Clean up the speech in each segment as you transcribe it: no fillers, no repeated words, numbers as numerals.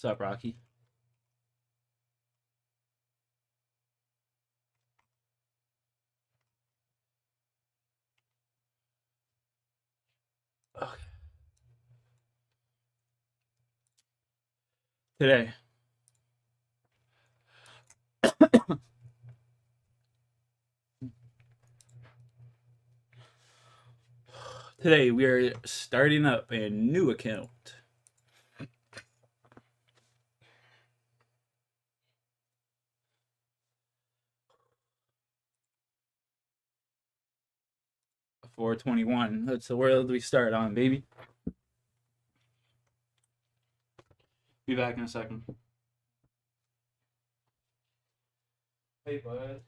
What's up, Rocky? Okay. Today we are starting up a new account. $4.21. That's the world we start on, baby. Be back in a second. Hey, bud.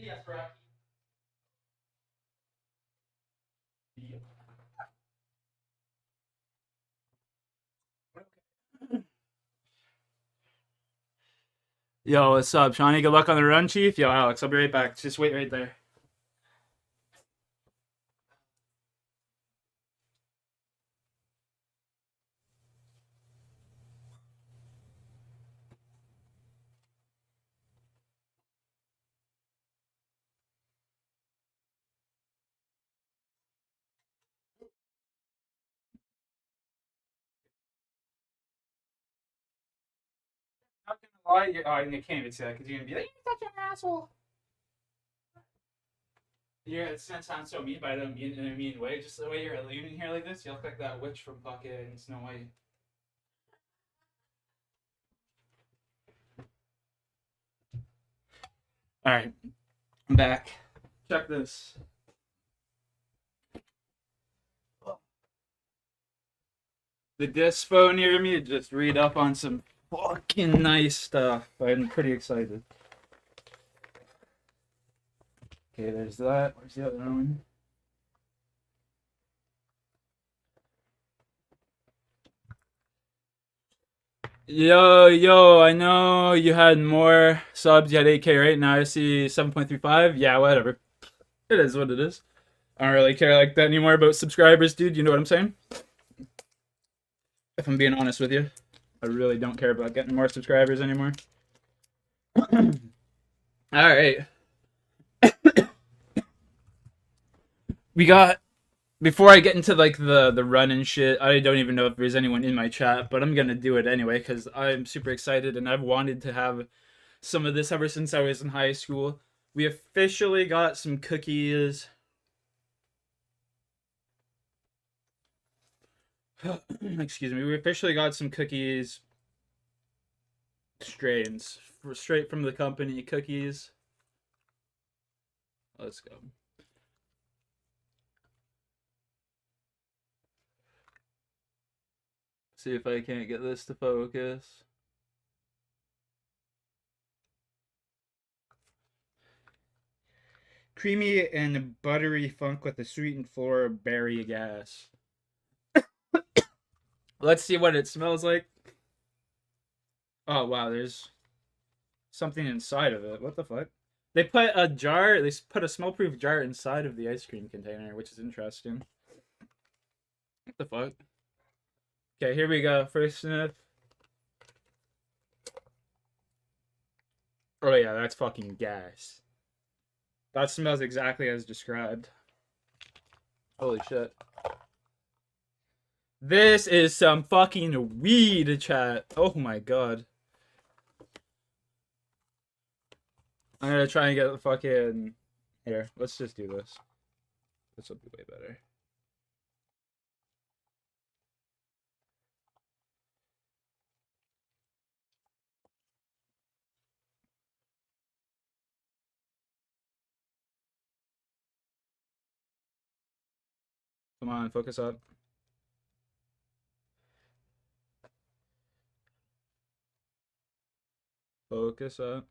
Yes, Rocky. Yo, what's up, Shawnee? Good luck on the run, Chief. Yo, Alex, I'll be right back. Just wait right there. Not gonna lie, you can't even say that because you're gonna be like, "You're such an asshole." Yeah, it's gonna sound so mean, but I don't mean in a mean way. Just the way you're leaning here like this, you look like that witch from fucking Snow White. All right, I'm back. Check this. The dispo near me just read up on some fucking nice stuff. I'm pretty excited. Okay, there's that. Where's the other one? Yo, I know you had more subs. You had 8K, right? Now I see 7.35. Yeah, whatever. It is what it is. I don't really care like that anymore about subscribers, dude. You know what I'm saying? If I'm being honest with you, I really don't care about getting more subscribers anymore. All right. We got, before I get into like the run and shit, I don't even know if there's anyone in my chat, but I'm gonna do it anyway because I'm super excited and I've wanted to have some of this ever since I was in high school. We officially got some cookies. Excuse me. We officially got some cookies strains straight from the company. Cookies. Let's go. See if I can't get this to focus. Creamy and buttery funk with a sweetened floor berry gas. Let's see what it smells like. Oh wow, there's something inside of it. What the fuck? They put a jar. They put a smell-proof jar inside of the ice cream container, which is interesting. What the fuck? Okay, here we go. First sniff. Oh yeah, that's fucking gas. That smells exactly as described. Holy shit. This is some fucking weed, chat. Oh my god. I'm gonna try and get the fucking... Here, let's just do this. This will be way better. Come on, focus up. Focus up.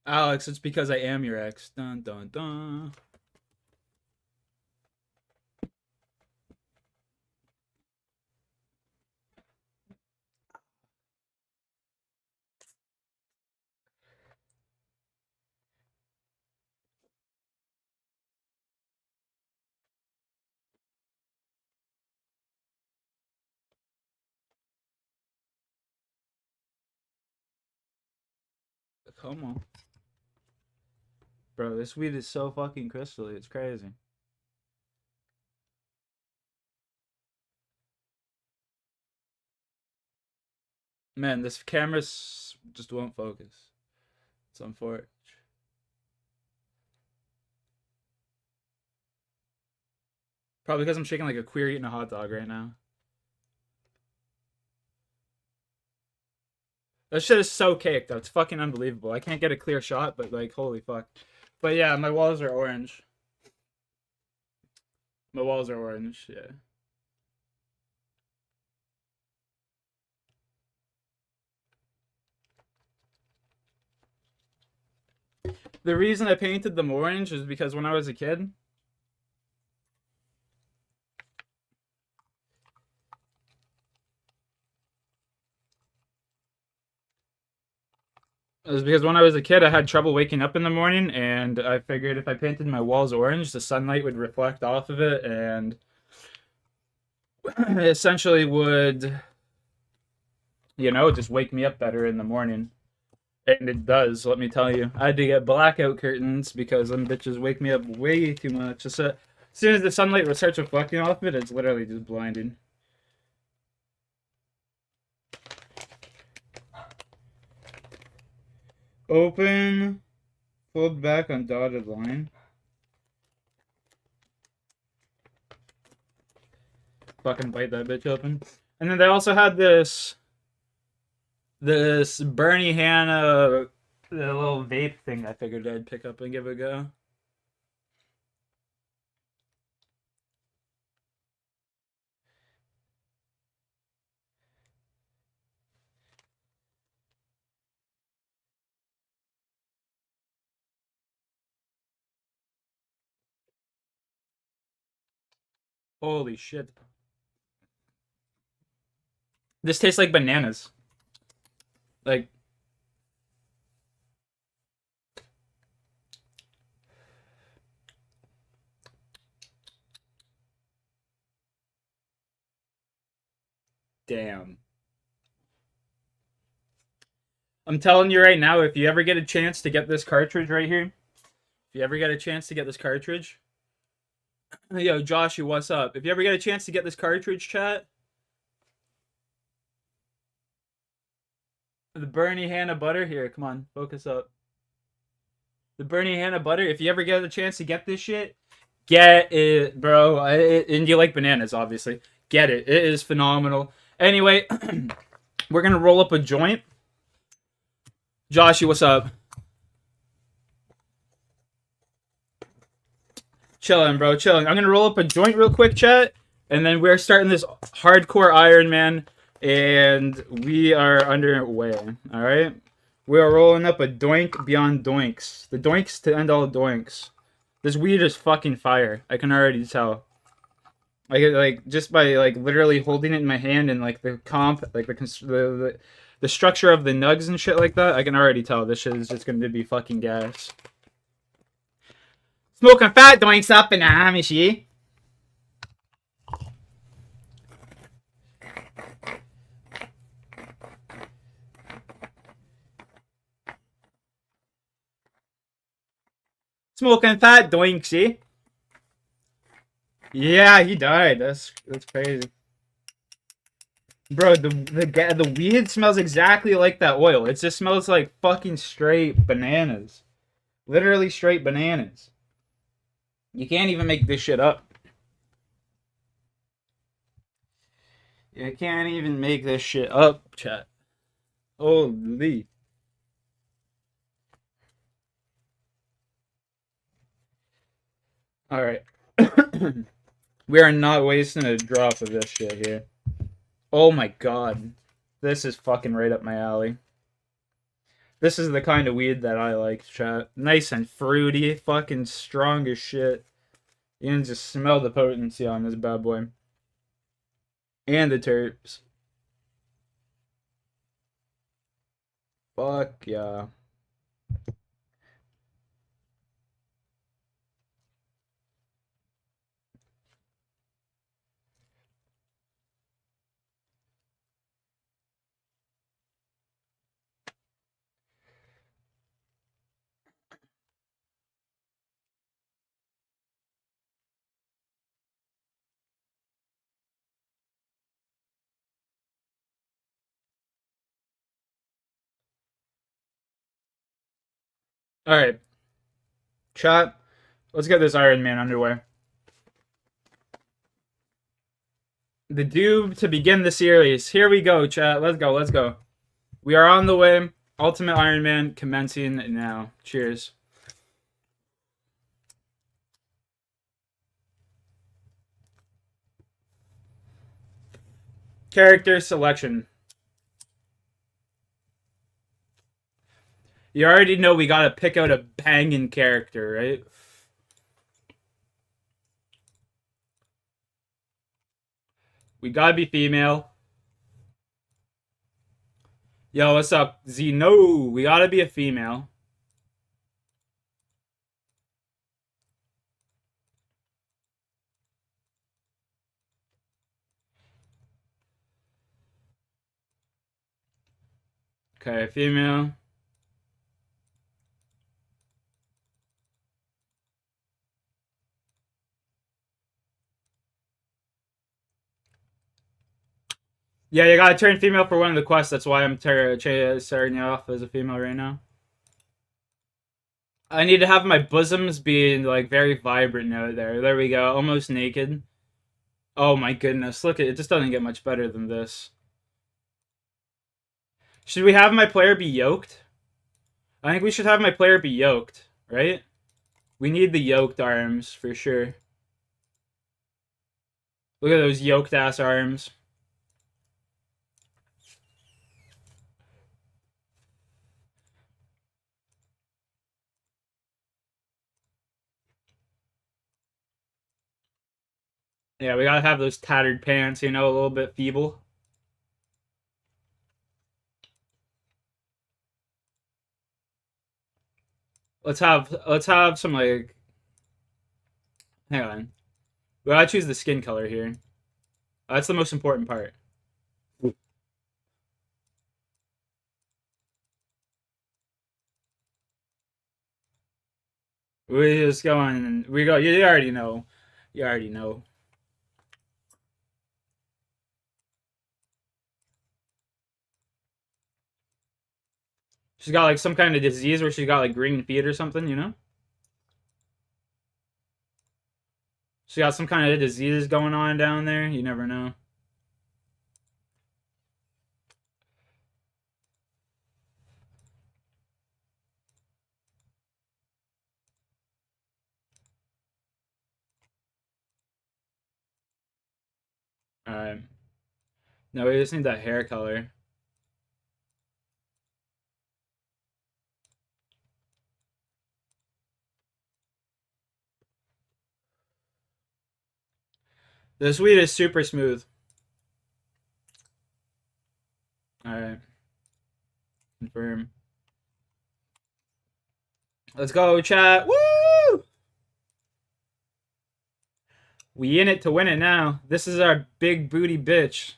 Alex, it's because I am your ex. Dun dun dun. Come on. Bro, this weed is so fucking crystally. It's crazy. Man, this camera just won't focus. It's unfortunate. Probably because I'm shaking like a queer eating a hot dog right now. That shit is so caked though. It's fucking unbelievable. I can't get a clear shot, but like, holy fuck. But yeah, my walls are orange. My walls are orange, yeah. The reason I painted them orange is because when I was a kid, I had trouble waking up in the morning, and I figured if I painted my walls orange, the sunlight would reflect off of it, and essentially would, just wake me up better in the morning. And it does, let me tell you. I had to get blackout curtains because them bitches wake me up way too much. As soon as the sunlight starts reflecting off it, it's literally just blinding. Open, fold back on dotted line. Fucking bite that bitch open. And then they also had this Bernie Hanna, the little vape thing. I figured I'd pick up and give it a go. Holy shit. This tastes like bananas. Like, damn. I'm telling you right now, if you ever get a chance to get this cartridge right here, yo, Joshy, what's up? If you ever get a chance to get this cartridge, chat, the Bernie Hanna butter, here, come on, focus up. The Bernie Hanna butter, if you ever get a chance to get this shit, get it, bro. And you like bananas, obviously. Get it. It is phenomenal. Anyway, we're going to roll up a joint. Joshy, what's up? Chilling, bro, chilling. I'm going to roll up a joint real quick, chat. And then we're starting this hardcore Iron Man. And we are underway. All right? We are rolling up a doink beyond doinks. The doinks to end all doinks. This weed is fucking fire. I can already tell. Like just by literally holding it in my hand and the comp, the structure of the nugs and shit like that, I can already tell this shit is just going to be fucking gas. Smoking fat doinks up and amishi. Smoking fat doinksy. Yeah, he died. That's crazy. Bro, the weed smells exactly like that oil. It just smells like fucking straight bananas. Literally straight bananas. You can't even make this shit up. You can't even make this shit up, chat. Holy. Alright. We are not wasting a drop of this shit here. Oh my god. This is fucking right up my alley. This is the kind of weed that I like, chat. Nice and fruity. Fucking strong as shit. You can just smell the potency on this bad boy. And the terps. Fuck yeah. Alright. Chat. Let's get this Iron Man underway. The due to begin the series. Here we go, chat. Let's go, let's go. We are on the way. Ultimate Iron Man commencing now. Cheers. Character selection. You already know we gotta pick out a banging character, right? We gotta be female. Yo, what's up, Z? No, we gotta be a female. Okay, female. Yeah, you gotta turn female for one of the quests. That's why I'm starting you off as a female right now. I need to have my bosoms being like very vibrant out there. There we go. Almost naked. Oh my goodness. Look, it just doesn't get much better than this. Should we have my player be yoked? I think we should have my player be yoked, right? We need the yoked arms for sure. Look at those yoked ass arms. Yeah, we gotta have those tattered pants, you know, a little bit feeble. Let's have some like, hang on. We gotta choose the skin color here. That's the most important part. We just going. We go. You already know. You already know. She's got like some kind of disease where she's got like green feet or something. You know. She got some kind of disease going on down there. You never know. All right. No, we just need that hair color. This weed is super smooth. All right. Confirm. Let's go, chat. Woo! We in it to win it now. This is our big booty bitch.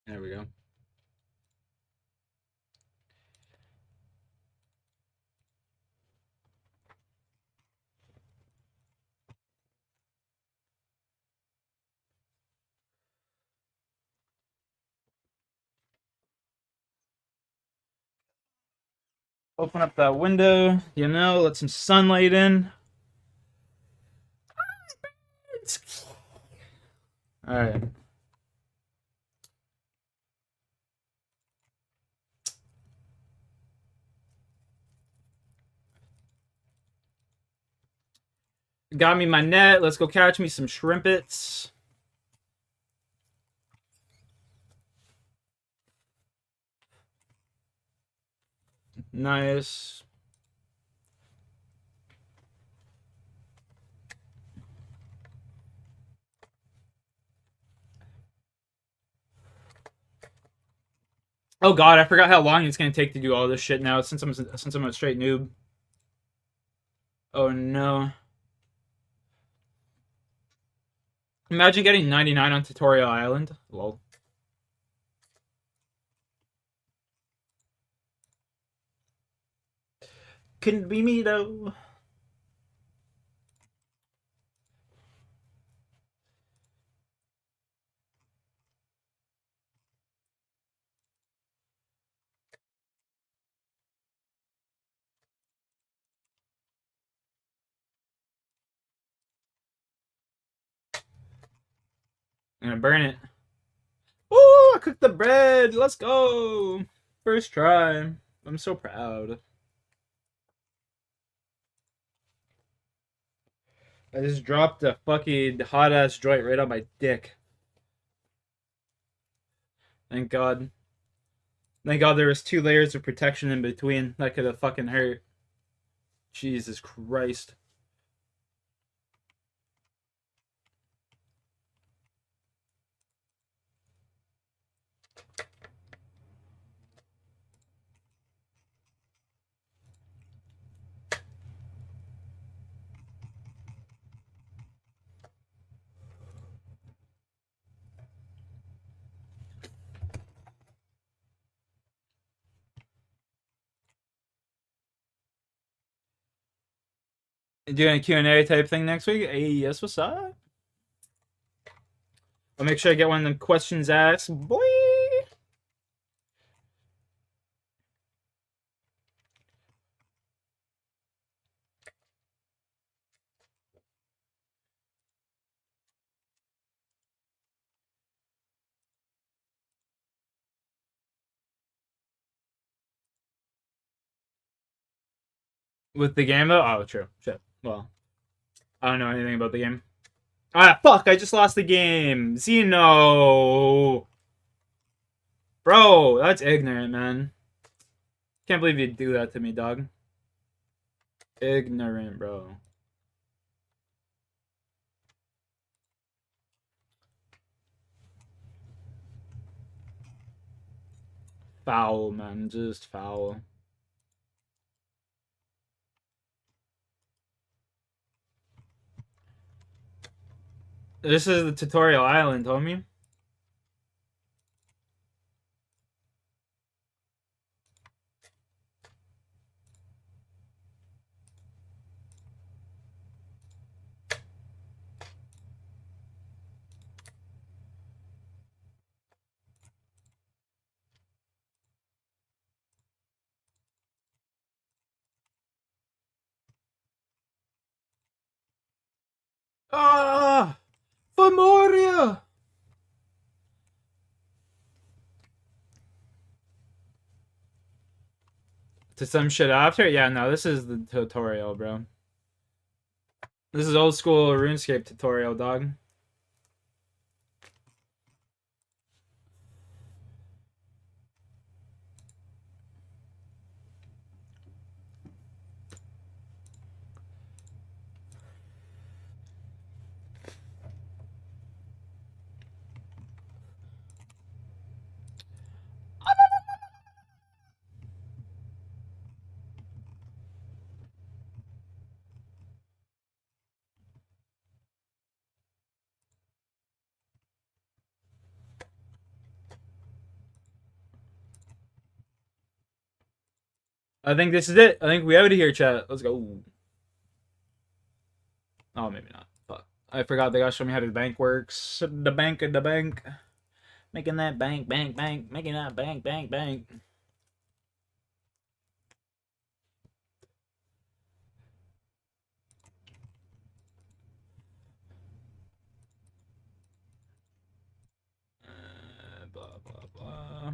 There we go. Open up that window, you know, let some sunlight in. All right. Got me my net. Let's go catch me some shrimpets. Nice. Oh god, I forgot how long it's gonna take to do all this shit now since I'm a straight noob. Oh no. Imagine getting 99 on Tutorial Island. Lol. Couldn't be me though. I'm gonna burn it. Oh, I cooked the bread. Let's go. First try. I'm so proud. I just dropped a fucking hot ass joint right on my dick. Thank God. Thank God there was 2 layers of protection in between. That could have fucking hurt. Jesus Christ. Doing a Q&A type thing next week? Hey, yes, what's up? I'll make sure I get one of them questions asked. Boy! With the game, though? Oh, true. Shit. Well, I don't know anything about the game. Ah, fuck! I just lost the game! Xeno! Bro, that's ignorant, man. Can't believe you'd do that to me, dog. Ignorant, bro. Foul, man. Just foul. This is the tutorial island, homie. Ah! Famoria! To some shit after? Yeah, no, this is the tutorial, bro. This is old school RuneScape tutorial, dog. I think this is it. I think we out of here, chat. Let's go. Oh, maybe not. Fuck. I forgot they gotta show me how the bank works. The bank and the bank. Making that bank, bank, bank. Making that bank, bank, bank. Blah, blah, blah.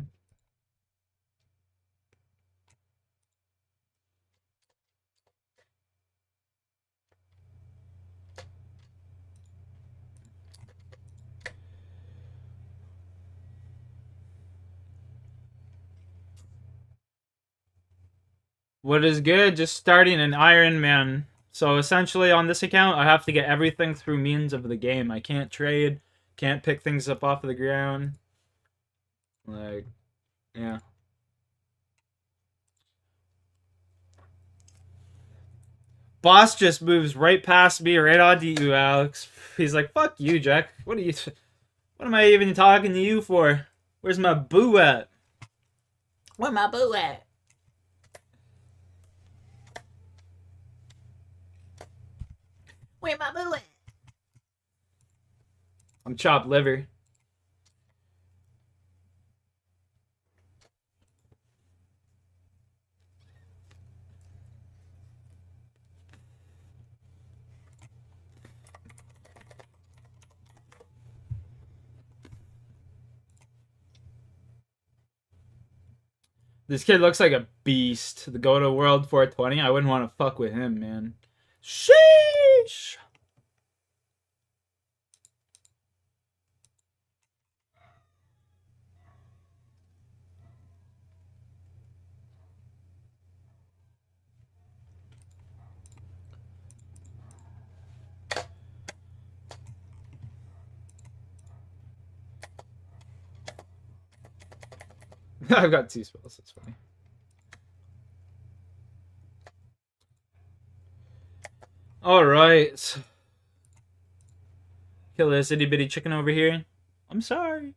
What is good? Just starting an Iron Man. So essentially on this account, I have to get everything through means of the game. I can't trade, can't pick things up off of the ground. Like, yeah. Boss just moves right past me, right onto you, Alex. He's like, fuck you, Jack. What am I even talking to you for? Where's my boo at? Where my boo at? Where my boo at? I'm chopped liver. This kid looks like a beast. The go to World 420. I wouldn't want to fuck with him, man. Sheesh. I've got 2 spells. That's funny. Alright. Kill this itty bitty chicken over here. I'm sorry.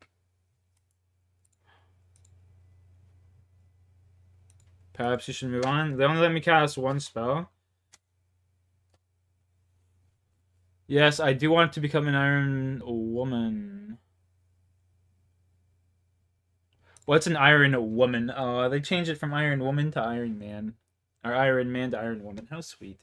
Perhaps you should move on. They only let me cast 1 spell. Yes, I do want to become an Iron Woman. What's an Iron Woman? They changed it from Iron Woman to Iron Man. Or Iron Man to Iron Woman. How sweet.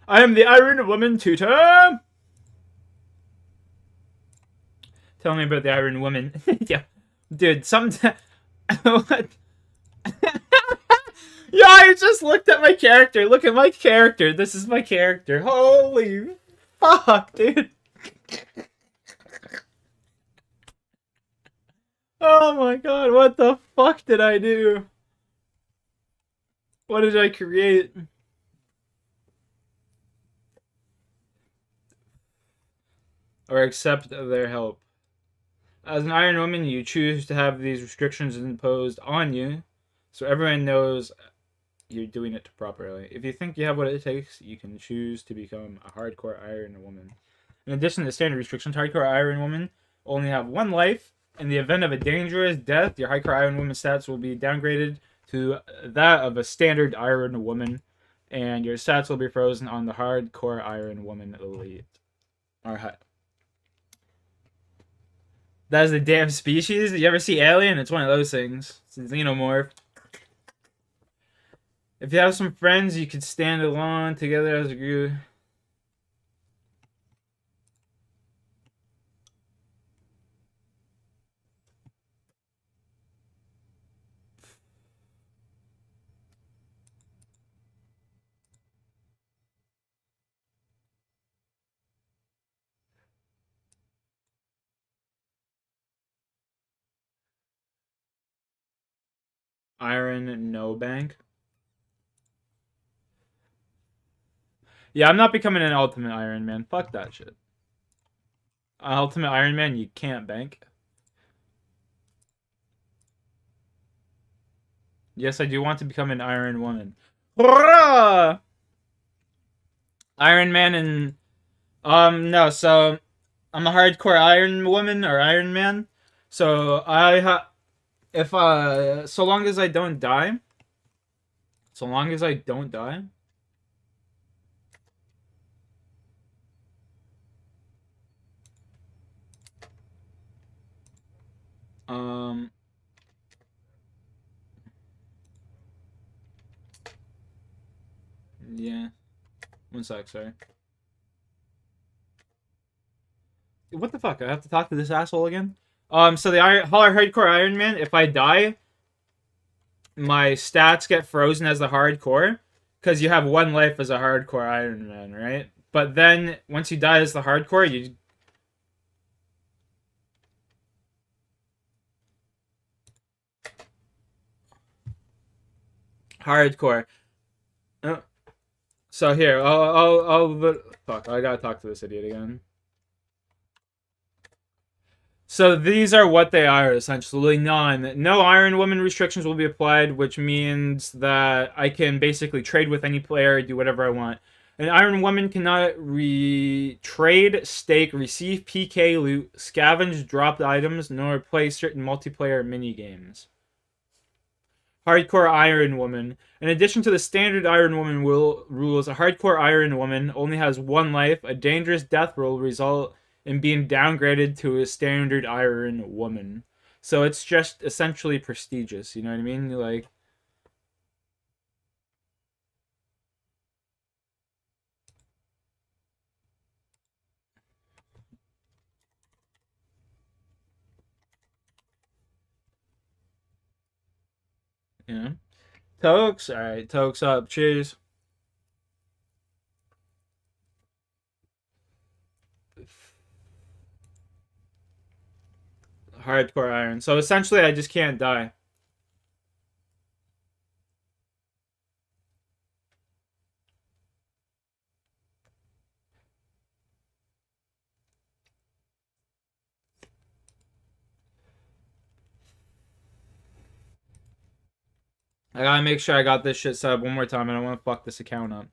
I am the Iron Woman tutor! Tell me about the Iron Woman. Yeah. Dude, sometimes... What? Yeah, I just looked at my character. Look at my character. This is my character. Holy fuck, dude. Oh my god, what the fuck did I do? What did I create? Or accept their help. As an Iron Woman, you choose to have these restrictions imposed on you, so everyone knows you're doing it properly. If you think you have what it takes, you can choose to become a hardcore Iron Woman. In addition to standard restrictions, hardcore Iron Woman only have 1 life. In the event of a dangerous death, your hardcore Iron Woman stats will be downgraded to that of a standard Iron Woman, and your stats will be frozen on the hardcore Iron Woman elite. Alright. That is the damn species. You ever see Alien? It's one of those things. It's a xenomorph. If you have some friends, you could stand alone together as a group. Iron No Bank. Yeah, I'm not becoming an Ultimate Iron Man. Fuck that shit. Ultimate Iron Man, you can't bank. Yes, I do want to become an Iron Woman. Hurrah! Iron Man and... no, so... I'm a hardcore Iron Woman or Iron Man. So, if, so long as I don't die... So long as I don't die... Yeah. 1 sec, sorry. What the fuck? I have to talk to this asshole again? So the hardcore Iron Man, if I die, my stats get frozen as the hardcore, because you have 1 life as a hardcore Iron Man, right? But then, once you die as the hardcore, you... Hardcore. So here, fuck, I gotta talk to this idiot again. So these are what they are, essentially. None. No Iron Woman restrictions will be applied, which means that I can basically trade with any player, do whatever I want. An Iron Woman cannot trade, stake, receive PK loot, scavenge dropped items, nor play certain multiplayer minigames. Hardcore Iron Woman. In addition to the standard Iron Woman rules, a hardcore Iron Woman only has 1 life. A dangerous death will result and being downgraded to a standard iron woman. So it's just essentially prestigious, you know what I mean? Like, you know. Tokes, alright, Tokes up, cheers. Hardcore iron. So essentially I just can't die. I gotta make sure I got this shit set up one more time. I don't want to fuck this account up.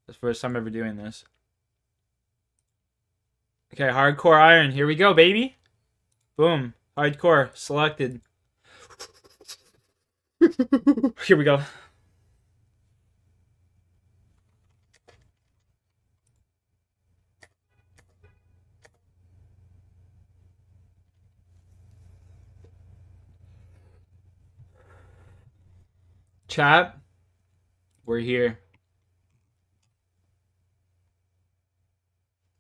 It's the first time ever doing this. Okay, hardcore iron. Here we go, baby. Boom. Hardcore. Selected. Here we go. Chat. We're here.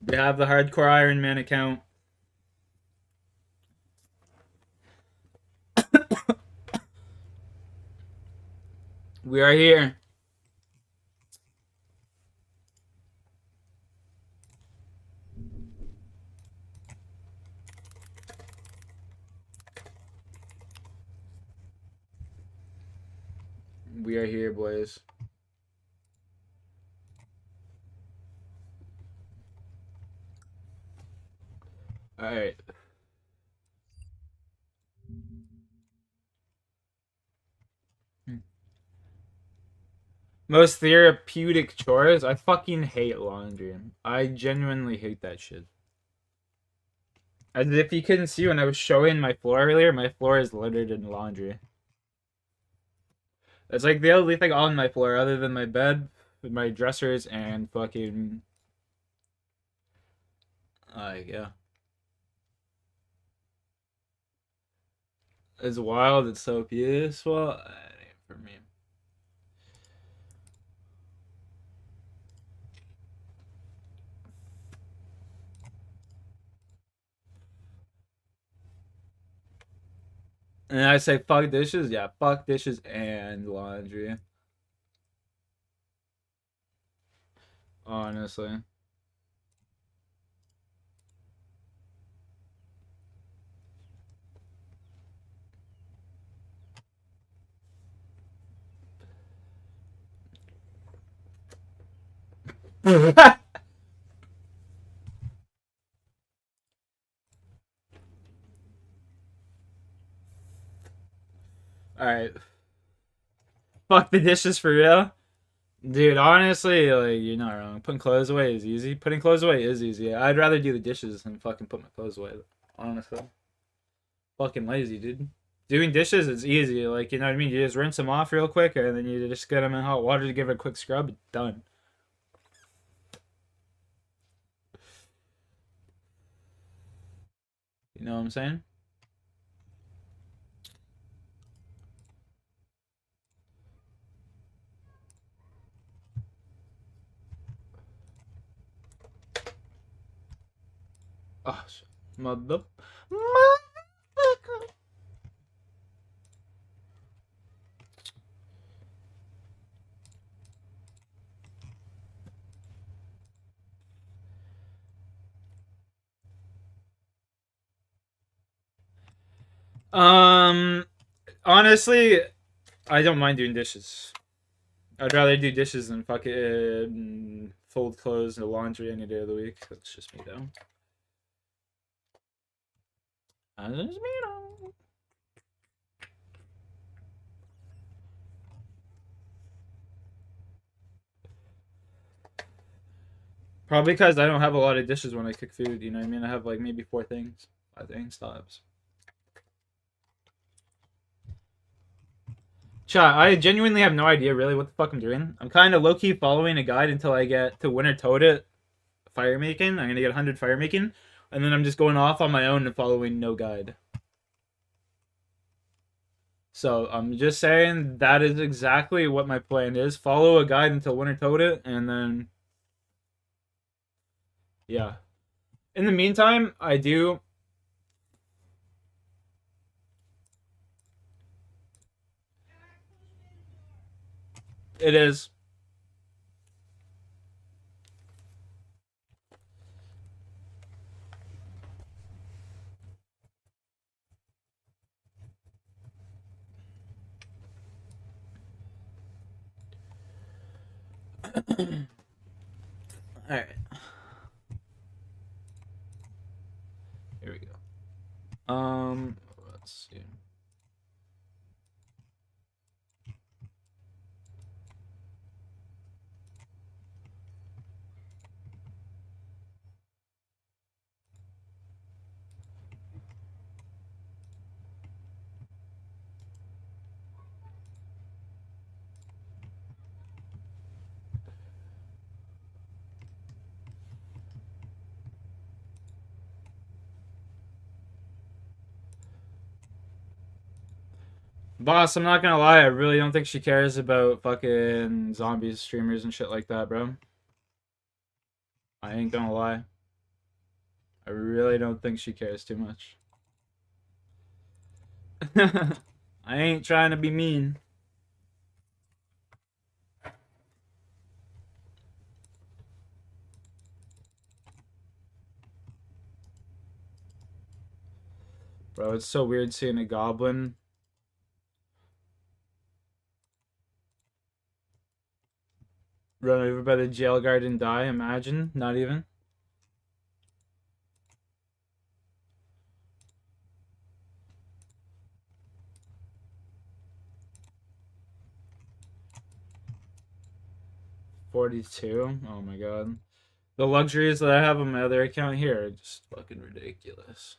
We have the hardcore Iron Man account. We are here. We are here, boys. Alright. Most therapeutic chores? I fucking hate laundry. I genuinely hate that shit. As if you couldn't see when I was showing my floor earlier, my floor is littered in laundry. It's like the only thing on my floor other than my bed, my dressers, and fucking... yeah. It's wild, it's so peaceful. It ain't for me. And I say fuck dishes? Yeah, fuck dishes and laundry. Honestly. Alright. Fuck the dishes for real? Dude, honestly, like, you're not wrong. Putting clothes away is easy. Putting clothes away is easy. I'd rather do the dishes than fucking put my clothes away, honestly. Fucking lazy, dude. Doing dishes is easy. Like, you know what I mean? You just rinse them off real quick, and then you just get them in hot water to give it a quick scrub. Done. You know what I'm saying? Oh, shit. Mother... Motherfucker. Honestly, I don't mind doing dishes. I'd rather do dishes than fucking fold clothes and laundry any day of the week. That's just me, though. That's just me, though. Probably because I don't have a lot of dishes when I cook food, you know what I mean? I have like maybe 4 things. 5 things tops. Chat, I genuinely have no idea really what the fuck I'm doing. I'm kind of low-key following a guide until I get to Winter Toad It fire making. I'm gonna get 100 fire making, and then I'm just going off on my own and following no guide. So I'm just saying that is exactly what my plan is. Follow a guide until winter toad it, and then yeah. In the meantime, I do. It is. All right. Here we go. Let's see. Boss, I'm not gonna lie, I really don't think she cares about fucking zombies, streamers, and shit like that, bro. I ain't gonna lie. I really don't think she cares too much. I ain't trying to be mean. Bro, it's so weird seeing a goblin run over by the jail guard and die. Imagine. Not even. $42. Oh my god. The luxuries that I have on my other account here are just fucking ridiculous.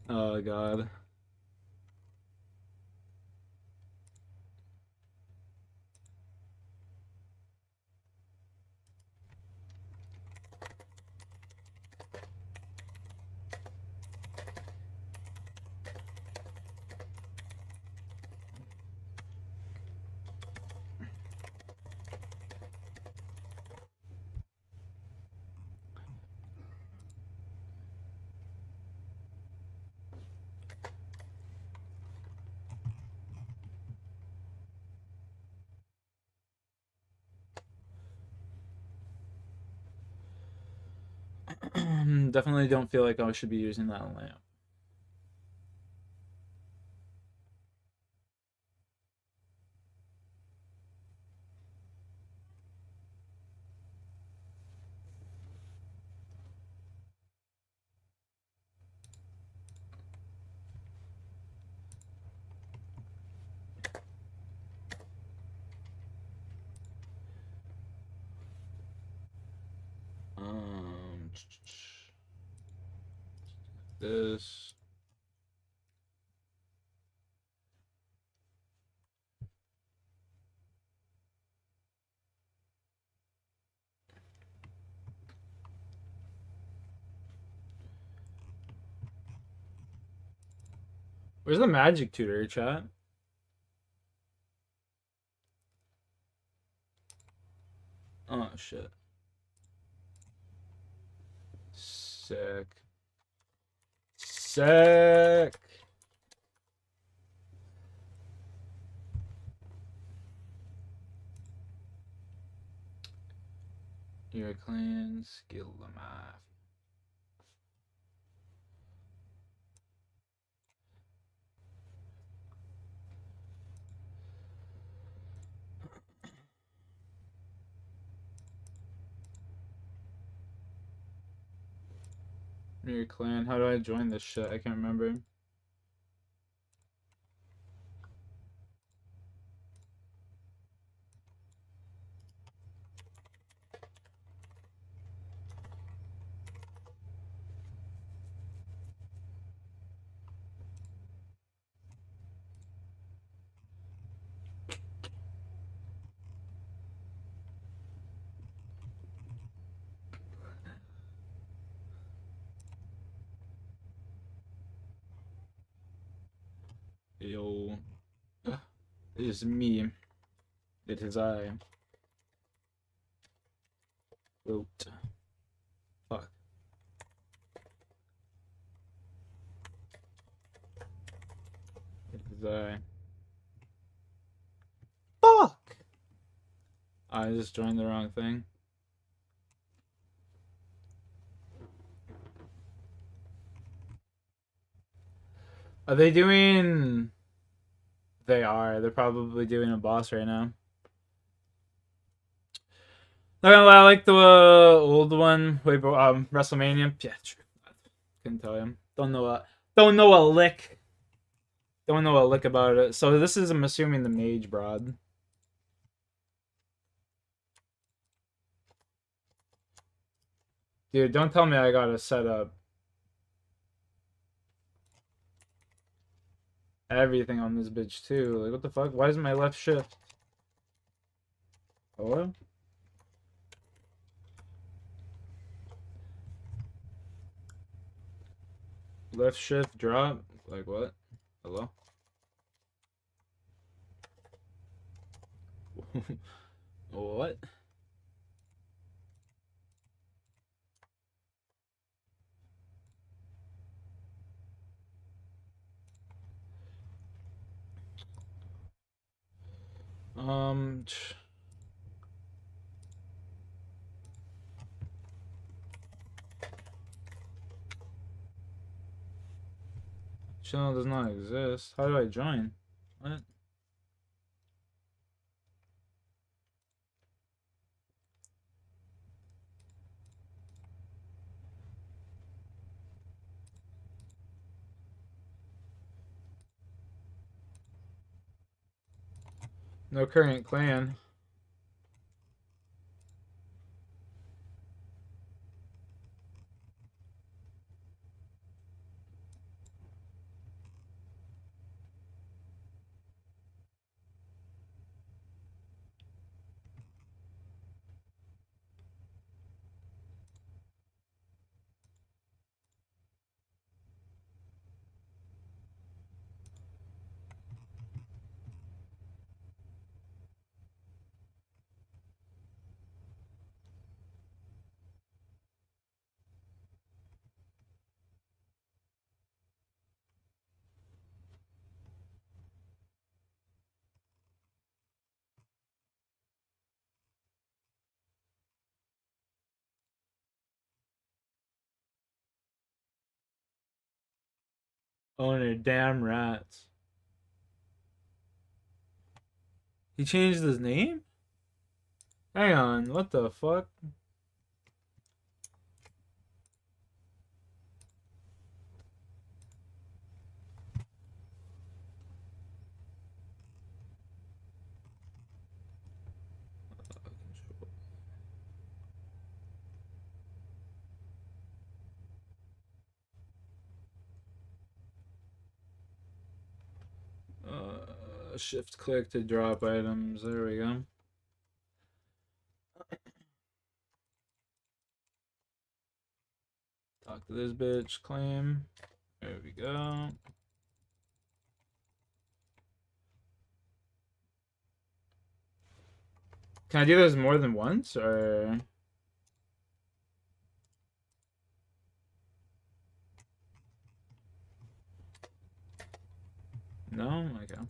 Oh god. Definitely don't feel like I should be using that lamp. This. Where's the magic tutor, chat? Oh shit. Sick. Sick. You're a clan skill math. Your clan. How do I join this shit? I can't remember. Yo. It is me. It is I. Vote. Fuck. It is I. Fuck! I just joined the wrong thing. Are they doing... They are. They're probably doing a boss right now. Not gonna lie, I like the old one. Wait, WrestleMania. Yeah, true. Couldn't tell you. Don't know a lick. Don't know a lick about it. So this is, I'm assuming, the Mage Broad. Dude, don't tell me I gotta set up everything on this bitch too. Like, what the fuck? Why isn't my left shift? Hello? Left shift drop? Like what? Hello? What? Channel does not exist. How do I join? What? No current clan. Owner, damn rats. He changed his name? Hang on, what the fuck? Shift click to drop items. There we go. Talk to this bitch. Claim. There we go. Can I do this more than once, or? No? Okay.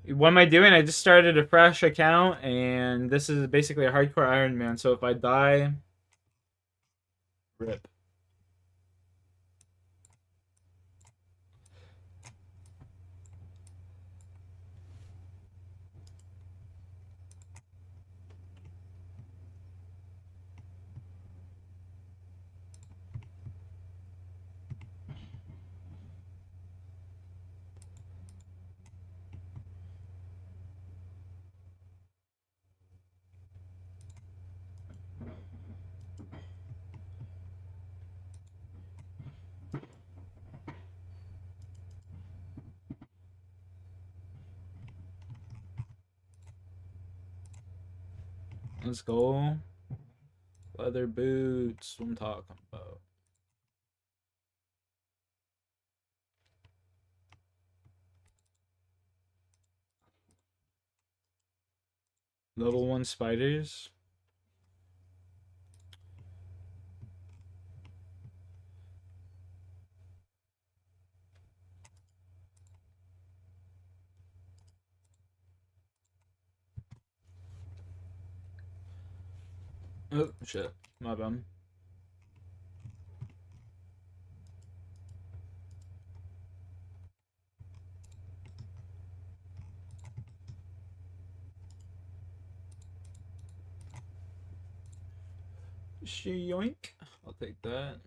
What am I doing? I just started a fresh account, and this is basically a hardcore Iron Man, so if I die... Rip. Let's go. Leather boots. What I'm talking about. Level 1 spiders. Oh, shit. My bum. Yoink. I'll take that.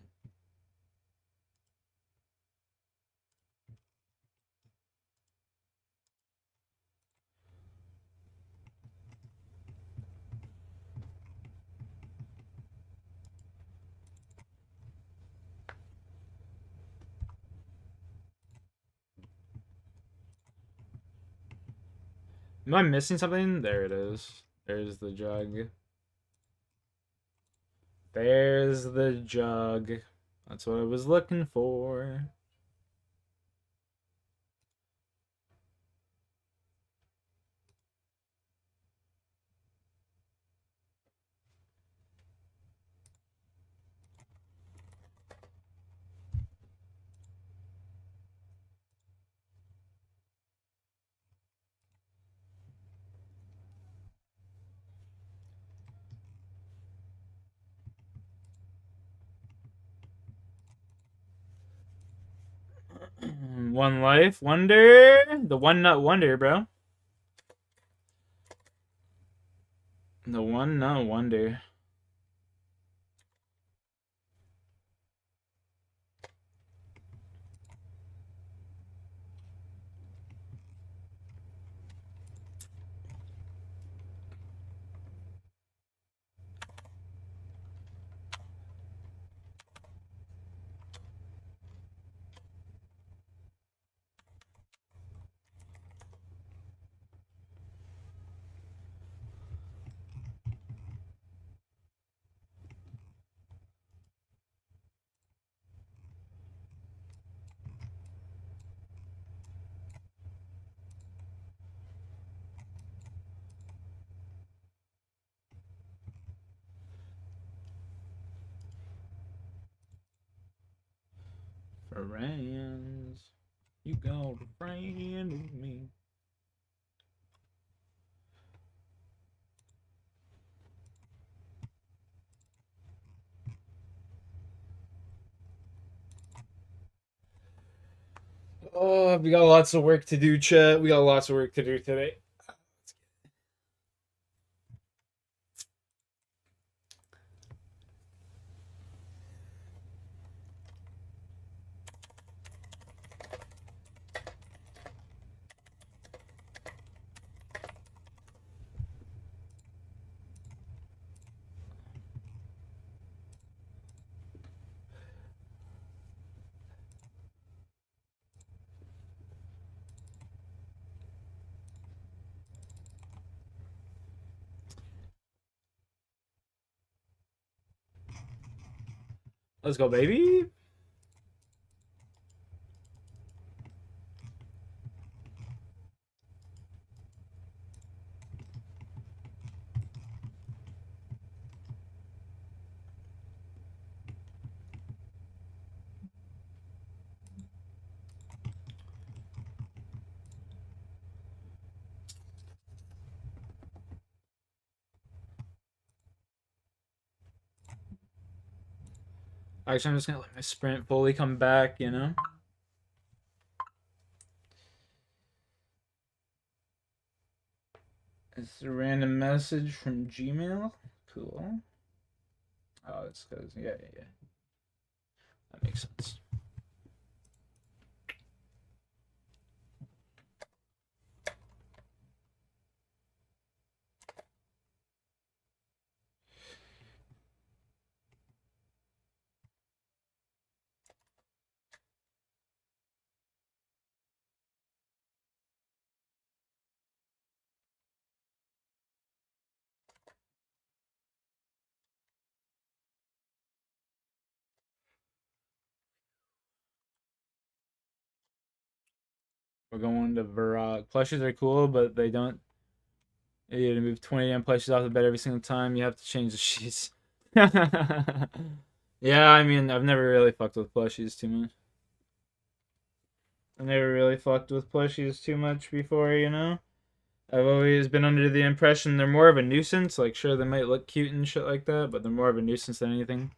Am I missing something? There it is. There's the jug. There's the jug. That's what I was looking for. One life wonder. The one nut wonder, bro. The one nut wonder. Friends. You got a friend with me. Oh, we got lots of work to do, chat. We got lots of work to do today. Let's go, baby. Actually, I'm just gonna let my sprint fully come back, you know? It's a random message from Gmail. Cool. Oh, it's because, yeah. That makes sense. We're going to Varrock. Plushies are cool, but they don't. You have to move 20 damn plushies off the bed every single time. You have to change the sheets. Yeah, I mean, I've never really fucked with plushies too much. I never really fucked with plushies too much before, you know? I've always been under the impression they're more of a nuisance. Like, sure, they might look cute and shit like that, but they're more of a nuisance than anything.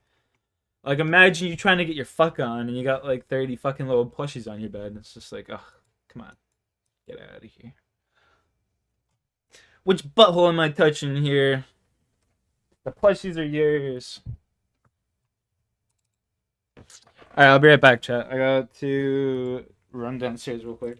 Like, imagine you trying to get your fuck on and you got like 30 fucking little plushies on your bed. It's just like, oh, come on. Get out of here. Which butthole am I touching here? The plushies are yours. Alright, I'll be right back, chat. I got to run downstairs real quick.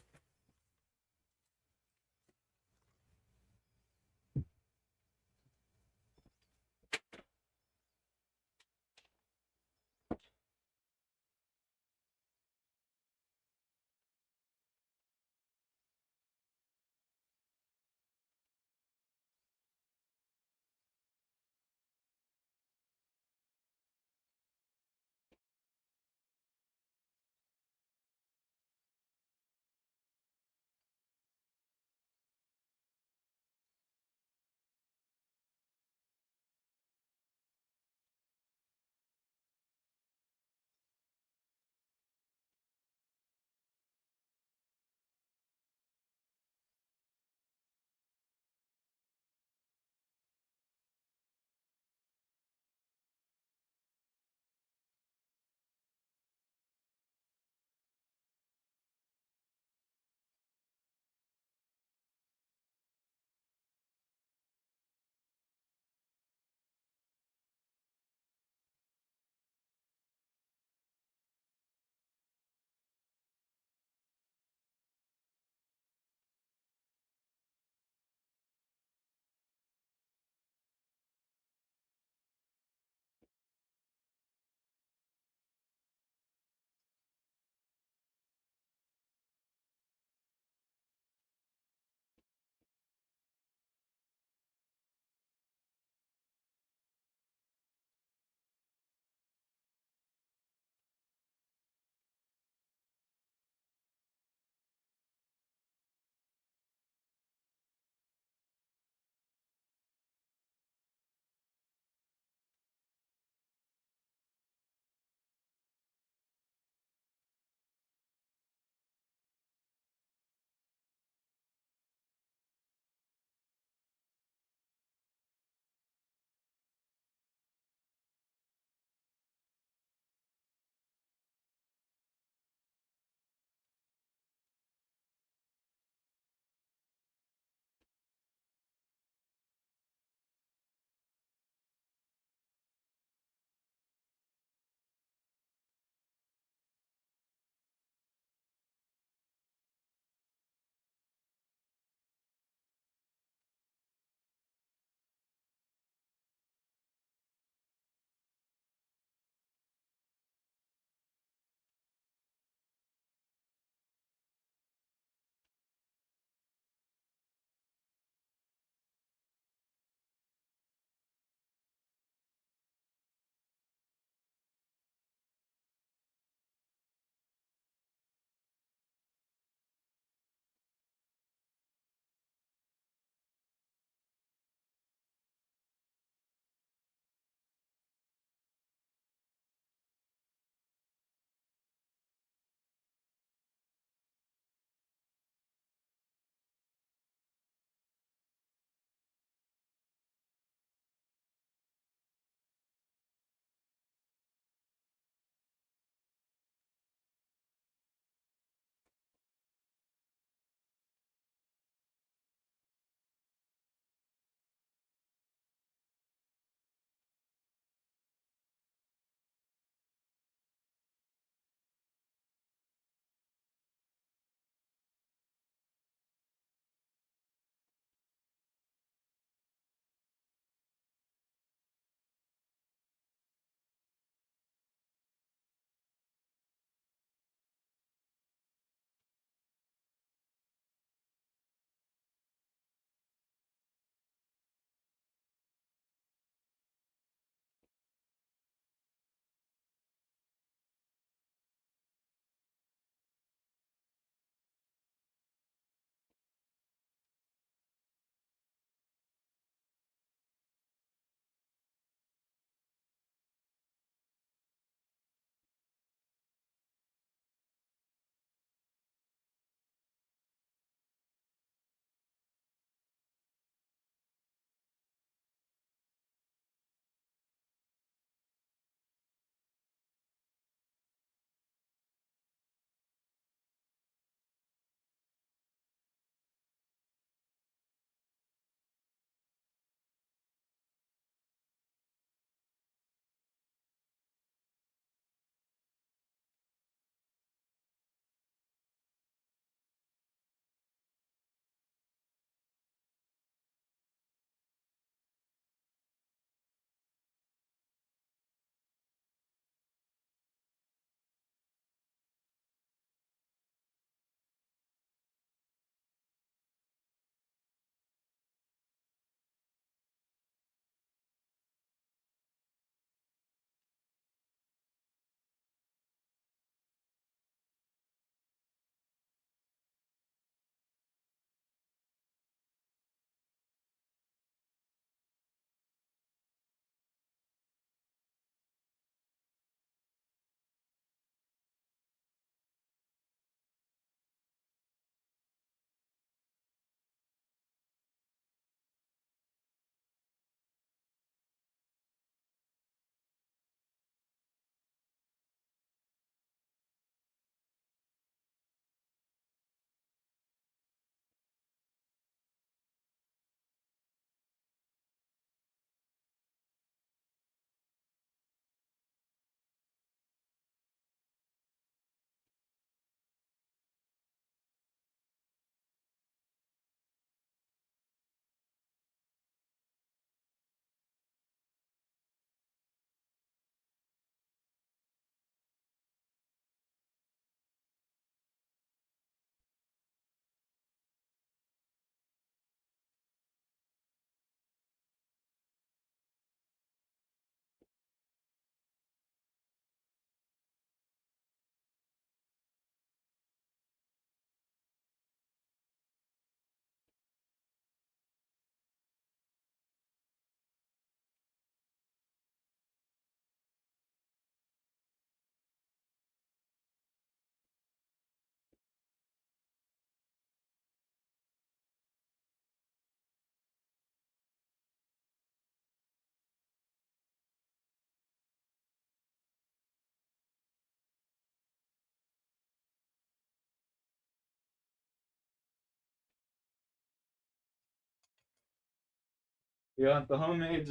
We got the homemade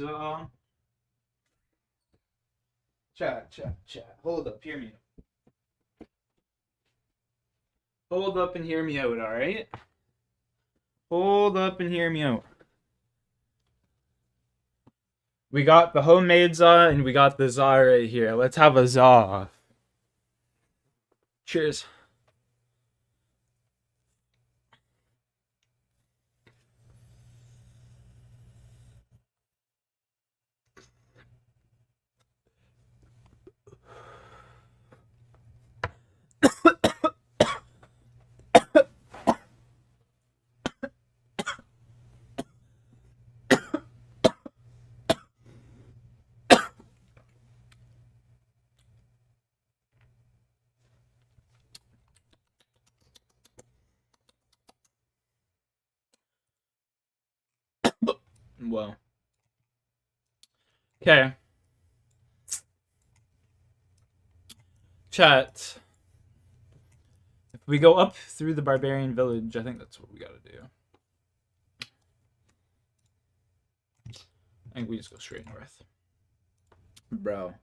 chat. Hold up, hear me out. Hold up and hear me out, alright? Hold up and hear me out. We got the homemade za and we got the za right here. Let's have a za. Cheers. Well. Okay. Chat. If we go up through the barbarian village, I think that's what we gotta do. I think we just go straight north. Bro.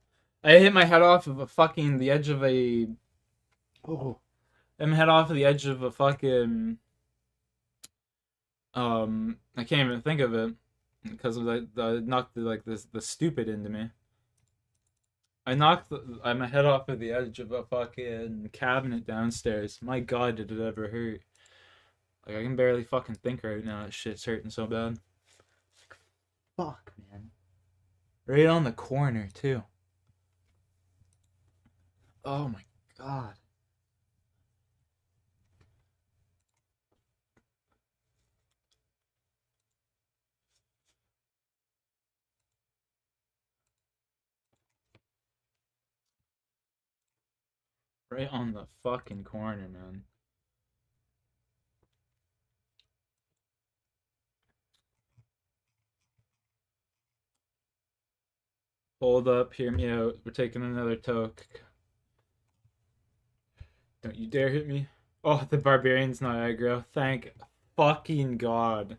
I hit my head off of the edge of a... Oh. I'm head off of the edge of a fucking... I can't even think of it. Because of the knocked the stupid into me. I'm a head off of the edge of a fucking cabinet downstairs. My god, did it ever hurt. Like, I can barely fucking think right now. That shit's hurting so bad. Fuck, man. Right on the corner, too. Oh my god. Right on the fucking corner, man. Hold up, hear me out. We're taking another toke. Don't you dare hit me. Oh, the barbarian's not aggro. Thank fucking god.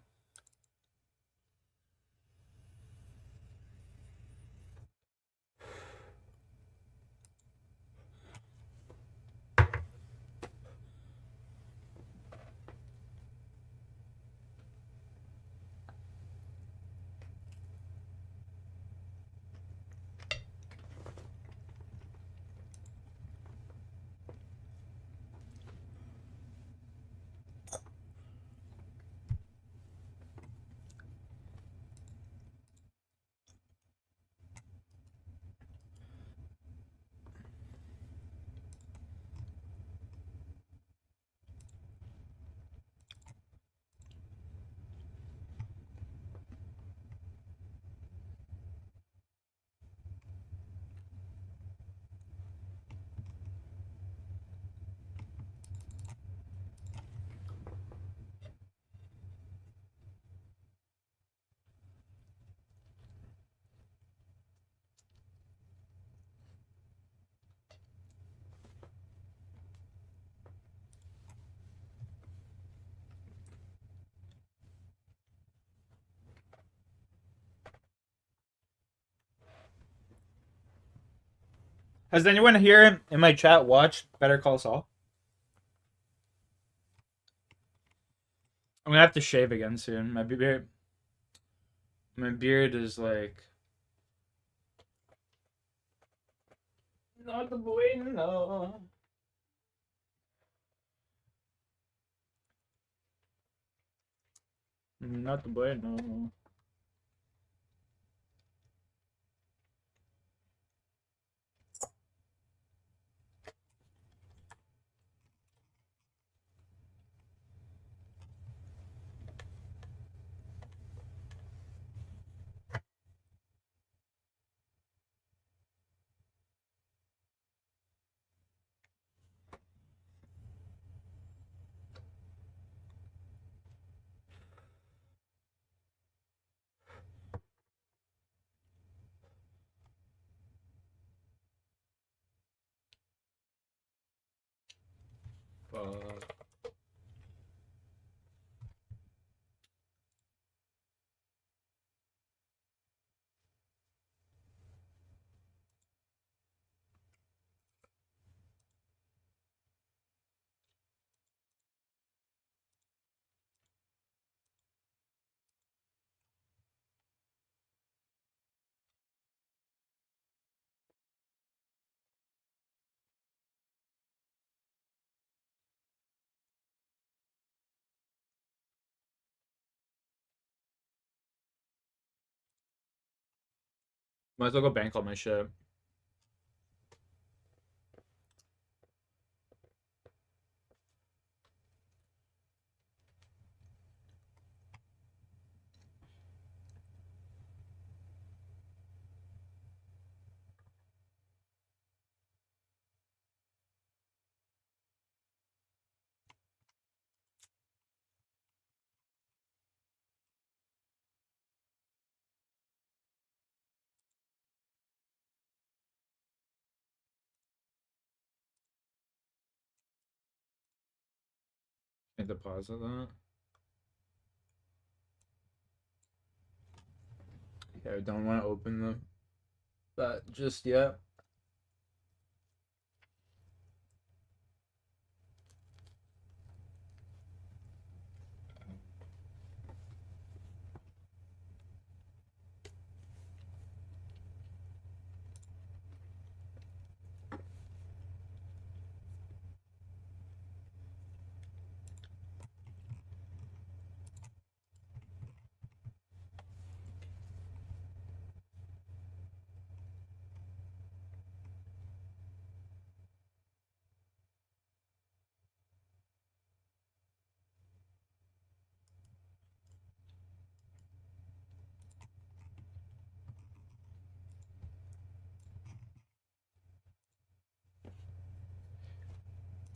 Has anyone here in my chat watched Better Call Saul? I'm gonna have to shave again soon. My beard is like not the bueno. Not the bueno. Fuck. Might as well go bank all my shit. Can deposit that. Yeah, I don't want to open that just yet.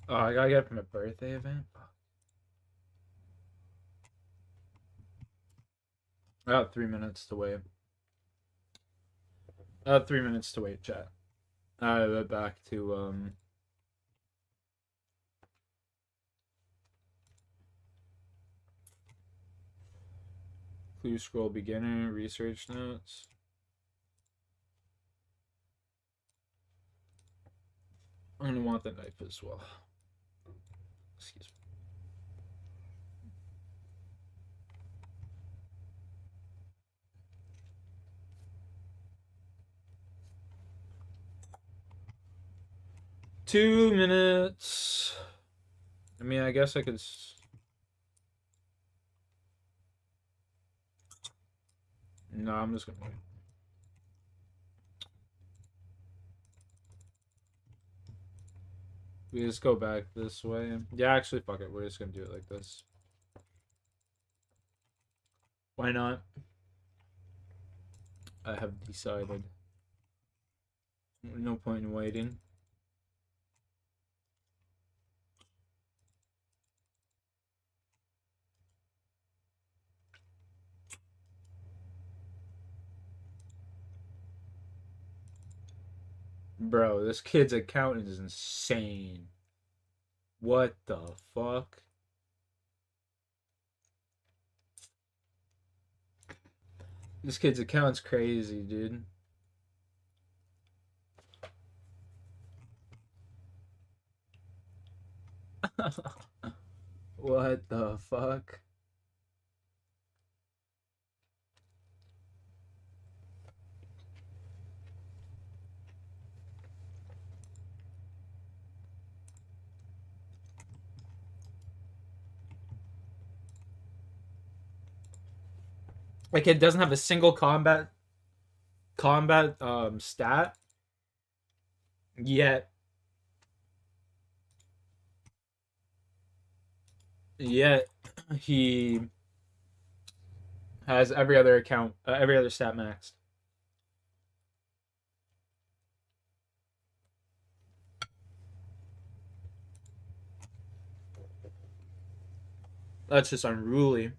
Oh, I gotta get it from a birthday event. I got 3 minutes to wait. I have 3 minutes to wait, chat. I went back to clue scroll beginner research notes. I'm gonna want the knife as well. Excuse me. Two minutes. I mean, I guess I could. No, I'm just gonna wait. We just go back this way. Yeah, actually, fuck it. We're just gonna do it like this. Why not? I have decided. No point in waiting. Bro, this kid's account is insane. What the fuck? This kid's account's crazy, dude. What the fuck? Like, it doesn't have a single combat stat, yet yet he has every other every other stat maxed. That's just unruly.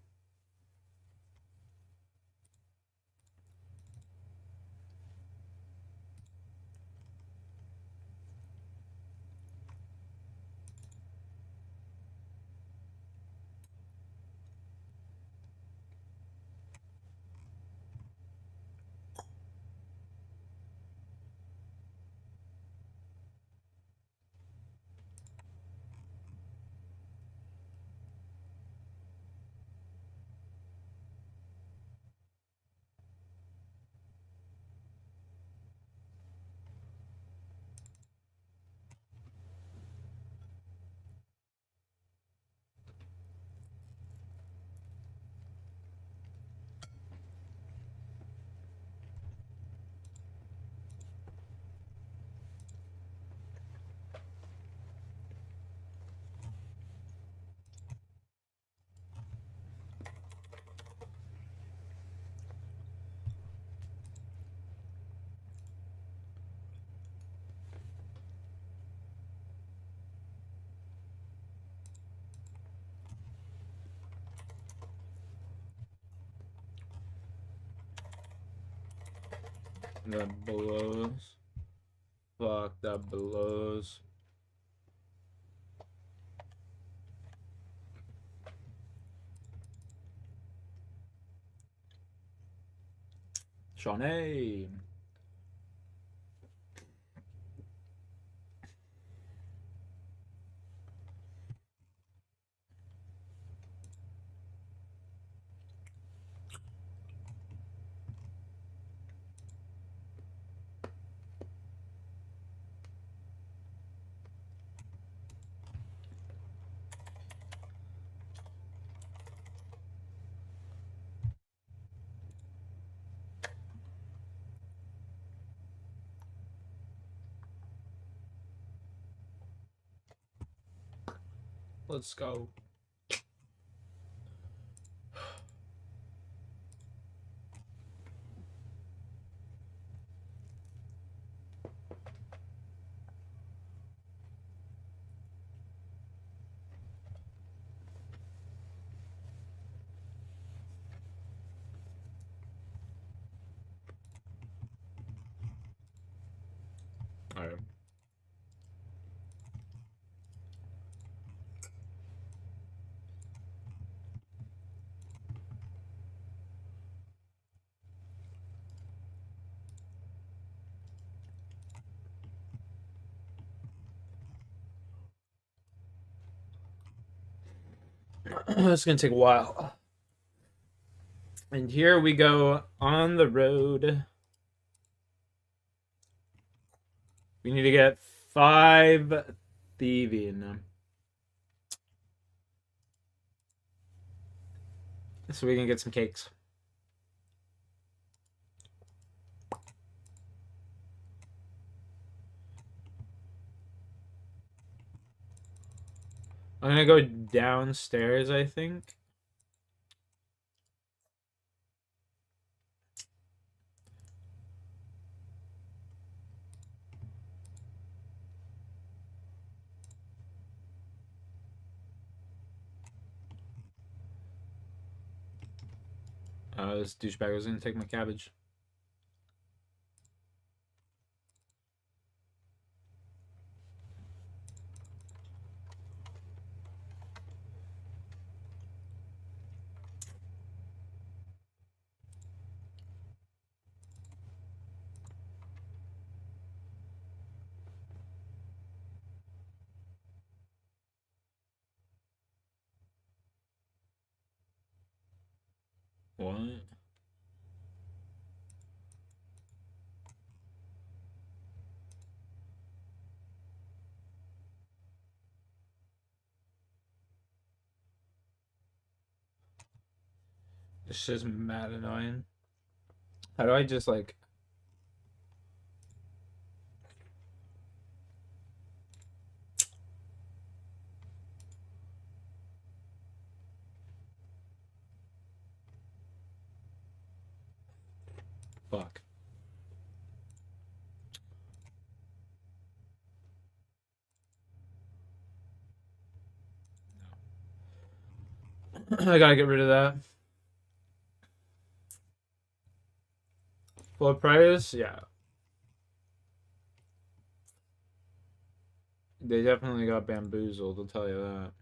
That blows. Fuck, that blows. Shawnee. Let's go. All right. It's gonna take a while. And here we go on the road. We need to get 5 thieving. So we can get some cakes. I'm gonna go downstairs, I think. This douchebag was gonna take my cabbage. What? This shit's mad annoying. How do I just like... Fuck. I gotta get rid of that. Full price? Yeah. They definitely got bamboozled, I'll tell you that.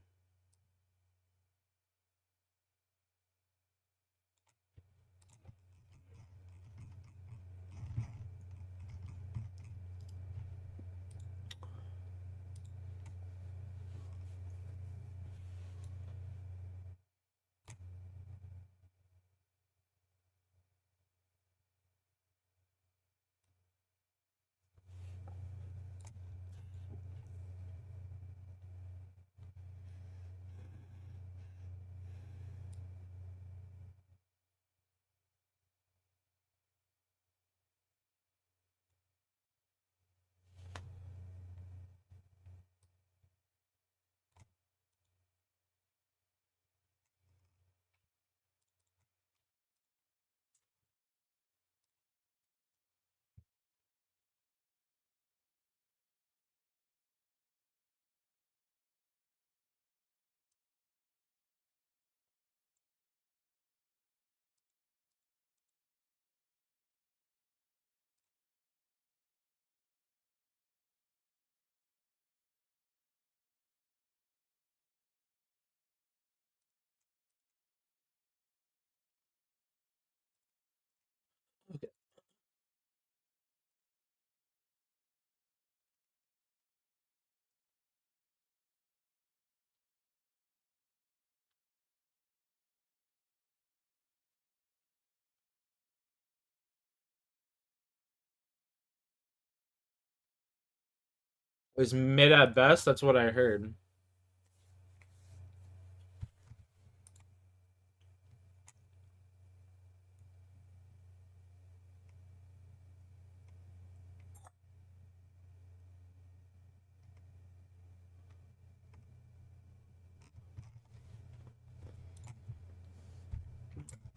It was mid at best. That's what I heard.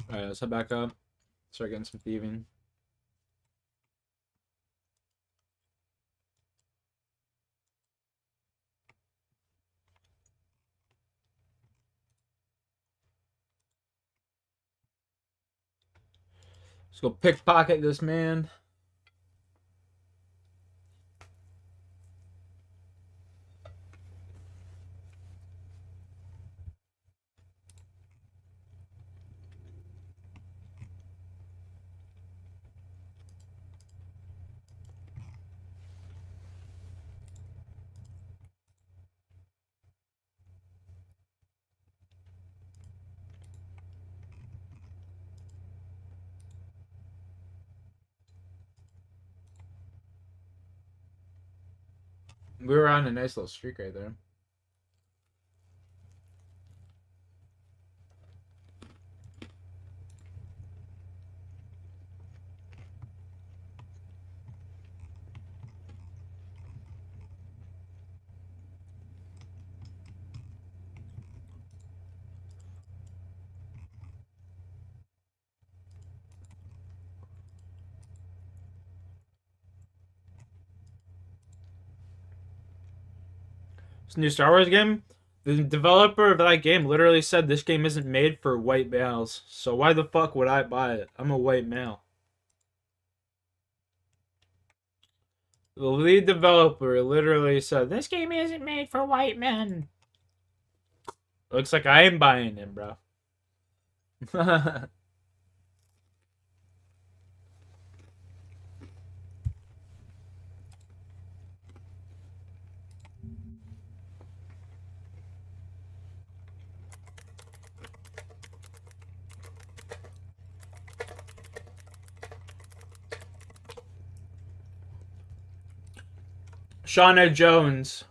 All right, let's head back up. Start getting some thieving. Let's go pickpocket this man. We were on a nice little streak right there. This new Star Wars game, the developer of that game literally said this game isn't made for white males. So why the fuck would I buy it? I'm a white male. The lead developer literally said this game isn't made for white men. Looks like I am buying it, bro. Shauna Jones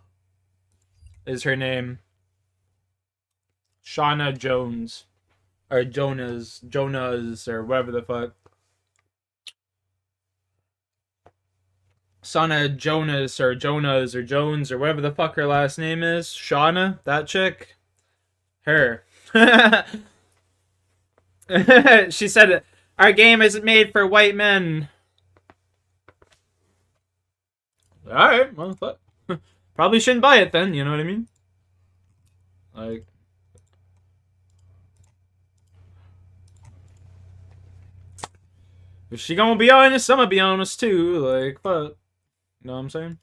is her name. Shauna Jones. Or Jonas, or whatever the fuck. Shauna Jonas, or Jonas, or Jones, or whatever the fuck her last name is. Shauna, that chick. Her. She said, our game isn't made for white men. Alright, well, fuck. Probably shouldn't buy it then, you know what I mean? Like... if she gonna be honest, I'm gonna be honest too. Like, fuck. You know what I'm saying?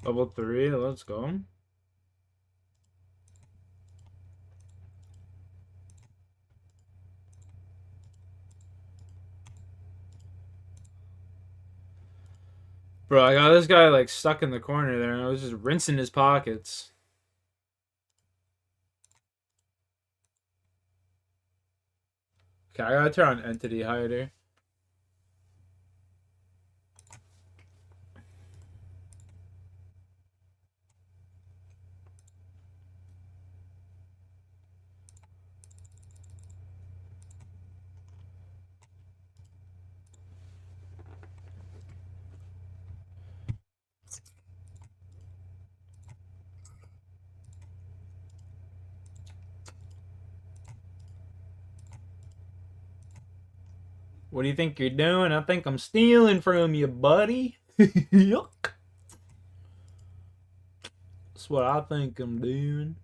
Level 3, let's go. Bro, I got this guy like stuck in the corner there and I was just rinsing his pockets. Okay, I gotta turn on Entity Hider. What do you think you're doing? I think I'm stealing from you, buddy. Yuck. That's what I think I'm doing.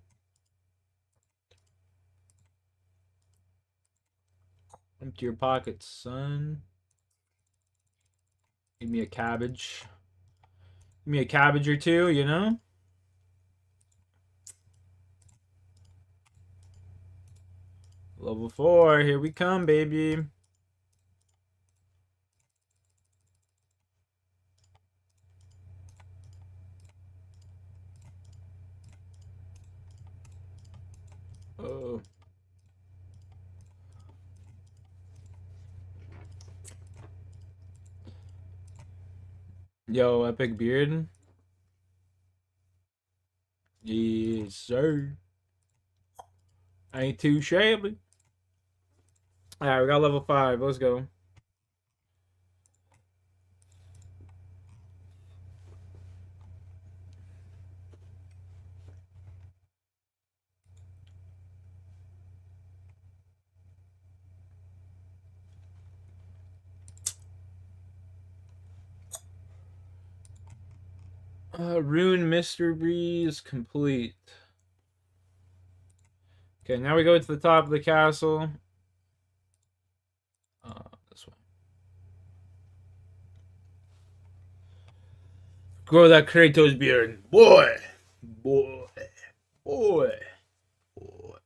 Empty your pockets, son. Give me a cabbage. Give me a cabbage or two, you know? Level 4, here we come, baby. Oh. Yo, epic beard. Yes, sir. Ain't too shabby. Alright, we got level 5. Let's go. Rune Mystery is complete. Okay, now we go to the top of the castle. This way. Grow that Kratos beard. Boy! Boy! Boy! Boy!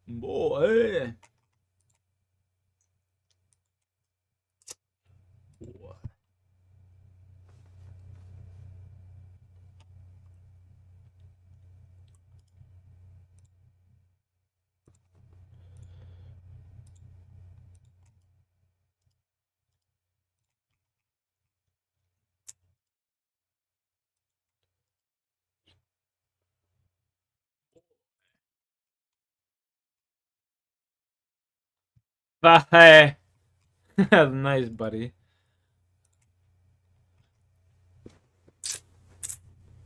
Boy! Boy. Bye! Nice, buddy.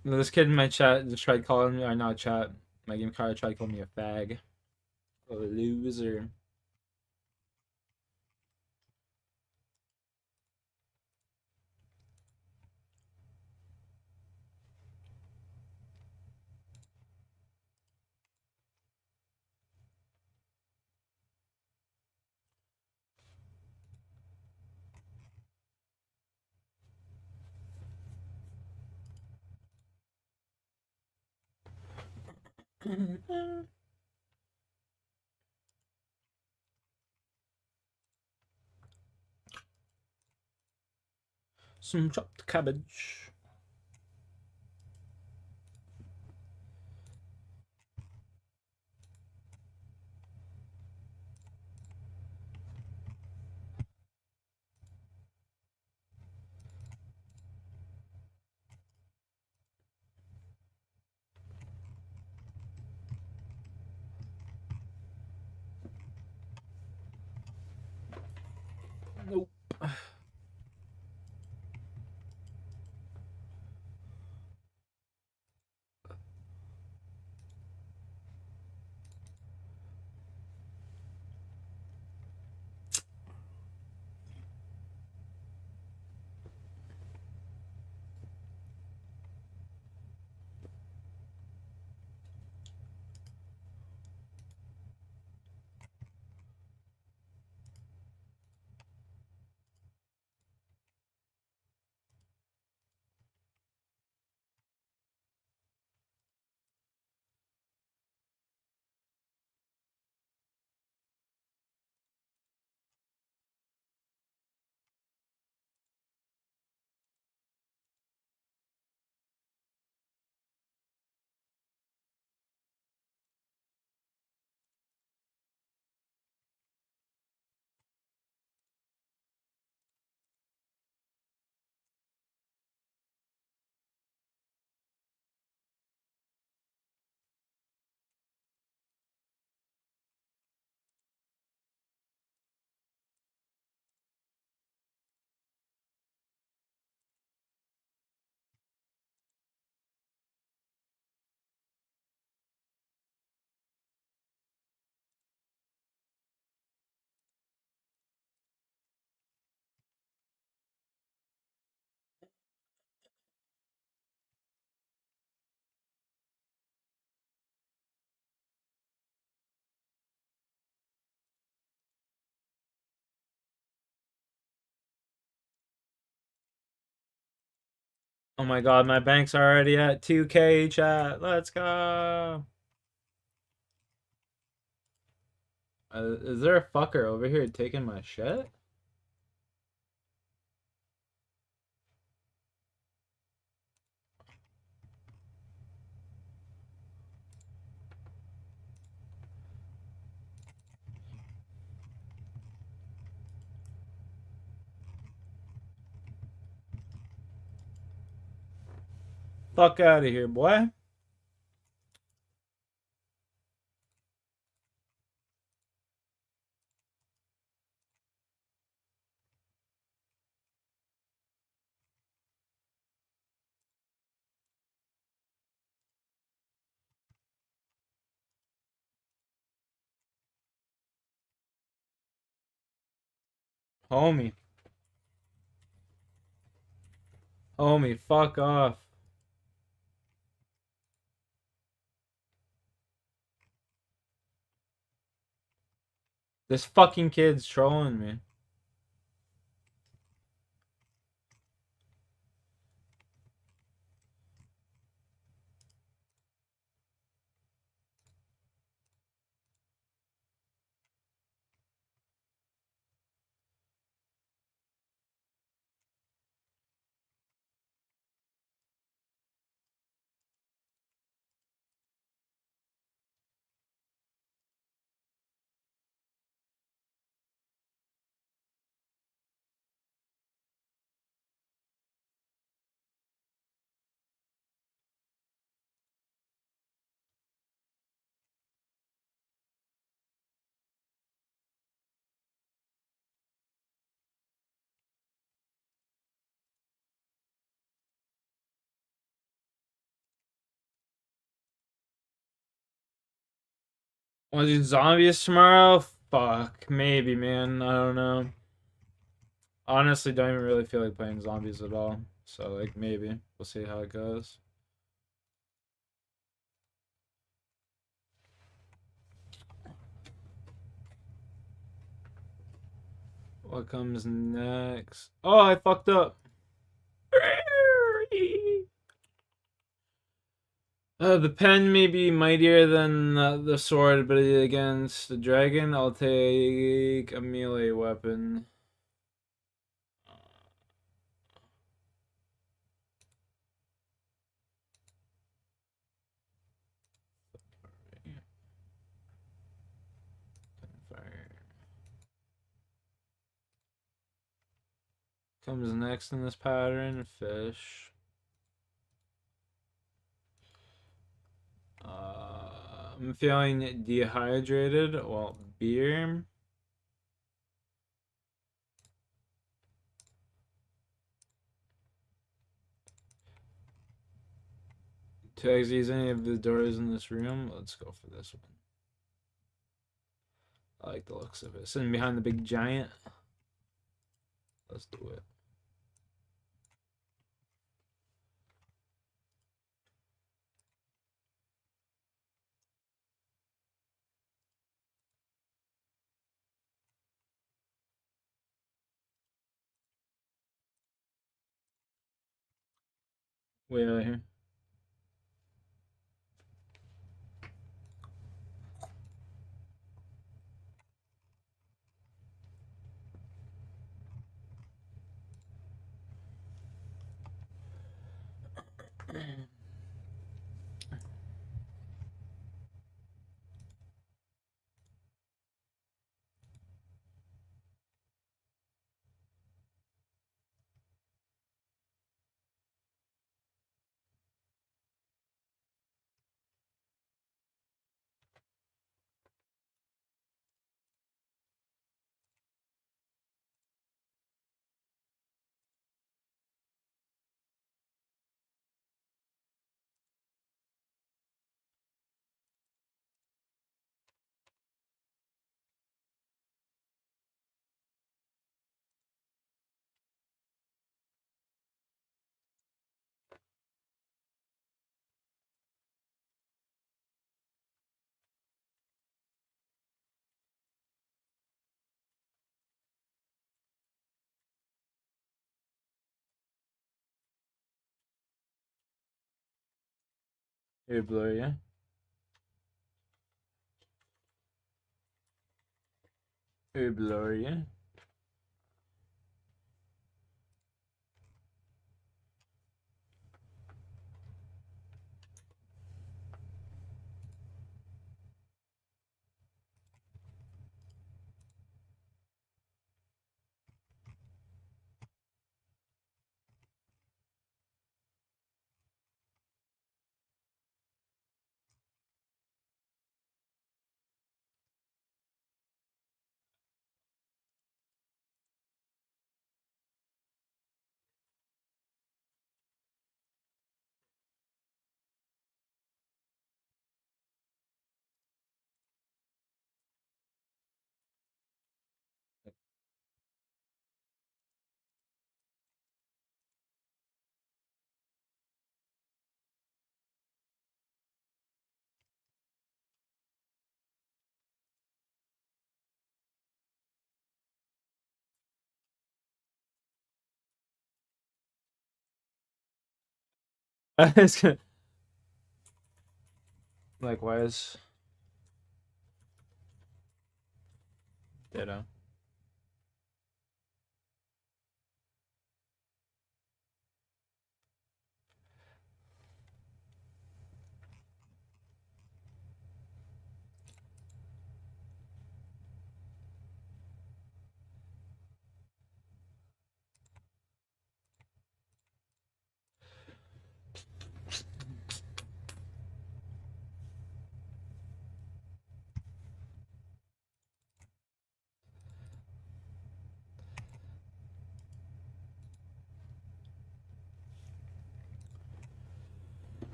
This kid in my chat just tried calling me, or not chat, my game card tried calling me a fag. A loser. Some chopped cabbage. Nope. Oh my god, my bank's already at 2K, chat. Let's go. Is there a fucker over here taking my shit? Fuck out of here, boy. Homie. Homie, fuck off. This fucking kid's trolling me. Want to do zombies tomorrow? Fuck, maybe, man. I don't know. Honestly, don't even really feel like playing zombies at all. So, like, maybe. We'll see how it goes. What comes next? Oh, I fucked up. The pen may be mightier than the sword, but against the dragon, I'll take a melee weapon. Fire. Comes next in this pattern, fish. I'm feeling dehydrated. Well, beer. To exit any of the doors in this room. Let's go for this one. I like the looks of it. Sitting behind the big giant. Let's do it. Way out here. Here, blur, yeah. Very blurry. Yeah? It's gonna- Likewise. Ditto.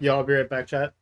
Yeah, I'll be right back, chat.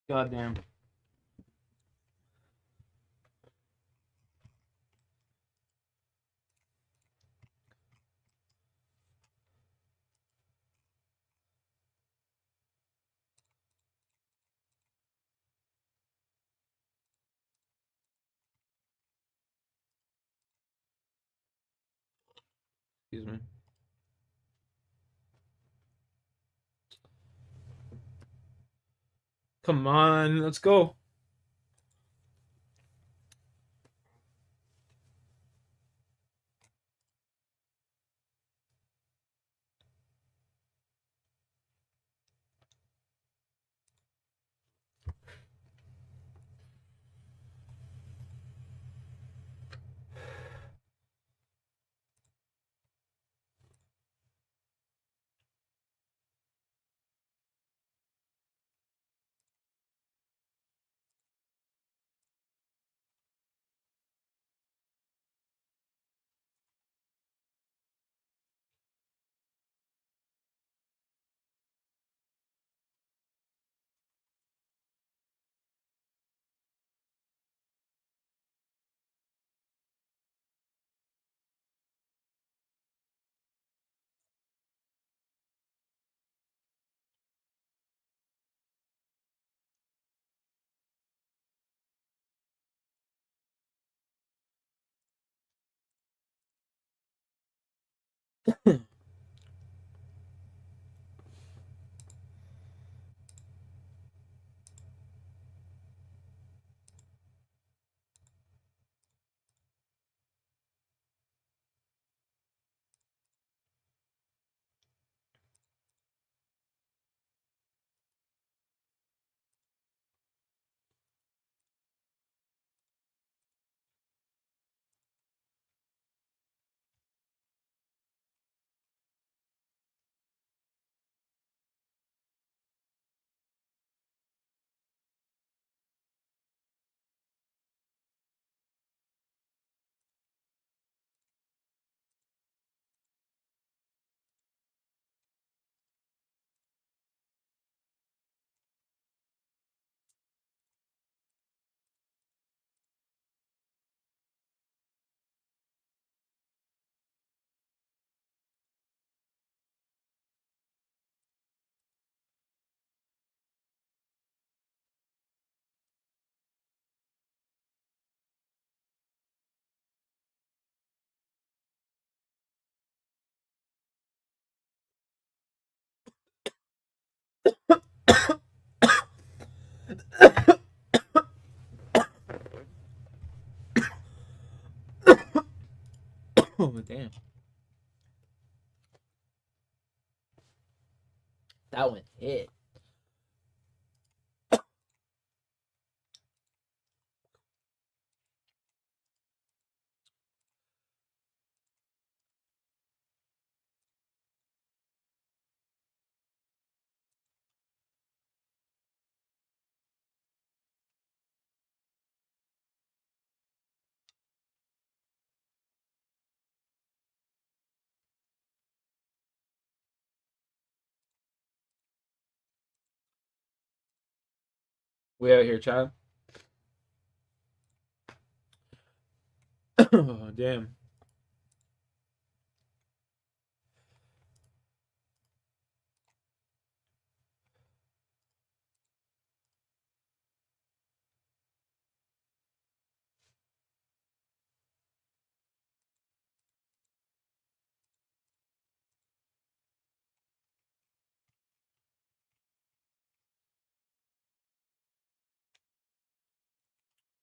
Goddamn. Excuse me. Come on, let's go. Oh damn. That one hit. We out here, child. Oh damn.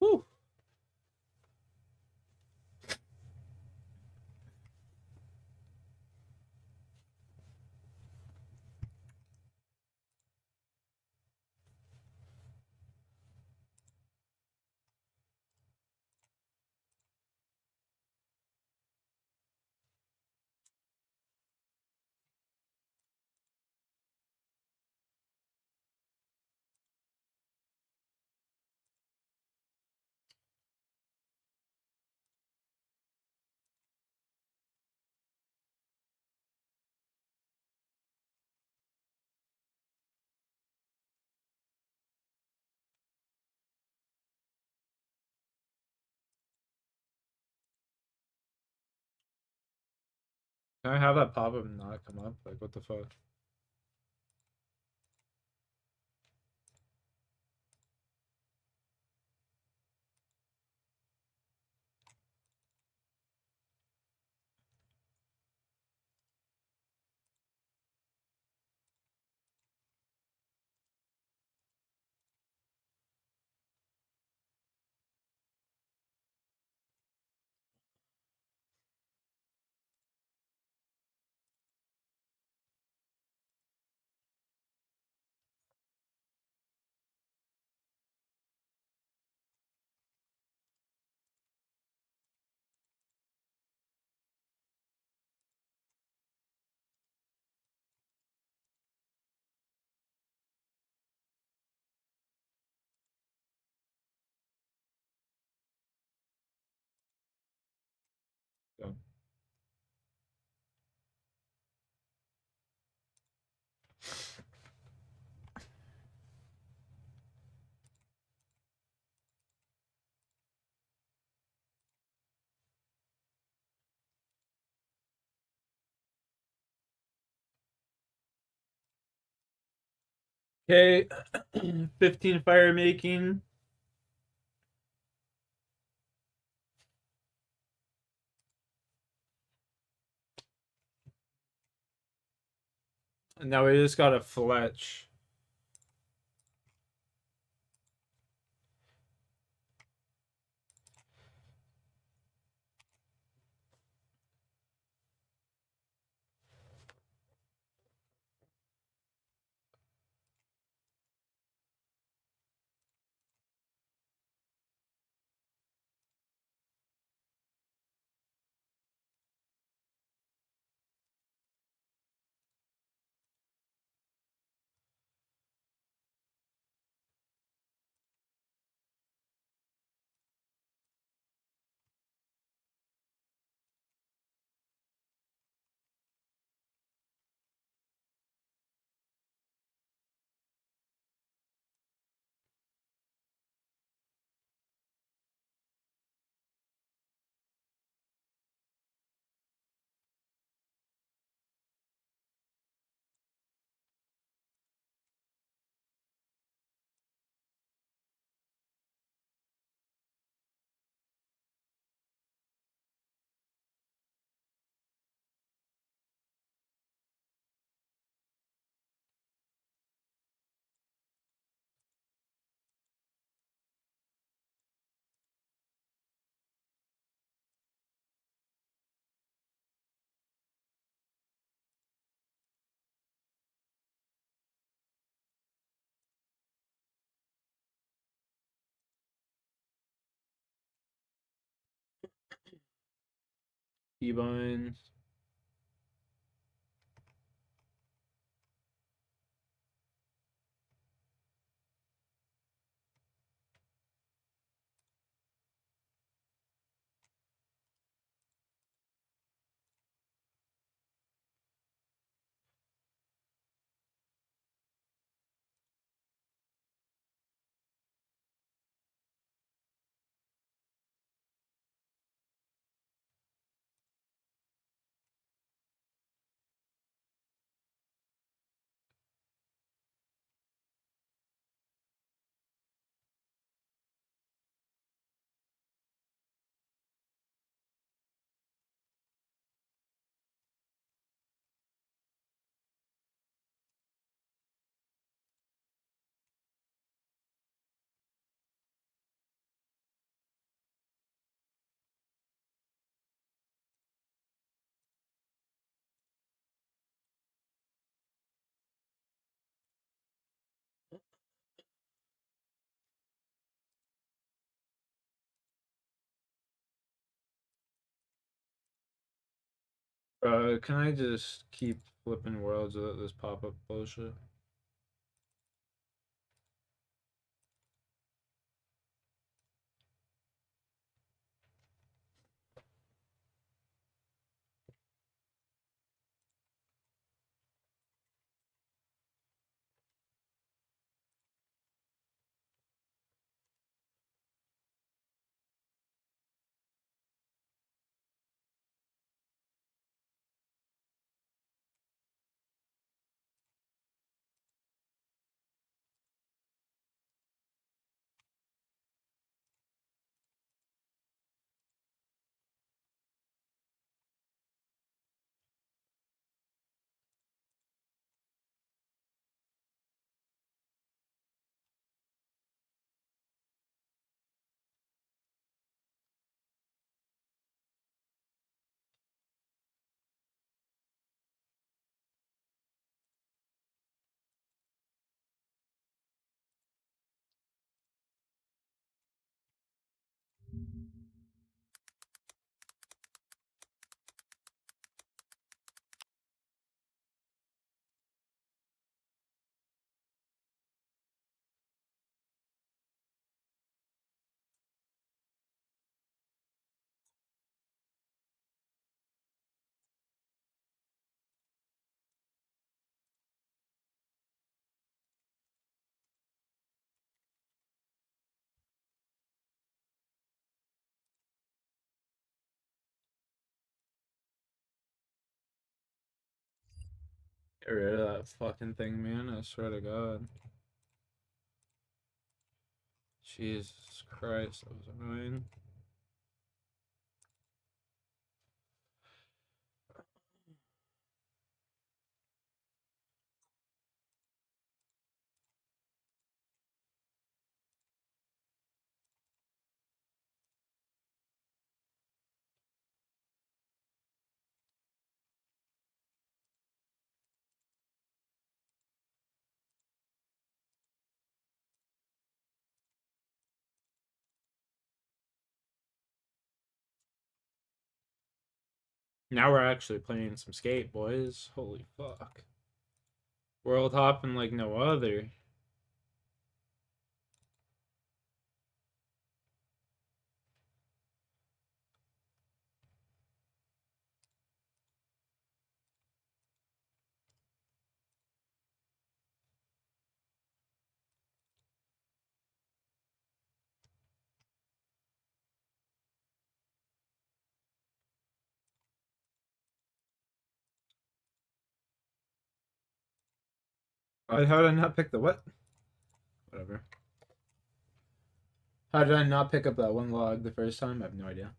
Woo. Can I have that pop up and not come up? Like, what the fuck? Go. Okay, 15 fire making. Now we just got a Fletch. Keybind. Can I just keep flipping worlds without this pop-up bullshit? Get rid of that fucking thing, man. I swear to God. Jesus Christ, that was annoying. Now we're actually playing some skate, boys. Holy fuck. World hopping like no other. How did I not pick the what? Whatever. How did I not pick up that one log the first time? I have no idea.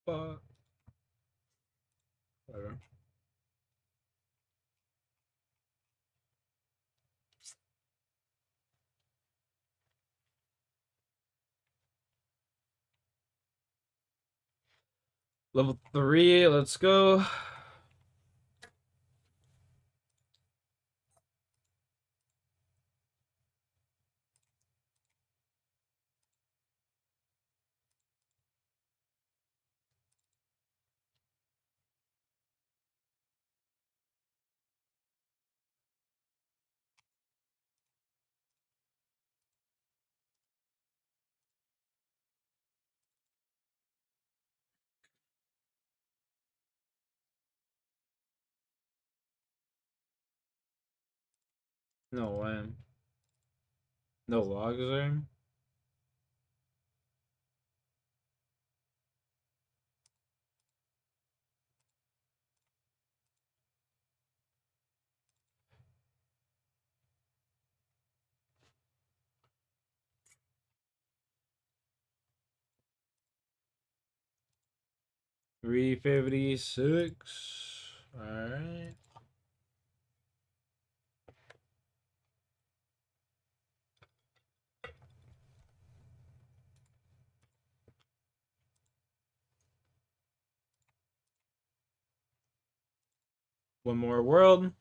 Fuck. Whatever. Level 3, let's go. No way. No logs there. $356. Alright. One more world.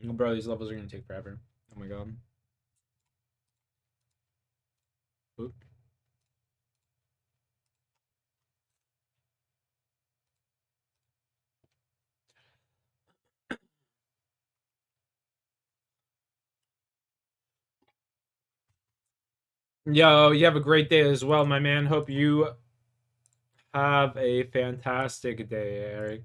Oh, bro, these levels are gonna take forever. Oh my god. Oop. Yo, you have a great day as well, my man. Hope you have a fantastic day, Eric.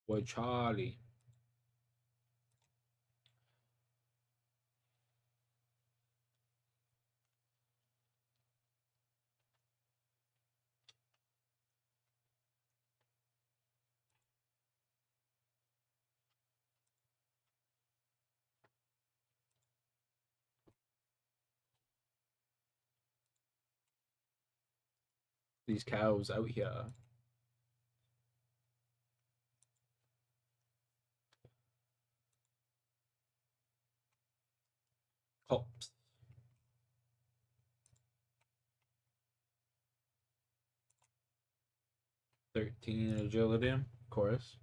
Boy Charlie. These cows out here. Hops. 13 agility, of course.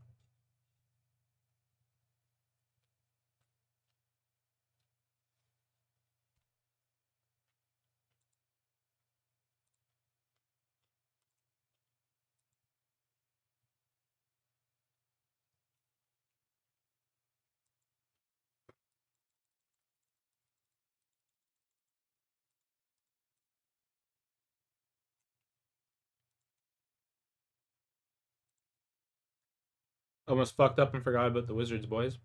Almost fucked up and forgot about the Wizards, boys.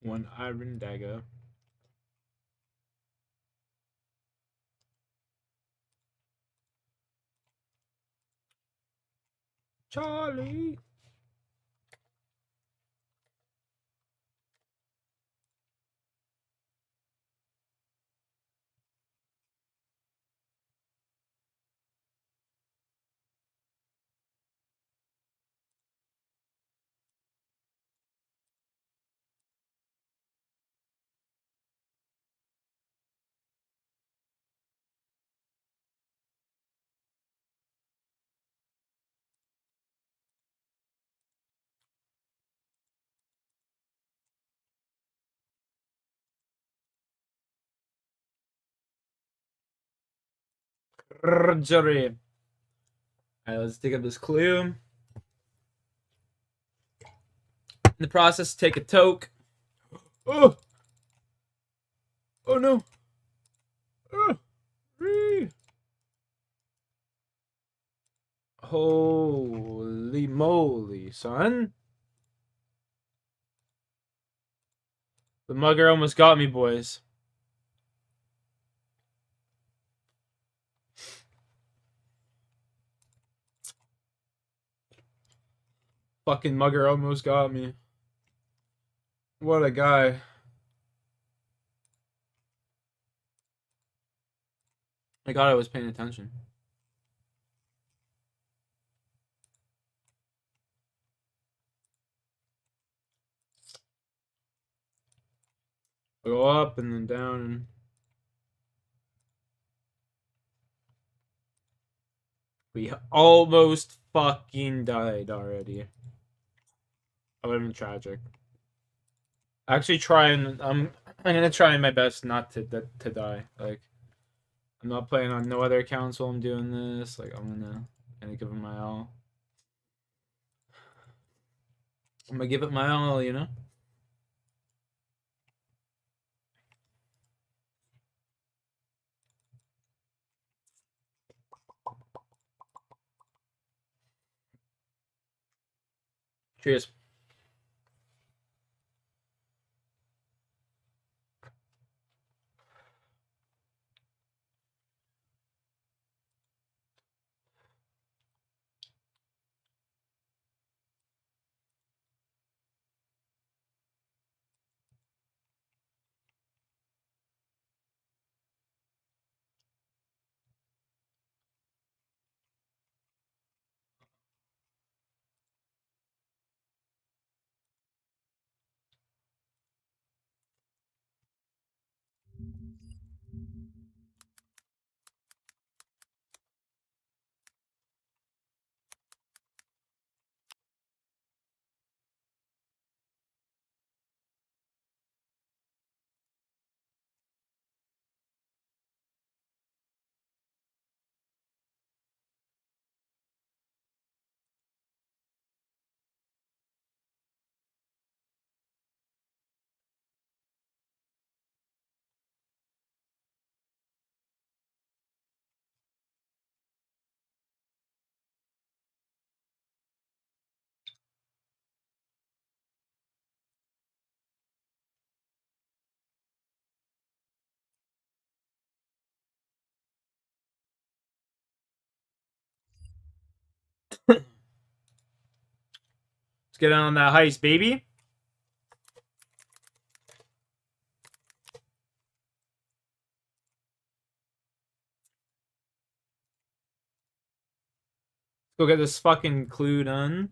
One iron dagger. Charlie. Jerry. Alright, let's dig up this clue. In the process, take a toke. Oh! Oh no! Oh! Holy moly, son. The mugger almost got me, boys. Fucking mugger almost got me. What a guy. I thought I was paying attention. Go up and then down. And we almost fucking died already. That would have been tragic. Actually, I'm gonna try my best not to die. Like, I'm not playing on no other accounts while I'm doing this. Like, I'm gonna give it my all. I'm gonna give it my all, you know. Cheers. Let's get on that heist, baby. Let's go get this fucking clue done.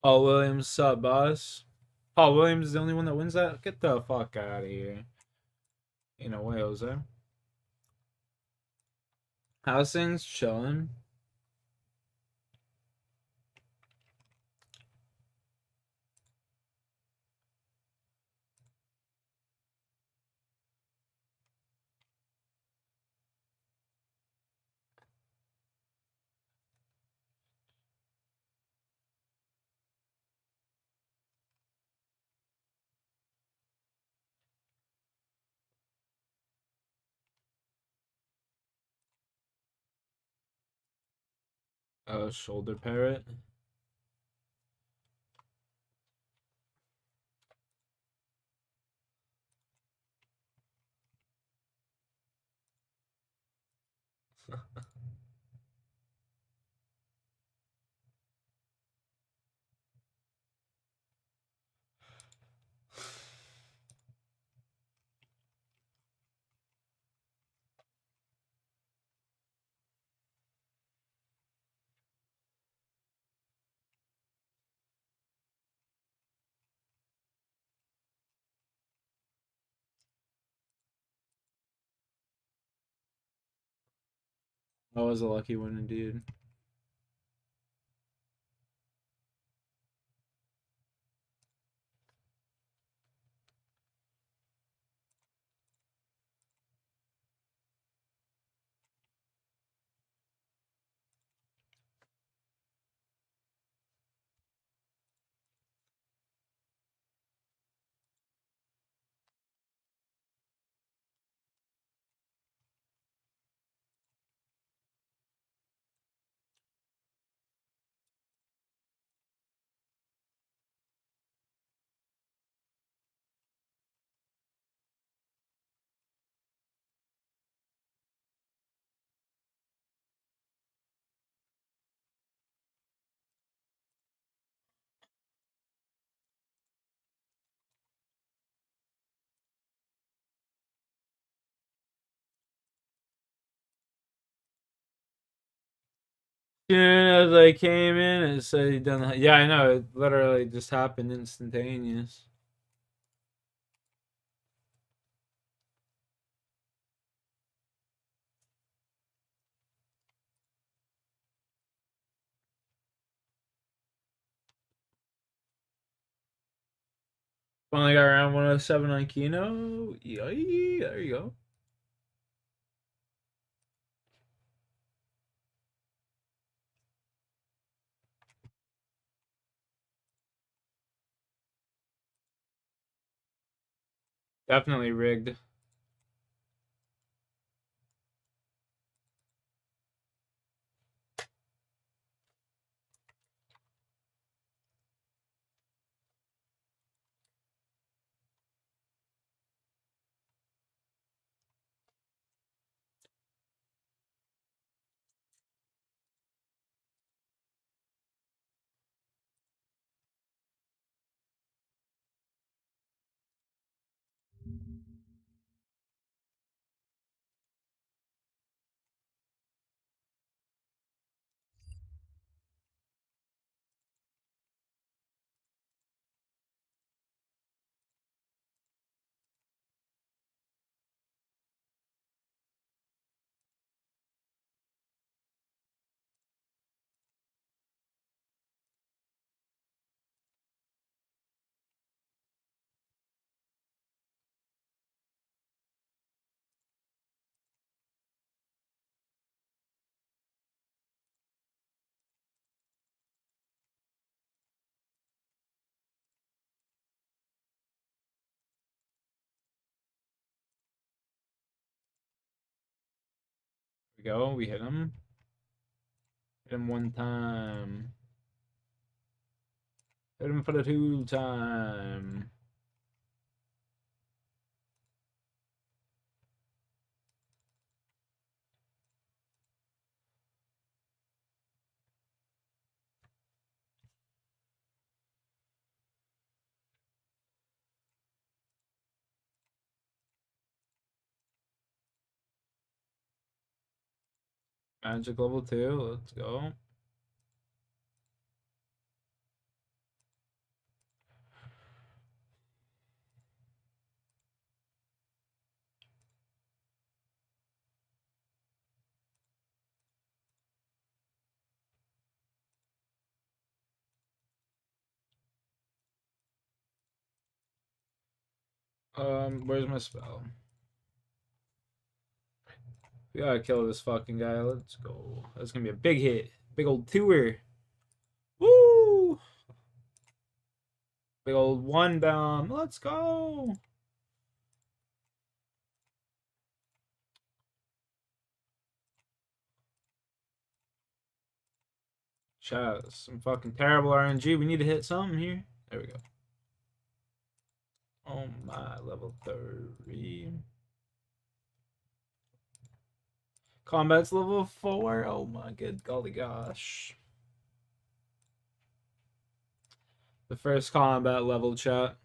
Paul Williams, sub boss. Paul Williams is the only one that wins that? Get the fuck out of here. Ain't no way, Jose. How's things? Chilling. Shoulder parrot. That was a lucky one indeed. Soon as I came in, it said he done that. Yeah, I know. It literally just happened instantaneous. Finally got around 107 on Kino. Yay, there you go. Definitely rigged. There we go. We hit him. Hit him one time. Hit him for the 2 time. Magic level 2. Let's go. Where's my spell? We gotta kill this fucking guy. Let's go. That's gonna be a big hit. Big old tour. Woo! Big old one bomb. Let's go. Chat, some fucking terrible RNG. We need to hit something here. There we go. Oh my, level 30. Combat's level 4. Oh my good golly gosh. The first combat level, chat.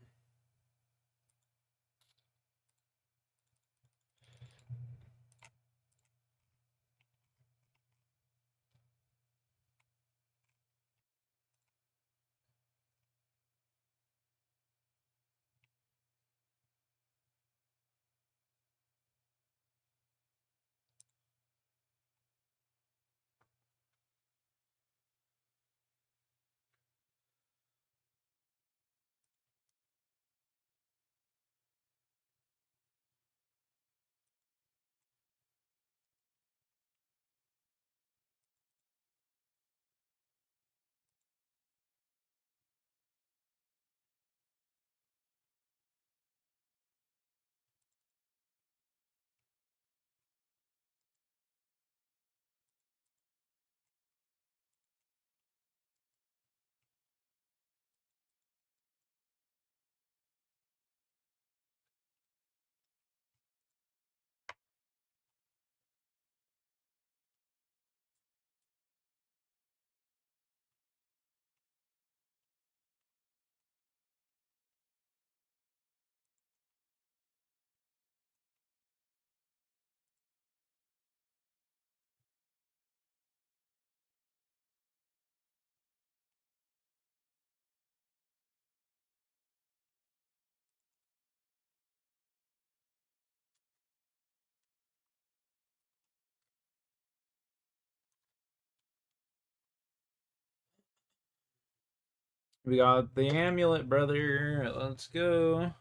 We got the amulet, brother. Let's go.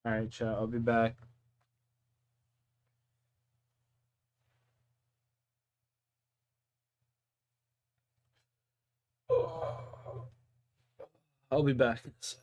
All right, chat. I'll be back. I'll be back in a sec.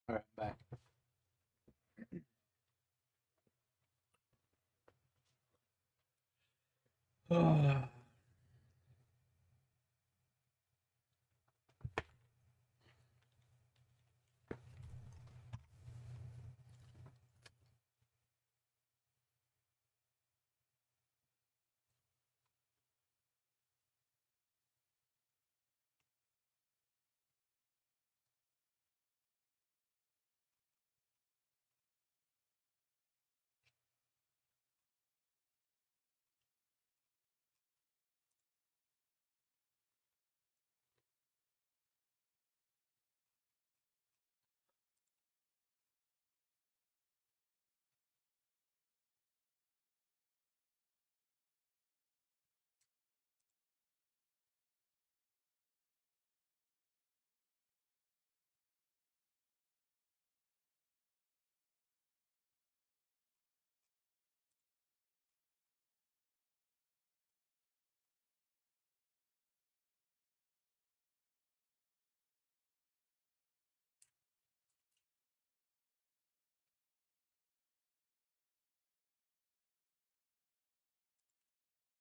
All right, back.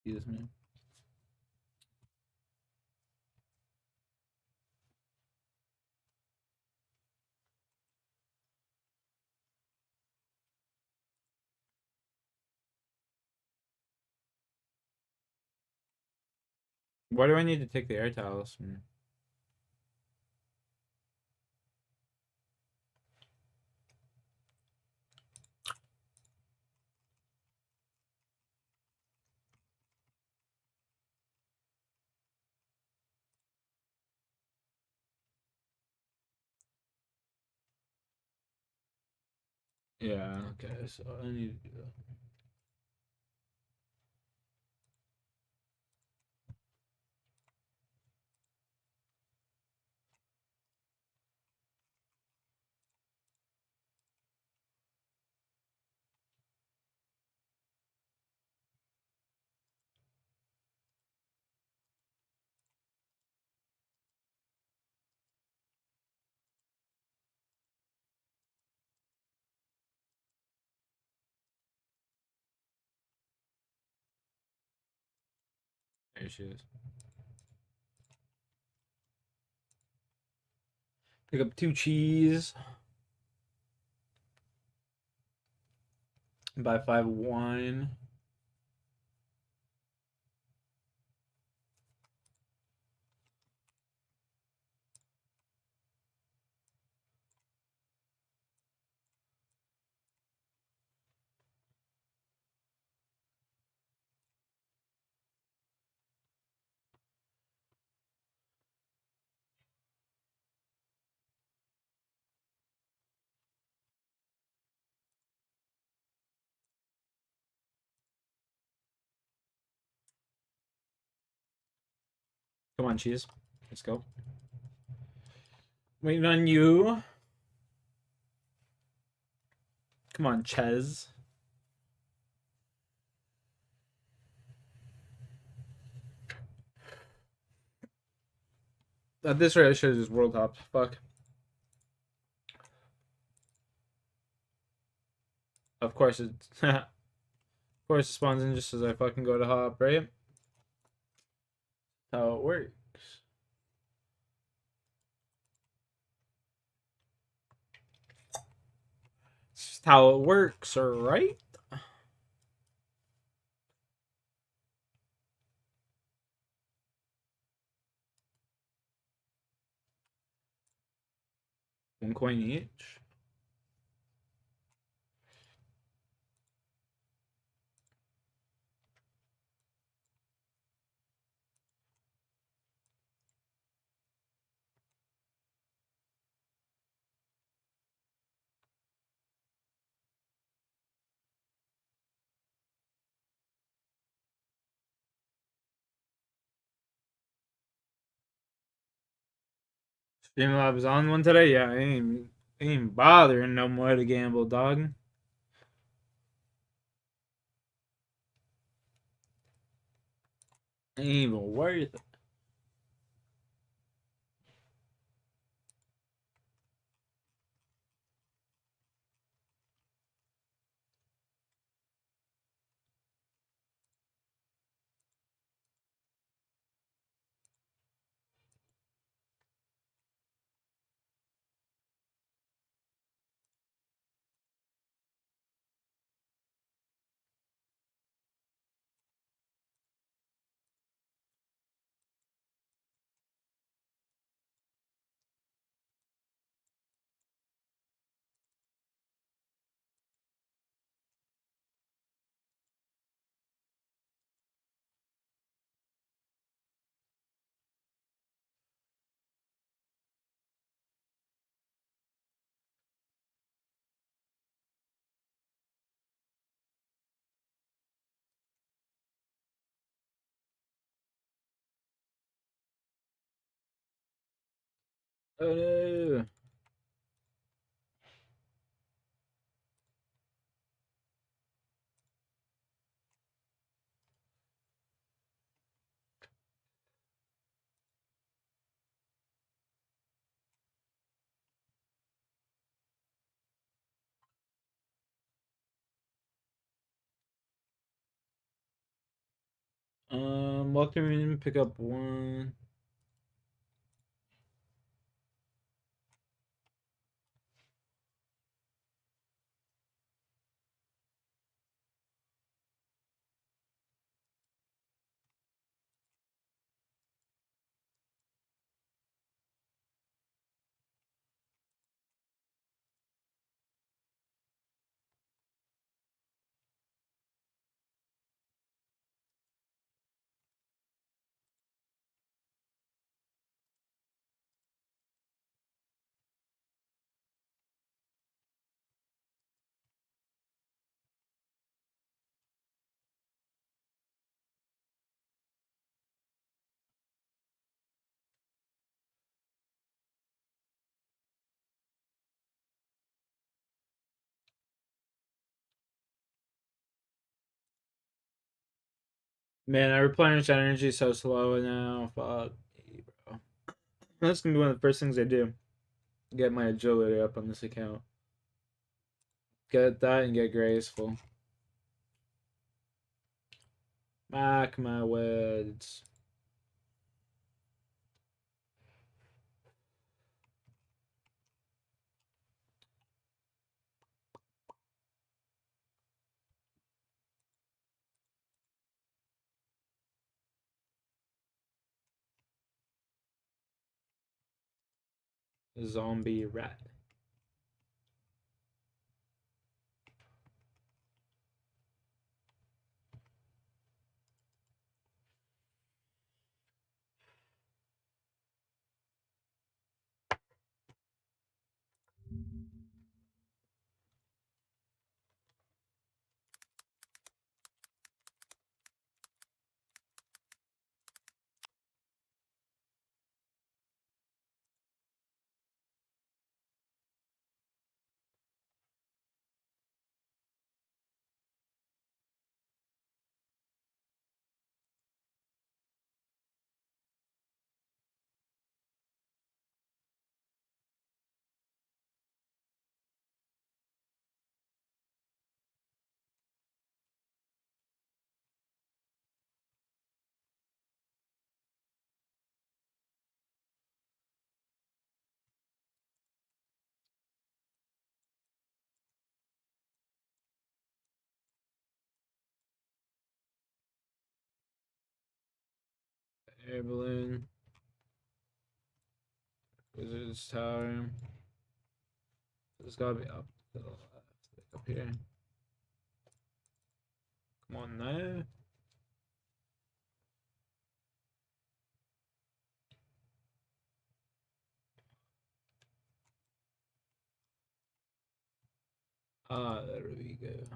Excuse me. Why do I need to take the air towels? Yeah, okay, so I need to do that. There she is. Pick up 2 cheese. Buy 5 wine. Come on, cheese. Let's go. Waiting on you. Come on, Ches. At this rate, I should have just world hopped. Fuck. Of course it. Of course it spawns in just as I fucking go to hop, right? How it works. It's just how it works, alright? One coin each. Streamlabs on one today? Yeah, I ain't bothering no more to gamble, dog. Ain't even worth it. Oh no. Welcome in, pick up 1. Man, I replenish energy so slow now. Fuck me, bro. That's gonna be one of the first things I do. Get my agility up on this account. Get that and get graceful. Mark my words. Zombie rat. Air balloon. Wizard's tower. There's gotta be up to the left. Like up here. Come on now. Ah, there we go.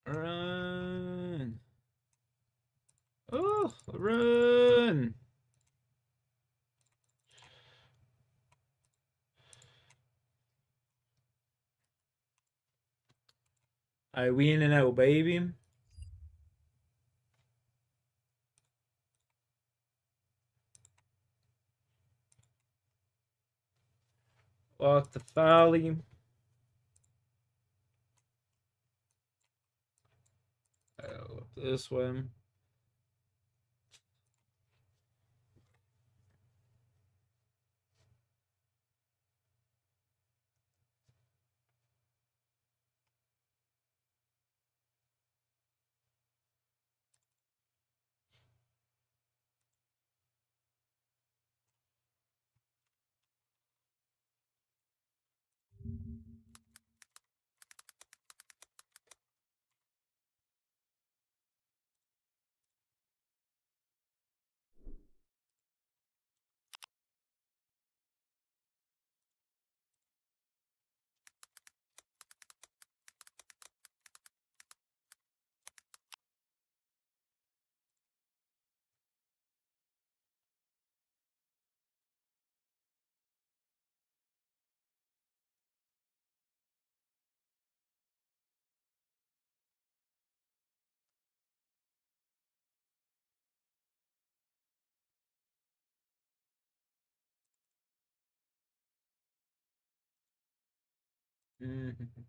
Run! Oh, run! I win and out, baby. Walk the folly. I'll go up this way. Mhm.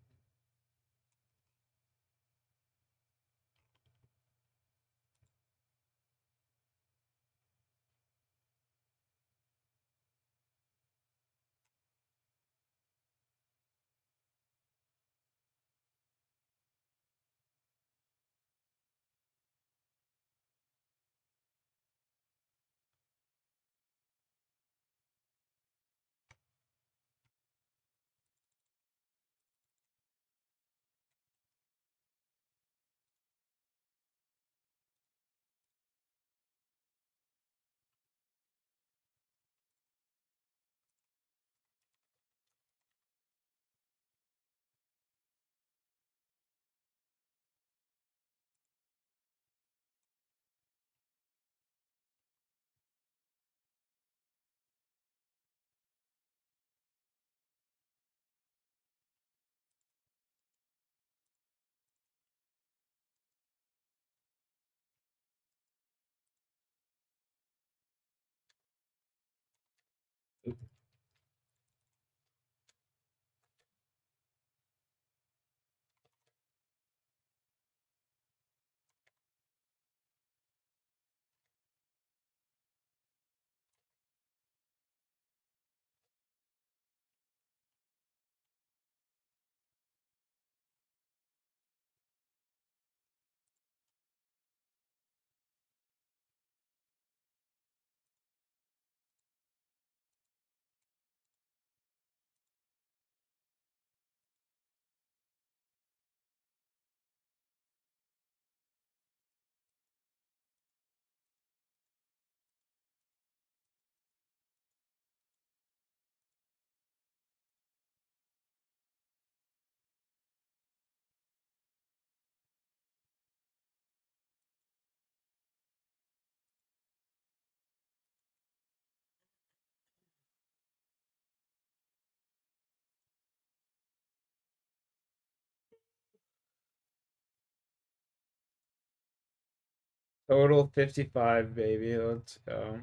Total 55, baby. Let's go.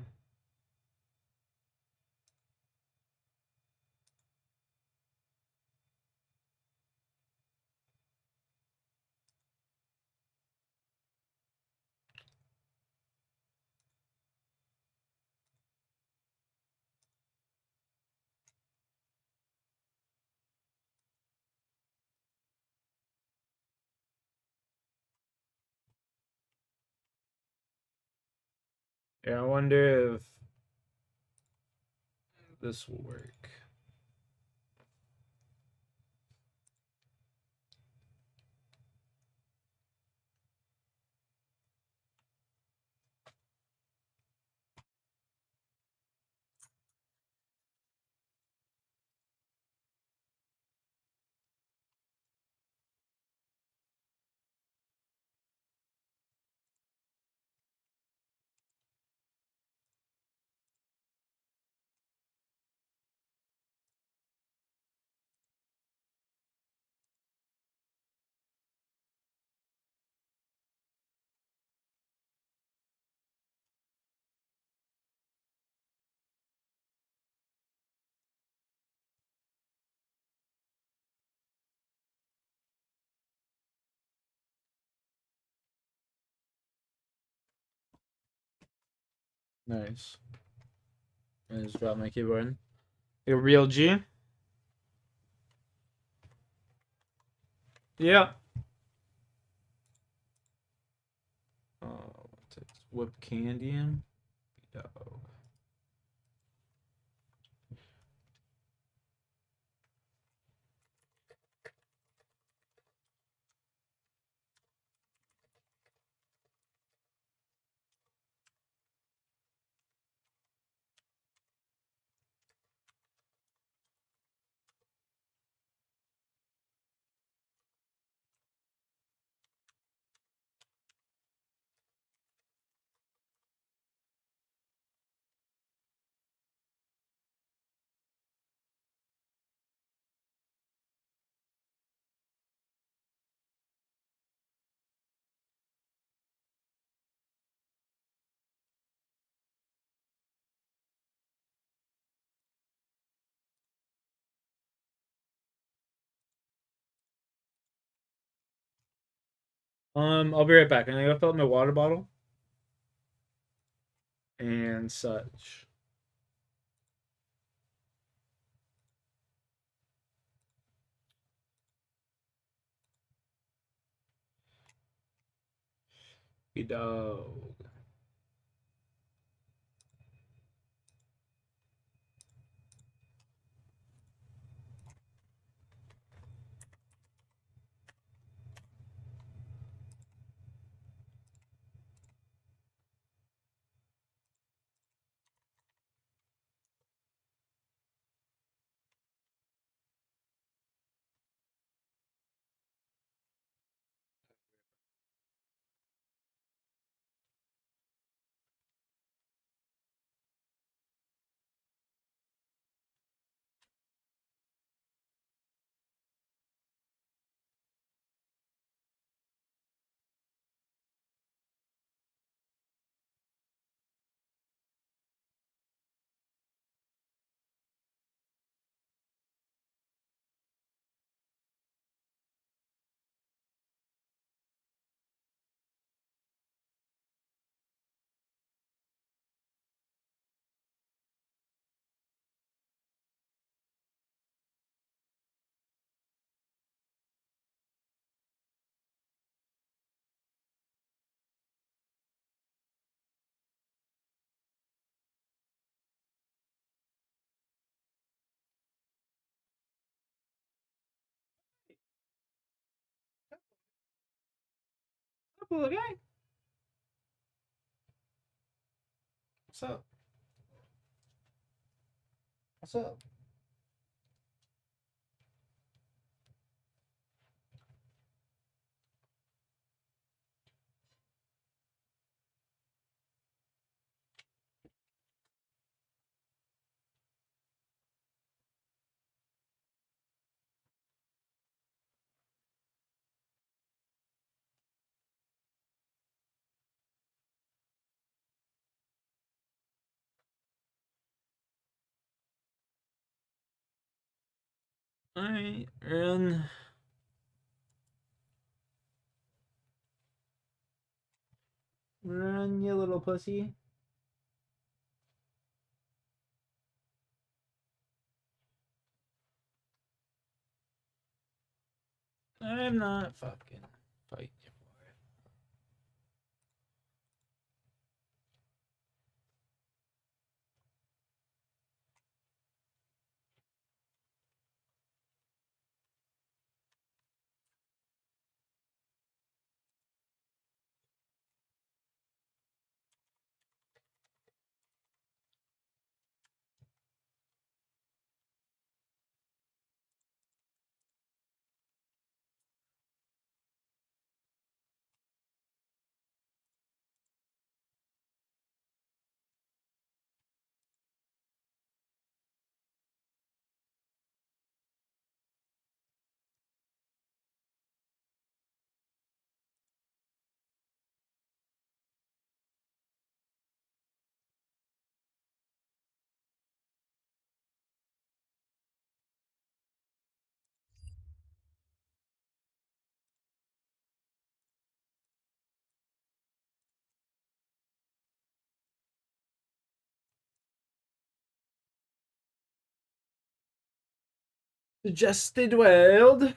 Yeah, I wonder if this will work. Nice. I just dropped my keyboard. A real G? Yeah. Whip candy in? Dog. I'll be right back. I'm gonna go fill up my water bottle and such. Dog. Okay. What's up? What's up? Alright, run. Run, you little pussy. I'm not fucking fighting you for it. Suggested world.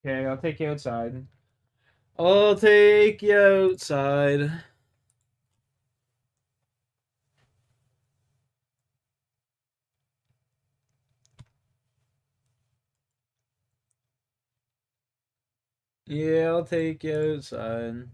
Okay, I'll take you outside. I'll take you outside. Yeah, I'll take you outside.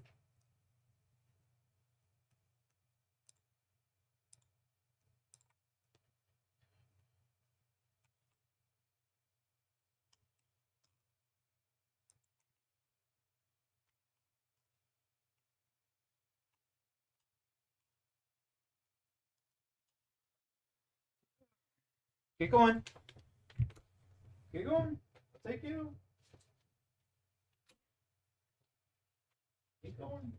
Get going. Get going. I'll take you. Get going.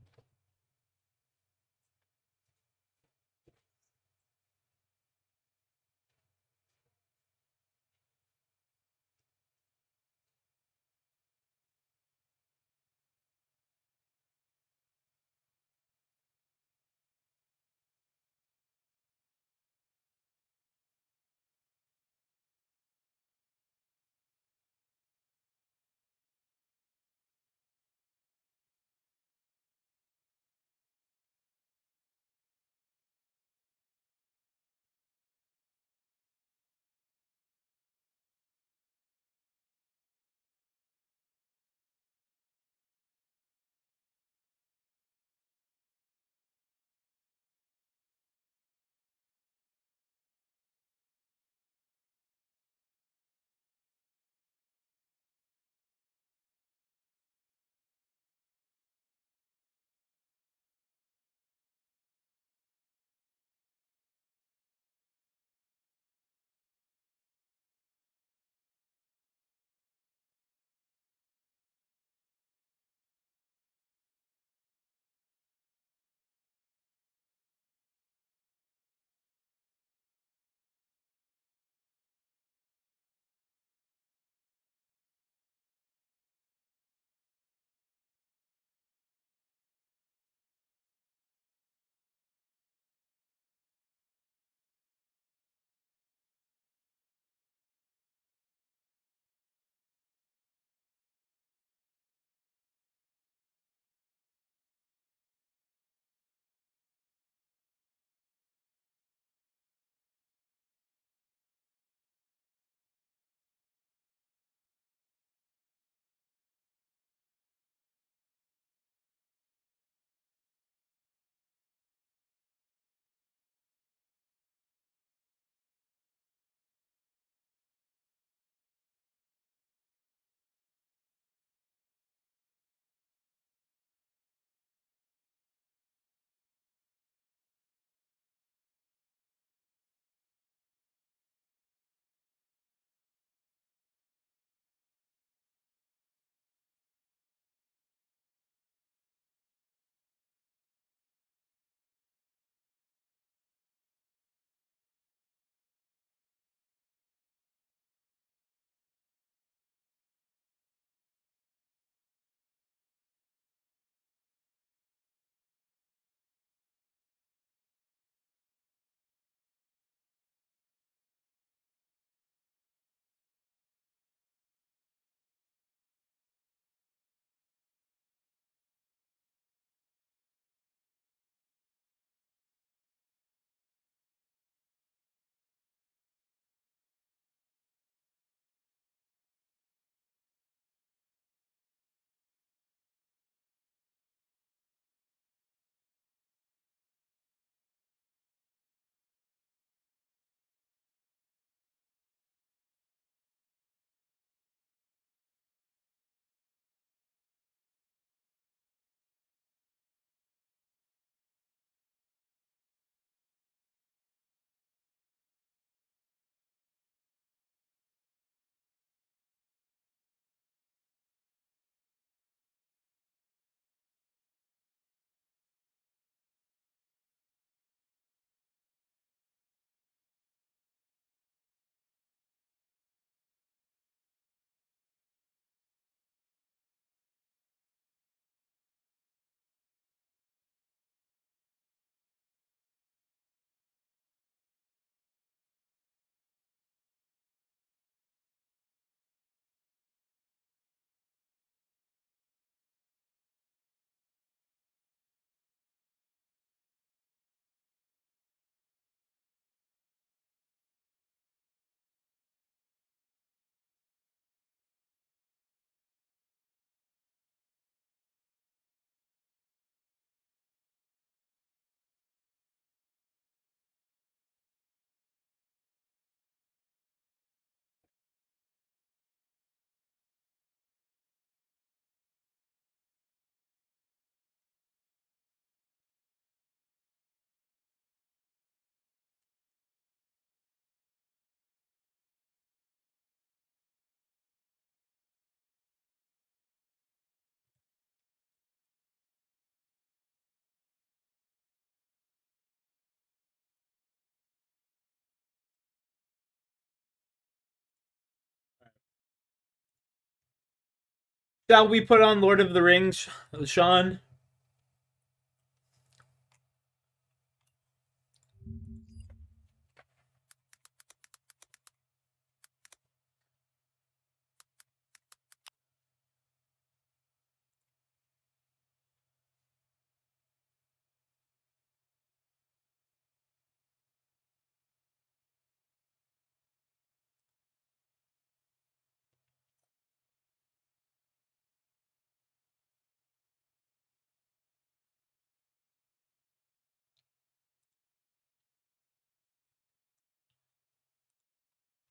Shall we put on Lord of the Rings, Sean?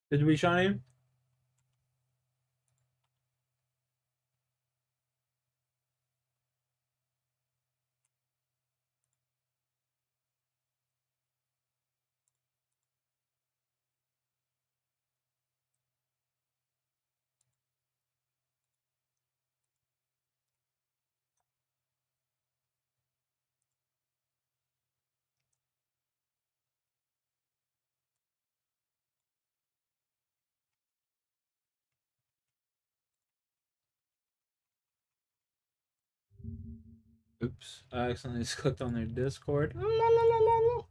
Did we, Shawnee? Oops, I accidentally just clicked on their Discord. La, la, la, la, la.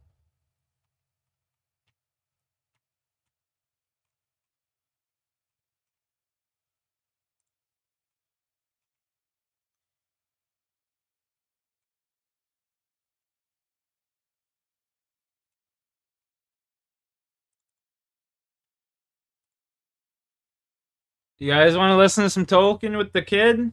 You guys want to listen to some Tolkien with the kid?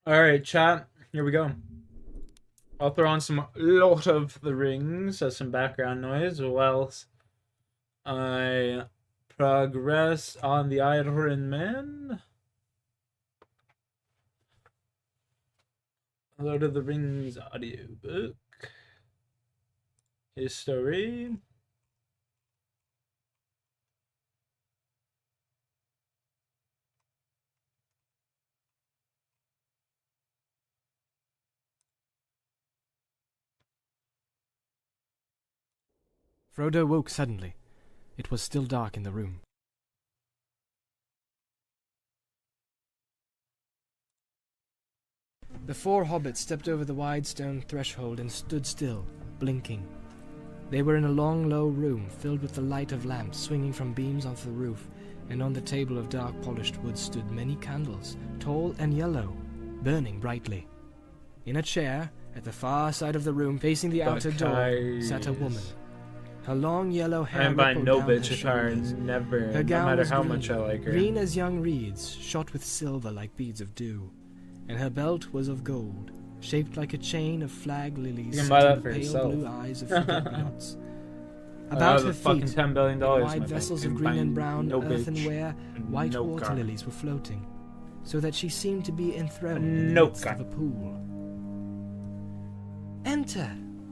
All right, chat. Here we go. I'll throw on some Lord of the Rings as some background noise whilst I progress on the Iron Man. Lord of the Rings audiobook. History. Frodo woke suddenly. It was still dark in the room. The four hobbits stepped over the wide stone threshold and stood still, blinking. They were in a long, low room filled with the light of lamps swinging from beams off the roof, and on the table of dark polished wood stood many candles, tall and yellow, burning brightly. In a chair, at the far side of the room, facing the outer door, sat a woman. Her long yellow hair I'm buying no rippled down bitch her if I shoulders. never, Her no gown matter was how green, much I like her. green as young reeds, shot with silver like beads of dew, and her belt was of gold, shaped like a chain of flag lilies You can set buy in that the for pale yourself. blue eyes of forget-me-nots. I About have her a fucking feet, $10 billion. in wide my friend. vessels of I'm green and buying brown no bitch, earthenware, white no water car. lilies were floating, so that she seemed to be enthroned in the No midst car. of a pool. "Enter,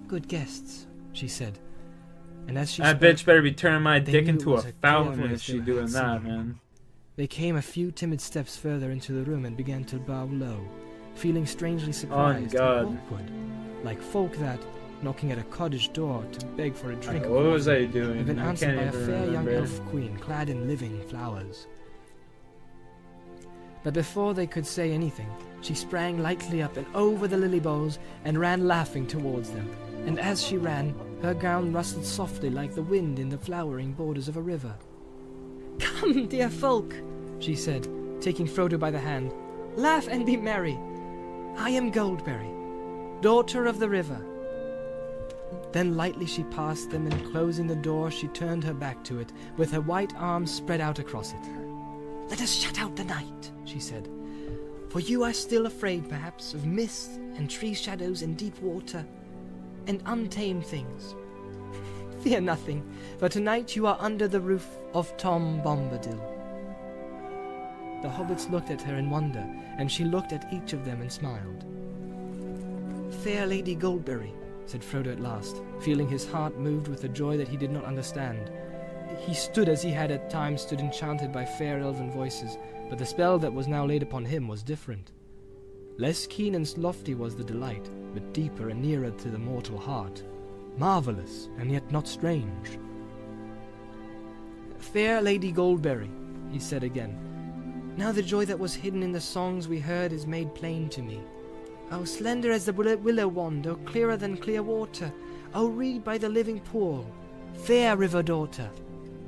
good guests," she said, and as she That spoke, bitch better be turning my they dick knew it into a was a clear fountain voice if she they were doing that, singing. man. They came a few timid steps further into the room and began to bow low, feeling strangely surprised God. and awkward, like folk that, knocking at a cottage door to beg for a drink of What was water, I doing? have been I answered can't by a even fair young remember. elf queen clad in living flowers. But before they could say anything, she sprang lightly up and over the lily bowls and ran laughing towards them, and as she ran, her gown rustled softly like the wind in the flowering borders of a river. "Come, dear folk," she said, taking Frodo by the hand. "Laugh and be merry. I am Goldberry, daughter of the river." Then lightly she passed them, and closing the door, she turned her back to it, with her white arms spread out across it. "Let us shut out the night," she said, "for you are still afraid, perhaps, of mist and tree shadows and deep water, and untamed things. Fear nothing, for tonight you are under the roof of Tom Bombadil." The hobbits looked at her in wonder, and she looked at each of them and smiled. "Fair Lady Goldberry," said Frodo at last, feeling his heart moved with a joy that he did not understand. He stood as he had at times stood enchanted by fair elven voices, but the spell that was now laid upon him was different. Less keen and lofty was the delight, but deeper and nearer to the mortal heart. Marvellous, and yet not strange. "Fair Lady Goldberry," he said again, "now the joy that was hidden in the songs we heard is made plain to me. O slender as the willow wand, O clearer than clear water, O reed by the living pool, fair river daughter,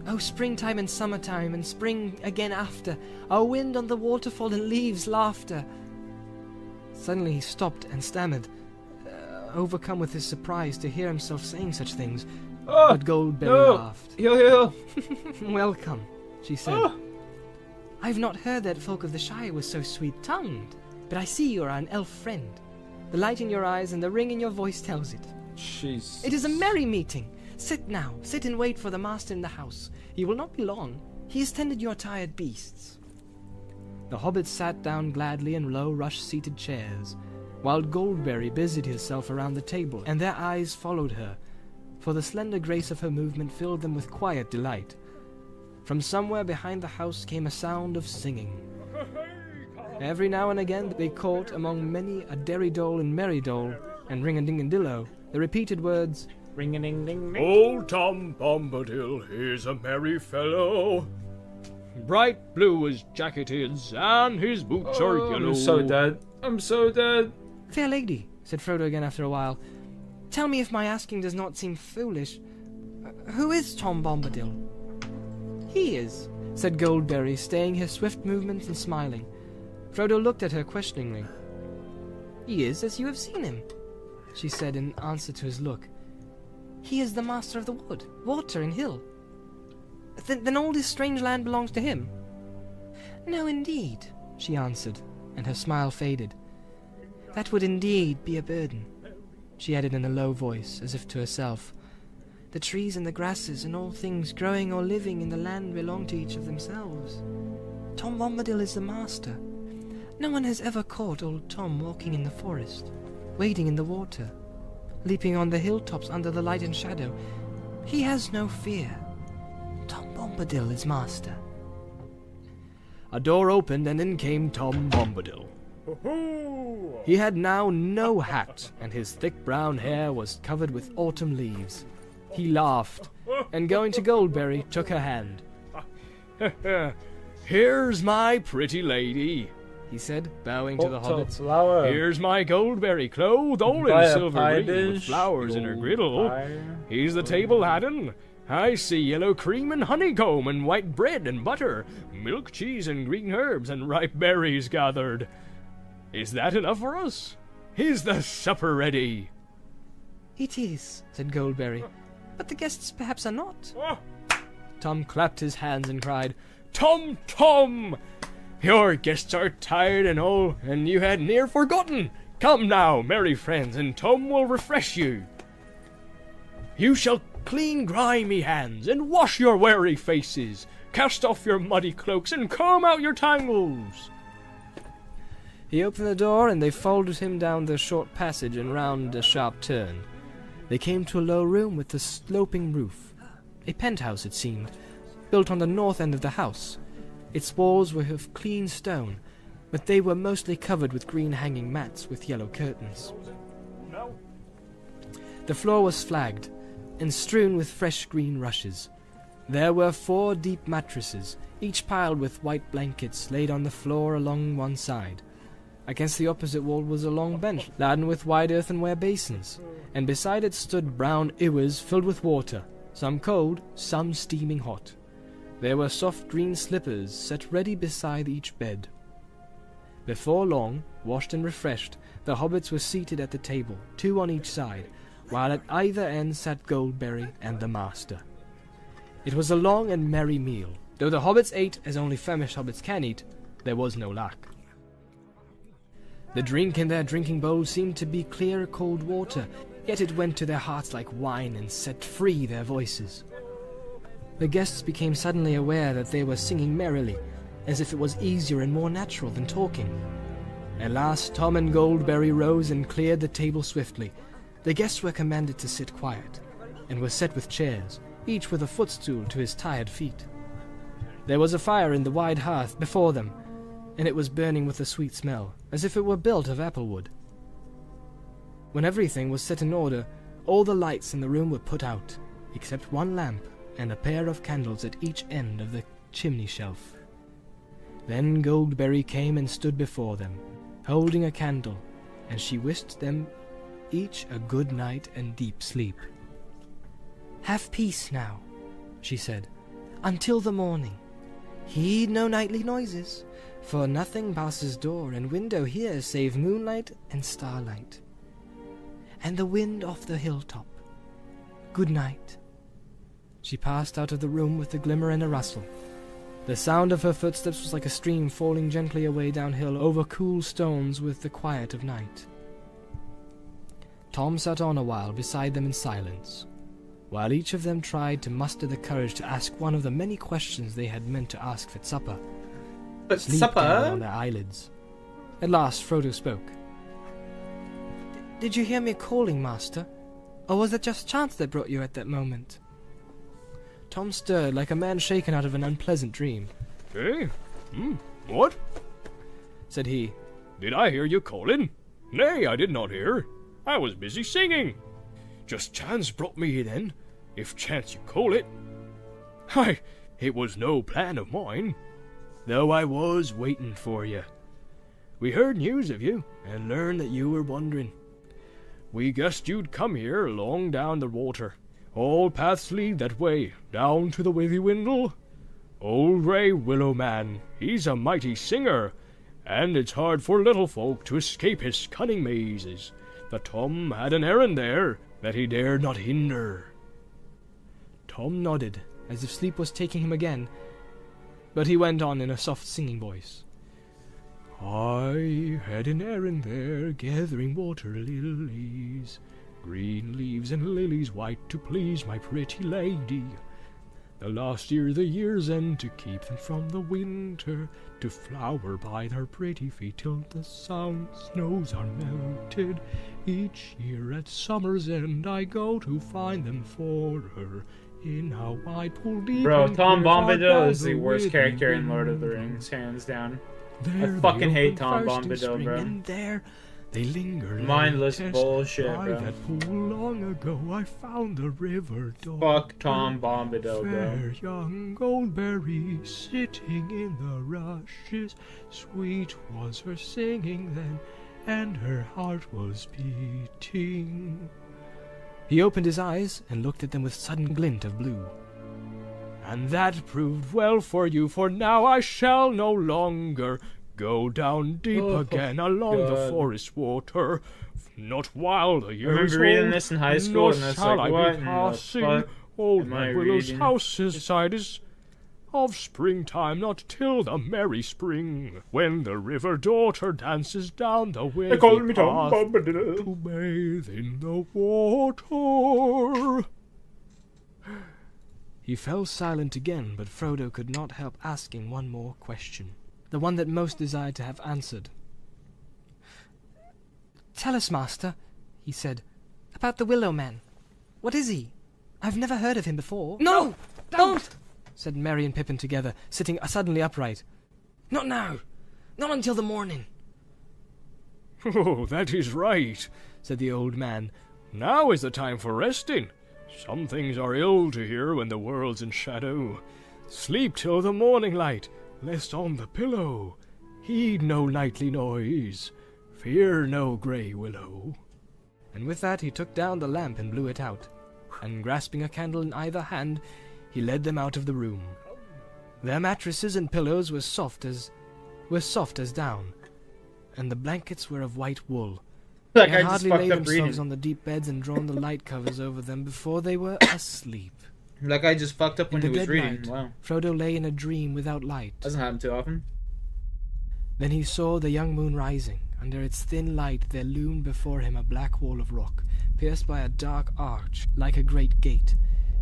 O springtime and summertime, and spring again after, O wind on the waterfall and leaves laughter." Suddenly he stopped and stammered, overcome with his surprise to hear himself saying such things. Oh, But Goldberry no. laughed. Yo. "Welcome," she said. Oh. "I've not heard that folk of the Shire were so sweet-tongued, but I see you are an elf friend. The light in your eyes and the ring in your voice tells it. Jeez. It is a merry meeting. Sit now, sit and wait for the master in the house. He will not be long. He has tended your tired beasts." The hobbits sat down gladly in low rush-seated chairs, while Goldberry busied herself around the table, and their eyes followed her, for the slender grace of her movement filled them with quiet delight. From somewhere behind the house came a sound of singing. Every now and again they caught, among many a derry-dole and merry-dole, and ring-a-ding-a-dillo, the repeated words, Ring-a-ding-ding-ding. Old Tom Bombadil, he's a merry fellow. bright blue his jacket is, and his boots are yellow. I'm so dead. I'm so dead. "Fair lady," said Frodo again after a while, "tell me if my asking does not seem foolish. Who is Tom Bombadil?" "He is," said Goldberry, staying her swift movements and smiling. Frodo looked at her questioningly. "He is as you have seen him," she said in answer to his look. "He is the master of the wood, water, and hill. Then all this strange land belongs to him?" "No, indeed," she answered, and her smile faded. "That would indeed be a burden," she added in a low voice, as if to herself. "The trees and the grasses and all things growing or living in the land belong to each of themselves. Tom Bombadil is the master. No one has ever caught old Tom walking in the forest, wading in the water, leaping on the hilltops under the light and shadow. He has no fear. Tom Bombadil is master." A door opened, and in came Tom Bombadil. He had now no hat, and his thick brown hair was covered with autumn leaves. He laughed, and going to Goldberry, took her hand. Here's my pretty lady, he said, bowing to the hobbits. Flower. Here's my Goldberry, clothed all Buy in a silver pie green, with dish, flowers in her you'll griddle. buy- He's the table laden. I see yellow cream and honeycomb and white bread and butter, milk, cheese, and green herbs, and ripe berries gathered. Is that enough for us? Is the supper ready? It is, said Goldberry, but the guests perhaps are not. Oh, Tom clapped his hands and cried, Tom, Tom! Your guests are tired and all, and you had near forgotten. Come now, merry friends, and Tom will refresh you. You shall clean grimy hands, and wash your weary faces, cast off your muddy cloaks, and comb out your tangles. He opened the door, and they followed him down the short passage and round a sharp turn. They came to a low room with a sloping roof. A penthouse, it seemed, built on the north end of the house. Its walls were of clean stone, but they were mostly covered with green hanging mats with yellow curtains. The floor was flagged, and strewn with fresh green rushes. There were 4 deep mattresses, each piled with white blankets laid on the floor along one side. Against the opposite wall was a long bench, laden with wide earthenware basins, and beside it stood brown ewers filled with water, some cold, some steaming hot. There were soft green slippers set ready beside each bed. Before long, washed and refreshed, the hobbits were seated at the table, 2 on each side, while at either end sat Goldberry and the master. It was a long and merry meal. Though the hobbits ate as only famished hobbits can eat, there was no lack. The drink in their drinking bowls seemed to be clear, cold water, yet it went to their hearts like wine and set free their voices. The guests became suddenly aware that they were singing merrily, as if it was easier and more natural than talking. At last Tom and Goldberry rose and cleared the table swiftly. The guests were commanded to sit quiet, and were set with chairs, each with a footstool to his tired feet. There was a fire in the wide hearth before them, and it was burning with a sweet smell, as if it were built of apple wood. When everything was set in order, all the lights in the room were put out, except one lamp and a pair of candles at each end of the chimney shelf. Then Goldberry came and stood before them, holding a candle, and she wished them each a good night and deep sleep. "Have peace now," she said, "until the morning. Heed no nightly noises, for nothing passes door and window here save moonlight and starlight, and the wind off the hilltop. Good night." She passed out of the room with a glimmer and a rustle. The sound of her footsteps was like a stream falling gently away downhill over cool stones with the quiet of night. Tom sat on a while beside them in silence, while each of them tried to muster the courage to ask one of the many questions they had meant to ask at supper. But Sleep supper? gathered on their eyelids. At last Frodo spoke. "Did you hear me calling, Master? Or was it just chance that brought you at that moment?" Tom stirred like a man shaken out of an unpleasant dream. Eh? What? Said he. Did I hear you calling? Nay, I did not hear. I was busy singing. Just chance brought me here then, if chance you call it. Hi, it was no plan of mine, though I was waiting for you. We heard news of you, and learned that you were wandering. We guessed you'd come here along down the water. All paths lead that way, down to the Withywindle. Old Grey Willow Man, he's a mighty singer, and it's hard for little folk to escape his cunning mazes. But Tom had an errand there that he dared not hinder. Tom nodded, as if sleep was taking him again, but he went on in a soft singing voice. I had an errand there, gathering water lilies, green leaves and lilies white, to please my pretty lady. The last year, the year's end, to keep them from the winter, to flower by their pretty feet till the sound snows are melted. Each year at summer's end I go to find them for her. In how I pull deep. Bro, Tom and clear Bombadil is down the worst with character the in Lord of the wind. Rings, hands down. There I fucking they hate opened Tom first in Bombadil, spring, bro. And there They linger. Mindless late, bullshit, by bro. that pool long ago I found the river daughter. Fuck Tom Bombadil, bro. Fair young goldberry sitting in the rushes. Sweet was her singing then, and her heart was beating. He opened his eyes and looked at them with sudden glint of blue. And that proved well for you, for now I shall no longer go down deep again along the forest water. Not while the I years remember reading old, this in high school, nor and that's shall like, I what be in the passing fuck old am I man Willow's reading? house's side is of springtime, not till the merry spring, when the river daughter dances down the wavy They call me Tom path Bombadil. to bathe in the water. He fell silent again, but Frodo could not help asking one more question, the one that most desired to have answered. "Tell us, Master," he said, "about the Willow Man. What is he? I've never heard of him before." No! Don't! said Merry and Pippin together, sitting suddenly upright. Not now! Not until the morning! Oh, that is right, said the old man. Now is the time for resting. Some things are ill to hear when the world's in shadow. Sleep till the morning light, lest on the pillow heed no nightly noise, fear no grey willow. And with that he took down the lamp and blew it out, and grasping a candle in either hand, he led them out of the room. Their mattresses and pillows were soft as down, and the blankets were of white wool. Like They I had just hardly fucked laid up themselves reading. on the deep beds and drawn the light covers over them before they were asleep. Like I just fucked up In when the he was dead reading. night, Wow. Frodo lay in a dream without light. Doesn't happen too often. Then he saw the young moon rising. Under its thin light there loomed before him a black wall of rock, pierced by a dark arch, like a great gate.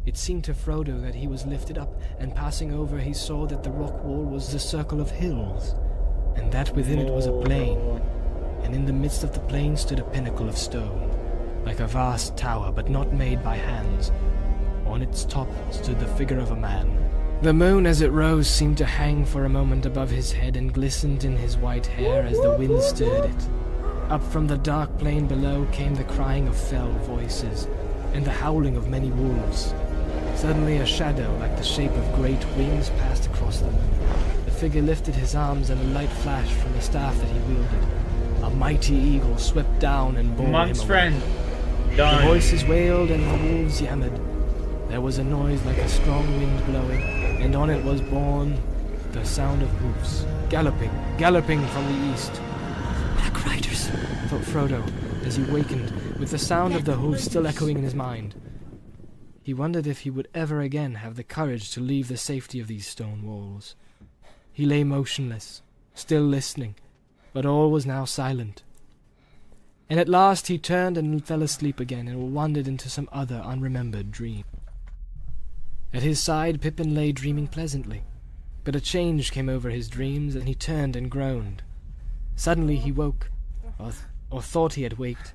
It seemed to Frodo that he was lifted up, and passing over he saw that the rock wall was the circle of hills, and that within it was a plain, and in the midst of the plain stood a pinnacle of stone, like a vast tower, but not made by hands. On its top stood the figure of a man. The moon as it rose seemed to hang for a moment above his head and glistened in his white hair as the wind stirred it. Up from the dark plain below came the crying of fell voices, and the howling of many wolves. Suddenly a shadow like the shape of great wings passed across them. The figure lifted his arms and a light flashed from the staff that he wielded. A mighty eagle swept down and bore Monk's him away. friend. The Done. voices wailed and the wolves yammered. There was a noise like a strong wind blowing, and on it was borne the sound of hoofs, galloping from the east. Black Riders! Thought Frodo, as he wakened, with the sound of the hoofs still echoing in his mind. He wondered if he would ever again have the courage to leave the safety of these stone walls. He lay motionless, still listening, but all was now silent. And at last he turned and fell asleep again, and wandered into some other unremembered dream. At his side Pippin lay dreaming pleasantly, but a change came over his dreams, and he turned and groaned. Suddenly he woke, or thought he had waked,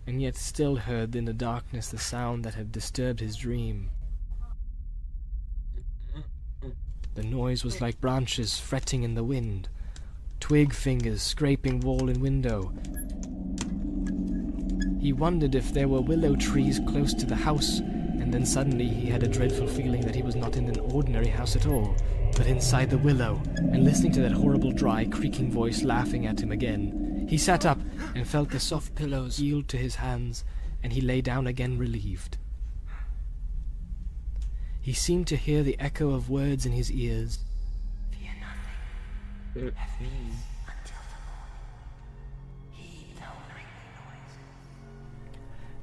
and yet still heard in the darkness the sound that had disturbed his dream. The noise was like branches fretting in the wind, twig fingers scraping wall and window. He wondered if there were willow trees close to the house, and then suddenly he had a dreadful feeling that he was not in an ordinary house at all, but inside the willow, and listening to that horrible dry, creaking voice laughing at him again. He sat up and felt the soft pillows yield to his hands, and he lay down again relieved. He seemed to hear the echo of words in his ears. Fear nothing. Have peace until the morning. Heed no ringing noise.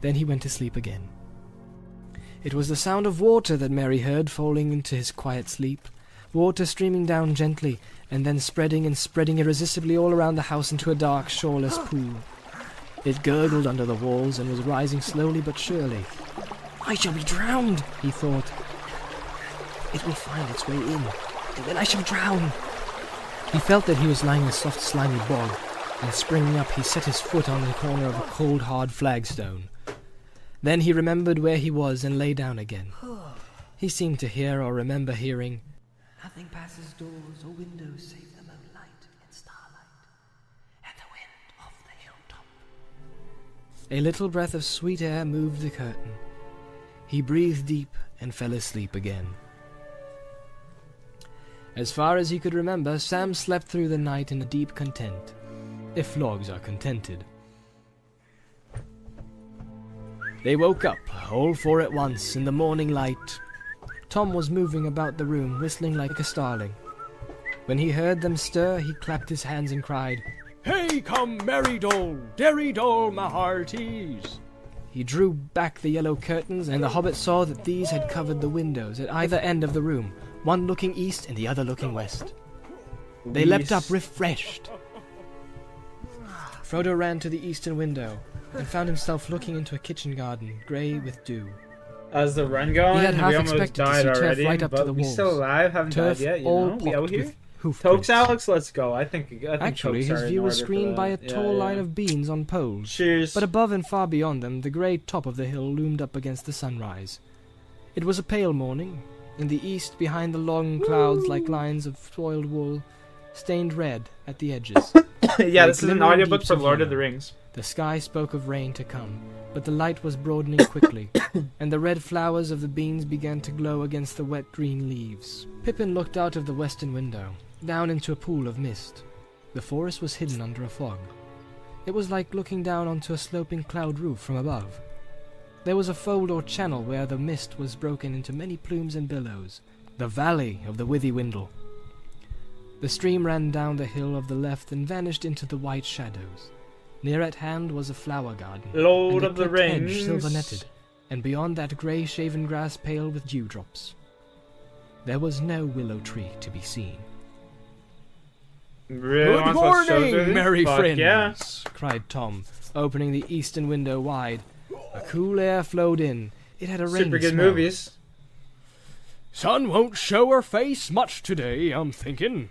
Then he went to sleep again. It was the sound of water that Merry heard falling into his quiet sleep, water streaming down gently, and then spreading and spreading irresistibly all around the house into a dark, shoreless pool. It gurgled under the walls and was rising slowly but surely. "I shall be drowned," he thought. "It will find its way in, and then I shall drown." He felt that he was lying in a soft, slimy bog, and springing up he set his foot on the corner of a cold, hard flagstone. Then he remembered where he was and lay down again. He seemed to hear or remember hearing, Nothing passes doors or windows save the moonlight and starlight, and the wind off the hilltop. A little breath of sweet air moved the curtain. He breathed deep and fell asleep again. As far as he could remember, Sam slept through the night in a deep content, if logs are contented. They woke up, all four at once, in the morning light. Tom was moving about the room, whistling like a starling. When he heard them stir, he clapped his hands and cried, "Hey, come, merry dole, derry dole, my hearties!" He drew back the yellow curtains, and the hobbit saw that these had covered the windows at either end of the room, one looking east and the other looking west. They leapt up refreshed. Frodo ran to the eastern window and found himself looking into a kitchen garden, grey with dew. How's the run going? He had half we almost expected to died see turf already, right up to but the we walls. still alive, haven't Turf died yet, you all know? We out pocked here? with hoof Tokes, prints. Alex, let's go. I think Actually, Tokes his are in view was order for screened by a that. tall Yeah, line yeah. of beams on poles. Cheers. But above and far beyond them, the grey top of the hill loomed up against the sunrise. It was a pale morning. In the east, behind the long clouds like lines of soiled wool, stained red at the edges. Yeah, Like this is an glimmering audiobook deeps for of Lord of yellow. the Rings. The sky spoke of rain to come, but the light was broadening quickly, and the red flowers of the beans began to glow against the wet green leaves. Pippin looked out of the western window, down into a pool of mist. The forest was hidden under a fog. It was like looking down onto a sloping cloud roof from above. There was a fold or channel where the mist was broken into many plumes and billows. The valley of the Withywindle. The stream ran down the hill of the left and vanished into the white shadows. Near at hand was a flower garden, Lord and a of the clipped hedge Rings. silver-netted, and beyond that grey shaven grass pale with dewdrops. There was no willow tree to be seen. Really Good wants to watch shows with morning, me? merry Fuck friends! yeah. Cried Tom, opening the eastern window wide. A cool air flowed in. It had a rain Super good smell. movies. Sun won't show her face much today, I'm thinking.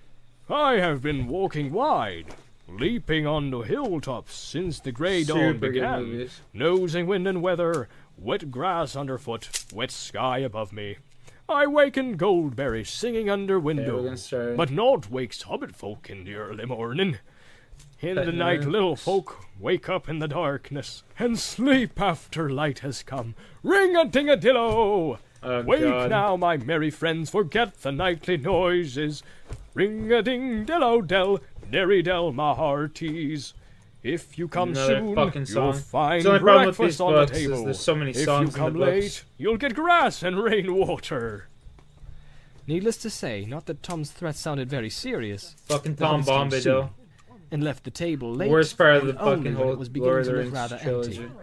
I have been walking wide, leaping on the hilltops since the grey dawn Super good began, movies. nosing wind and weather, wet grass underfoot, wet sky above me. I waken Goldberry singing under Okay, we're window, gonna start. but not wakes hobbit folk in the early morning. In the Petting night, her. little folk wake up in the darkness and sleep after light has come. Ring-a-ding-a-dillo! Oh, Wake God. now, my merry friends, forget the nightly noises. Ring-a-ding-dillo-dell, derry-dell, my hearties. If you come Another soon, fucking you'll song. find The only problem with breakfast these on the books is table. there's so many If you songs in come the books. late, you'll get grass and rainwater. Needless to say, not that Tom's threat sounded very serious, Fucking The Tom hobbits came Bombadil. soon, and left the table late. Worst part of and the only fucking when whole it was beginning Lord of to the look Rings rather trilogy. empty.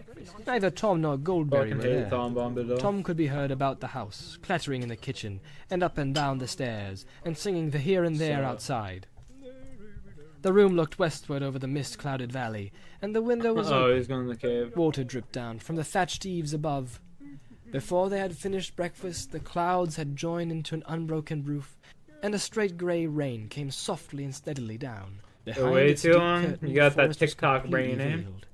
Neither Tom nor Goldberry Fucking were hate there. Tom Bombadil. Tom could be heard about the house, clattering in the kitchen, and up and down the stairs, and singing the here and there So- outside. The room looked westward over the mist-clouded valley, and the window was Oh, open. he's going to the cave. Water dripped down from the thatched eaves above. Before they had finished breakfast, the clouds had joined into an unbroken roof, and a straight grey rain came softly and steadily down. Behind way its too deep long? curtain, You the got that forest was TikTok completely brain, eh? veiled.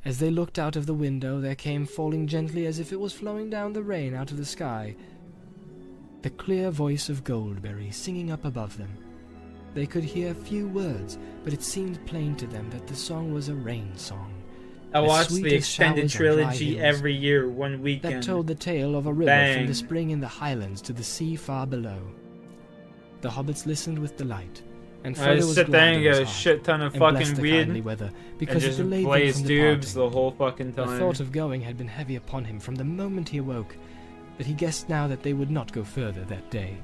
As they looked out of the window, there came, falling gently as if it was flowing down the rain out of the sky, the clear voice of Goldberry singing up above them. They could hear few words, but it seemed plain to them that the song was a rain song, I as watched sweet the as extended showers on dry trilogy hills, every year, one weekend. that told the tale of a river Bang. from the spring in the highlands to the sea far below. The hobbits listened with delight, and I Frodo just was sit glad there and in get his a heart, shit ton of and blessed fucking the weed kindly weather, and because it just delayed them blaze from dubes departing. the whole fucking The time. thought of going had been heavy upon him from the moment he awoke, but he guessed now that they would not go further that day.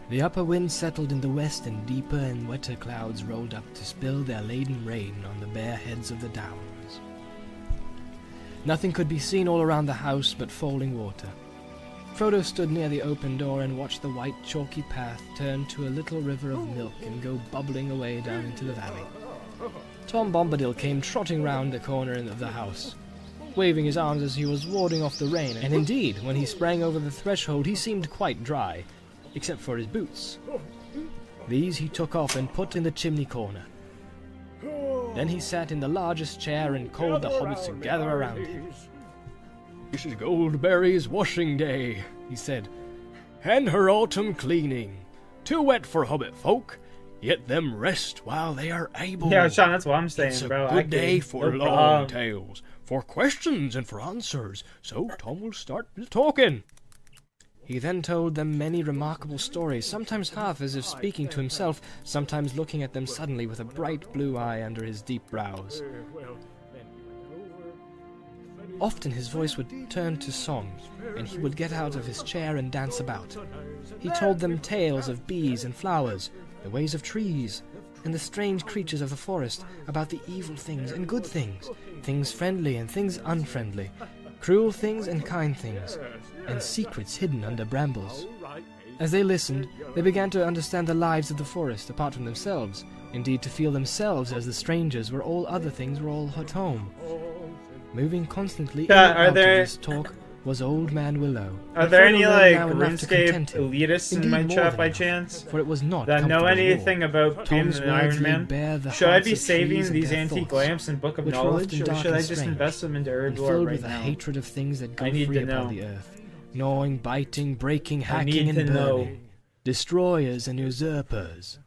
The upper wind settled in the west, and deeper and wetter clouds rolled up to spill their laden rain on the bare heads of the downs. Nothing could be seen all around the house but falling water. Frodo stood near the open door and watched the white chalky path turn to a little river of milk and go bubbling away down into the valley. Tom Bombadil came trotting round the corner of the house, waving his arms as he was warding off the rain, and indeed, when he sprang over the threshold he seemed quite dry, except for his boots. These he took off and put in the chimney corner. Then he sat in the largest chair and called the hobbits to gather around him. This is Goldberry's washing day, he said, and her autumn cleaning. Too wet for hobbit folk. Yet them rest while they are able. Yeah, Sean, that's what I'm saying, It's a bro. good day for No long problem. tales, for questions and for answers. So Tom will start talking. He then told them many remarkable stories, sometimes half as if speaking to himself, sometimes looking at them suddenly with a bright blue eye under his deep brows. Often his voice would turn to song, and he would get out of his chair and dance about. He told them tales of bees and flowers, the ways of trees, and the strange creatures of the forest, about the evil things and good things, things friendly and things unfriendly, cruel things and kind things, and secrets hidden under brambles. As they listened, they began to understand the lives of the forest apart from themselves, indeed to feel themselves as the strangers where all other things were all at home. Moving constantly in and out of this talk was Old Man Willow. Are there any, like, Now enough to RuneScape content him. elitists in Indeed, my more chat than by enough, chance for it was not that know comfortable anything war. about being Tom's an words Iron Man? laid bare the Should I hearts be of saving trees and these their antique thoughts, lamps in Book of which were Knowledge, often or dark should I and just strange, invest them into and Erdlore filled right with a now? hatred of things that go I need free to upon know. the earth, gnawing, biting, breaking, I hacking, need and to know. burning, destroyers and usurpers.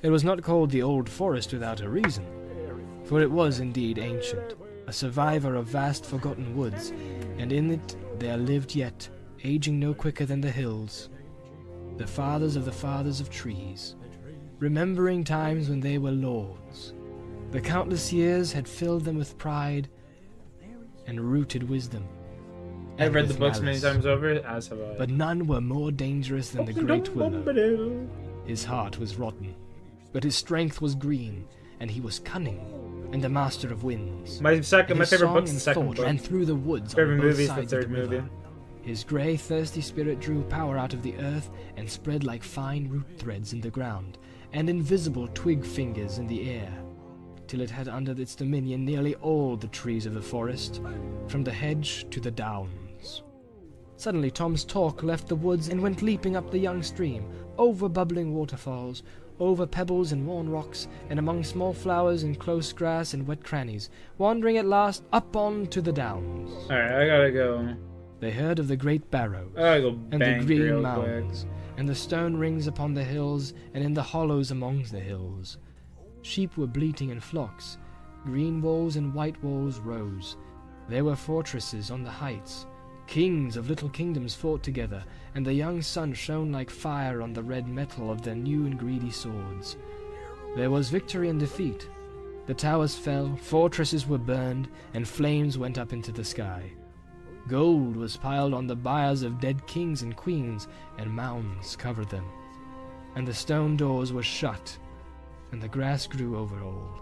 It was not called the Old Forest without a reason, for it was indeed ancient, a survivor of vast forgotten woods, and in it there lived yet, aging no quicker than the hills, the fathers of trees, remembering times when they were lords. The countless years had filled them with pride and rooted wisdom. I've and read the with books many malice. times over, as have I. But none were more dangerous than the great willow. His heart was rotten, but his strength was green, and he was cunning, and the master of winds. My And favorite his book's song the and second thought book. ran through the woods Favorite on both movie is the sides third of the movie. river. His grey, thirsty spirit drew power out of the earth and spread like fine root threads in the ground, and invisible twig fingers in the air, till it had under its dominion nearly all the trees of the forest, from the hedge to the downs. Suddenly Tom's talk left the woods and went leaping up the young stream, over bubbling waterfalls, over pebbles and worn rocks, and among small flowers and close grass and wet crannies, wandering at last up on to the downs. Alright, I gotta go. They heard of the great barrows, I gotta go and bang the green real quick. mountains, and the stone rings upon the hills, and in the hollows amongst the hills. Sheep were bleating in flocks, green walls and white walls rose. There were fortresses on the heights. Kings of little kingdoms fought together, and the young sun shone like fire on the red metal of their new and greedy swords. There was victory and defeat. The towers fell, fortresses were burned, and flames went up into the sky. Gold was piled on the biers of dead kings and queens, and mounds covered them. And the stone doors were shut, and the grass grew over all.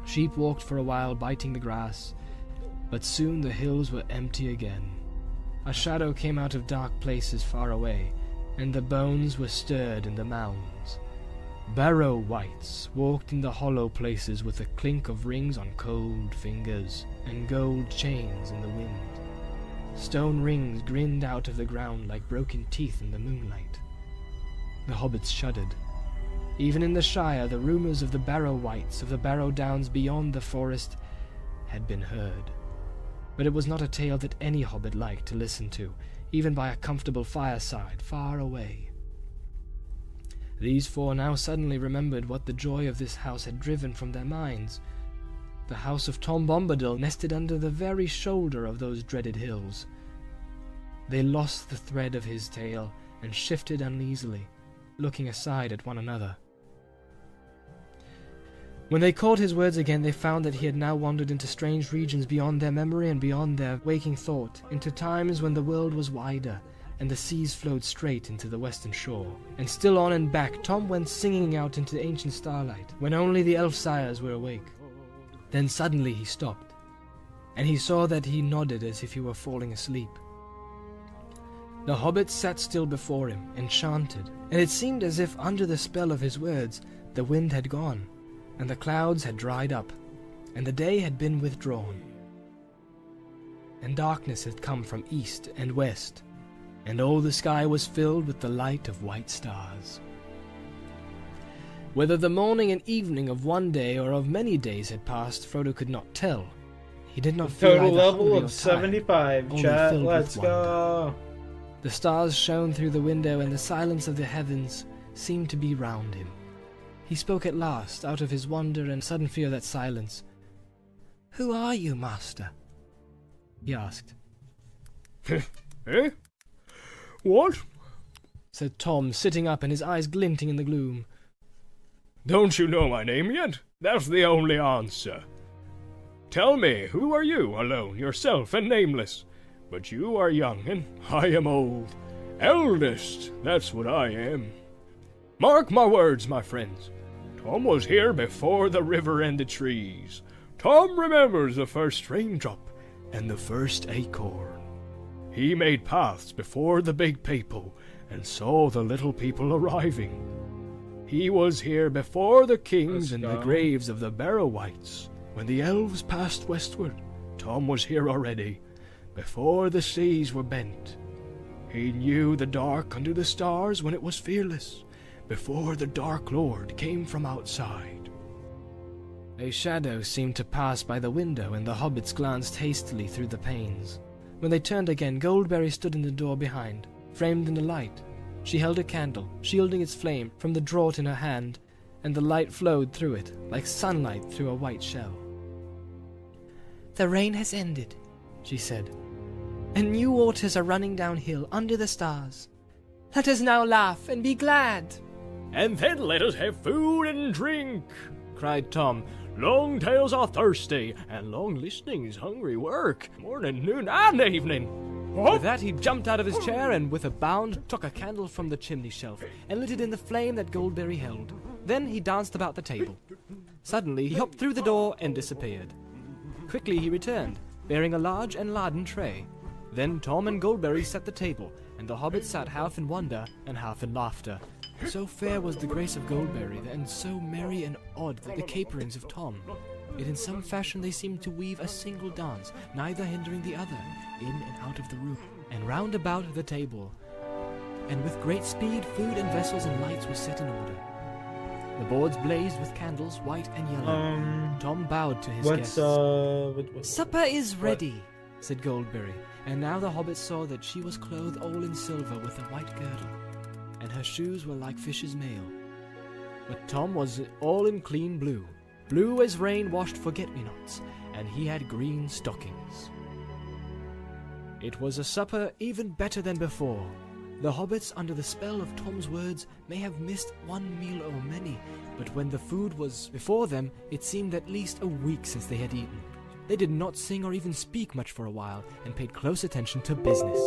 Sheep walked for a while biting the grass, but soon the hills were empty again. A shadow came out of dark places far away, and the bones were stirred in the mounds. Barrow wights walked in the hollow places with the clink of rings on cold fingers, and gold chains in the wind. Stone rings grinned out of the ground like broken teeth in the moonlight. The hobbits shuddered. Even in the Shire, the rumours of the Barrow wights of the Barrow Downs beyond the forest had been heard. But it was not a tale that any hobbit liked to listen to, even by a comfortable fireside far away. These four now suddenly remembered what the joy of this house had driven from their minds. The house of Tom Bombadil nested under the very shoulder of those dreaded hills. They lost the thread of his tale and shifted uneasily, looking aside at one another. When they caught his words again, they found that he had now wandered into strange regions beyond their memory and beyond their waking thought, into times when the world was wider, and the seas flowed straight into the western shore. And still on and back, Tom went singing out into the ancient starlight, when only the elf sires were awake. Then suddenly he stopped, and he saw that he nodded as if he were falling asleep. The hobbits sat still before him, enchanted, and it seemed as if under the spell of his words the wind had gone, and the clouds had dried up, and the day had been withdrawn. And darkness had come from east and west, and all the sky was filled with the light of white stars. Whether the morning and evening of one day or of many days had passed, Frodo could not tell. He did not feel Total either level hungry or of tired, 75. only Chat, filled with let's wonder. go. The stars shone through the window, and the silence of the heavens seemed to be round him. He spoke at last, out of his wonder and sudden fear that silence. "Who are you, master?" he asked. Eh? What? Said Tom, sitting up and his eyes glinting in the gloom. Don't you know my name yet? That's the only answer. Tell me, who are you, alone, yourself, and nameless? But you are young, and I am old. Eldest, that's what I am. Mark my words, my friends. Tom was here before the river and the trees. Tom remembers the first raindrop and the first acorn. He made paths before the big people and saw the little people arriving. He was here before the kings and the graves of the Barrow-wights. When the elves passed westward, Tom was here already, before the seas were bent. He knew the dark under the stars when it was fearless, before the Dark Lord came from outside. A shadow seemed to pass by the window, and the hobbits glanced hastily through the panes. When they turned again, Goldberry stood in the door behind, framed in the light. She held a candle, shielding its flame from the draught in her hand, and the light flowed through it, like sunlight through a white shell. "The rain has ended," she said, "and new waters are running downhill under the stars. Let us now laugh and be glad." And then let us have food and drink, cried Tom. Long tales are thirsty, and long listening's hungry work, morning, noon, and evening. With that, he jumped out of his chair and, with a bound, took a candle from the chimney shelf and lit it in the flame that Goldberry held. Then he danced about the table. Suddenly, he hopped through the door and disappeared. Quickly he returned, bearing a large and laden tray. Then Tom and Goldberry set the table, and the hobbits sat half in wonder and half in laughter. So fair was the grace of Goldberry, and so merry and odd the caperings of Tom. Yet in some fashion they seemed to weave a single dance, neither hindering the other, in and out of the room, and round about the table. And with great speed food and vessels and lights were set in order. The boards blazed with candles, white and yellow. Tom bowed to his guests. "Supper is ready," said Goldberry, and now the hobbits saw that she was clothed all in silver with a white girdle, and her shoes were like fish's mail. But Tom was all in clean blue, blue as rain-washed forget-me-nots, and he had green stockings. It was a supper even better than before. The hobbits, under the spell of Tom's words, may have missed one meal or many, but when the food was before them, it seemed at least a week since they had eaten. They did not sing or even speak much for a while, and paid close attention to business.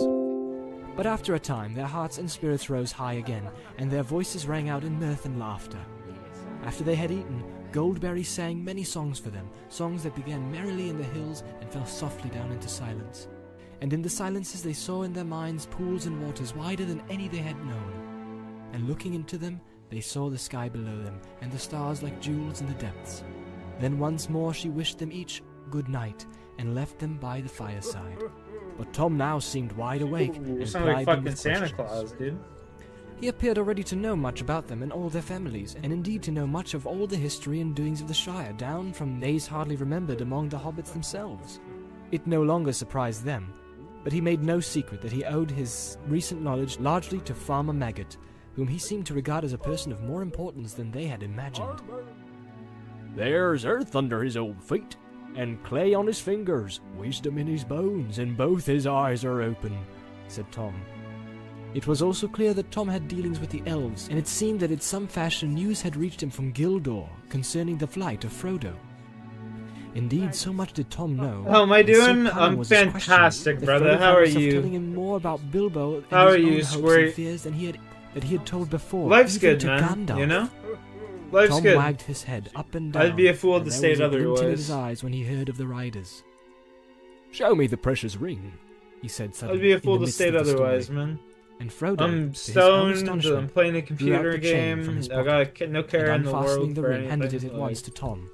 But after a time, their hearts and spirits rose high again, and their voices rang out in mirth and laughter. After they had eaten, Goldberry sang many songs for them, songs that began merrily in the hills and fell softly down into silence. And in the silences they saw in their minds pools and waters wider than any they had known. And looking into them, they saw the sky below them, and the stars like jewels in the depths. Then once more she wished them each good night, and left them by the fireside. But Tom now seemed wide awake, and You sound like plied them fucking with Santa questions. Claus, dude. He appeared already to know much about them and all their families, and indeed to know much of all the history and doings of the Shire, down from days hardly remembered among the hobbits themselves. It no longer surprised them, but he made no secret that he owed his recent knowledge largely to Farmer Maggot, whom he seemed to regard as a person of more importance than they had imagined. There's earth under his old feet, and clay on his fingers, wisdom in his bones, and both his eyes are open, said Tom. It was also clear that Tom had dealings with the elves, and it seemed that in some fashion news had reached him from Gildor concerning the flight of Frodo. Indeed, so much did Tom know. How am I and so doing? cunning I'm was his questioning, fantastic, that brother. Frodo How found are himself you? telling him more about Bilbo and How his are you, own hopes Squirt? and fears than he had told before. Life's even good, to man. Gandalf. You know? Life's Tom good. wagged his head up and down. I'd be a fool and to there state was a glint in otherwise. his eyes when he heard of the riders. Show me the precious ring, He said suddenly. I'd be a in fool the to midst state of the otherwise, story. man. And Frodo, I'm to his own stoned. I'm astonishment, playing a drew out computer the chain from game. his I got no and care in the unfastening world the for ring, anything. handed it at like- once to Tom.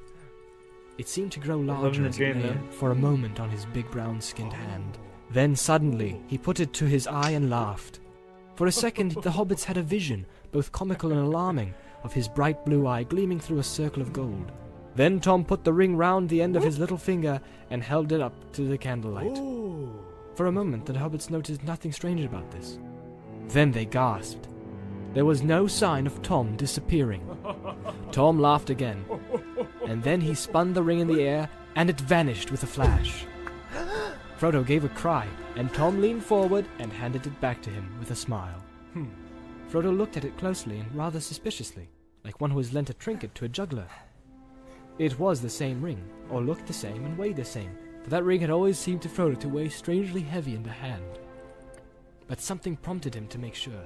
It seemed to grow living larger the as dream, it lay man. for a moment on his big brown-skinned hand. Then suddenly he put it to his eye and laughed. For a second the hobbits had a vision, both comical and alarming, of his bright blue eye gleaming through a circle of gold. Then Tom put the ring round the end of his little finger and held it up to the candlelight. For a moment the hobbits noticed nothing strange about this. Then they gasped. There was no sign of Tom disappearing. Tom laughed again, and then he spun the ring in the air, and it vanished with a flash. Frodo gave a cry, and Tom leaned forward and handed it back to him with a smile. Frodo looked at it closely and rather suspiciously, like one who has lent a trinket to a juggler. It was the same ring, or looked the same and weighed the same, for that ring had always seemed to Frodo to weigh strangely heavy in the hand. But something prompted him to make sure.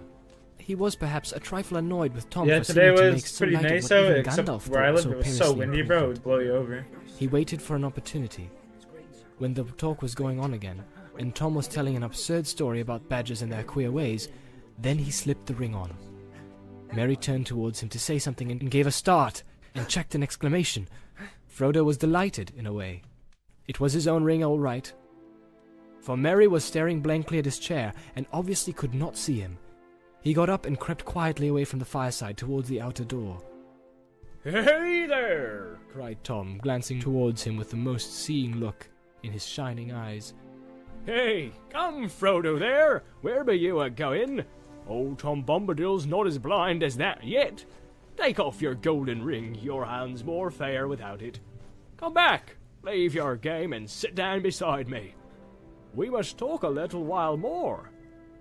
He was perhaps a trifle annoyed with Tom for today seeming to make was so pretty light of nice what out, even except Gandalf where I thought live so it was so perilously windy, bro, it important. would blow you over. He waited for an opportunity. When the talk was going on again, and Tom was telling an absurd story about badgers and their queer ways, then he slipped the ring on. Merry turned towards him to say something and gave a start, and checked an exclamation. Frodo was delighted, in a way. It was his own ring, all right. For Merry was staring blankly at his chair, and obviously could not see him. He got up and crept quietly away from the fireside towards the outer door. Hey there! Cried Tom, glancing towards him with the most seeing look in his shining eyes. Hey, come, Frodo there! Where be you a-going? Old Tom Bombadil's not as blind as that yet. Take off your golden ring, your hand's more fair without it. Come back, leave your game and sit down beside me. We must talk a little while more,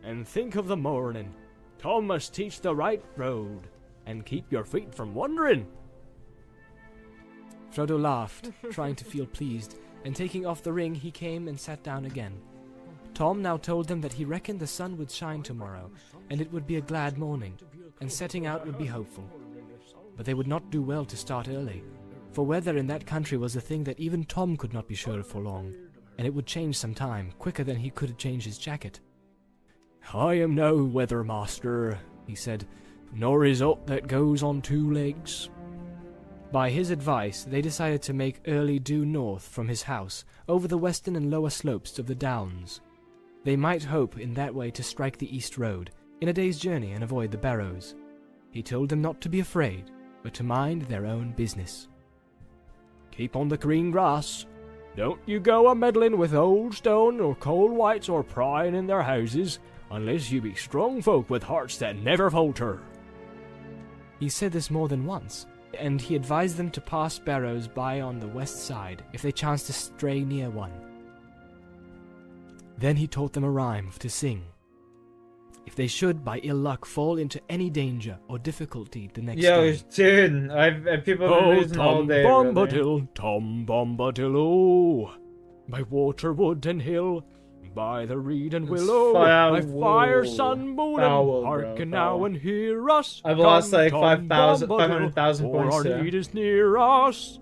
and think of the morning. Tom must teach the right road, and keep your feet from wandering. Frodo laughed, trying to feel pleased, and taking off the ring he came and sat down again. Tom now told them that he reckoned the sun would shine tomorrow, and it would be a glad morning, and setting out would be hopeful. But they would not do well to start early, for weather in that country was a thing that even Tom could not be sure of for long, and it would change some time, quicker than he could change his jacket. I am no weather master, he said, nor is aught that goes on two legs. By his advice, they decided to make early due north from his house, over the western and lower slopes of the downs. They might hope in that way to strike the east road, in a day's journey, and avoid the barrows. He told them not to be afraid, but to mind their own business. Keep on the green grass. Don't you go a-meddling with old stone or cold whites or prying in their houses, unless you be strong folk with hearts that never falter. He said this more than once, and he advised them to pass barrows by on the west side if they chanced to stray near one. Then he taught them a rhyme to sing. If they should, by ill luck, fall into any danger or difficulty the next day. Dude, I've people have been losing all day. Tom Bombadil, oh, by water, wood, and hill, by the reed and willow, by fire, sun, moon, and hearken now and hear us. I've lost like 500,000 for points. our need is near us.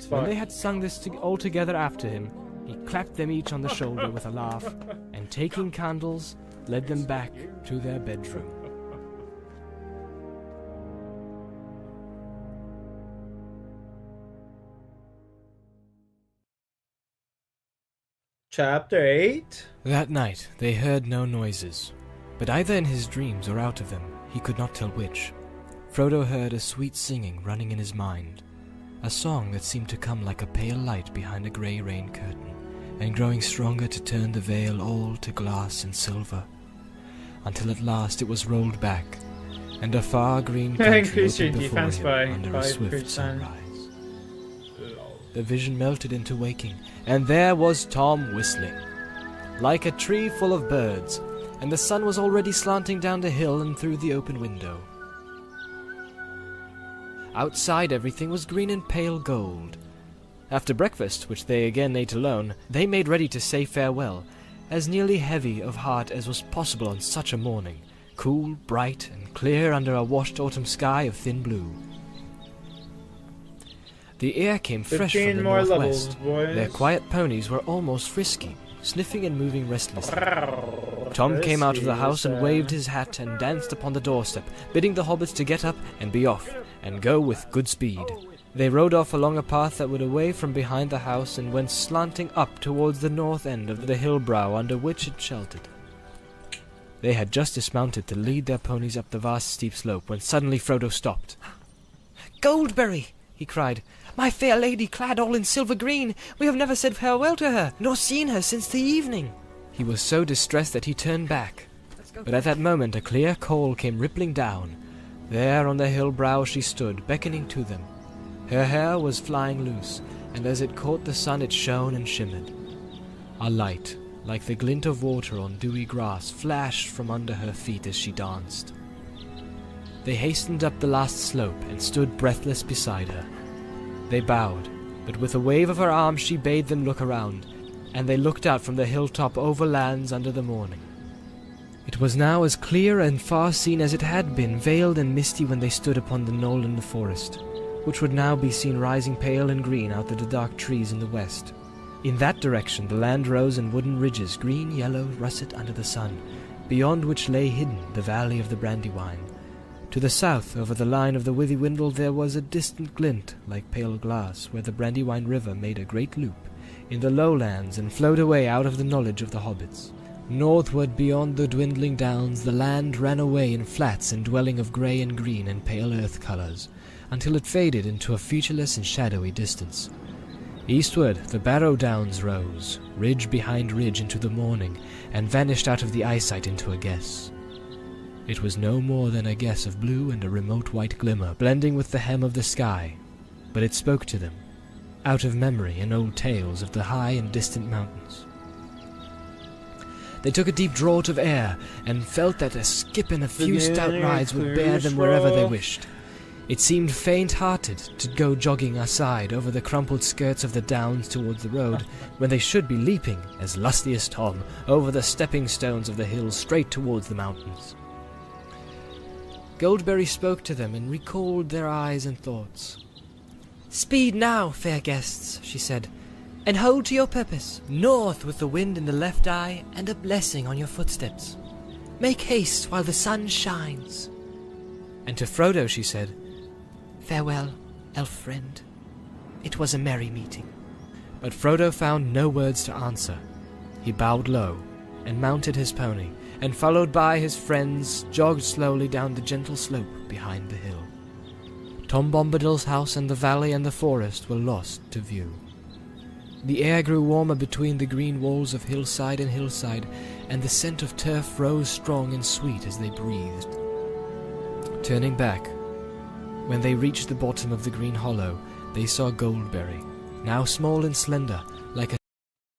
When they had sung this all together after him, he clapped them each on the shoulder with a laugh, and taking candles, led them back to their bedroom. Chapter 8? That night they heard no noises, but either in his dreams or out of them, he could not tell which. Frodo heard a sweet singing running in his mind, a song that seemed to come like a pale light behind a grey rain curtain, and growing stronger to turn the veil all to glass and silver, until at last it was rolled back, and a far green country Increase your opened before defense him by under a 5%. swift sunrise. The vision melted into waking, and there was Tom whistling, like a tree full of birds, and the sun was already slanting down the hill and through the open window. Outside everything was green and pale gold. After breakfast, which they again ate alone, they made ready to say farewell, as nearly heavy of heart as was possible on such a morning, cool, bright, and clear under a washed autumn sky of thin blue. The air came fresh from 15 the more northwest. levels, boys. Their quiet ponies were almost frisky, sniffing and moving restlessly. Tom came out of the house and waved his hat and danced upon the doorstep, bidding the hobbits to get up and be off, and go with good speed. They rode off along a path that went away from behind the house and went slanting up towards the north end of the hill brow under which it sheltered. They had just dismounted to lead their ponies up the vast steep slope when suddenly Frodo stopped. "Goldberry!" he cried. "My fair lady, clad all in silver green! We have never said farewell to her, nor seen her since the evening!" He was so distressed that he turned back. But at that moment a clear call came rippling down, There on the hill brow she stood, beckoning to them. Her hair was flying loose, and as it caught the sun it shone and shimmered. A light, like the glint of water on dewy grass, flashed from under her feet as she danced. They hastened up the last slope and stood breathless beside her. They bowed, but with a wave of her arm she bade them look around, and they looked out from the hilltop over lands under the morning. It was now as clear and far-seen as it had been, veiled and misty when they stood upon the knoll in the forest, which would now be seen rising pale and green out of the dark trees in the west. In that direction the land rose in wooden ridges, green, yellow, russet under the sun, beyond which lay hidden the valley of the Brandywine. To the south, over the line of the Withywindle, there was a distant glint, like pale glass, where the Brandywine River made a great loop in the lowlands and flowed away out of the knowledge of the hobbits. Northward, beyond the dwindling downs, the land ran away in flats and dwelling of grey and green and pale earth colours, until it faded into a featureless and shadowy distance. Eastward, the Barrow Downs rose, ridge behind ridge into the morning, and vanished out of the eyesight into a guess. It was no more than a guess of blue and a remote white glimmer, blending with the hem of the sky, but it spoke to them, out of memory and old tales of the high and distant mountains. They took a deep draught of air, and felt that a skip and a few stout rides would bear them wherever they wished. It seemed faint-hearted to go jogging aside over the crumpled skirts of the downs towards the road, when they should be leaping, as lusty as Tom, over the stepping stones of the hills straight towards the mountains. Goldberry spoke to them and recalled their eyes and thoughts. "Speed now, fair guests," she said, "and hold to your purpose. North with the wind in the left eye, and a blessing on your footsteps. Make haste while the sun shines." And to Frodo she said, "Farewell, elf friend. It was a merry meeting." But Frodo found no words to answer. He bowed low, and mounted his pony, and followed by his friends, jogged slowly down the gentle slope behind the hill. Tom Bombadil's house and the valley and the forest were lost to view. The air grew warmer between the green walls of hillside and hillside, and the scent of turf rose strong and sweet as they breathed. Turning back, when they reached the bottom of the green hollow, they saw Goldberry, now small and slender, like a...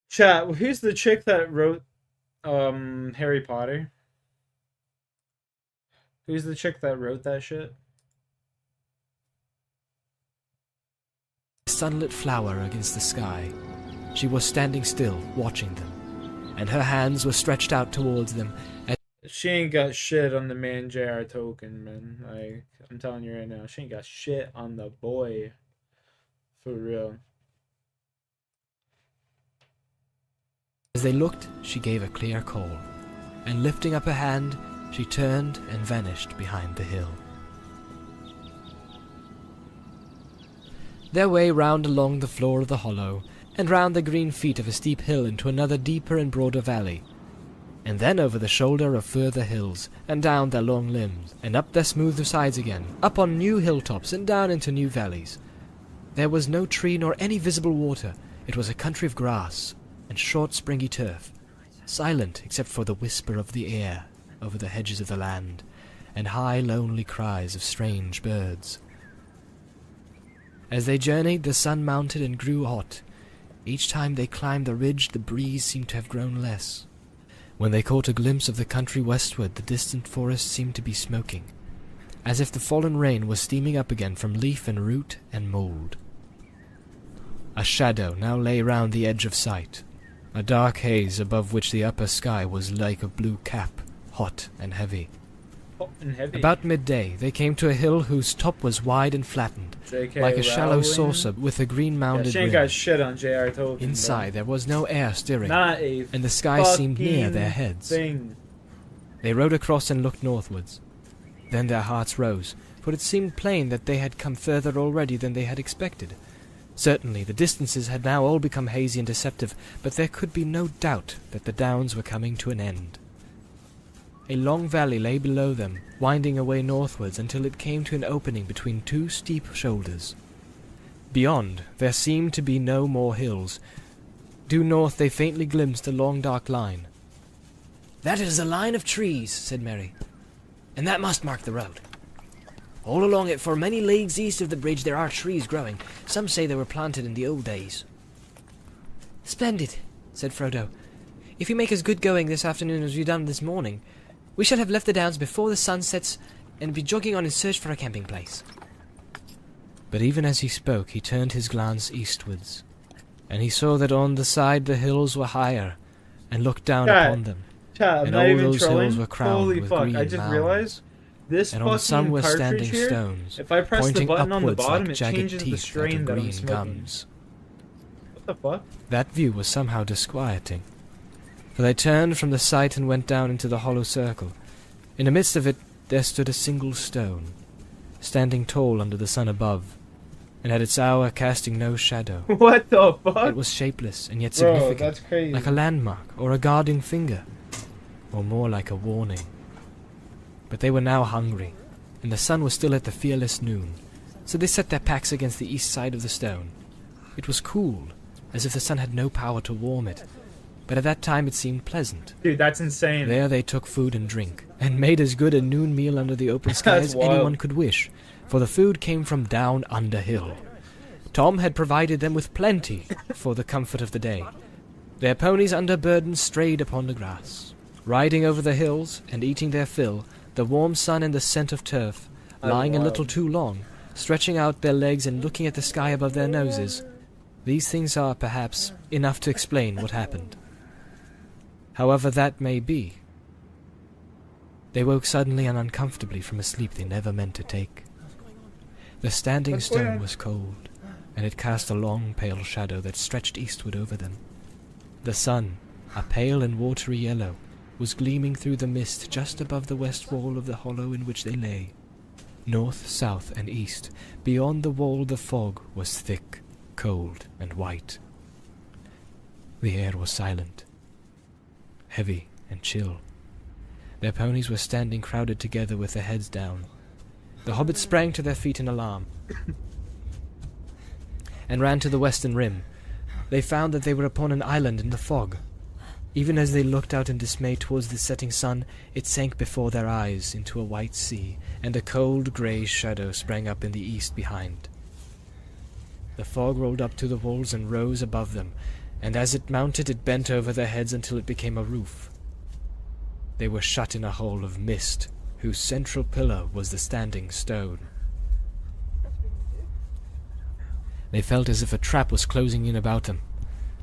Chat, who's the chick that wrote Harry Potter? Who's the chick that wrote that shit? sunlit flower against the sky. She was standing still, watching them, and her hands were stretched out towards them. She ain't got shit on the man JR Token, man. Like, I'm telling you right now, she ain't got shit on the boy. For real. As they looked, she gave a clear call, and lifting up her hand, she turned and vanished behind the hill. Their way round along the floor of the hollow, and round the green feet of a steep hill into another deeper and broader valley, and then over the shoulder of further hills, and down their long limbs, and up their smoother sides again, up on new hilltops, and down into new valleys. There was no tree nor any visible water. It was a country of grass and short springy turf, silent except for the whisper of the air over the hedges of the land, and high lonely cries of strange birds. As they journeyed, the sun mounted and grew hot. Each time they climbed the ridge, the breeze seemed to have grown less. When they caught a glimpse of the country westward, the distant forest seemed to be smoking, as if the fallen rain was steaming up again from leaf and root and mould. A shadow now lay round the edge of sight, a dark haze above which the upper sky was like a blue cap, hot and heavy. Hot and heavy. About midday, they came to a hill whose top was wide and flattened, JK like a shallow Rowling. saucer with a green mounded She ain't rim. got shit on JR Token. Inside, there was no air stirring, Not a and the sky seemed near their heads. thing. They rode across and looked northwards. Then their hearts rose, for it seemed plain that they had come further already than they had expected. Certainly, the distances had now all become hazy and deceptive, but there could be no doubt that the downs were coming to an end. A long valley lay below them, winding away northwards until it came to an opening between two steep shoulders. Beyond, there seemed to be no more hills. Due north they faintly glimpsed a long dark line. "That is a line of trees," said Merry, "and that must mark the road." All along it, for many leagues east of the bridge, there are trees growing. Some say they were planted in the old days. Splendid, said Frodo. If we make as good going this afternoon as we've done this morning, we shall have left the downs before the sun sets and be jogging on in search for a camping place. But even as he spoke, he turned his glance eastwards, and he saw that on the side the hills were higher, and looked down upon them. I'm and not all even those trolling. hills were crowned Holy with fuck! green I just mounds. realized this And on some fucking were cartridge standing here. stones, If I press the pointing button on the upwards bottom, like it jagged changes the teeth strain out that of I'm green smoking. gums. What the fuck? That view was somehow disquieting, for they turned from the sight and went down into the hollow circle. In the midst of it there stood a single stone, standing tall under the sun above, and at its hour casting no shadow. What the fuck? It was shapeless and yet Bro, significant, that's crazy. like a landmark or a guarding finger, or more like a warning. But they were now hungry, and the sun was still at the fearless noon, so they set their packs against the east side of the stone. It was cool, as if the sun had no power to warm it, but at that time it seemed pleasant. Dude, that's insane. There they took food and drink, and made as good a noon meal under the open sky That's as wild. anyone could wish, for the food came from down under hill. Tom had provided them with plenty for the comfort of the day. Their ponies under burden strayed upon the grass, riding over the hills and eating their fill, the warm sun and the scent of turf, lying a little too long, stretching out their legs and looking at the sky above their noses. These things are, perhaps, enough to explain what happened. However that may be, they woke suddenly and uncomfortably from a sleep they never meant to take. The standing stone was cold, and it cast a long pale shadow that stretched eastward over them. The sun, a pale and watery yellow, was gleaming through the mist just above the west wall of the hollow in which they lay. North, south, and east, beyond the wall the fog was thick, cold, and white. The air was silent, heavy and chill. Their ponies were standing crowded together with their heads down. The hobbits sprang to their feet in alarm and ran to the western rim. They found that they were upon an island in the fog. Even as they looked out in dismay towards the setting sun, it sank before their eyes into a white sea, and a cold grey shadow sprang up in the east behind. The fog rolled up to the walls and rose above them, and as it mounted it bent over their heads until it became a roof. They were shut in a hole of mist, whose central pillar was the standing stone. They felt as if a trap was closing in about them,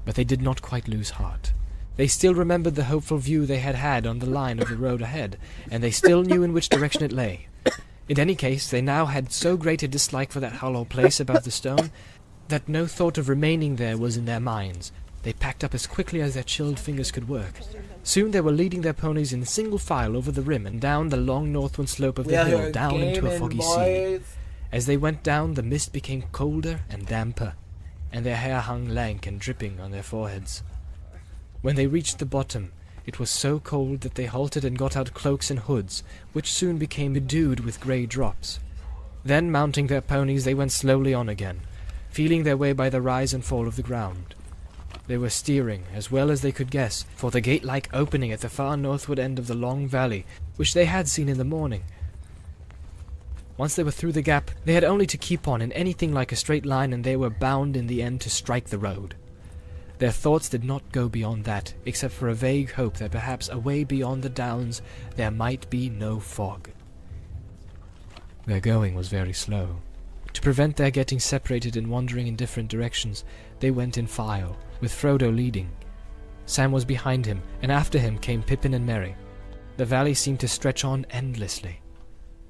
but they did not quite lose heart. They still remembered the hopeful view they had had on the line of the road ahead, and they still knew in which direction it lay. In any case, they now had so great a dislike for that hollow place above the stone that no thought of remaining there was in their minds. They packed up as quickly as their chilled fingers could work. Soon they were leading their ponies in single file over the rim and down the long northward slope of the hill, down into a foggy sea. As they went down, the mist became colder and damper, and their hair hung lank and dripping on their foreheads. When they reached the bottom, it was so cold that they halted and got out cloaks and hoods, which soon became bedewed with grey drops. Then, mounting their ponies, they went slowly on again, feeling their way by the rise and fall of the ground. They were steering, as well as they could guess, for the gate-like opening at the far northward end of the long valley, which they had seen in the morning. Once they were through the gap, they had only to keep on in anything like a straight line, and they were bound in the end to strike the road. Their thoughts did not go beyond that, except for a vague hope that perhaps away beyond the downs there might be no fog. Their going was very slow. To prevent their getting separated and wandering in different directions, they went in file, with Frodo leading. Sam was behind him, and after him came Pippin and Merry. The valley seemed to stretch on endlessly.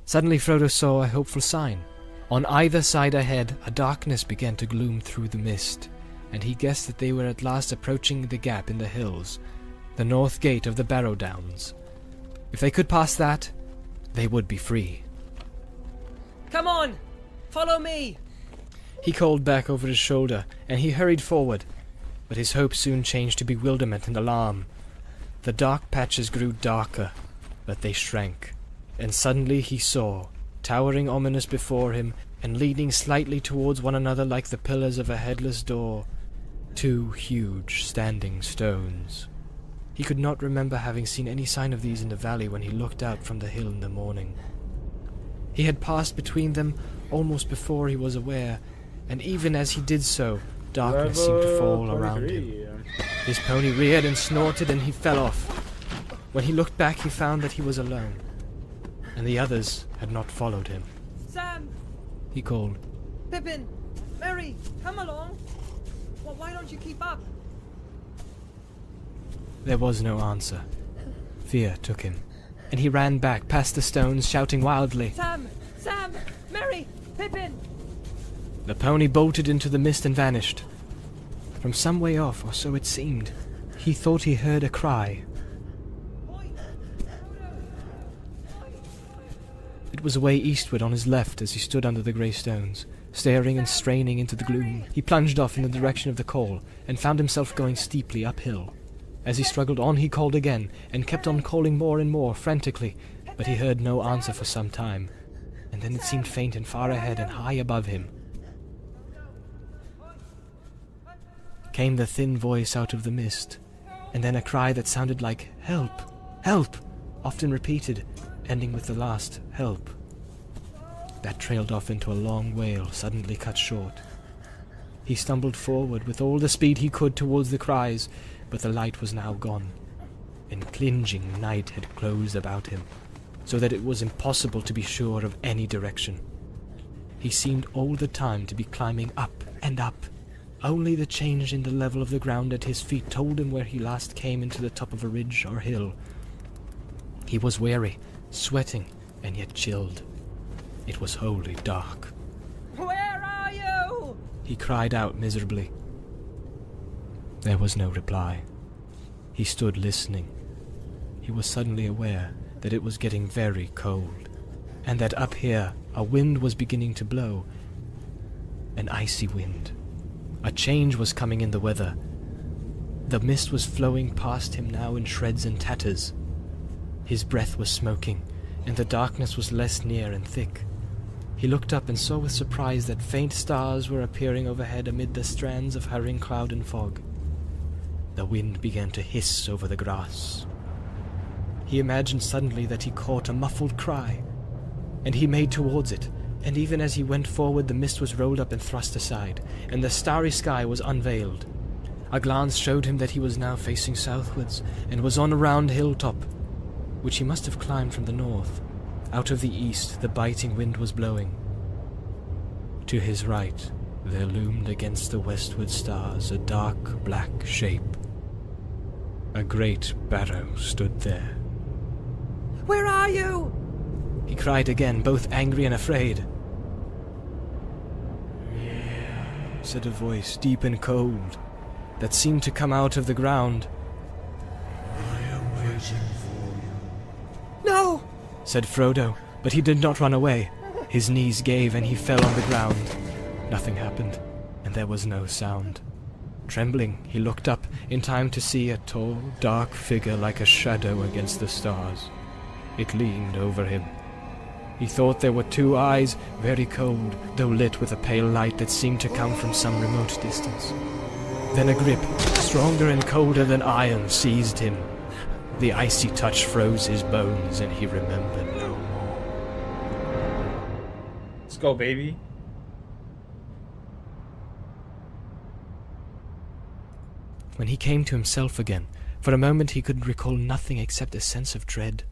Suddenly Frodo saw a hopeful sign. On either side ahead, a darkness began to gloom through the mist, and he guessed that they were at last approaching the gap in the hills, the north gate of the Barrow Downs. If they could pass that, they would be free. "Come on! Follow me!" he called back over his shoulder, and he hurried forward. But his hope soon changed to bewilderment and alarm. The dark patches grew darker, but they shrank, and suddenly he saw, towering ominous before him, and leaning slightly towards one another like the pillars of a headless door, two huge standing stones. He could not remember having seen any sign of these in the valley when he looked out from the hill in the morning. He had passed between them almost before he was aware, and even as he did so, darkness seemed to fall around him. His pony reared and snorted, and he fell off. When he looked back, he found that he was alone, and the others had not followed him. Sam! He called. Pippin! Mary! Come along! Well, why don't you keep up? There was no answer. Fear took him, and he ran back past the stones, shouting wildly. Sam! Sam! Mary! Pippin! The pony bolted into the mist and vanished. From some way off, or so it seemed, he thought he heard a cry. It was away eastward on his left as he stood under the grey stones, staring and straining into the gloom. He plunged off in the direction of the call, and found himself going steeply uphill. As he struggled on, he called again, and kept on calling more and more, frantically, but he heard no answer for some time, and then it seemed faint and far ahead and high above him. Came the thin voice out of the mist, and then a cry that sounded like, "Help! Help!" often repeated, ending with the last, "Help." That trailed off into a long wail, suddenly cut short. He stumbled forward with all the speed he could towards the cries, but the light was now gone, and clinging night had closed about him, so that it was impossible to be sure of any direction. He seemed all the time to be climbing up and up. Only the change in the level of the ground at his feet told him where he last came into the top of a ridge or hill. He was weary, sweating, and yet chilled. It was wholly dark. Where are you? He cried out miserably. There was no reply. He stood listening. He was suddenly aware that it was getting very cold, and that up here a wind was beginning to blow. An icy wind. A change was coming in the weather. The mist was flowing past him now in shreds and tatters. His breath was smoking, and the darkness was less near and thick. He looked up and saw with surprise that faint stars were appearing overhead amid the strands of hurrying cloud and fog. The wind began to hiss over the grass. He imagined suddenly that he caught a muffled cry, and he made towards it, and even as he went forward the mist was rolled up and thrust aside, and the starry sky was unveiled. A glance showed him that he was now facing southwards, and was on a round hilltop, which he must have climbed from the north. Out of the east the biting wind was blowing. To his right there loomed against the westward stars a dark black shape. A great barrow stood there. Where are you? He cried again, both angry and afraid. Said a voice, deep and cold, that seemed to come out of the ground. I am waiting for you. No! Said Frodo, but he did not run away. His knees gave and he fell on the ground. Nothing happened, and there was no sound. Trembling, he looked up in time to see a tall, dark figure like a shadow against the stars. It leaned over him. He thought there were two eyes, very cold, though lit with a pale light that seemed to come from some remote distance. Then a grip, stronger and colder than iron, seized him. The icy touch froze his bones, and he remembered no more. Let's go, baby. When he came to himself again, for a moment he could recall nothing except a sense of dread.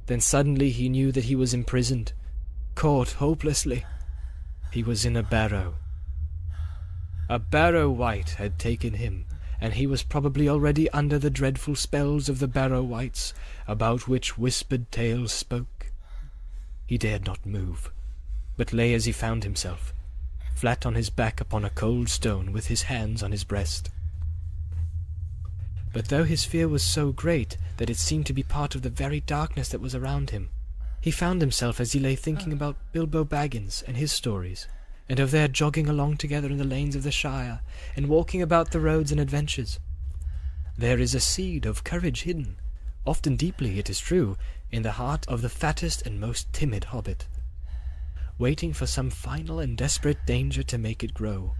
Then suddenly he knew that he was imprisoned, caught hopelessly. He was in a barrow. A barrow wight had taken him, and he was probably already under the dreadful spells of the barrow wights, about which whispered tales spoke. He dared not move, but lay as he found himself, flat on his back upon a cold stone with his hands on his breast. But though his fear was so great that it seemed to be part of the very darkness that was around him, he found himself as he lay thinking about Bilbo Baggins and his stories, and of their jogging along together in the lanes of the Shire, and walking about the roads and adventures. There is a seed of courage hidden, often deeply, it is true, in the heart of the fattest and most timid hobbit, waiting for some final and desperate danger to make it grow.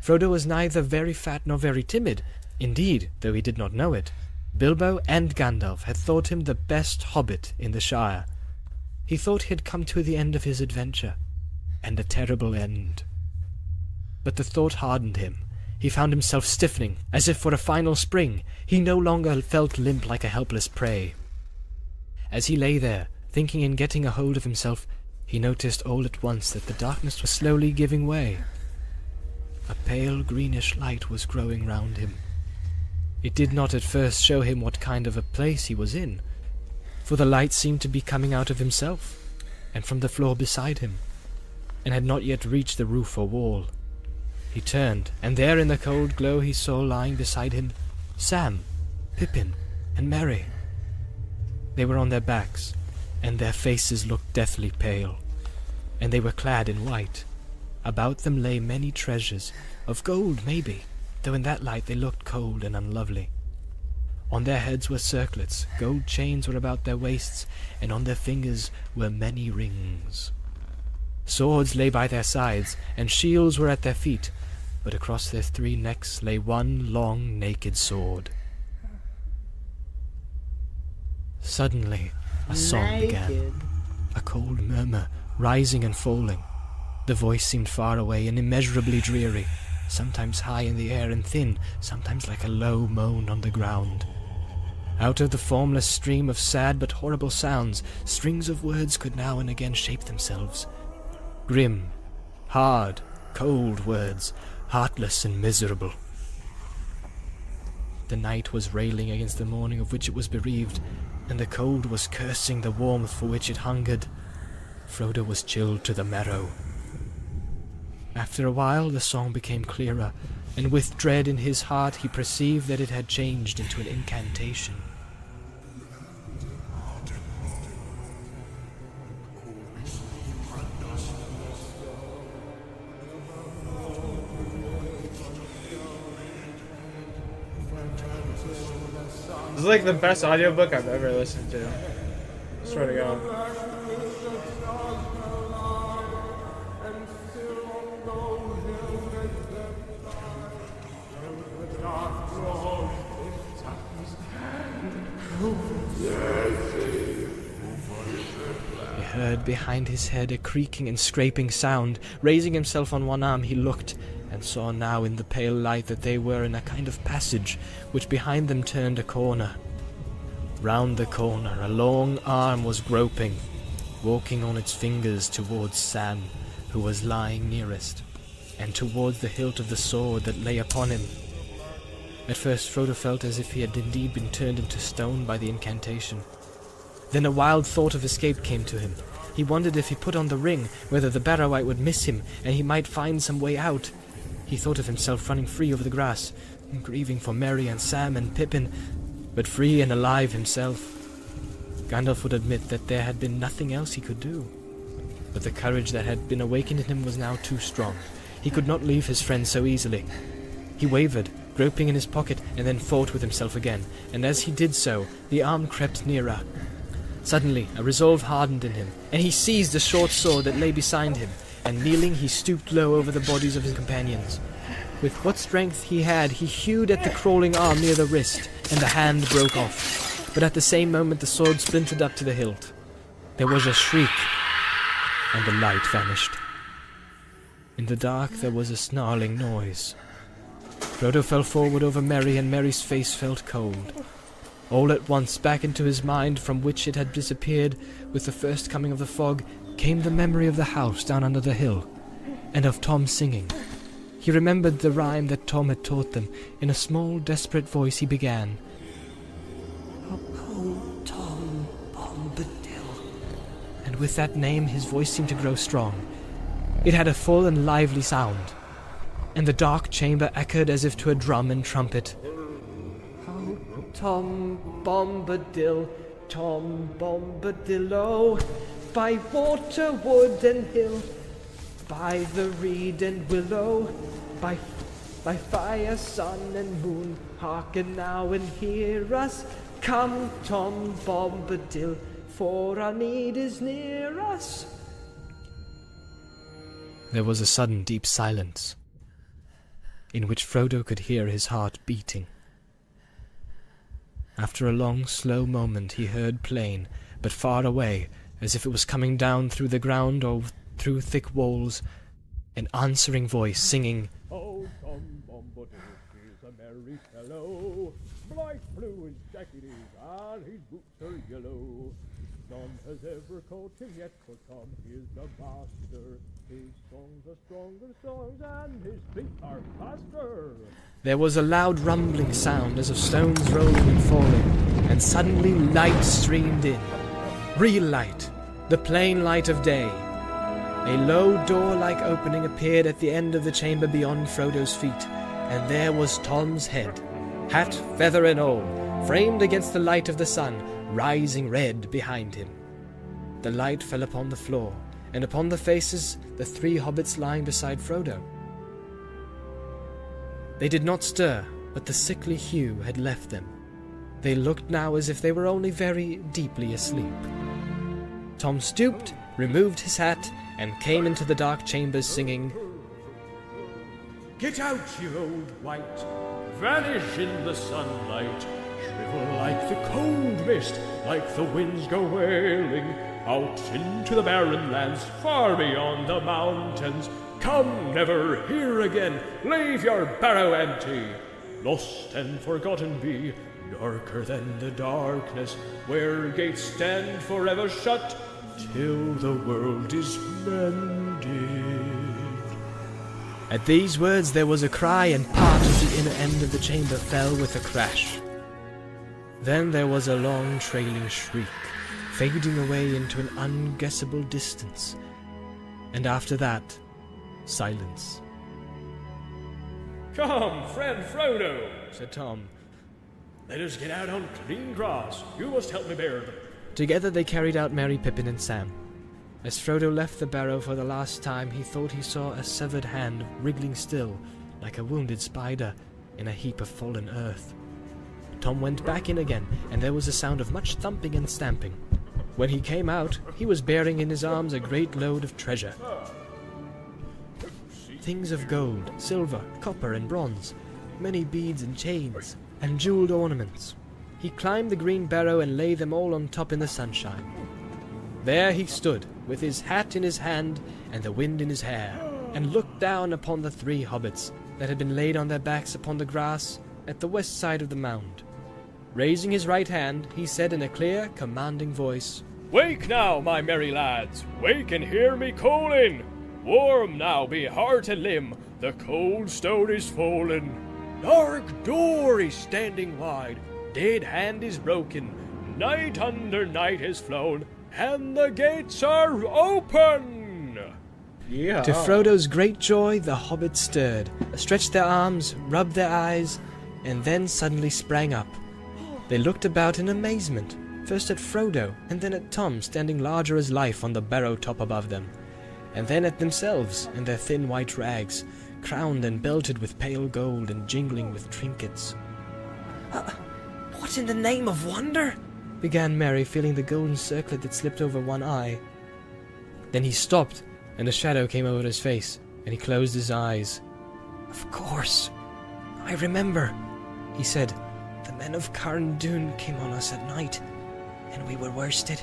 Frodo was neither very fat nor very timid. Indeed, though he did not know it, Bilbo and Gandalf had thought him the best hobbit in the Shire. He thought he had come to the end of his adventure, and a terrible end. But the thought hardened him. He found himself stiffening, as if for a final spring. He no longer felt limp like a helpless prey. As he lay there, thinking and getting a hold of himself, he noticed all at once that the darkness was slowly giving way. A pale greenish light was growing round him. It did not at first show him what kind of a place he was in, for the light seemed to be coming out of himself, and from the floor beside him, and had not yet reached the roof or wall. He turned, and there in the cold glow he saw lying beside him Sam, Pippin, and Merry. They were on their backs, and their faces looked deathly pale, and they were clad in white. About them lay many treasures, of gold maybe, though in that light they looked cold and unlovely. On their heads were circlets, gold chains were about their waists, and on their fingers were many rings. Swords lay by their sides, and shields were at their feet, but across their 3 necks lay one long naked sword. Suddenly, a song began, a cold murmur, rising and falling. The voice seemed far away and immeasurably dreary, sometimes high in the air and thin, sometimes like a low moan on the ground. Out of the formless stream of sad but horrible sounds, strings of words could now and again shape themselves. Grim, hard, cold words, heartless and miserable. The night was railing against the morning of which it was bereaved, and the cold was cursing the warmth for which it hungered. Frodo was chilled to the marrow. After a while the song became clearer, and with dread in his heart he perceived that it had changed into an incantation. This is like the best audiobook I've ever listened to. I swear to God. He heard behind his head a creaking and scraping sound. Raising himself on one arm, he looked, and saw now in the pale light that they were in a kind of passage, which behind them turned a corner. Round the corner a long arm was groping, walking on its fingers towards Sam, who was lying nearest, and towards the hilt of the sword that lay upon him. At first Frodo felt as if he had indeed been turned into stone by the incantation. Then a wild thought of escape came to him. He wondered if he put on the ring, whether the Barrow-wight would miss him, and he might find some way out. He thought of himself running free over the grass, grieving for Merry and Sam and Pippin, but free and alive himself. Gandalf would admit that there had been nothing else he could do. But the courage that had been awakened in him was now too strong. He could not leave his friend so easily. He wavered, groping in his pocket, and then fought with himself again, and as he did so, the arm crept nearer. Suddenly, a resolve hardened in him, and he seized the short sword that lay beside him, and kneeling, he stooped low over the bodies of his companions. With what strength he had, he hewed at the crawling arm near the wrist, and the hand broke off. But at the same moment the sword splintered up to the hilt. There was a shriek, and the light vanished. In the dark there was a snarling noise. Frodo fell forward over Merry, and Merry's face felt cold. All at once, back into his mind, from which it had disappeared with the first coming of the fog, came the memory of the house down under the hill, and of Tom singing. He remembered the rhyme that Tom had taught them. In a small, desperate voice he began, "Oh, Tom Bombadil." And with that name his voice seemed to grow strong. It had a full and lively sound, and the dark chamber echoed as if to a drum and trumpet. "Oh, Tom Bombadil, Tom Bombadil, oh, by water, wood, and hill, by the reed and willow, by fire, sun, and moon, hearken now and hear us. Come, Tom Bombadil, for our need is near us." There was a sudden deep silence, in which Frodo could hear his heart beating. After a long, slow moment he heard plain, but far away, as if it was coming down through the ground or through thick walls, an answering voice singing, Oh, Tom Bombadil is a merry fellow, bright blue his jacket is, and his boots are yellow. None has ever caught him yet, for Tom is the master. His songs are stronger songs, and his feet are faster. There was a loud rumbling sound as of stones rolling and falling, and suddenly light streamed in. Real light, the plain light of day. A low door-like opening appeared at the end of the chamber beyond Frodo's feet, and there was Tom's head, hat, feather and all, framed against the light of the sun, rising red behind him. The light fell upon the floor, and upon the faces the 3 hobbits lying beside Frodo. They did not stir, but the sickly hue had left them. They looked now as if they were only very deeply asleep. Tom stooped, removed his hat, and came into the dark chambers singing, Get out, you old wight, vanish in the sunlight, shrivel like the cold mist, like the winds go wailing, out into the barren lands, far beyond the mountains. Come never here again, leave your barrow empty, lost and forgotten be, darker than the darkness, where gates stand forever shut, till the world is mended. At these words there was a cry, and part of the inner end of the chamber fell with a crash. Then there was a long trailing shriek, fading away into an unguessable distance, and after that, silence. Come, friend Frodo, said Tom. Let us get out on clean grass. You must help me bear them. Together they carried out Merry, Pippin and Sam. As Frodo left the barrow for the last time, he thought he saw a severed hand wriggling still, like a wounded spider, in a heap of fallen earth. Tom went back in again, and there was a sound of much thumping and stamping. When he came out, he was bearing in his arms a great load of treasure. Things of gold, silver, copper and bronze, many beads and chains, and jeweled ornaments. He climbed the green barrow and laid them all on top in the sunshine. There he stood, with his hat in his hand and the wind in his hair, and looked down upon the 3 hobbits that had been laid on their backs upon the grass at the west side of the mound. Raising his right hand, he said in a clear, commanding voice, Wake now, my merry lads, wake and hear me calling. Warm now be heart and limb, the cold stone is fallen. Dark door is standing wide, dead hand is broken, night under night has flown, and the gates are open! Yeah. To Frodo's great joy, the hobbits stirred, stretched their arms, rubbed their eyes, and then suddenly sprang up. They looked about in amazement, first at Frodo, and then at Tom standing larger as life on the barrow top above them, and then at themselves in their thin white rags, crowned and belted with pale gold and jingling with trinkets. What in the name of wonder? Began Merry, feeling the golden circlet that slipped over one eye. Then he stopped, and a shadow came over his face, and he closed his eyes. Of course. I remember, he said. The men of Carn Dûn came on us at night, and we were worsted.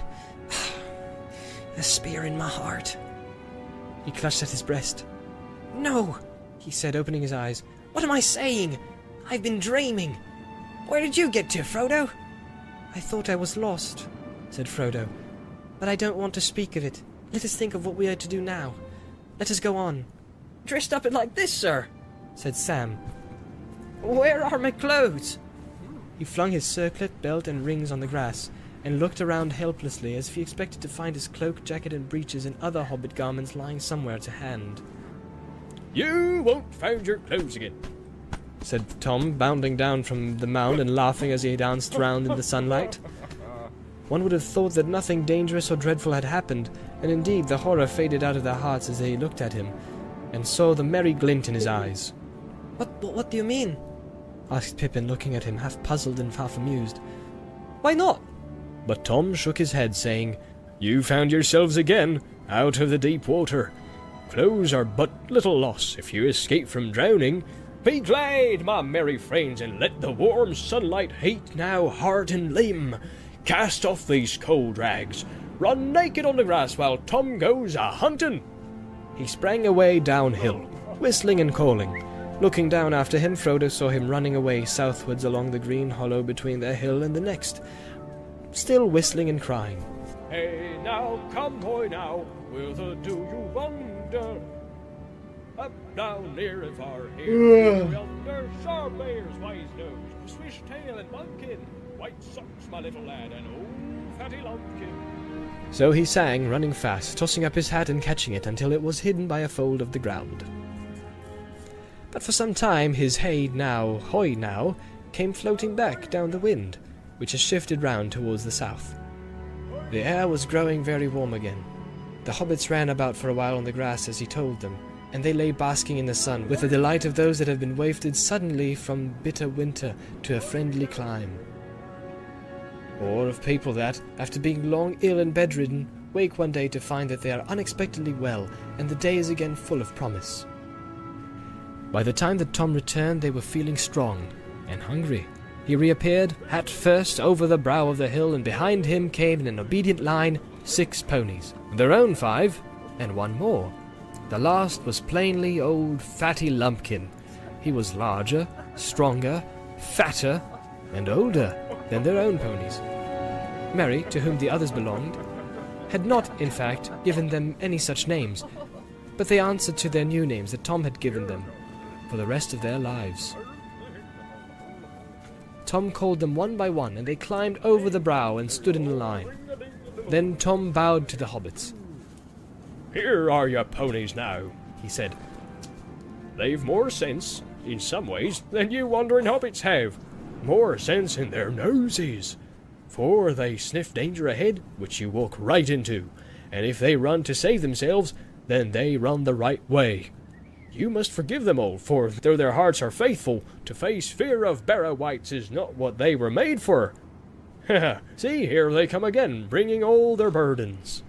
A spear in my heart. He clutched at his breast. No, he said, opening his eyes. What am I saying? I've been dreaming. Where did you get to, Frodo? I thought I was lost, said Frodo, but I don't want to speak of it. Let us think of what we are to do now. Let us go on. Dressed up like this, sir, said Sam. Where are my clothes? He flung his circlet, belt and rings on the grass, and looked around helplessly as if he expected to find his cloak, jacket and breeches and other hobbit garments lying somewhere to hand. You won't find your clothes again, said Tom, bounding down from the mound and laughing as he danced round in the sunlight. One would have thought that nothing dangerous or dreadful had happened, and indeed the horror faded out of their hearts as they looked at him, and saw the merry glint in his eyes. What do you mean? Asked Pippin, looking at him, half puzzled and half amused. Why not? But Tom shook his head, saying, You found yourselves again, out of the deep water. Clothes are but little loss if you escape from drowning. Be glad, my merry friends, and let the warm sunlight heat now heart and limb. Cast off these cold rags, run naked on the grass while Tom goes a-hunting." He sprang away downhill, whistling and calling. Looking down after him, Frodo saw him running away southwards along the green hollow between their hill and the next, still whistling and crying. "Hey now, come boy now, whither do you wander? Up, down, near and far, here, yonder, sharp bears, wise nose, swish tail and bumpkin, white socks, my little lad, and old fatty lumpkin." So he sang, running fast, tossing up his hat and catching it until it was hidden by a fold of the ground. But for some time his hoy now, came floating back down the wind, which had shifted round towards the south. The air was growing very warm again. The hobbits ran about for a while on the grass as he told them, and they lay basking in the sun with the delight of those that have been wafted suddenly from bitter winter to a friendly clime. Or of people that, after being long ill and bedridden, wake one day to find that they are unexpectedly well, and the day is again full of promise. By the time that Tom returned, they were feeling strong and hungry. He reappeared, hat first, over the brow of the hill, and behind him came in an obedient line 6 ponies, their own 5, and one more. The last was plainly old fatty Lumpkin. He was larger, stronger, fatter, and older than their own ponies. Merry, to whom the others belonged, had not, in fact, given them any such names, but they answered to their new names that Tom had given them for the rest of their lives. Tom called them one by one, and they climbed over the brow and stood in a line. Then Tom bowed to the hobbits. "Here are your ponies now," he said. "They've more sense, in some ways, than you wandering hobbits have. More sense in their noses. For they sniff danger ahead, which you walk right into, and if they run to save themselves, then they run the right way. You must forgive them all, for though their hearts are faithful, to face fear of Barrow-wights is not what they were made for. See, here they come again, bringing all their burdens."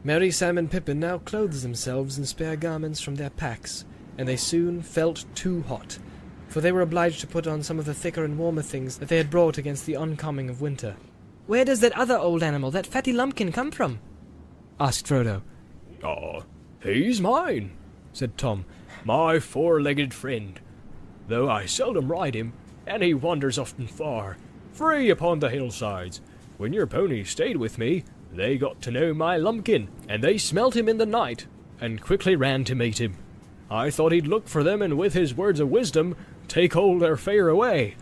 Merry, Sam, and Pippin now clothed themselves in spare garments from their packs, and they soon felt too hot, for they were obliged to put on some of the thicker and warmer things that they had brought against the oncoming of winter. "Where does that other old animal, that fatty Lumpkin, come from?" asked Frodo. He's mine," said Tom, "my 4-legged friend, though I seldom ride him, and he wanders often far, free upon the hillsides. When your ponies stayed with me, they got to know my Lumpkin, and they smelt him in the night, and quickly ran to meet him. I thought he'd look for them, and with his words of wisdom, take all their fear away.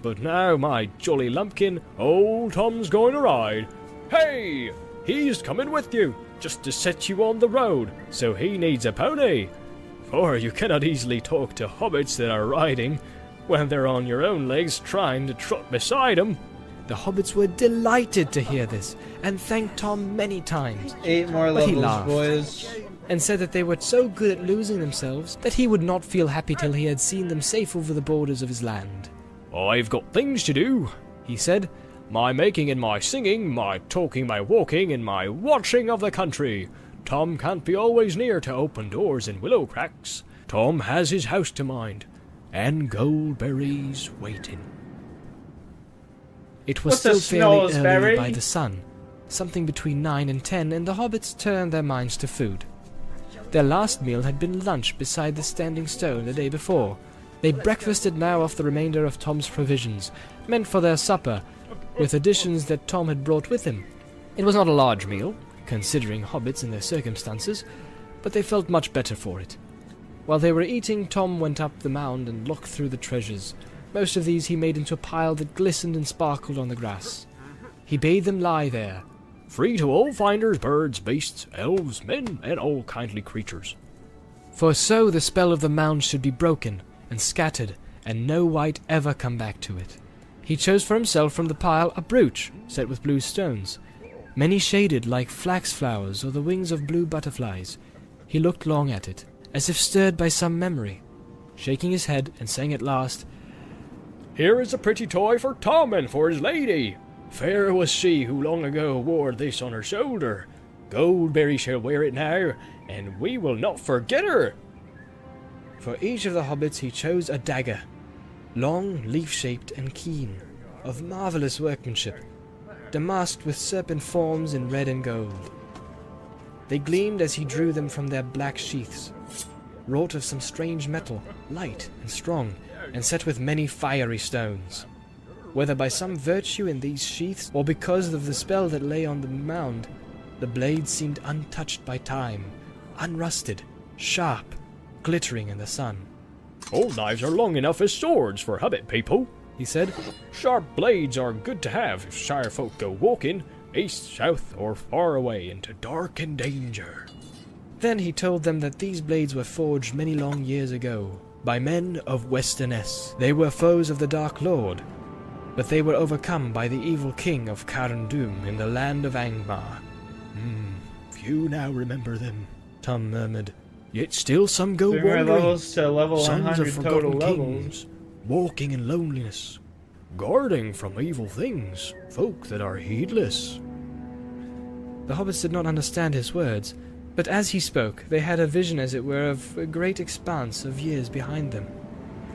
But now, my jolly Lumpkin, old Tom's going to ride. Hey! He's coming with you, just to set you on the road, so he needs a pony. For you cannot easily talk to hobbits that are riding, when they're on your own legs trying to trot beside 'em. The hobbits were delighted to hear this, and thanked Tom many times. 8 more But he levels, laughed. boys. And said that they were so good at losing themselves that he would not feel happy till he had seen them safe over the borders of his land. I've got things to do, he said. My making and my singing, my talking, my walking, and my watching of the country. Tom can't be always near to open doors and willow cracks. Tom has his house to mind, and goldberries waiting. It was What's a still fairly snowsberry? early by the sun, something between 9 and 10, and the hobbits turned their minds to food. Their last meal had been lunch beside the standing stone the day before. They breakfasted now off the remainder of Tom's provisions, meant for their supper, with additions that Tom had brought with him. It was not a large meal, considering hobbits and their circumstances, but they felt much better for it. While they were eating, Tom went up the mound and looked through the treasures. Most of these he made into a pile that glistened and sparkled on the grass. He bade them lie there, free to all finders, birds, beasts, elves, men, and all kindly creatures. For so the spell of the mound should be broken and scattered, and no wight ever come back to it. He chose for himself from the pile a brooch set with blue stones, many shaded like flax flowers or the wings of blue butterflies. He looked long at it, as if stirred by some memory, shaking his head and saying at last, "Here is a pretty toy for Tom and for his lady. Fair was she who long ago wore this on her shoulder. Goldberry shall wear it now, and we will not forget her." For each of the hobbits he chose a dagger, long, leaf-shaped, and keen, of marvellous workmanship. damasked with serpent forms in red and gold. They gleamed as he drew them from their black sheaths, wrought of some strange metal, light and strong, and set with many fiery stones. Whether by some virtue in these sheaths, or because of the spell that lay on the mound, the blades seemed untouched by time, unrusted, sharp, glittering in the sun. All knives are long enough as swords for hobbit people, he said. Sharp blades are good to have if shire folk go walking, east, south, or far away into dark and danger. Then he told them that these blades were forged many long years ago by men of Westerness. They were foes of the Dark Lord, but they were overcome by the evil king of Carn-dûm in the land of Angmar. Few now remember them, Tom murmured. yet still some go 3 more wandering. levels to level Sons 100 of total forgotten levels. kings, walking in loneliness, guarding from evil things, folk that are heedless. The hobbits did not understand his words, but as he spoke, they had a vision, as it were, of a great expanse of years behind them,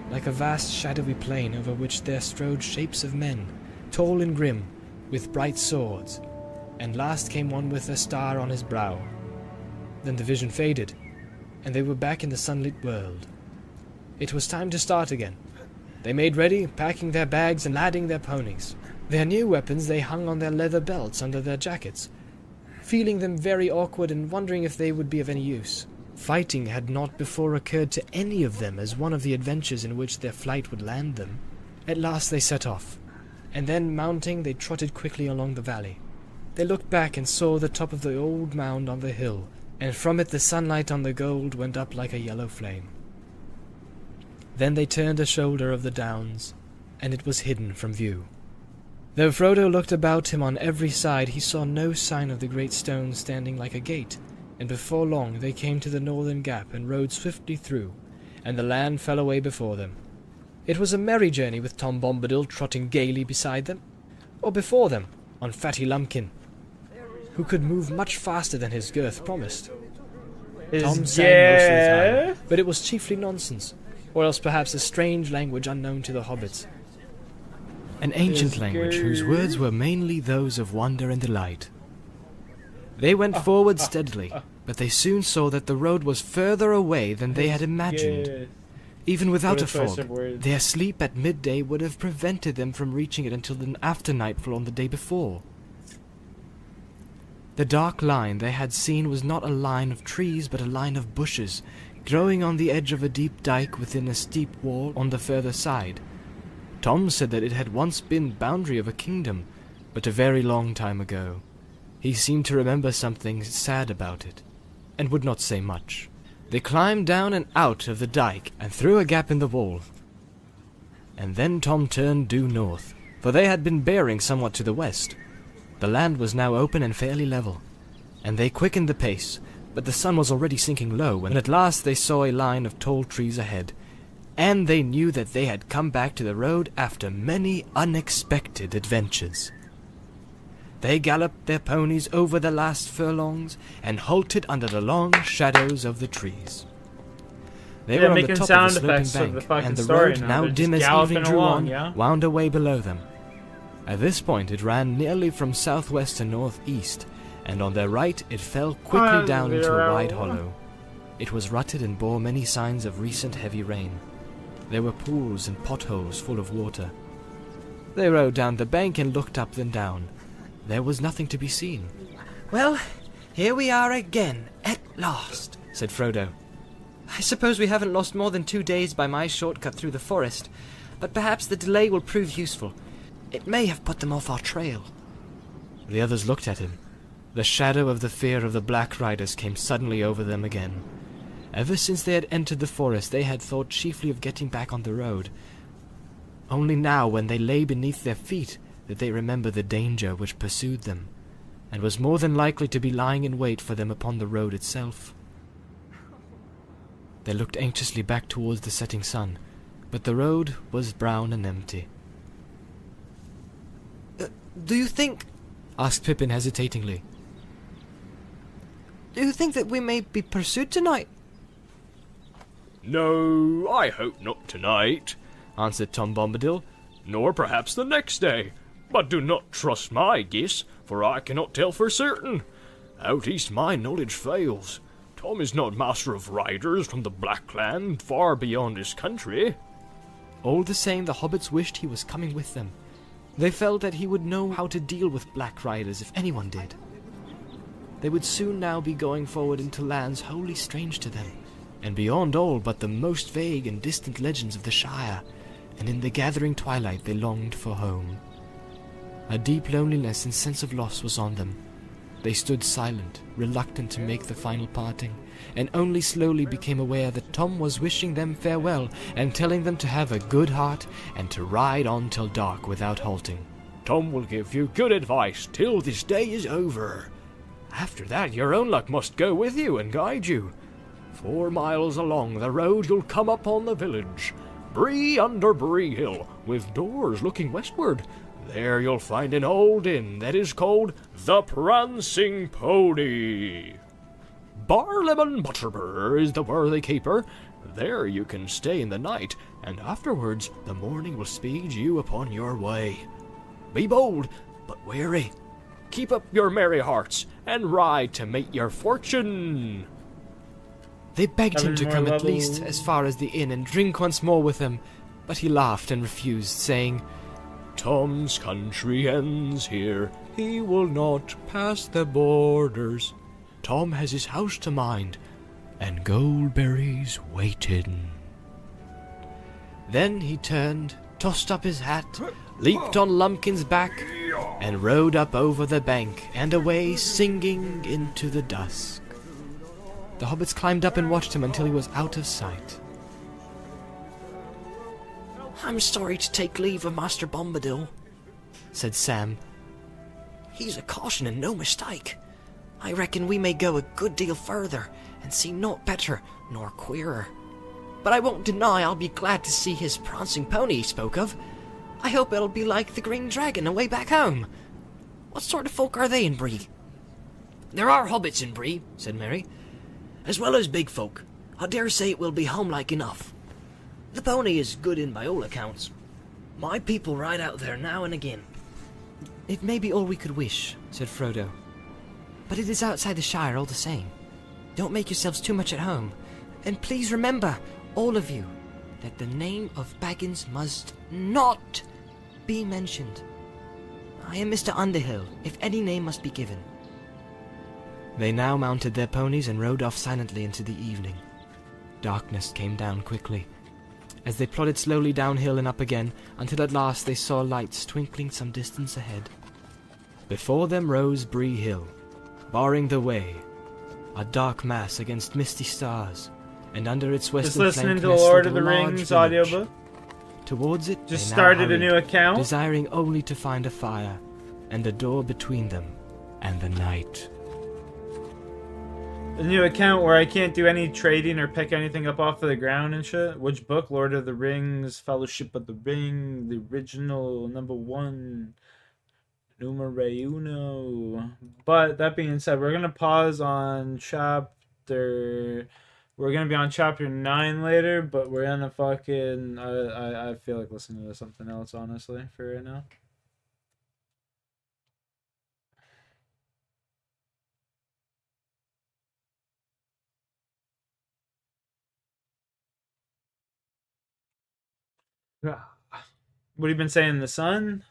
like a vast shadowy plain over which there strode shapes of men, tall and grim, with bright swords, and last came one with a star on his brow. Then the vision faded, and they were back in the sunlit world. It was time to start again. They made ready, packing their bags and ladding their ponies. Their new weapons they hung on their leather belts under their jackets, feeling them very awkward and wondering if they would be of any use. Fighting had not before occurred to any of them as one of the adventures in which their flight would land them. At last they set off, and then mounting they trotted quickly along the valley. They looked back and saw the top of the old mound on the hill, and from it the sunlight on the gold went up like a yellow flame. Then they turned a shoulder of the downs, and it was hidden from view. Though Frodo looked about him on every side, he saw no sign of the great stone standing like a gate, and before long they came to the northern gap and rode swiftly through, and the land fell away before them. It was a merry journey with Tom Bombadil trotting gaily beside them, or before them on Fatty Lumpkin, who could move much faster than his girth promised. Tom sang most of the time, but it was chiefly nonsense, or else perhaps a strange language unknown to the hobbits. An ancient language whose words were mainly those of wonder and delight. They went forward steadily, but they soon saw that the road was further away than they had imagined. Even without a fog, their sleep at midday would have prevented them from reaching it until after nightfall on the day before. The dark line they had seen was not a line of trees, but a line of bushes, growing on the edge of a deep dike within a steep wall on the further side. Tom said that it had once been boundary of a kingdom, but a very long time ago. He seemed to remember something sad about it, and would not say much. They climbed down and out of the dike, and through a gap in the wall. And then Tom turned due north, for they had been bearing somewhat to the west. The land was now open and fairly level, and they quickened the pace, but the sun was already sinking low, when at last they saw a line of tall trees ahead, and they knew that they had come back to the road after many unexpected adventures. They galloped their ponies over the last furlongs, and halted under the long shadows of the trees. They were on the making top sound of the effects sloping of the bank, fucking and the story road, now. now They're dim just as galloping evening drew along, on, yeah? wound away below them. At this point it ran nearly from southwest to northeast, and on their right it fell quickly down into a wide hollow. It was rutted and bore many signs of recent heavy rain. There were pools and potholes full of water. They rode down the bank and looked up and down. There was nothing to be seen. Well, here we are again, at last, said Frodo. I suppose we haven't lost more than 2 days by my shortcut through the forest, but perhaps the delay will prove useful. It may have put them off our trail. The others looked at him. The shadow of the fear of the Black Riders came suddenly over them again. Ever since they had entered the forest, they had thought chiefly of getting back on the road. Only now, when they lay beneath their feet, did they remember the danger which pursued them, and was more than likely to be lying in wait for them upon the road itself. They looked anxiously back towards the setting sun, but the road was brown and empty. Do you think... asked Pippin hesitatingly. Do you think that we may be pursued tonight? No, I hope not tonight, answered Tom Bombadil, nor perhaps the next day. But do not trust my guess, for I cannot tell for certain. Out east my knowledge fails. Tom is not master of riders from the Black Land far beyond his country. All the same, the hobbits wished he was coming with them. They felt that he would know how to deal with black riders if anyone did. They would soon now be going forward into lands wholly strange to them, and beyond all but the most vague and distant legends of the Shire, and in the gathering twilight they longed for home. A deep loneliness and sense of loss was on them. They stood silent, reluctant to make the final parting, and only slowly became aware that Tom was wishing them farewell and telling them to have a good heart and to ride on till dark without halting. Tom will give you good advice till this day is over. After that, your own luck must go with you and guide you. 4 miles along the road you'll come upon the village, Bree under Bree Hill, with doors looking westward. There you'll find an old inn that is called the Prancing Pony. Barlemon Butterbur is the worthy keeper. There you can stay in the night, and afterwards the morning will speed you upon your way. Be bold, but wary. Keep up your merry hearts, and ride to make your fortune. They begged him to More come at levels. least as far as the inn and drink once more with them, but he laughed and refused, saying, Tom's country ends here. He will not pass the borders. Tom has his house to mind, and goldberries waiting. Then he turned, tossed up his hat, leaped on Lumpkin's back, and rode up over the bank and away, singing into the dusk. The hobbits climbed up and watched him until he was out of sight. I'm sorry to take leave of Master Bombadil, Said Sam. He's a caution and no mistake. I reckon we may go a good deal further and see naught better nor queerer. But I won't deny I'll be glad to see his prancing pony he spoke of. I hope it'll be like the Green Dragon away back home. What sort of folk are they in Bree? There are hobbits in Bree, said Mary, as well as big folk. I dare say it will be homelike enough. The pony is good in by all accounts. My people ride out there now and again. It may be all we could wish, said Frodo. But it is outside the Shire all the same. Don't make yourselves too much at home. And please remember, all of you, that the name of Baggins must not be mentioned. I am Mr. Underhill, if any name must be given. They now mounted their ponies and rode off silently into the evening. Darkness came down quickly, as they plodded slowly downhill and up again, until at last they saw lights twinkling some distance ahead. Before them rose Bree Hill, barring the way, a dark mass against misty stars, and under its Just western listening flank to the nestled Lord of a the large Rings village. audiobook. Towards it Just they now started a new hurried, account. desiring only to find a fire, and a door between them and the night. A new account where I can't do any trading or pick anything up off of the ground and shit. Which book? Lord of the Rings, Fellowship of the Ring, the original, #1, numero uno. But that being said, we're gonna pause on chapter. We're gonna be on chapter 9 later, but we're gonna fucking. I feel like listening to something else, honestly, for right now. What have you been saying, the sun?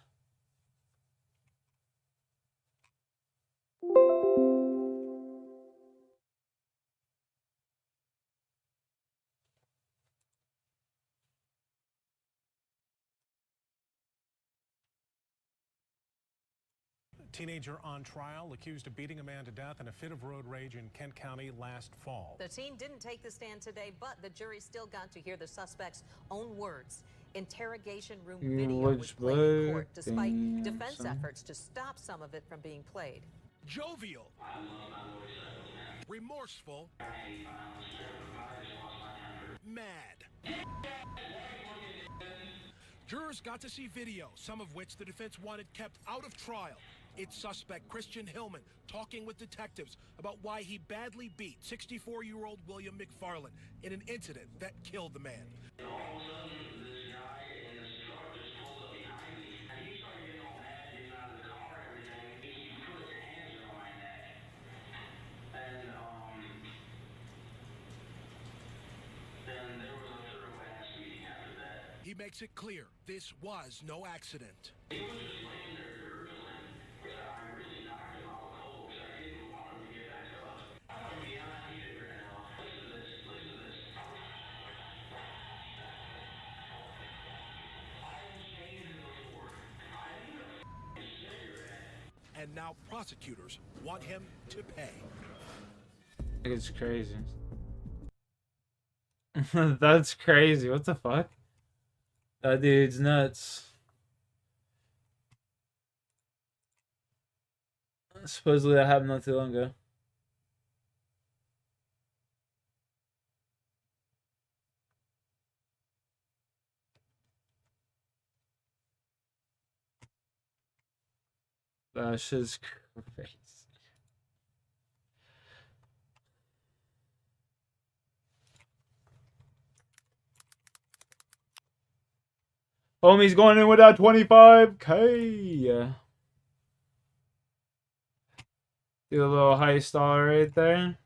Teenager on trial accused of beating a man to death in a fit of road rage in Kent County last fall. The teen didn't take the stand today, but the jury still got to hear the suspect's own words. Interrogation room video was played in court, despite defense efforts to stop some of it from being played. Jovial, remorseful, mad. Jurors got to see video, some of which the defense wanted kept out of trial. Its suspect, Christian Hillman, talking with detectives about why he badly beat 64-year-old William McFarland in an incident that killed the man. makes it clear this was no accident. And now prosecutors want him to pay. It's crazy. That's crazy. What the fuck? That dude's nuts. Supposedly that happened not too long ago. That's just crazy. Homie's going in with that 25K. Do a little heist all right there.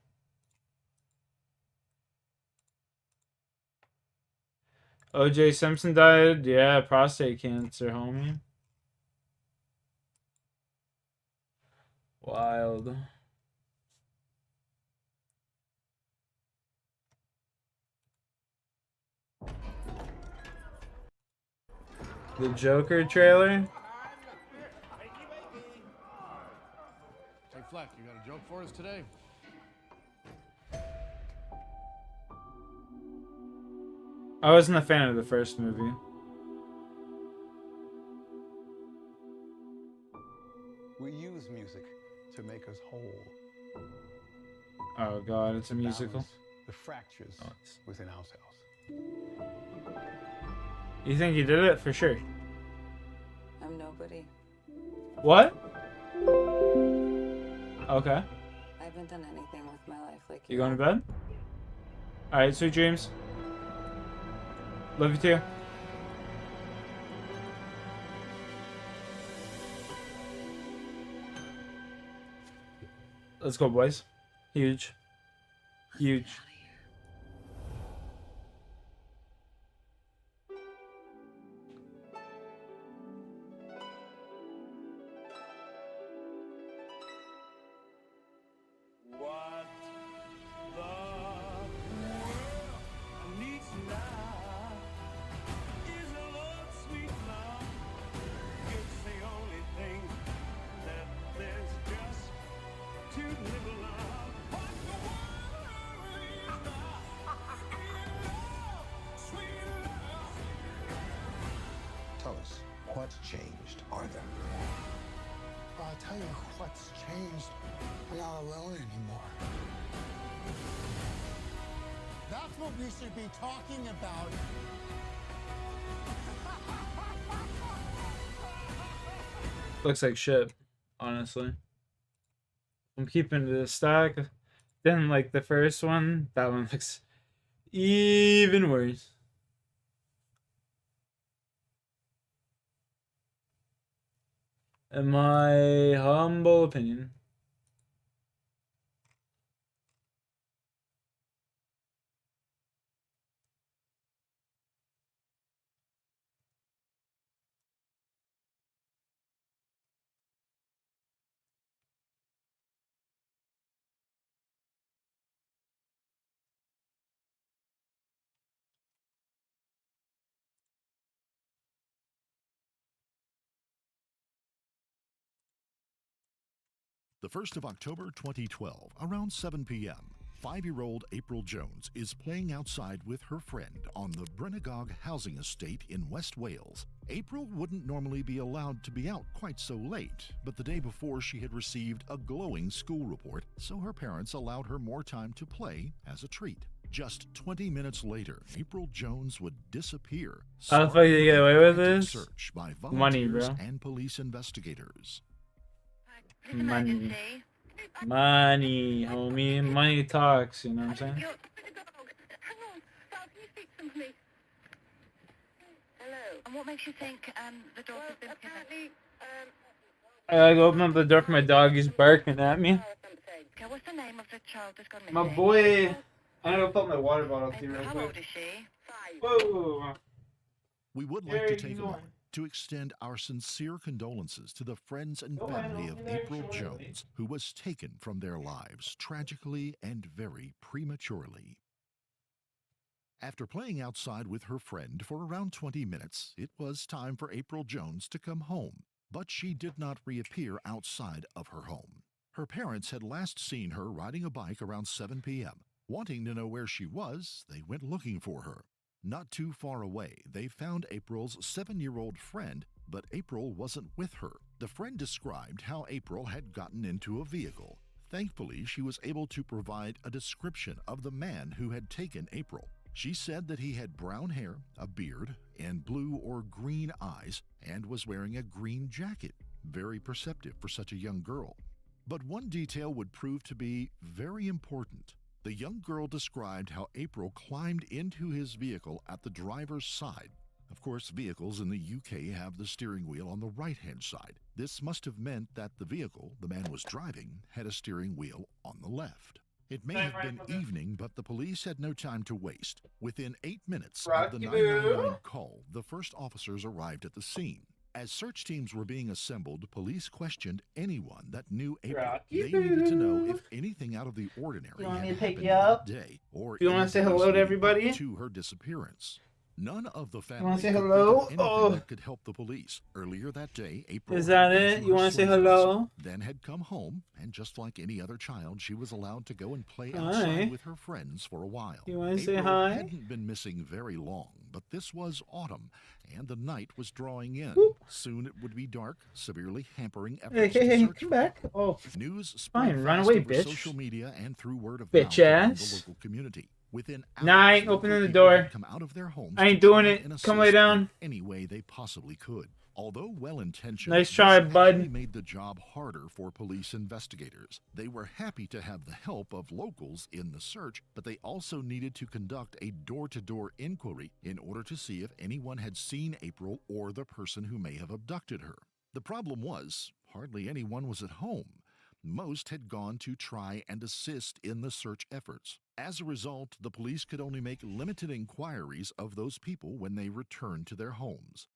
OJ Simpson died. Yeah, prostate cancer, homie. Wild. The Joker trailer? Hey, Fleck, you got a joke for us today? I wasn't a fan of the first movie. We use music to make us whole. Oh god, it's a musical. Balance the fractures within ourselves. You think you did it? For sure. I'm nobody. What? Okay. I haven't done anything with my life like You going to bed? Alright, sweet dreams. Love you too. Let's go, boys. Huge. Huge. Tell us, what's changed, Arthur? I'll tell you what's changed. I'm not alone anymore. That's what we should be talking about. Looks like shit, honestly. I'm keeping the stack. Then, like the first one, that one looks even worse. In my humble opinion. The 1st of October 2012, around 7 p.m., 5-year-old April Jones is playing outside with her friend on the Brynagog housing estate in West Wales. April wouldn't normally be allowed to be out quite so late, but the day before she had received a glowing school report, so her parents allowed her more time to play as a treat. Just 20 minutes later, April Jones would disappear. How the fuck did you get away with this? Search by Money, volunteers bro. and police investigators. Money. Money, homie. Money talks, you know what I'm saying? Hello. And what makes you think the dog has been kidnapped? I gotta go open up the door for my dog. He's barking at me. Okay, what's the name of the child that's gone missing? My boy. I'm gonna go fill my water bottle too real How quick. old is she? 5. Whoa. We would like to take a moment to extend our sincere condolences to the friends and family of April Jones, who was taken from their lives tragically and very prematurely. After playing outside with her friend for around 20 minutes, it was time for April Jones to come home, but she did not reappear outside of her home. Her parents had last seen her riding a bike around 7 p.m. Wanting to know where she was, they went looking for her. Not too far away, they found April's 7-year-old friend, but April wasn't with her. The friend described how April had gotten into a vehicle. Thankfully, she was able to provide a description of the man who had taken April. She said that he had brown hair, a beard, and blue or green eyes, and was wearing a green jacket. Very perceptive for such a young girl. But one detail would prove to be very important. The young girl described how April climbed into his vehicle at the driver's side. Of course, vehicles in the UK have the steering wheel on the right-hand side. This must have meant that the vehicle the man was driving had a steering wheel on the left. It may have been evening, but the police had no time to waste. Within 8 minutes of the 999 call, the first officers arrived at the scene. As search teams were being assembled, police questioned anyone that knew April. They needed to know if anything out of the ordinary had happened that day, or you want to say hello to everybody? To her disappearance. None of the family You want to say could hello? think of anything that could help the police. Earlier that day, April Is that had been it? to You her want to say swimming hello? lesson, then had come home, and just like any other child, she was allowed to go and play Hi. outside with her friends for a while. You want to say April hi? hadn't been missing very long, but this was autumn, and the night was drawing in. Whoop. Soon it would be dark, severely hampering Hey, efforts hey, to hey, search come for back. her. Oh, News spread fine, run fast away, over bitch. social media and through word of Bitch mouth around ass. the local community. Within Nah, I hours, ain't opening local the people door. had come out of their homes I ain't to doing try it. and Come lay assist down. in any way they possibly could. Although well-intentioned, Nice try, this bud. actually made the job harder for police investigators. They were happy to have the help of locals in the search, but they also needed to conduct a door-to-door inquiry in order to see if anyone had seen April or the person who may have abducted her. The problem was, hardly anyone was at home. Most had gone to try and assist in the search efforts. As a result, the police could only make limited inquiries of those people when they returned to their homes.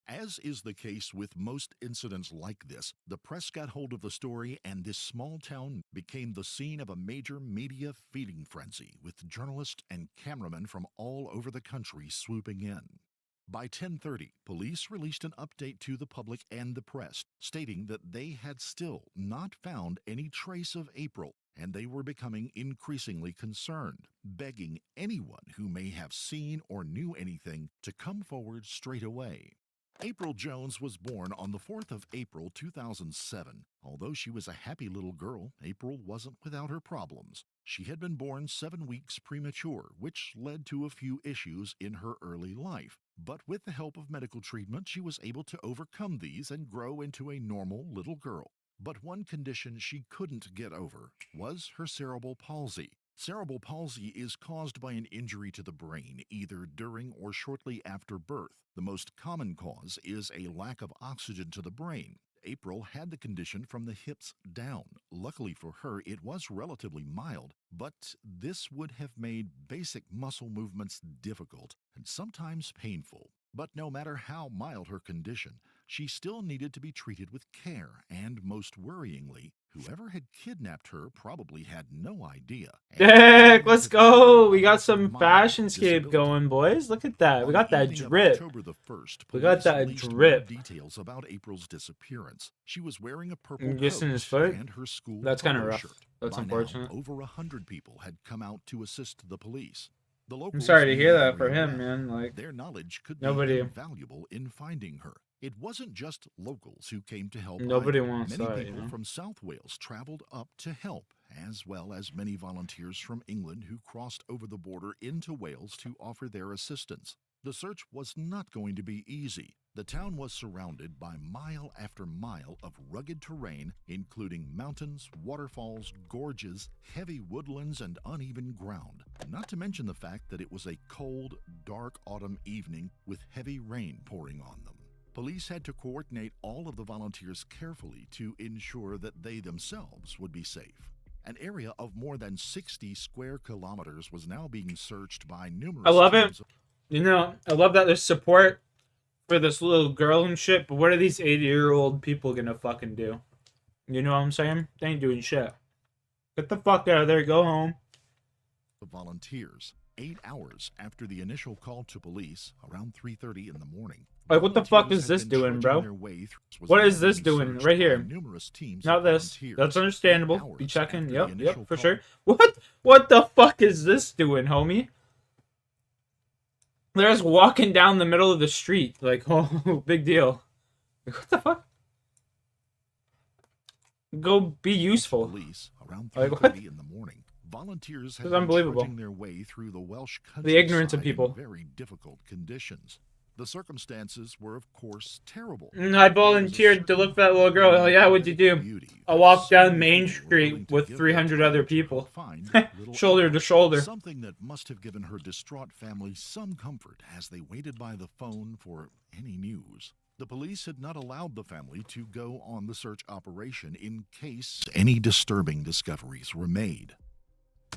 As is the case with most incidents like this, the press got hold of the story, and this small town became the scene of a major media feeding frenzy, with journalists and cameramen from all over the country swooping in. By 10:30, police released an update to the public and the press, stating that they had still not found any trace of April, and they were becoming increasingly concerned, begging anyone who may have seen or knew anything to come forward straight away. April Jones was born on the 4th of April 2007. Although she was a happy little girl, April wasn't without her problems. She had been born 7 weeks premature, which led to a few issues in her early life. But with the help of medical treatment, she was able to overcome these and grow into a normal little girl. But one condition she couldn't get over was her cerebral palsy. Cerebral palsy is caused by an injury to the brain, either during or shortly after birth. The most common cause is a lack of oxygen to the brain. April had the condition from the hips down. Luckily for her, it was relatively mild, but this would have made basic muscle movements difficult and sometimes painful. But no matter how mild her condition, she still needed to be treated with care, and most worryingly, whoever had kidnapped her probably had no idea. Heck, let's go. We got some fashionscape going, boys. Look at that. We got that drip. We got that drip. Details about April's disappearance. She was wearing a purple I'm guessing his coat foot. and her school That's kind of polo rough. shirt. That's By unfortunate. Now, over 100 people had come out to assist the police. The I'm locals sorry to knew hear the that for area him, well. man. Like, Their knowledge could nobody- be invaluable in finding her. It wasn't just locals who came to help. Nobody either. wants Many that, you people know? from South Wales traveled up to help, as well as many volunteers from England who crossed over the border into Wales to offer their assistance. The search was not going to be easy. The town was surrounded by mile after mile of rugged terrain, including mountains, waterfalls, gorges, heavy woodlands, and uneven ground. Not to mention the fact that it was a cold, dark autumn evening with heavy rain pouring on them. Police had to coordinate all of the volunteers carefully to ensure that they themselves would be safe. An area of more than 60 square kilometers was now being searched by numerous I love it. teams. You know, I love that there's support for this little girl and shit, but what are these 80-year-old people gonna fucking do? You know what I'm saying? They ain't doing shit. Get the fuck out of there, go home. The volunteers, 8 hours after the initial call to police, around 3:30 in the morning. Like, what the fuck is this doing, bro? What is this doing right here? Not this. That's understandable. Be checking. Yep, for sure. What the fuck is this doing, homie? They're just walking down the middle of the street. Like, oh, big deal. What the fuck? Go be useful. Police around Like, what? in the morning. Volunteers This is unbelievable. their way through the Welsh The ignorance of countryside people. in very difficult conditions. The circumstances were, of course, terrible. I volunteered to look for that little girl. Hell yeah, what'd you do? I walked down Main Street with 300 other people. Shoulder to shoulder. Something that must have given her distraught family some comfort as they waited by the phone for any news. The police had not allowed the family to go on the search operation in case any disturbing discoveries were made.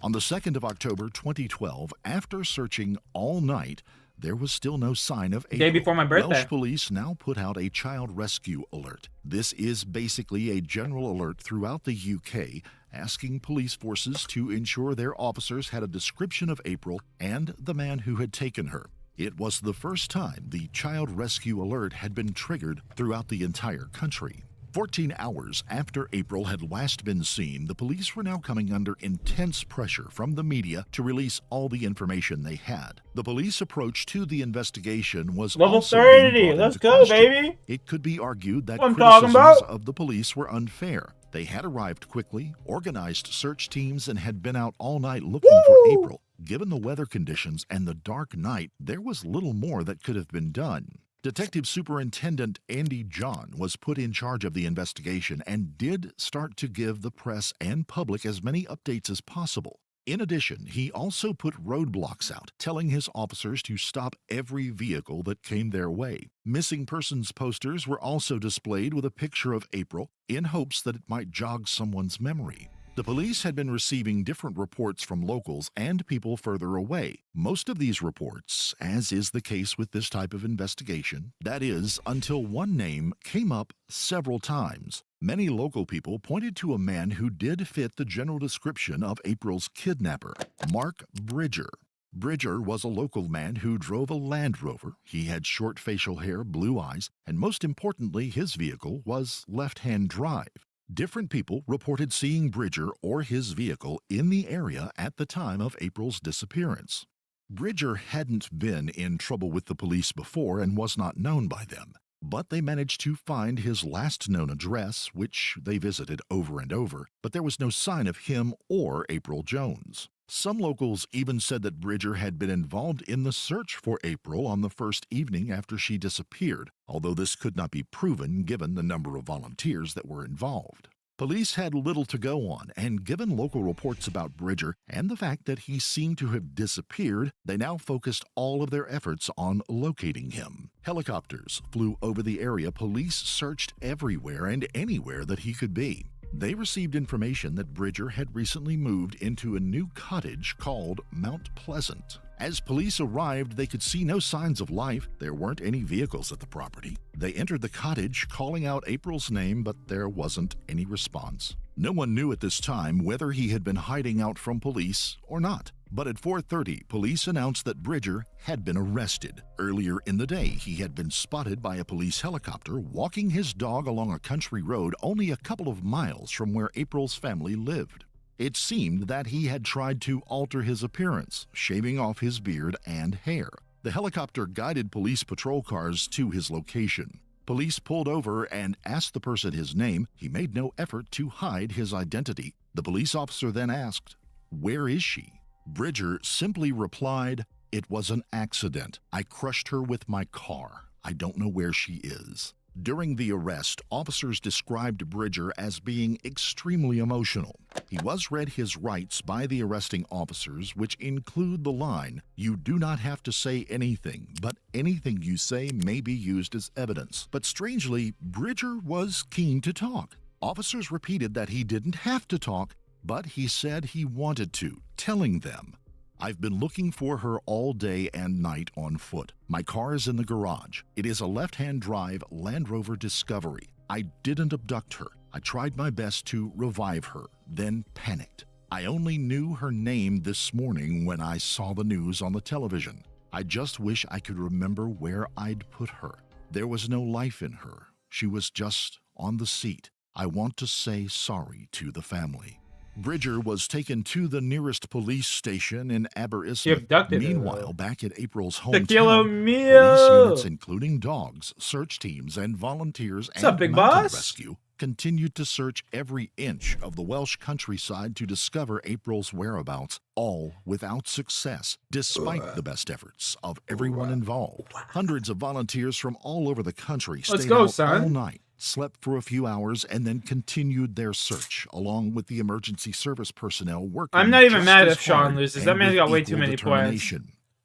On the 2nd of October 2012, after searching all night, there was still no sign of April. Day before my birthday. Welsh police now put out a child rescue alert. This is basically a general alert throughout the UK, asking police forces to ensure their officers had a description of April and the man who had taken her. It was the first time the child rescue alert had been triggered throughout the entire country. 14 hours after April had last been seen, the police were now coming under intense pressure from the media to release all the information they had. The police approach to the investigation was Level also 30, being brought let's into go, question. baby. It could be argued that What I'm talking criticisms about. of the police were unfair. They had arrived quickly, organized search teams, and had been out all night looking for April. Given the weather conditions and the dark night, there was little more that could have been done. Detective Superintendent Andy John was put in charge of the investigation and did start to give the press and public as many updates as possible. In addition, he also put roadblocks out, telling his officers to stop every vehicle that came their way. Missing persons posters were also displayed with a picture of April in hopes that it might jog someone's memory. The police had been receiving different reports from locals and people further away. Most of these reports, as is the case with this type of investigation, that is, until one name came up several times. Many local people pointed to a man who did fit the general description of April's kidnapper, Mark Bridger. Bridger was a local man who drove a Land Rover. He had short facial hair, blue eyes, and most importantly, his vehicle was left-hand drive. Different people reported seeing Bridger or his vehicle in the area at the time of April's disappearance. Bridger hadn't been in trouble with the police before and was not known by them, but they managed to find his last known address, which they visited over and over, but there was no sign of him or April Jones. Some locals even said that Bridger had been involved in the search for April on the first evening after she disappeared, although this could not be proven given the number of volunteers that were involved. Police had little to go on, and given local reports about Bridger and the fact that he seemed to have disappeared, they now focused all of their efforts on locating him. Helicopters flew over the area. Police searched everywhere and anywhere that he could be. They received information that Bridger had recently moved into a new cottage called Mount Pleasant. As police arrived, they could see no signs of life. There weren't any vehicles at the property. They entered the cottage, calling out April's name, but there wasn't any response. No one knew at this time whether he had been hiding out from police or not. But at 4:30, police announced that Bridger had been arrested. Earlier in the day, he had been spotted by a police helicopter walking his dog along a country road only a couple of miles from where April's family lived. It seemed that he had tried to alter his appearance, shaving off his beard and hair. The helicopter guided police patrol cars to his location. Police pulled over and asked the person his name. He made no effort to hide his identity. The police officer then asked, "Where is she?" Bridger simply replied, "It was an accident. I crushed her with my car. I don't know where she is." During the arrest, officers described Bridger as being extremely emotional. He was read his rights by the arresting officers, which include the line, "You do not have to say anything, but anything you say may be used as evidence." But strangely, Bridger was keen to talk. Officers repeated that he didn't have to talk, but he said he wanted to, telling them, I've been looking for her all day and night on foot. My car is in the garage. It is a left-hand drive Land Rover Discovery. I didn't abduct her. I tried my best to revive her, then panicked. I only knew her name this morning when I saw the news on the television. I just wish I could remember where I'd put her. There was no life in her. She was just on the seat. I want to say sorry to the family. Bridger was taken to the nearest police station in Aberystwyth. Meanwhile, back at April's hometown, police units, including dogs, search teams, and volunteers and mountain rescue, continued to search every inch of the Welsh countryside to discover April's whereabouts, all without success, despite the best efforts of everyone involved. Hundreds of volunteers from all over the country stayed out all night, slept for a few hours, and then continued their search, along with the emergency service personnel working. I'm not even mad if Sean loses. That man's got way too many points.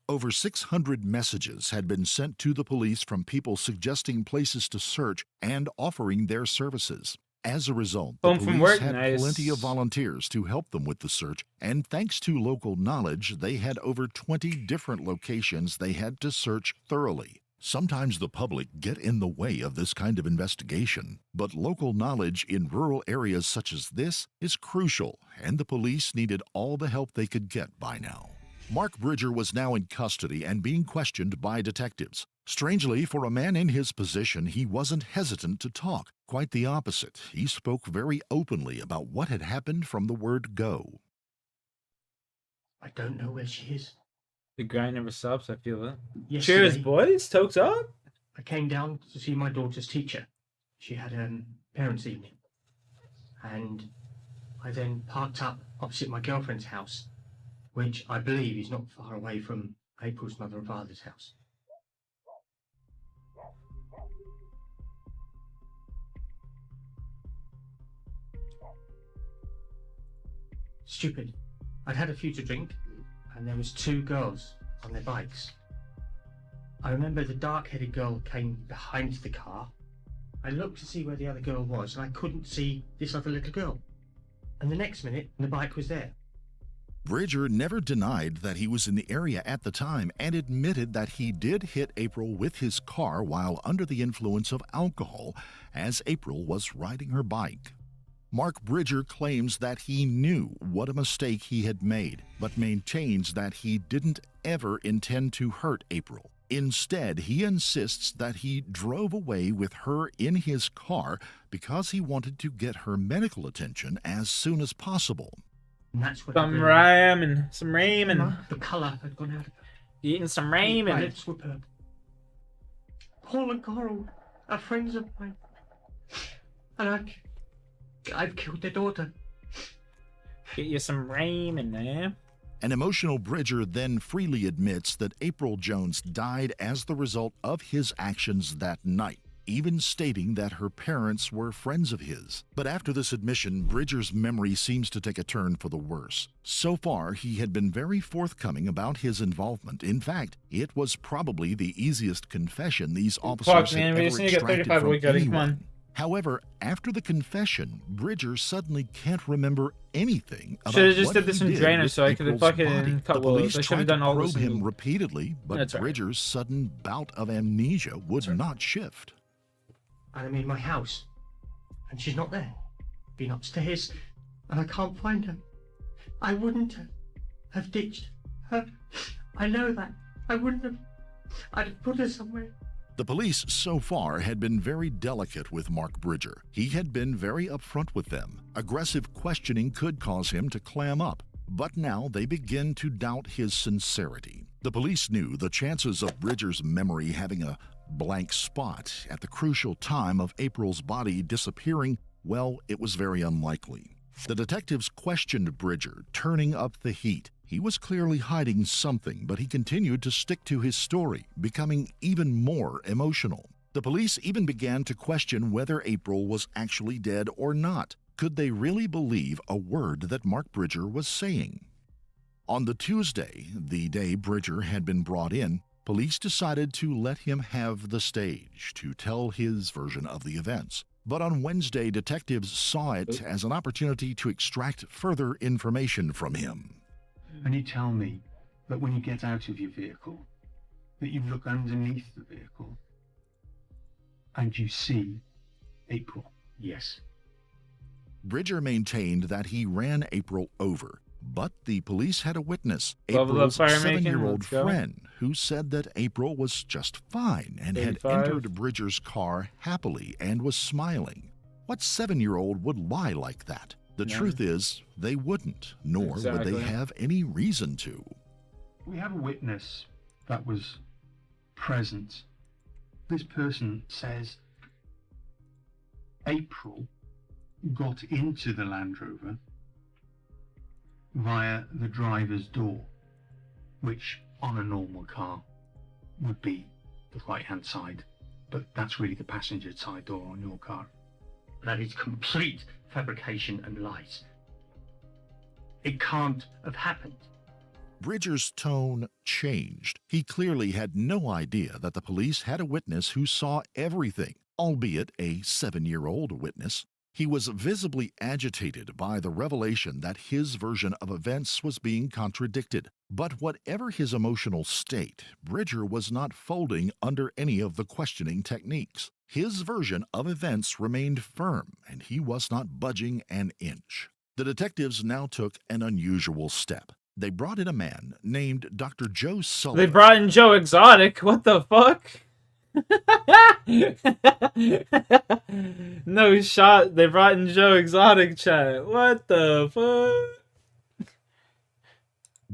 Over 600 messages had been sent to the police from people suggesting places to search and offering their services. As a result, the police had plenty of volunteers to help them with the search, and thanks to local knowledge, they had over 20 different locations they had to search thoroughly. Sometimes the public get in the way of this kind of investigation, but local knowledge in rural areas such as this is crucial, and the police needed all the help they could get by now. Mark Bridger was now in custody and being questioned by detectives. Strangely, for a man in his position, he wasn't hesitant to talk. Quite the opposite. He spoke very openly about what had happened from the word go. I don't know where she is. The grind never stops, I feel it. Yesterday, Cheers, boys. Tokes up. I came down to see my daughter's teacher. She had parents' evening. And I then parked up opposite my girlfriend's house, which I believe is not far away from April's mother and father's house. Stupid. I'd had a few to drink, and there was two girls on their bikes. I remember the dark-headed girl came behind the car. I looked to see where the other girl was, and I couldn't see this other little girl. And the next minute, the bike was there. Bridger never denied that he was in the area at the time and admitted that he did hit April with his car while under the influence of alcohol as April was riding her bike. Mark Bridger claims that he knew what a mistake he had made, but maintains that he didn't ever intend to hurt April. Instead, he insists that he drove away with her in his car because he wanted to get her medical attention as soon as possible. And that's what Some ramen. The colour had gone out of her. Eating some ramen. My lips were purple. Paul and Coral are friends of mine. And I've killed their daughter. Get you some ramen, man. An emotional Bridger then freely admits that April Jones died as the result of his actions that night, even stating that her parents were friends of his. But after this admission, Bridger's memory seems to take a turn for the worse. So far, he had been very forthcoming about his involvement. In fact, it was probably the easiest confession these officers had ever extracted from anyone. However, after the confession, Bridger suddenly can't remember anything about should have just what did this he in did Drainer with so I could have April's fucking body. cut The police I should have tried done to all probe this. him repeatedly, but That's right. Bridger's sudden bout of amnesia would not shift. And I'm in my house, and she's not there. Been upstairs, and I can't find her. I wouldn't have ditched her. I know that. I wouldn't have. I'd have put her somewhere. The police so far had been very delicate with Mark Bridger. He had been very upfront with them. Aggressive questioning could cause him to clam up, but now they begin to doubt his sincerity. The police knew the chances of Bridger's memory having a blank spot at the crucial time of April's body disappearing, well, it was very unlikely. The detectives questioned Bridger, turning up the heat. He was clearly hiding something, but he continued to stick to his story, becoming even more emotional. The police even began to question whether April was actually dead or not. Could they really believe a word that Mark Bridger was saying? On the Tuesday, the day Bridger had been brought in, police decided to let him have the stage to tell his version of the events. But on Wednesday, detectives saw it as an opportunity to extract further information from him. And you tell me that when you get out of your vehicle, that you look underneath the vehicle and you see April. Yes. Bridger maintained that he ran April over, but the police had a witness, Level up April's fire making, 7-year-old let's go. friend, who said that April was just fine and had 85. entered Bridger's car happily and was smiling. What 7-year-old would lie like that? The Yeah. truth is, they wouldn't, nor would Exactly. they have any reason to. We have a witness that was present. This person says April got into the Land Rover via the driver's door, which on a normal car would be the right-hand side, but that's really the passenger side door on your car. That is complete fabrication and lies. It can't have happened. Bridger's tone changed. He clearly had no idea that the police had a witness who saw everything, albeit a 7-year-old witness. He was visibly agitated by the revelation that his version of events was being contradicted. But whatever his emotional state, Bridger was not folding under any of the questioning techniques. His version of events remained firm, and he was not budging an inch. The detectives now took an unusual step. They brought in a man named Dr. Joe Sullivan. They brought in Joe Exotic. What the fuck? No shot. They brought in Joe Exotic, chat. What the fuck?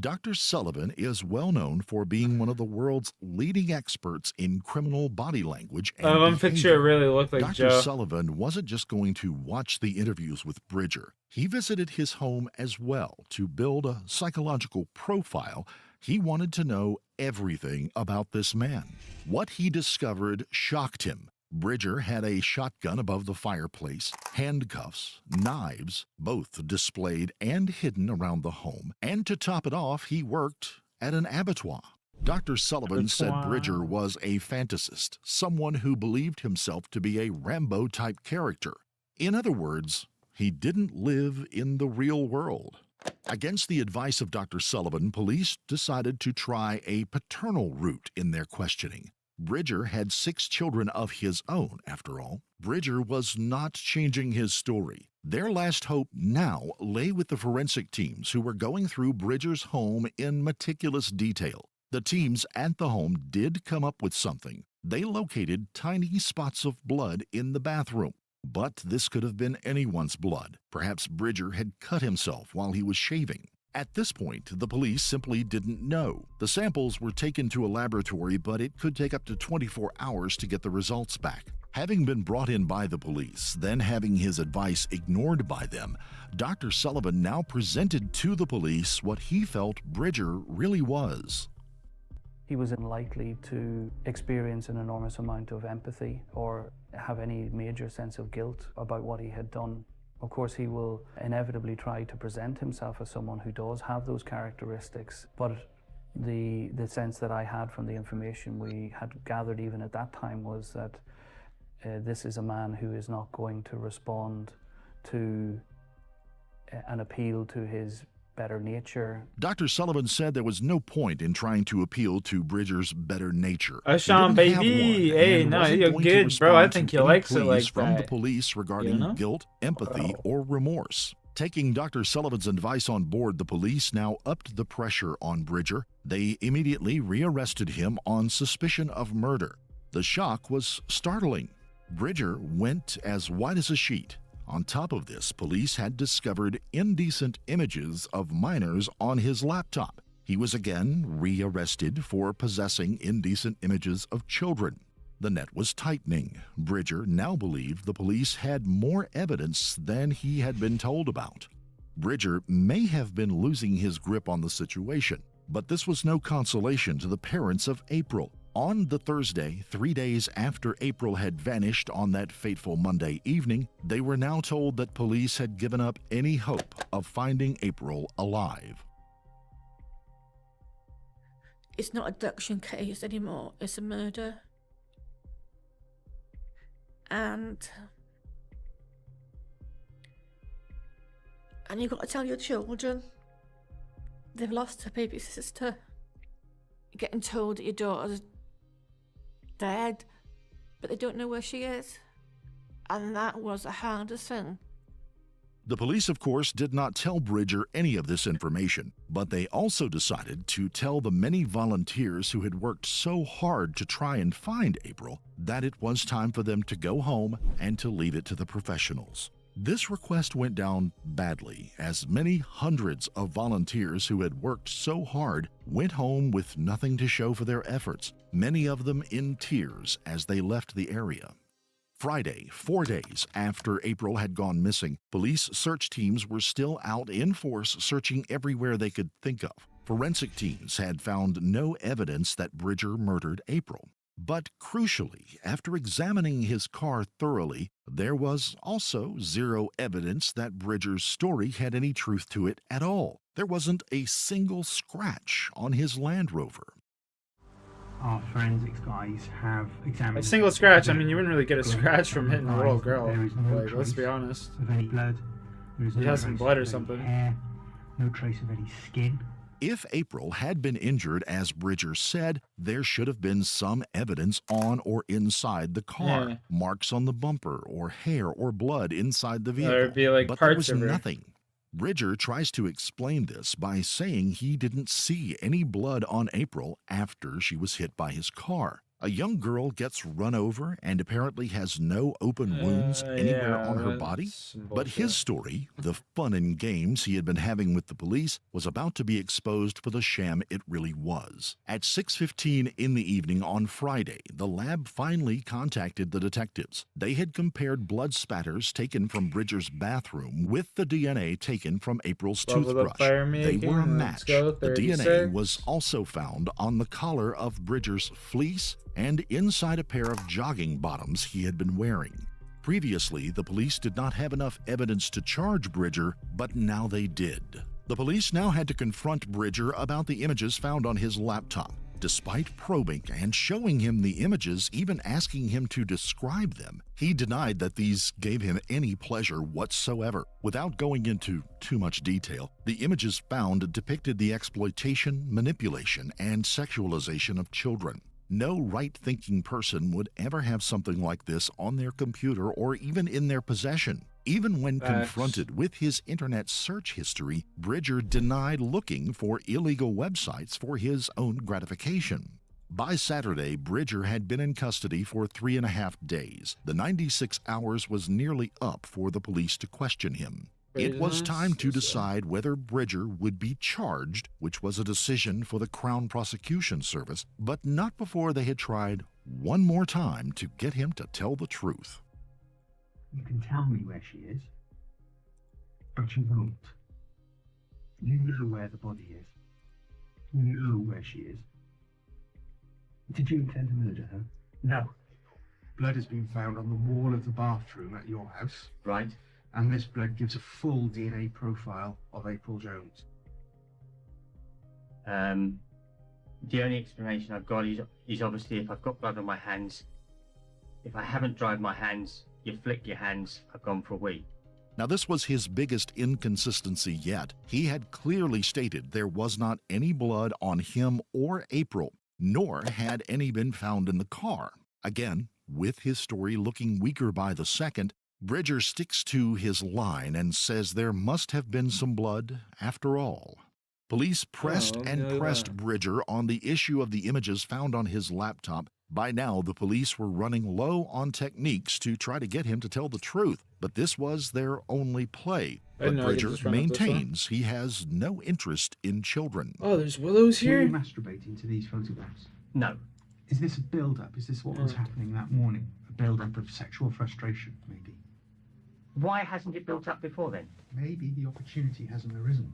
Dr. Sullivan is well known for being one of the world's leading experts in criminal body language and One picture it really looked like Dr. Joe. Sullivan wasn't just going to watch the interviews with Bridger. He visited his home as well to build a psychological profile. He wanted to know everything about this man. What he discovered shocked him. Bridger had a shotgun above the fireplace, handcuffs, knives, both displayed and hidden around the home, and to top it off, he worked at an abattoir. Dr. Sullivan said Bridger was a fantasist, someone who believed himself to be a Rambo-type character. In other words, he didn't live in the real world. Against the advice of Dr. Sullivan, police decided to try a paternal route in their questioning. Bridger had 6 children of his own, after all. Bridger was not changing his story. Their last hope now lay with the forensic teams who were going through Bridger's home in meticulous detail. The teams at the home did come up with something. They located tiny spots of blood in the bathroom. But this could have been anyone's blood. Perhaps Bridger had cut himself while he was shaving. At this point, the police simply didn't know. The samples were taken to a laboratory, but it could take up to 24 hours to get the results back. Having been brought in by the police, then having his advice ignored by them, Dr. Sullivan now presented to the police what he felt Bridger really was. He was unlikely to experience an enormous amount of empathy or have any major sense of guilt about what he had done. Of course, he will inevitably try to present himself as someone who does have those characteristics, but the sense that I had from the information we had gathered even at that time was that this is a man who is not going to respond to an appeal to his better nature. Dr. Sullivan said there was no point in trying to appeal to Bridger's better nature. Sean, baby. Hey, no, you're good, bro. I think he likes it like from that. the police regarding guilt, empathy, or remorse. Taking Dr. Sullivan's advice on board, the police now upped the pressure on Bridger. They immediately rearrested him on suspicion of murder. The shock was startling. Bridger went as white as a sheet. On top of this, police had discovered indecent images of minors on his laptop. He was again rearrested for possessing indecent images of children. The net was tightening. Bridger now believed the police had more evidence than he had been told about. Bridger may have been losing his grip on the situation, but this was no consolation to the parents of April. On the Thursday, 3 days after April had vanished on that fateful Monday evening, they were now told that police had given up any hope of finding April alive. It's not an abduction case anymore, it's a murder. And you've got to tell your children they've lost a baby sister. getting told that your daughter's dead, but they don't know where she is. And that was the hardest thing. The police, of course, did not tell Bridger any of this information, but they also decided to tell the many volunteers who had worked so hard to try and find April that it was time for them to go home and to leave it to the professionals. This request went down badly, as many hundreds of volunteers who had worked so hard went home with nothing to show for their efforts, many of them in tears as they left the area. Friday, 4 days after April had gone missing, police search teams were still out in force searching everywhere they could think of. Forensic teams had found no evidence that Bridger murdered April. But crucially, after examining his car thoroughly, there was also zero evidence that Bridger's story had any truth to it at all. There wasn't a single scratch on his Land Rover. Our forensics guys have examined... A single scratch, I mean, you wouldn't really get a scratch from hitting a little girl. There is no Like, let's be trace honest. of any blood. There is He no has some trace blood or of any something. hair, no trace of any skin. If April had been injured, as Bridger said, there should have been some evidence on or inside the car. Yeah. Marks on the bumper, or hair or blood inside the vehicle. There'd be like but there parts was of her. nothing. Bridger tries to explain this by saying he didn't see any blood on April after she was hit by his car. A young girl gets run over and apparently has no open wounds anywhere yeah, on her that's body. some But bullshit. his story, the fun and games he had been having with the police, was about to be exposed for the sham it really was. At 6:15 in the evening on Friday, the lab finally contacted the detectives. They had compared blood spatters taken from Bridger's bathroom with the DNA taken from April's Level up toothbrush. fire They were a making, match. let's go, The DNA 36. was also found on the collar of Bridger's fleece and inside a pair of jogging bottoms he had been wearing. Previously, the police did not have enough evidence to charge Bridger, but now they did. The police now had to confront Bridger about the images found on his laptop. Despite probing and showing him the images, even asking him to describe them, he denied that these gave him any pleasure whatsoever. Without going into too much detail, the images found depicted the exploitation, manipulation, and sexualization of children. No right-thinking person would ever have something like this on their computer or even in their possession. Even when confronted with his internet search history, Bridger denied looking for illegal websites for his own gratification. By Saturday, Bridger had been in custody for 3.5 days. The 96 hours was nearly up for the police to question him. It was time to decide whether Bridger would be charged, which was a decision for the Crown Prosecution Service, but not before they had tried one more time to get him to tell the truth. You can tell me where she is, but you won't. You know where the body is. You know where she is. Did you intend to murder her? No. Blood has been found on the wall of the bathroom at your house. Right. And this blood gives a full DNA profile of April Jones. The only explanation I've got is obviously if I've got blood on my hands, if I haven't dried my hands, you flick your hands, I've gone for a wee. Now, this was his biggest inconsistency yet. He had clearly stated there was not any blood on him or April, nor had any been found in the car. Again, with his story looking weaker by the second, Bridger sticks to his line and says there must have been some blood after all. Police pressed pressed Bridger on the issue of the images found on his laptop. By now, the police were running low on techniques to try to get him to tell the truth, but this was their only play. But Bridger maintains he has no interest in children. Oh, there's willows Were here? you masturbating to these photographs? No. Is this a build-up? Is this what was happening that morning? A build-up of sexual frustration, maybe? Why hasn't it built up before then? Maybe the opportunity hasn't arisen.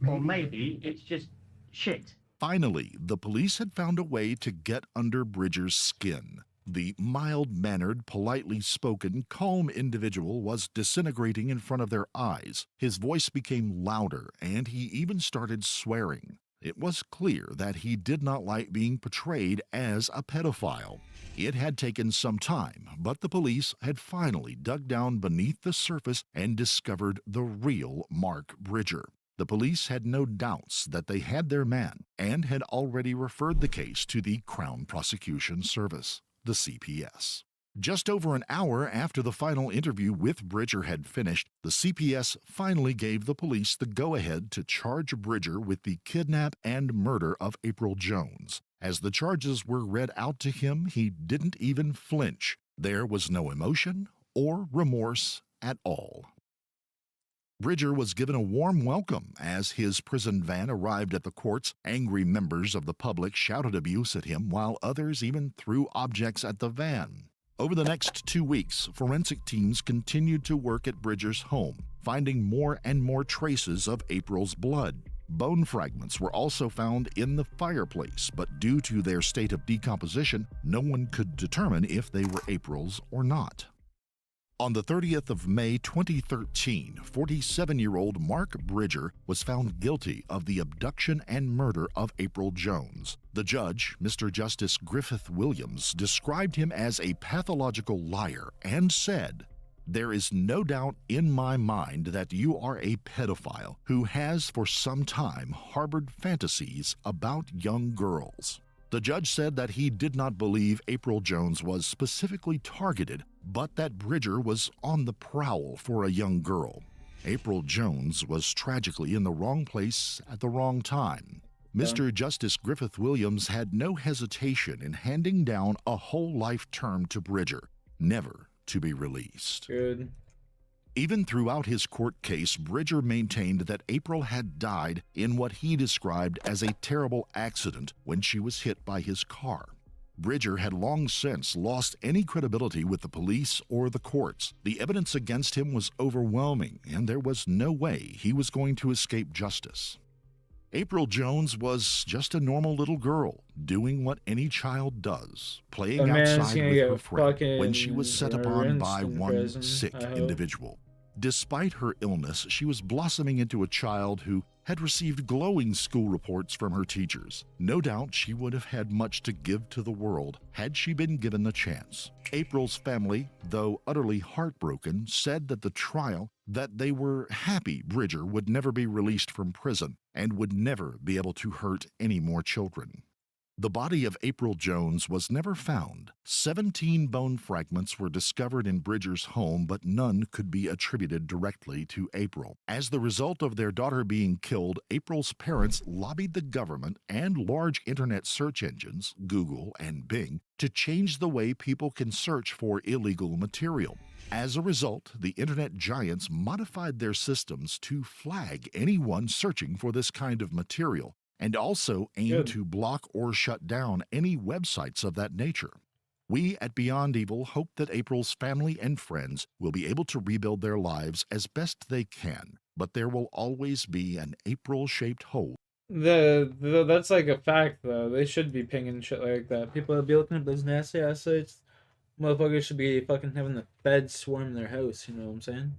Or maybe it's just shit. Finally, the police had found a way to get under Bridger's skin. The mild-mannered, politely spoken, calm individual was disintegrating in front of their eyes. His voice became louder, and he even started swearing. It was clear that he did not like being portrayed as a pedophile. It had taken some time, but the police had finally dug down beneath the surface and discovered the real Mark Bridger. The police had no doubts that they had their man and had already referred the case to the Crown Prosecution Service, the CPS. Just over an hour after the final interview with Bridger had finished, the CPS finally gave the police the go-ahead to charge Bridger with the kidnap and murder of April Jones. As the charges were read out to him, he didn't even flinch. There was no emotion or remorse at all. Bridger was given a warm welcome as his prison van arrived at the courts. Angry members of the public shouted abuse at him, while others even threw objects at the van. Over the next 2 weeks, forensic teams continued to work at Bridger's home, finding more and more traces of April's blood. Bone fragments were also found in the fireplace, but due to their state of decomposition, no one could determine if they were April's or not. On the 30th of May 2013, 47-year-old Mark Bridger was found guilty of the abduction and murder of April Jones. The judge, Mr. Justice Griffith Williams, described him as a pathological liar and said, "There is no doubt in my mind that you are a pedophile who has for some time harbored fantasies about young girls." The judge said that he did not believe April Jones was specifically targeted, but that Bridger was on the prowl for a young girl. April Jones was tragically in the wrong place at the wrong time. Mr. Justice Griffith Williams had no hesitation in handing down a whole life term to Bridger, never to be released. Good. Even throughout his court case, Bridger maintained that April had died in what he described as a terrible accident when she was hit by his car. Bridger had long since lost any credibility with the police or the courts. The evidence against him was overwhelming, and there was no way he was going to escape justice. April Jones was just a normal little girl, doing what any child does, playing outside with her friend when she was set upon by one sick individual. Despite her illness, she was blossoming into a child who had received glowing school reports from her teachers. No doubt she would have had much to give to the world had she been given the chance. April's family, though utterly heartbroken, said that the trial that they were happy Bridger would never be released from prison and would never be able to hurt any more children. The body of April Jones was never found. 17 bone fragments were discovered in Bridger's home, but none could be attributed directly to April. As the result of their daughter being killed, April's parents lobbied the government and large internet search engines, Google and Bing, to change the way people can search for illegal material. As a result, the internet giants modified their systems to flag anyone searching for this kind of material, and also aim to block or shut down any websites of that nature. We at Beyond Evil hope that April's family and friends will be able to rebuild their lives as best they can, but there will always be an April-shaped hole. That's like a fact, though. They should be pinging shit like that. People would be looking at those nasty ass sites. Motherfuckers should be fucking having the feds swarm their house, you know what I'm saying?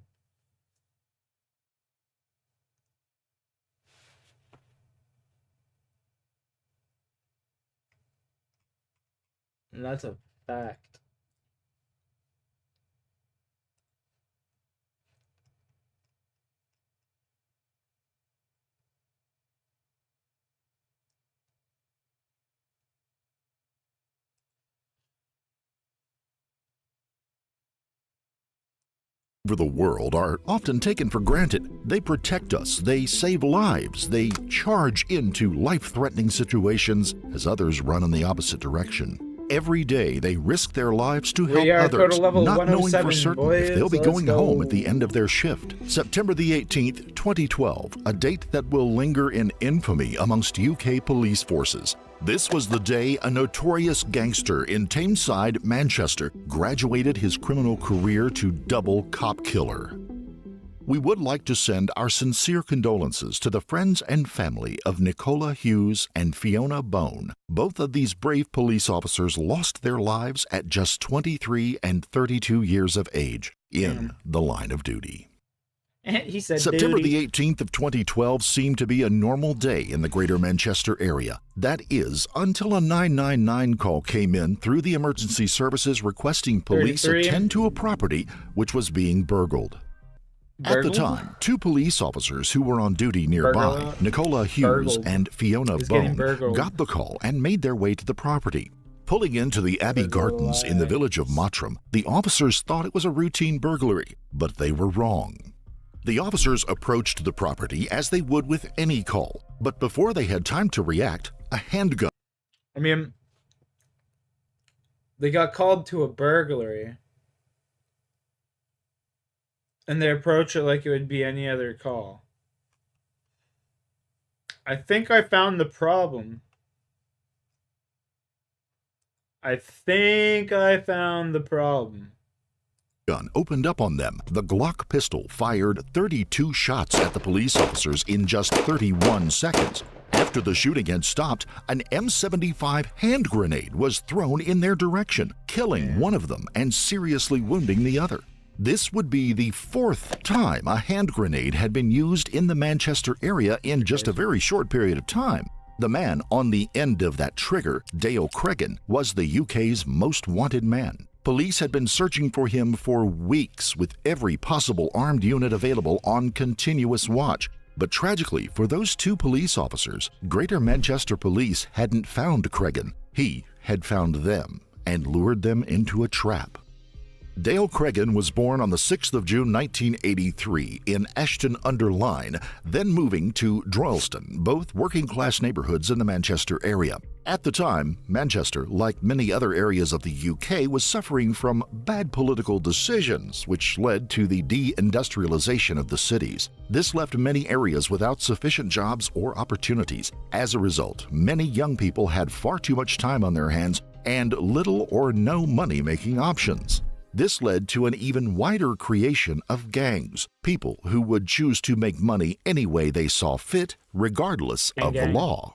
And that's a fact. Over the world are often taken for granted. They protect us, they save lives, they charge into life-threatening situations as others run in the opposite direction. Every day they risk their lives to help others, not knowing for certain if they'll be going home at the end of their shift. September the 18th, 2012, a date that will linger in infamy amongst UK police forces. This was the day a notorious gangster in Tameside, Manchester, graduated his criminal career to double cop killer. We would like to send our sincere condolences to the friends and family of Nicola Hughes and Fiona Bone. Both of these brave police officers lost their lives at just 23 and 32 years of age in the line of duty. He said September duty. the 18th of 2012 seemed to be a normal day in the greater Manchester area. That is, until a 999 call came in through the emergency services requesting police 33. attend to a property which was being burgled. At the Burgled? time, two police officers who were on duty nearby, Burgled. Nicola Hughes Burgled. and Fiona He's getting Bone, burgled. got the call and made their way to the property. Pulling into the Abbey Gardens in the village of Mottram, the officers thought it was a routine burglary, but they were wrong. The officers approached the property as they would with any call, but before they had time to react, a handgun. I mean, they got called to a burglary. And they approach it like it would be any other call. I think I found the problem. Gun opened up on them. The Glock pistol fired 32 shots at the police officers in just 31 seconds. After the shooting had stopped, an M75 hand grenade was thrown in their direction, killing one of them and seriously wounding the other. This would be the fourth time a hand grenade had been used in the Manchester area in just a very short period of time. The man on the end of that trigger, Dale Cregan, was the UK's most wanted man. Police had been searching for him for weeks with every possible armed unit available on continuous watch. But tragically for those two police officers, Greater Manchester Police hadn't found Cregan. He had found them and lured them into a trap. Dale Cregan was born on the 6th of June 1983 in Ashton-under-Lyne, then moving to Droylsden, both working-class neighborhoods in the Manchester area. At the time, Manchester, like many other areas of the UK, was suffering from bad political decisions, which led to the deindustrialization of the cities. This left many areas without sufficient jobs or opportunities. As a result, many young people had far too much time on their hands and little or no money-making options. This led to an even wider creation of gangs, people who would choose to make money any way they saw fit, regardless of the law.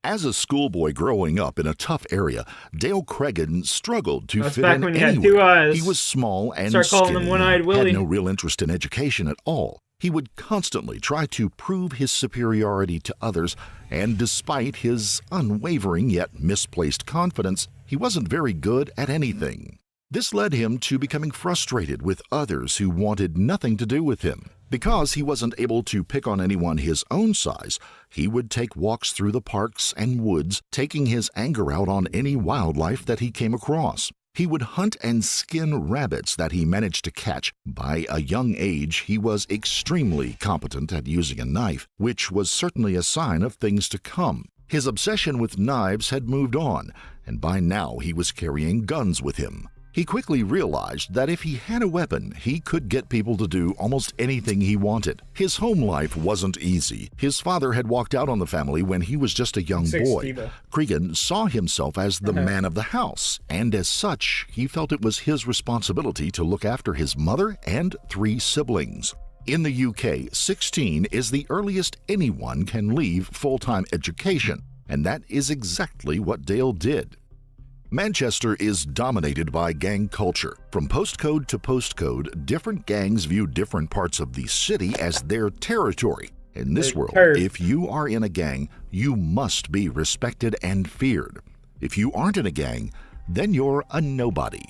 As a schoolboy growing up in a tough area, Dale Cregan struggled to fit in anywhere. He was small and skinny, had no real interest in education at all. He would constantly try to prove his superiority to others, and despite his unwavering yet misplaced confidence, he wasn't very good at anything. This led him to becoming frustrated with others who wanted nothing to do with him. Because he wasn't able to pick on anyone his own size, he would take walks through the parks and woods, taking his anger out on any wildlife that he came across. He would hunt and skin rabbits that he managed to catch. By a young age, he was extremely competent at using a knife, which was certainly a sign of things to come. His obsession with knives had moved on, and by now he was carrying guns with him. He quickly realized that if he had a weapon, he could get people to do almost anything he wanted. His home life wasn't easy. His father had walked out on the family when he was just a young boy. Cregan saw himself as the man of the house, and as such, he felt it was his responsibility to look after his mother and 3 siblings. In the UK, 16 is the earliest anyone can leave full-time education, and that is exactly what Dale did. Manchester is dominated by gang culture. From postcode to postcode, different gangs view different parts of the city as their territory. In this world, if you are in a gang, you must be respected and feared. If you aren't in a gang, then you're a nobody.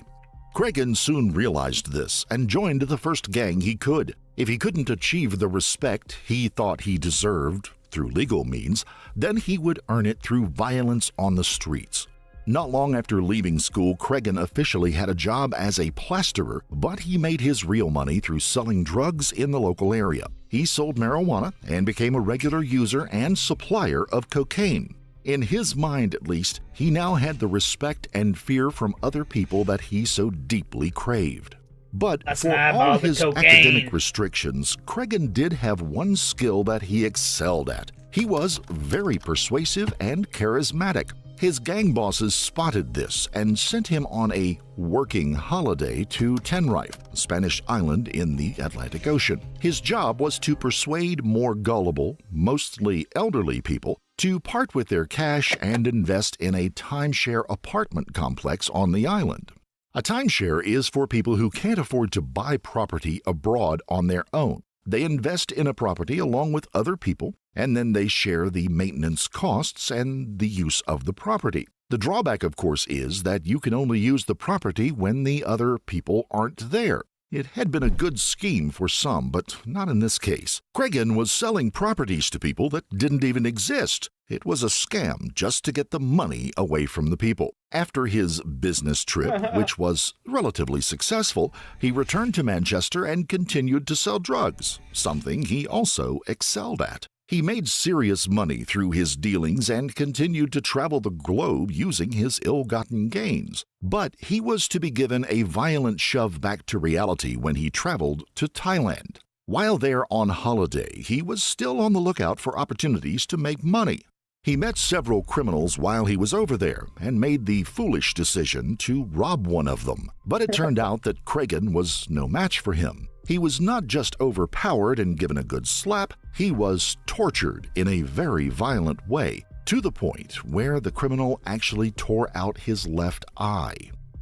Cregan soon realized this and joined the first gang he could. If he couldn't achieve the respect he thought he deserved through legal means, then he would earn it through violence on the streets. Not long after leaving school, Cregan officially had a job as a plasterer, but he made his real money through selling drugs in the local area. He sold marijuana and became a regular user and supplier of cocaine. In his mind, at least, he now had the respect and fear from other people that he so deeply craved. But for all his academic restrictions, Cregan did have one skill that he excelled at. He was very persuasive and charismatic. His gang bosses spotted this and sent him on a working holiday to Tenerife, a Spanish island in the Atlantic Ocean. His job was to persuade more gullible, mostly elderly people to part with their cash and invest in a timeshare apartment complex on the island. A timeshare is for people who can't afford to buy property abroad on their own. They invest in a property along with other people, and then they share the maintenance costs and the use of the property. The drawback, of course, is that you can only use the property when the other people aren't there. It had been a good scheme for some, but not in this case. Cregan was selling properties to people that didn't even exist. It was a scam just to get the money away from the people. After his business trip, which was relatively successful, he returned to Manchester and continued to sell drugs, something he also excelled at. He made serious money through his dealings and continued to travel the globe using his ill-gotten gains. But he was to be given a violent shove back to reality when he traveled to Thailand. While there on holiday, he was still on the lookout for opportunities to make money. He met several criminals while he was over there and made the foolish decision to rob one of them. But it turned out that Cregan was no match for him. He was not just overpowered and given a good slap, he was tortured in a very violent way, to the point where the criminal actually tore out his left eye.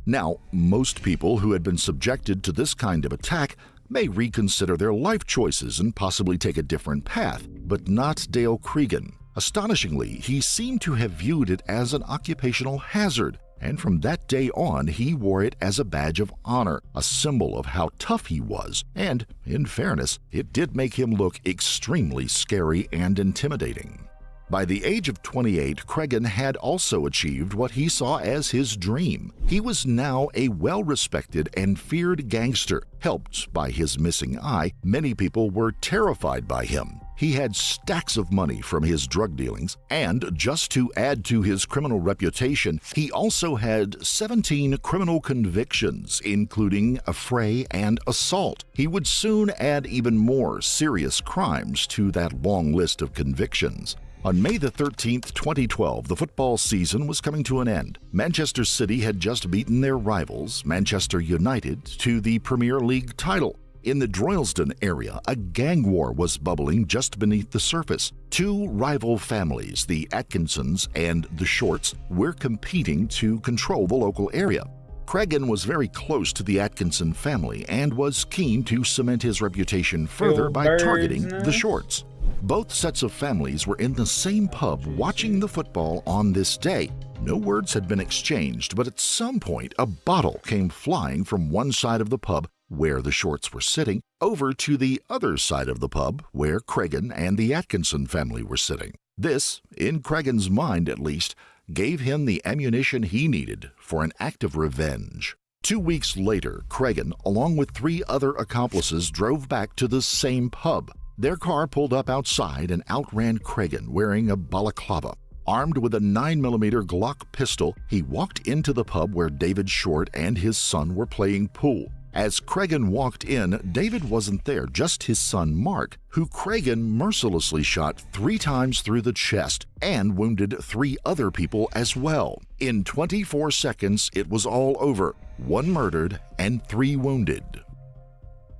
Now, most people who had been subjected to this kind of attack may reconsider their life choices and possibly take a different path, but not Dale Cregan. Astonishingly, he seemed to have viewed it as an occupational hazard, and from that day on he wore it as a badge of honor, a symbol of how tough he was, and, in fairness, it did make him look extremely scary and intimidating. By the age of 28, Cregan had also achieved what he saw as his dream. He was now a well-respected and feared gangster. Helped by his missing eye, many people were terrified by him. He had stacks of money from his drug dealings, and just to add to his criminal reputation, he also had 17 criminal convictions, including affray and assault. He would soon add even more serious crimes to that long list of convictions. On May the 13th, 2012, the football season was coming to an end. Manchester City had just beaten their rivals, Manchester United, to the Premier League title. In the Droylsden area, a gang war was bubbling just beneath the surface. Two rival families, the Atkinsons and the Shorts, were competing to control the local area. Cregan was very close to the Atkinson family and was keen to cement his reputation further by targeting the Shorts. Both sets of families were in the same pub watching the football on this day. No words had been exchanged, but at some point a bottle came flying from one side of the pub, where the Shorts were sitting, over to the other side of the pub, where Cregan and the Atkinson family were sitting. This, in Cregan's mind at least, gave him the ammunition he needed for an act of revenge. 2 weeks later, Cregan, along with 3 other accomplices, drove back to the same pub. Their car pulled up outside and outran Cregan wearing a balaclava. Armed with a 9mm Glock pistol, he walked into the pub where David Short and his son were playing pool. As Cregan walked in, David wasn't there, just his son Mark, who Cregan mercilessly shot 3 times through the chest and wounded 3 other people as well. In 24 seconds, it was all over. 1 murdered and 3 wounded.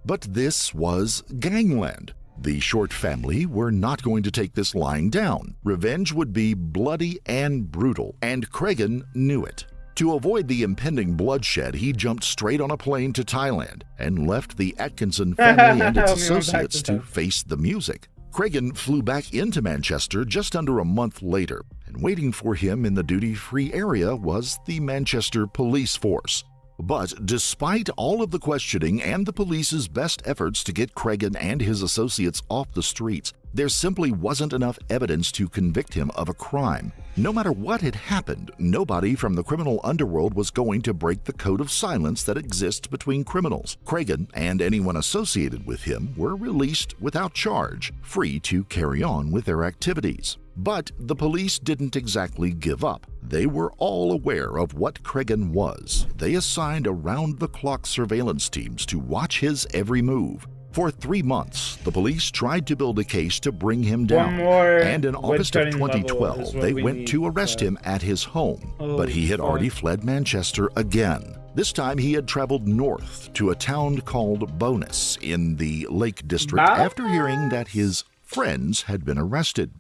But this was gangland. The Short family were not going to take this lying down. Revenge would be bloody and brutal, and Cregan knew it. To avoid the impending bloodshed, he jumped straight on a plane to Thailand and left the Atkinson family and its associates to face the music. Cregan flew back into Manchester just under a month later, and waiting for him in the duty-free area was the Manchester police force. But despite all of the questioning and the police's best efforts to get Cregan and his associates off the streets, there simply wasn't enough evidence to convict him of a crime. No matter what had happened, nobody from the criminal underworld was going to break the code of silence that exists between criminals. Cregan and anyone associated with him were released without charge, free to carry on with their activities. But the police didn't exactly give up. They were all aware of what Cregan was. They assigned around-the-clock surveillance teams to watch his every move. For 3 months, the police tried to build a case to bring him down, and in August of 2012, they went to arrest him at his home, but he had already fled Manchester again. This time he had traveled north to a town called Bowness in the Lake District after hearing that his friends had been arrested.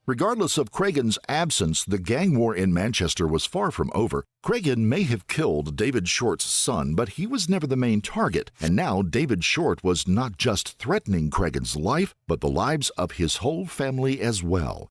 Regardless of Cregan's absence, the gang war in Manchester was far from over. Cregan may have killed David Short's son, but he was never the main target, and now David Short was not just threatening Cregan's life, but the lives of his whole family as well.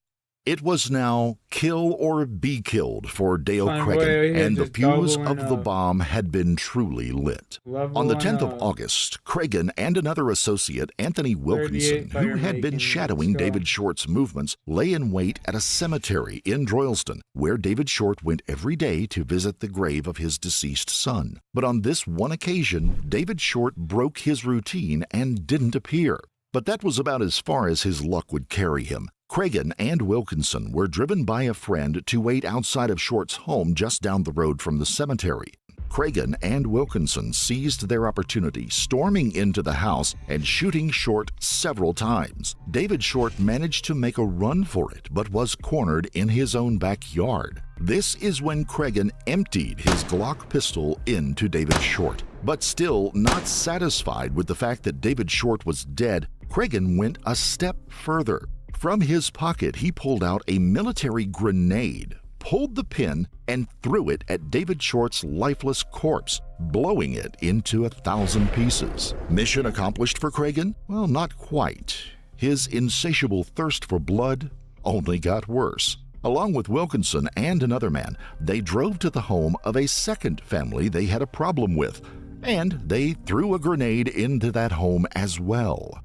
It was now kill or be killed for Dale Fine, boy, Cregan, here, and the just fuse leveling of the up. bomb had been truly lit. On the 10th of August, Cregan and another associate, Anthony Wilkinson, 38 who fire had been making, shadowing let's go. David Short's movements, lay in wait at a cemetery in Droylsden, where David Short went every day to visit the grave of his deceased son. But on this one occasion, David Short broke his routine and didn't appear. But that was about as far as his luck would carry him. Cregan and Wilkinson were driven by a friend to wait outside of Short's home just down the road from the cemetery. Cregan and Wilkinson seized their opportunity, storming into the house and shooting Short several times. David Short managed to make a run for it, but was cornered in his own backyard. This is when Cregan emptied his Glock pistol into David Short. But still not satisfied with the fact that David Short was dead, Cregan went a step further. From his pocket, he pulled out a military grenade, pulled the pin, and threw it at David Short's lifeless corpse, blowing it into 1,000 pieces. Mission accomplished for Cregan? Well, not quite. His insatiable thirst for blood only got worse. Along with Wilkinson and another man, they drove to the home of a second family they had a problem with, and they threw a grenade into that home as well.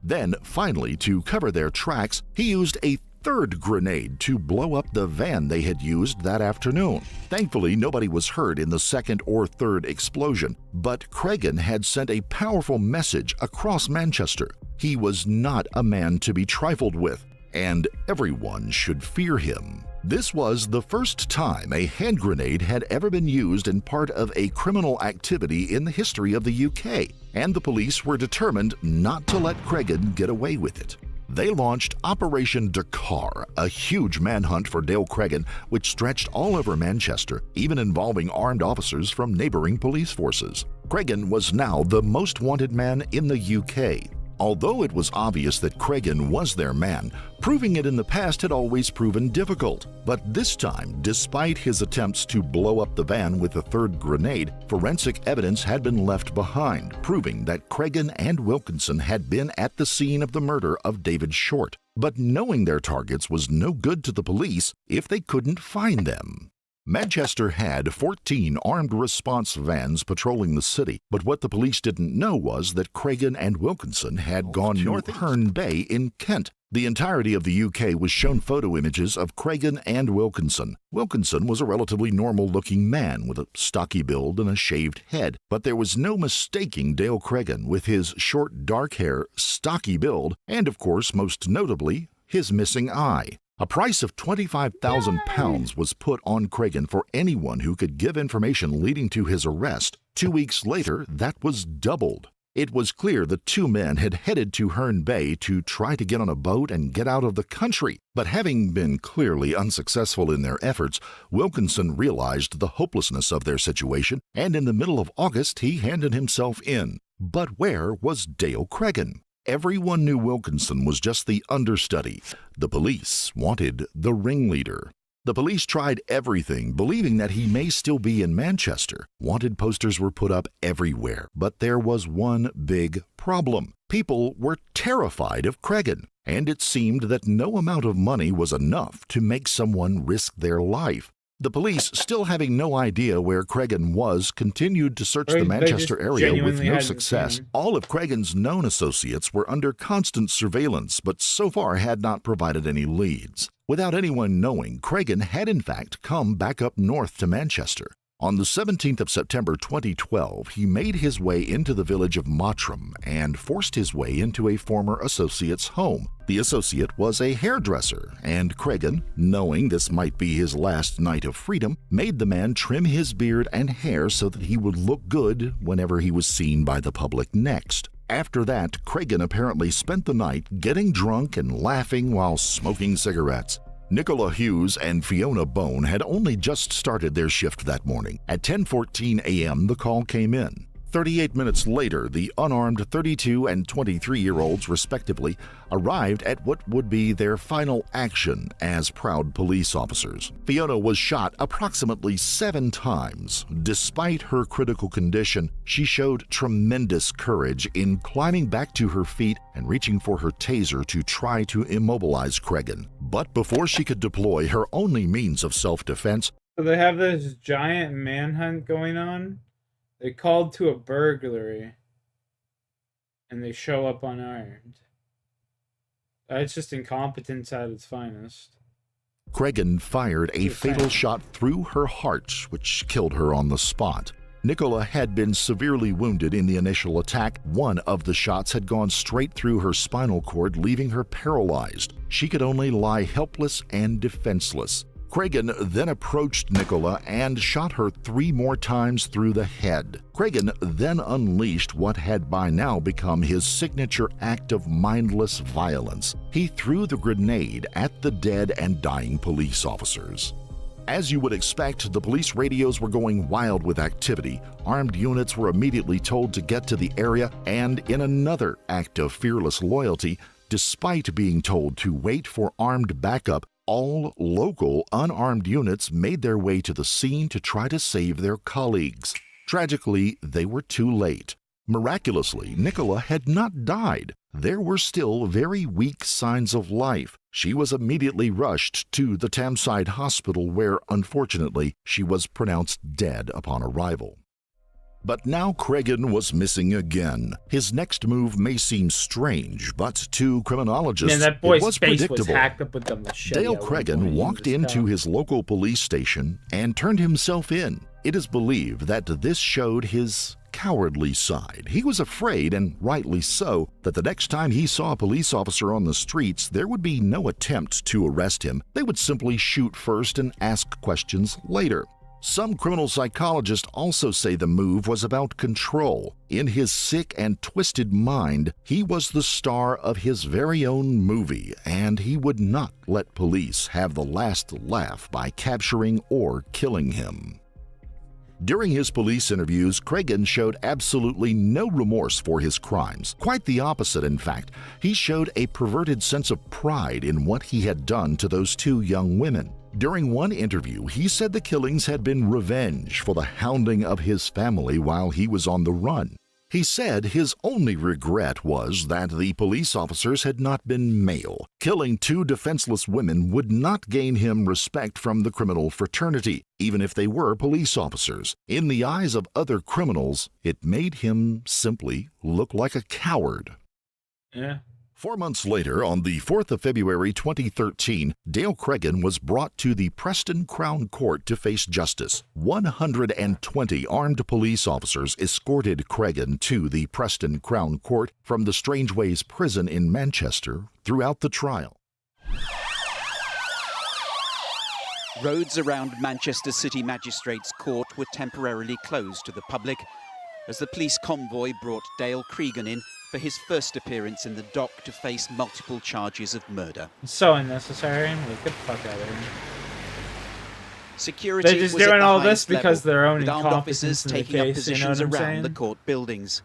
Then, finally, to cover their tracks, he used a third grenade to blow up the van they had used that afternoon. Thankfully, nobody was hurt in the second or third explosion, but Cregan had sent a powerful message across Manchester. He was not a man to be trifled with, and everyone should fear him. This was the first time a hand grenade had ever been used in part of a criminal activity in the history of the UK, and the police were determined not to let Cregan get away with it. They launched Operation Dakar, a huge manhunt for Dale Cregan, which stretched all over Manchester, even involving armed officers from neighboring police forces. Cregan was now the most wanted man in the UK. Although it was obvious that Cregan was their man, proving it in the past had always proven difficult. But this time, despite his attempts to blow up the van with a third grenade, forensic evidence had been left behind, proving that Cregan and Wilkinson had been at the scene of the murder of David Short. But knowing their targets was no good to the police if they couldn't find them. Manchester had 14 armed response vans patrolling the city, but what the police didn't know was that Cregan and Wilkinson had gone north Herne Bay in Kent. The entirety of the UK was shown photo images of Cregan and Wilkinson. Wilkinson was a relatively normal-looking man with a stocky build and a shaved head, but there was no mistaking Dale Cregan with his short dark hair, stocky build, and of course, most notably, his missing eye. A price of £25,000 was put on Cregan for anyone who could give information leading to his arrest. 2 weeks later, that was doubled. It was clear the two men had headed to Herne Bay to try to get on a boat and get out of the country. But having been clearly unsuccessful in their efforts, Wilkinson realized the hopelessness of their situation, and in the middle of August he handed himself in. But where was Dale Cregan? Everyone knew Wilkinson was just the understudy. The police wanted the ringleader. The police tried everything, believing that he may still be in Manchester. Wanted posters were put up everywhere, but there was one big problem. People were terrified of Cregan, and it seemed that no amount of money was enough to make someone risk their life. The police, still having no idea where Cregan was, continued to search the Manchester area with no success. All of Cregan's known associates were under constant surveillance, but so far had not provided any leads. Without anyone knowing, Cregan had in fact come back up north to Manchester. On the 17th of September 2012, he made his way into the village of Mottram and forced his way into a former associate's home. The associate was a hairdresser, and Cregan, knowing this might be his last night of freedom, made the man trim his beard and hair so that he would look good whenever he was seen by the public next. After that, Cregan apparently spent the night getting drunk and laughing while smoking cigarettes. Nicola Hughes and Fiona Bone had only just started their shift that morning. At 10:14 a.m., the call came in. 38 minutes later, the unarmed 32 and 23-year-olds, respectively, arrived at what would be their final action as proud police officers. Fiona was shot approximately 7 times. Despite her critical condition, she showed tremendous courage in climbing back to her feet and reaching for her taser to try to immobilize Cregan. But before she could deploy her only means of self-defense, So they have this giant manhunt going on. They called to a burglary. And they show up unarmed. That's just incompetence at its finest. Cregan fired a fatal shot through her heart, which killed her on the spot. Nicola had been severely wounded in the initial attack. One of the shots had gone straight through her spinal cord, leaving her paralyzed. She could only lie helpless and defenseless. Cregan then approached Nicola and shot her 3 more times through the head. Cregan then unleashed what had by now become his signature act of mindless violence. He threw the grenade at the dead and dying police officers. As you would expect, the police radios were going wild with activity. Armed units were immediately told to get to the area, and in another act of fearless loyalty, despite being told to wait for armed backup, all local unarmed units made their way to the scene to try to save their colleagues. Tragically, they were too late. Miraculously, Nicola had not died. There were still very weak signs of life. She was immediately rushed to the Thameside Hospital where, unfortunately, she was pronounced dead upon arrival. But now Cregan was missing again. His next move may seem strange, but to criminologists, Man, that boy's it was face predictable. was hacked up with the machete. Dale at one Cregan point. He walked was into dumb. his local police station and turned himself in. It is believed that this showed his cowardly side. He was afraid, and rightly so, that the next time he saw a police officer on the streets, there would be no attempt to arrest him. They would simply shoot first and ask questions later. Some criminal psychologists also say the move was about control. In his sick and twisted mind, he was the star of his very own movie, and he would not let police have the last laugh by capturing or killing him. During his police interviews, Cregan showed absolutely no remorse for his crimes. Quite the opposite, in fact. He showed a perverted sense of pride in what he had done to those 2 young women. During one interview, he said the killings had been revenge for the hounding of his family while he was on the run. He said his only regret was that the police officers had not been male. Killing 2 defenseless women would not gain him respect from the criminal fraternity, even if they were police officers. In the eyes of other criminals, it made him simply look like a coward. Yeah. 4 months later, on the 4th of February 2013, Dale Cregan was brought to the Preston Crown Court to face justice. 120 armed police officers escorted Cregan to the Preston Crown Court from the Strangeways prison in Manchester throughout the trial. Roads around Manchester City Magistrates' Court were temporarily closed to the public as the police convoy brought Dale Cregan in for his first appearance in the dock to face multiple charges of murder. So unnecessary. Like, get the fuck out of here. Security They're just was at doing the all this highest level, because their own with armed officers incompetence in the taking up case, you know positions what I'm around saying? the court buildings.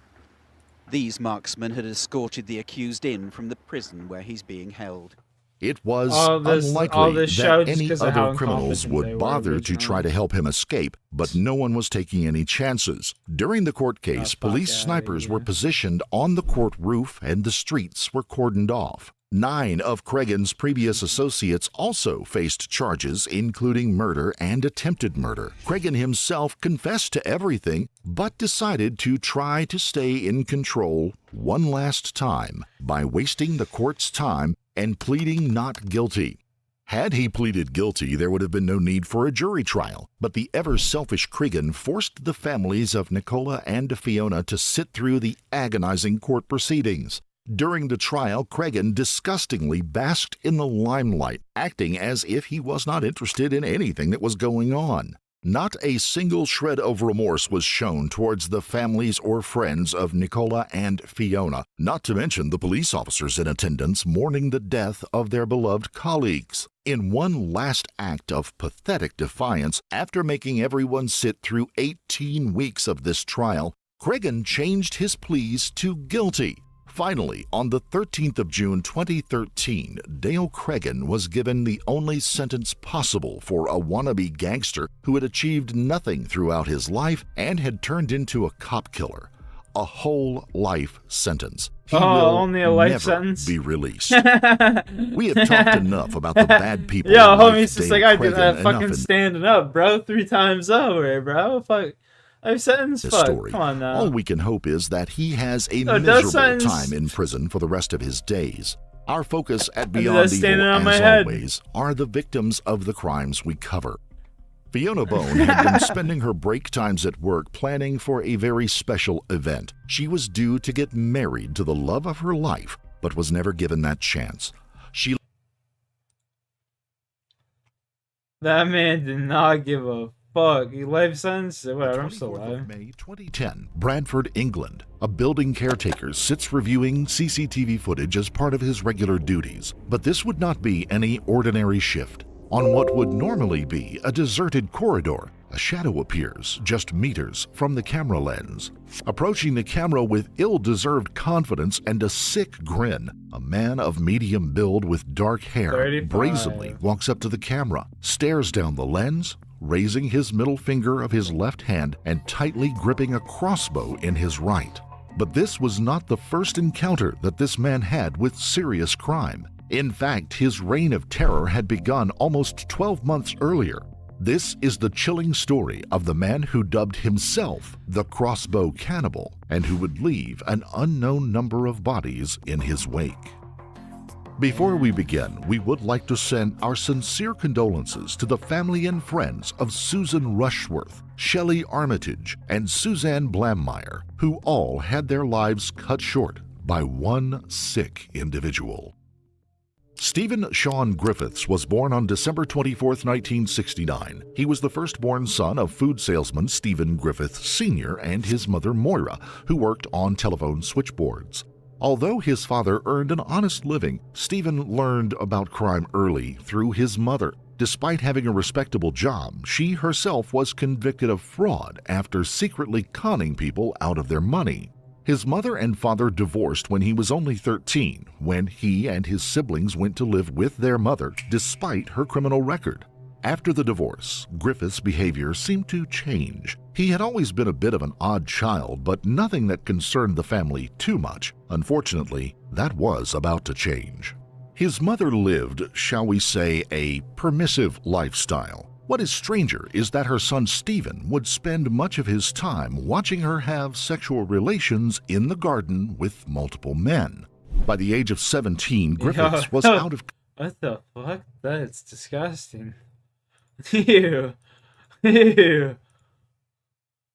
These marksmen had escorted the accused in from the prison where he's being held. It was all unlikely this showed that just any 'cause of how other criminals incompetent they would were bother to try to help him escape, but no one was taking any chances. During the court case, police snipers were positioned on the court roof and the streets were cordoned off. 9 of Cregan's previous associates also faced charges, including murder and attempted murder. Cregan himself confessed to everything, but decided to try to stay in control one last time by wasting the court's time and pleading not guilty. Had he pleaded guilty, there would have been no need for a jury trial, but the ever-selfish Cregan forced the families of Nicola and Fiona to sit through the agonizing court proceedings. During the trial, Cregan disgustingly basked in the limelight, acting as if he was not interested in anything that was going on. Not a single shred of remorse was shown towards the families or friends of Nicola and Fiona, not to mention the police officers in attendance mourning the death of their beloved colleagues. In one last act of pathetic defiance, after making everyone sit through 18 weeks of this trial, Cregan changed his pleas to guilty. Finally, on the 13th of June 2013, Dale Cregan was given the only sentence possible for a wannabe gangster who had achieved nothing throughout his life and had turned into a cop killer. a whole life sentence. He Oh, will only a life never sentence? be released. We have talked enough about the bad people. Yo, in life, homie's just Dale like, I did Cragen, that enough fucking in standing up, bro. 3 times over, bro. Fuck. Life sentence? this Fuck. story. Come on now. All we can hope is that he has a No, death miserable sentence. time in prison for the rest of his days. Our focus at did that Beyond standing Evil, on my as head. always, are the victims of the crimes we cover. Fiona Bone had been spending her break times at work planning for a very special event. She was due to get married to the love of her life, but was never given that chance. She That man did not give a fuck. He life sentence? Whatever, I'm still 24th alive. of May 2010, Bradford, England. A building caretaker sits reviewing CCTV footage as part of his regular duties. But this would not be any ordinary shift. On what would normally be a deserted corridor, a shadow appears just meters from the camera lens. Approaching the camera with ill-deserved confidence and a sick grin, a man of medium build with dark hair 35. brazenly walks up to the camera, stares down the lens, raising his middle finger of his left hand and tightly gripping a crossbow in his right. But this was not the first encounter that this man had with serious crime. In fact, his reign of terror had begun almost 12 months earlier. This is the chilling story of the man who dubbed himself the Crossbow Cannibal and who would leave an unknown number of bodies in his wake. Before we begin, we would like to send our sincere condolences to the family and friends of Susan Rushworth, Shelley Armitage, and Suzanne Blammeyer, who all had their lives cut short by one sick individual. Stephen Sean Griffiths was born on December 24, 1969. He was the firstborn son of food salesman Stephen Griffiths Sr. and his mother Moira, who worked on telephone switchboards. Although his father earned an honest living, Stephen learned about crime early through his mother. Despite having a respectable job, she herself was convicted of fraud after secretly conning people out of their money. His mother and father divorced when he was only 13, when he and his siblings went to live with their mother despite her criminal record. After the divorce, Griffith's behavior seemed to change. He had always been a bit of an odd child, but nothing that concerned the family too much. Unfortunately, that was about to change. His mother lived, shall we say, a permissive lifestyle. What is stranger is that her son Stephen would spend much of his time watching her have sexual relations in the garden with multiple men. By the age of 17, Griffiths was out of What the fuck? That's disgusting. Ew. Ew.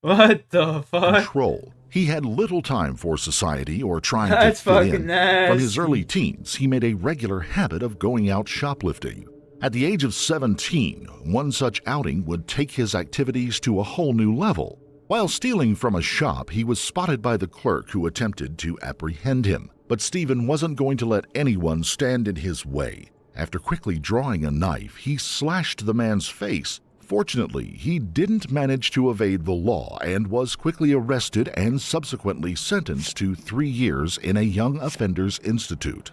What the fuck? control. He had little time for society or trying That's to fit fucking in. nasty. From his early teens, he made a regular habit of going out shoplifting. At the age of 17, one such outing would take his activities to a whole new level. While stealing from a shop, he was spotted by the clerk who attempted to apprehend him. But Stephen wasn't going to let anyone stand in his way. After quickly drawing a knife, he slashed the man's face. Fortunately, he didn't manage to evade the law and was quickly arrested and subsequently sentenced to 3 years in a Young Offenders Institute.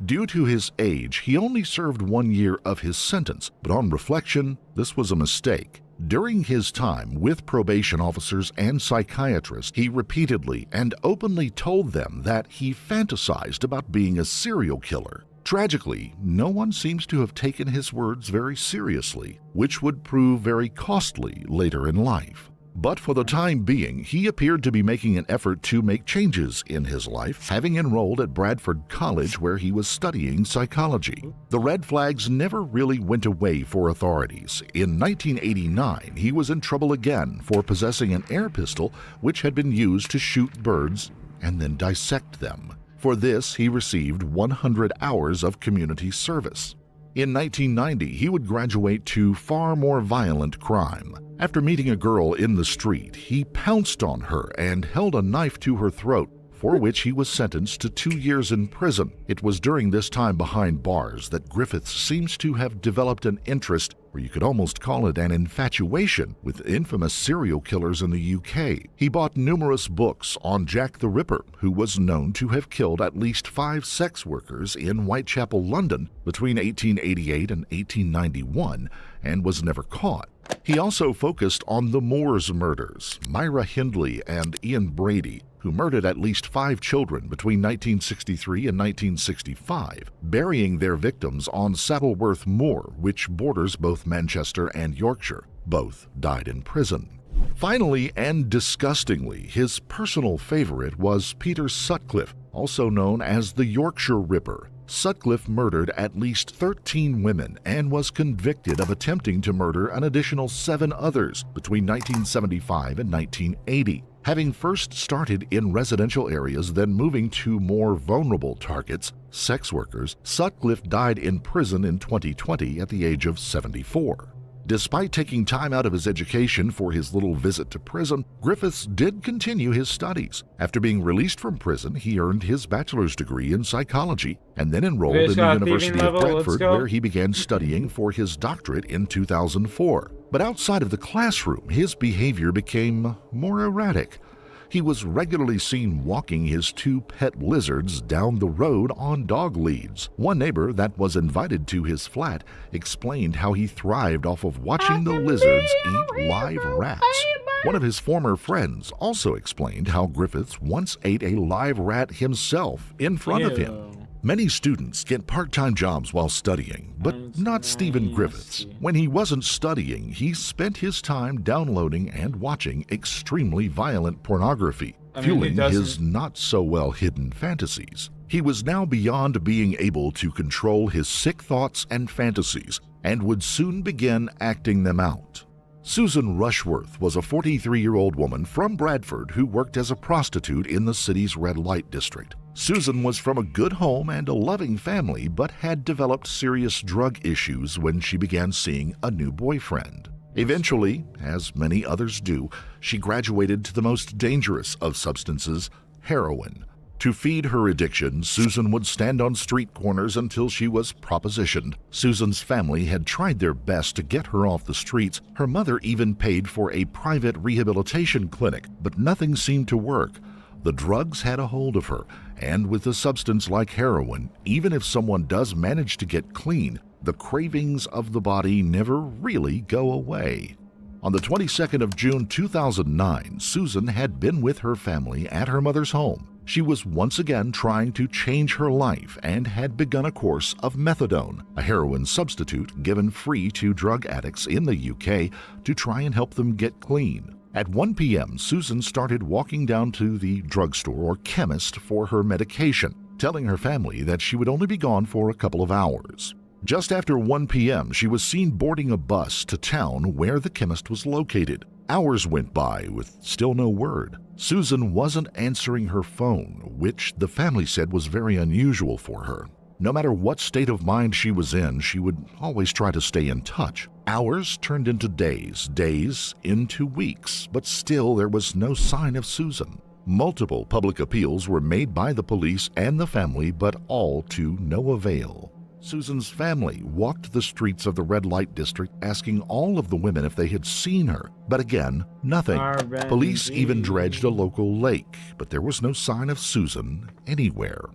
Due to his age, he only served 1 year of his sentence, but on reflection, this was a mistake. During his time with probation officers and psychiatrists, he repeatedly and openly told them that he fantasized about being a serial killer. Tragically, no one seems to have taken his words very seriously, which would prove very costly later in life. But for the time being, he appeared to be making an effort to make changes in his life, having enrolled at Bradford College where he was studying psychology. The red flags never really went away for authorities. In 1989, he was in trouble again for possessing an air pistol which had been used to shoot birds and then dissect them. For this, he received 100 hours of community service. In 1990, he would graduate to far more violent crime. After meeting a girl in the street, he pounced on her and held a knife to her throat, for which he was sentenced to 2 years in prison. It was during this time behind bars that Griffiths seems to have developed an interest, or you could almost call it an infatuation, with infamous serial killers in the UK. He bought numerous books on Jack the Ripper, who was known to have killed at least 5 sex workers in Whitechapel, London, between 1888 and 1891, and was never caught. He also focused on the Moors murders, Myra Hindley and Ian Brady, who murdered at least 5 children between 1963 and 1965, burying their victims on Saddleworth Moor, which borders both Manchester and Yorkshire. Both died in prison. Finally, and disgustingly, his personal favorite was Peter Sutcliffe, also known as the Yorkshire Ripper. Sutcliffe murdered at least 13 women and was convicted of attempting to murder an additional 7 others between 1975 and 1980. Having first started in residential areas, then moving to more vulnerable targets, sex workers, Sutcliffe died in prison in 2020 at the age of 74. Despite taking time out of his education for his little visit to prison, Griffiths did continue his studies. After being released from prison, he earned his bachelor's degree in psychology and then enrolled in the University of Bradford, where he began studying for his doctorate in 2004. But outside of the classroom, his behavior became more erratic. He was regularly seen walking his 2 pet lizards down the road on dog leads. One neighbor that was invited to his flat explained how he thrived off of watching the lizards eat live rats. One of his former friends also explained how Griffiths once ate a live rat himself in front of him. Many students get part-time jobs while studying, but not Stephen Griffiths. When he wasn't studying, he spent his time downloading and watching extremely violent pornography, fueling his not-so-well-hidden fantasies. He was now beyond being able to control his sick thoughts and fantasies, and would soon begin acting them out. Susan Rushworth was a 43-year-old woman from Bradford who worked as a prostitute in the city's red light district. Susan was from a good home and a loving family, but had developed serious drug issues when she began seeing a new boyfriend. Eventually, as many others do, she graduated to the most dangerous of substances, heroin. To feed her addiction, Susan would stand on street corners until she was propositioned. Susan's family had tried their best to get her off the streets. Her mother even paid for a private rehabilitation clinic, but nothing seemed to work. The drugs had a hold of her, and with a substance like heroin, even if someone does manage to get clean, the cravings of the body never really go away. On the 22nd of June 2009, Susan had been with her family at her mother's home. She was once again trying to change her life and had begun a course of methadone, a heroin substitute given free to drug addicts in the UK to try and help them get clean. At 1 p.m., Susan started walking down to the drugstore or chemist for her medication, telling her family that she would only be gone for a couple of hours. Just after 1 p.m., she was seen boarding a bus to town where the chemist was located. Hours went by with still no word. Susan wasn't answering her phone, which the family said was very unusual for her. No matter what state of mind she was in, she would always try to stay in touch. Hours turned into days, days into weeks, but still there was no sign of Susan. Multiple public appeals were made by the police and the family, but all to no avail. Susan's family walked the streets of the red light district asking all of the women if they had seen her, but again, nothing. Police even dredged a local lake, but there was no sign of Susan anywhere.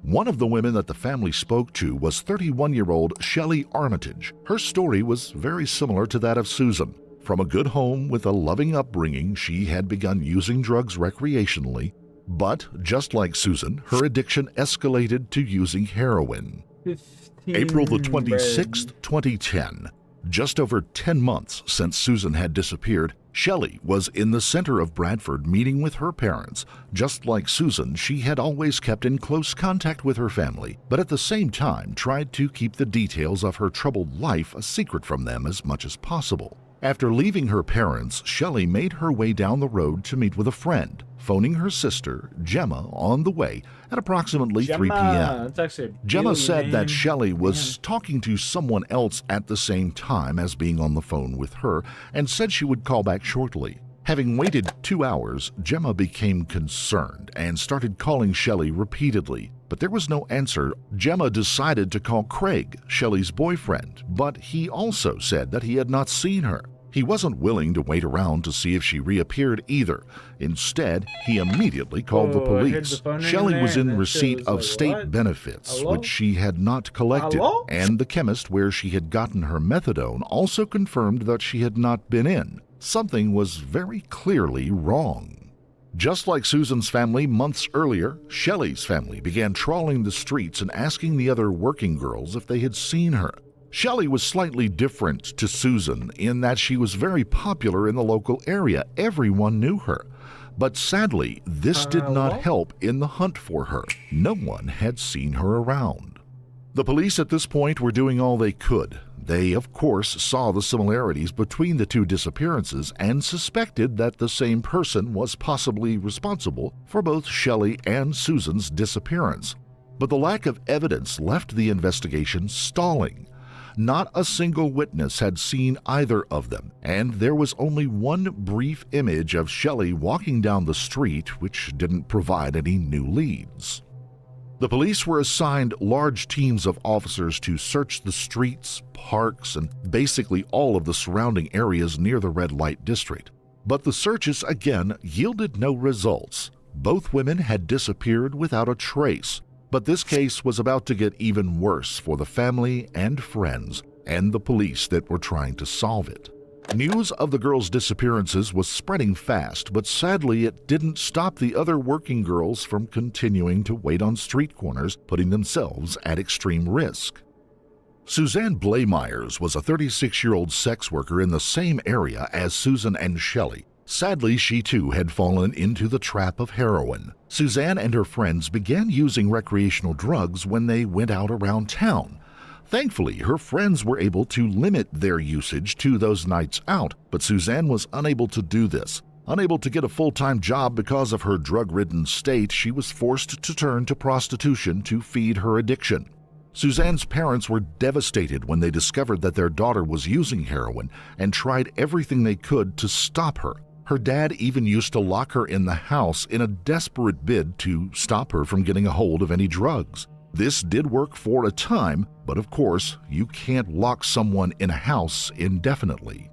One of the women that the family spoke to was 31-year-old Shelley Armitage. Her story was very similar to that of Susan. From a good home with a loving upbringing, she had begun using drugs recreationally, but just like Susan, her addiction escalated to using heroin. April the 26th, 2010. Just over 10 months since Susan had disappeared, Shelley was in the center of Bradford meeting with her parents. Just like Susan, she had always kept in close contact with her family, but at the same time tried to keep the details of her troubled life a secret from them as much as possible. After leaving her parents, Shelley made her way down the road to meet with a friend, phoning her sister, Gemma, on the way at approximately 3 p.m. Gemma said that Shelley was talking to someone else at the same time as being on the phone with her and said she would call back shortly. Having waited 2 hours, Gemma became concerned and started calling Shelley repeatedly, but there was no answer. Gemma decided to call Craig, Shelley's boyfriend, but he also said that he had not seen her. He wasn't willing to wait around to see if she reappeared either. Instead, he immediately called the police. Shelley was in receipt of state benefits, which she had not collected, and the chemist where she had gotten her methadone also confirmed that she had not been in. Something was very clearly wrong. Just like Susan's family months earlier, Shelley's family began trawling the streets and asking the other working girls if they had seen her. Shelley was slightly different to Susan in that she was very popular in the local area. Everyone knew her. But sadly, this did not help in the hunt for her. No one had seen her around. The police at this point were doing all they could. They, of course, saw the similarities between the two disappearances and suspected that the same person was possibly responsible for both Shelley and Susan's disappearance. But the lack of evidence left the investigation stalling. Not a single witness had seen either of them, and there was only one brief image of Shelley walking down the street, which didn't provide any new leads. The police were assigned large teams of officers to search the streets, parks, and basically all of the surrounding areas near the red light district. But the searches again yielded no results. Both women had disappeared without a trace. But this case was about to get even worse for the family and friends and the police that were trying to solve it. News of the girls' disappearances was spreading fast, but sadly it didn't stop the other working girls from continuing to wait on street corners, putting themselves at extreme risk. Suzanne Blaemeyers was a 36-year-old sex worker in the same area as Susan and Shelley. Sadly, she too had fallen into the trap of heroin. Suzanne and her friends began using recreational drugs when they went out around town. Thankfully, her friends were able to limit their usage to those nights out, but Suzanne was unable to do this. Unable to get a full-time job because of her drug-ridden state, she was forced to turn to prostitution to feed her addiction. Suzanne's parents were devastated when they discovered that their daughter was using heroin and tried everything they could to stop her. Her dad even used to lock her in the house in a desperate bid to stop her from getting a hold of any drugs. This did work for a time, but of course, you can't lock someone in a house indefinitely.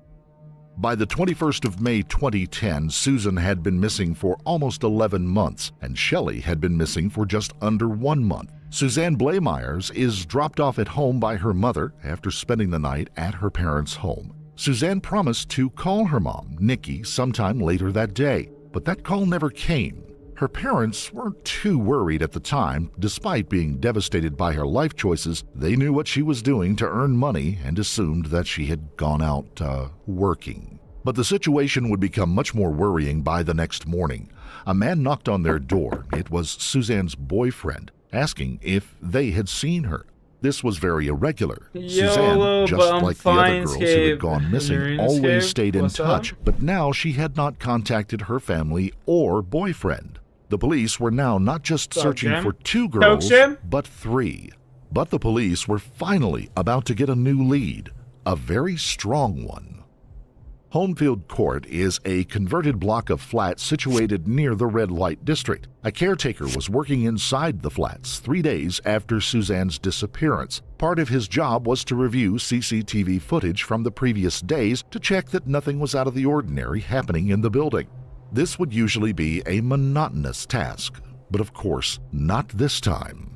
By the 21st of May 2010, Susan had been missing for almost 11 months, and Shelley had been missing for just under 1 month. Suzanne Blaemeyers is dropped off at home by her mother after spending the night at her parents' home. Suzanne promised to call her mom, Nikki, sometime later that day, but that call never came. Her parents weren't too worried at the time. Despite being devastated by her life choices, they knew what she was doing to earn money and assumed that she had gone out working. But the situation would become much more worrying by the next morning. A man knocked on their door. It was Suzanne's boyfriend, asking if they had seen her. This was very irregular. Suzanne, just like the other girls who had gone missing, always stayed in touch, but now she had not contacted her family or boyfriend. The police were now not just searching for 2 girls, but 3. But the police were finally about to get a new lead, a very strong one. Homefield Court is a converted block of flats situated near the red light district. A caretaker was working inside the flats 3 days after Suzanne's disappearance. Part of his job was to review CCTV footage from the previous days to check that nothing was out of the ordinary happening in the building. This would usually be a monotonous task, but of course, not this time.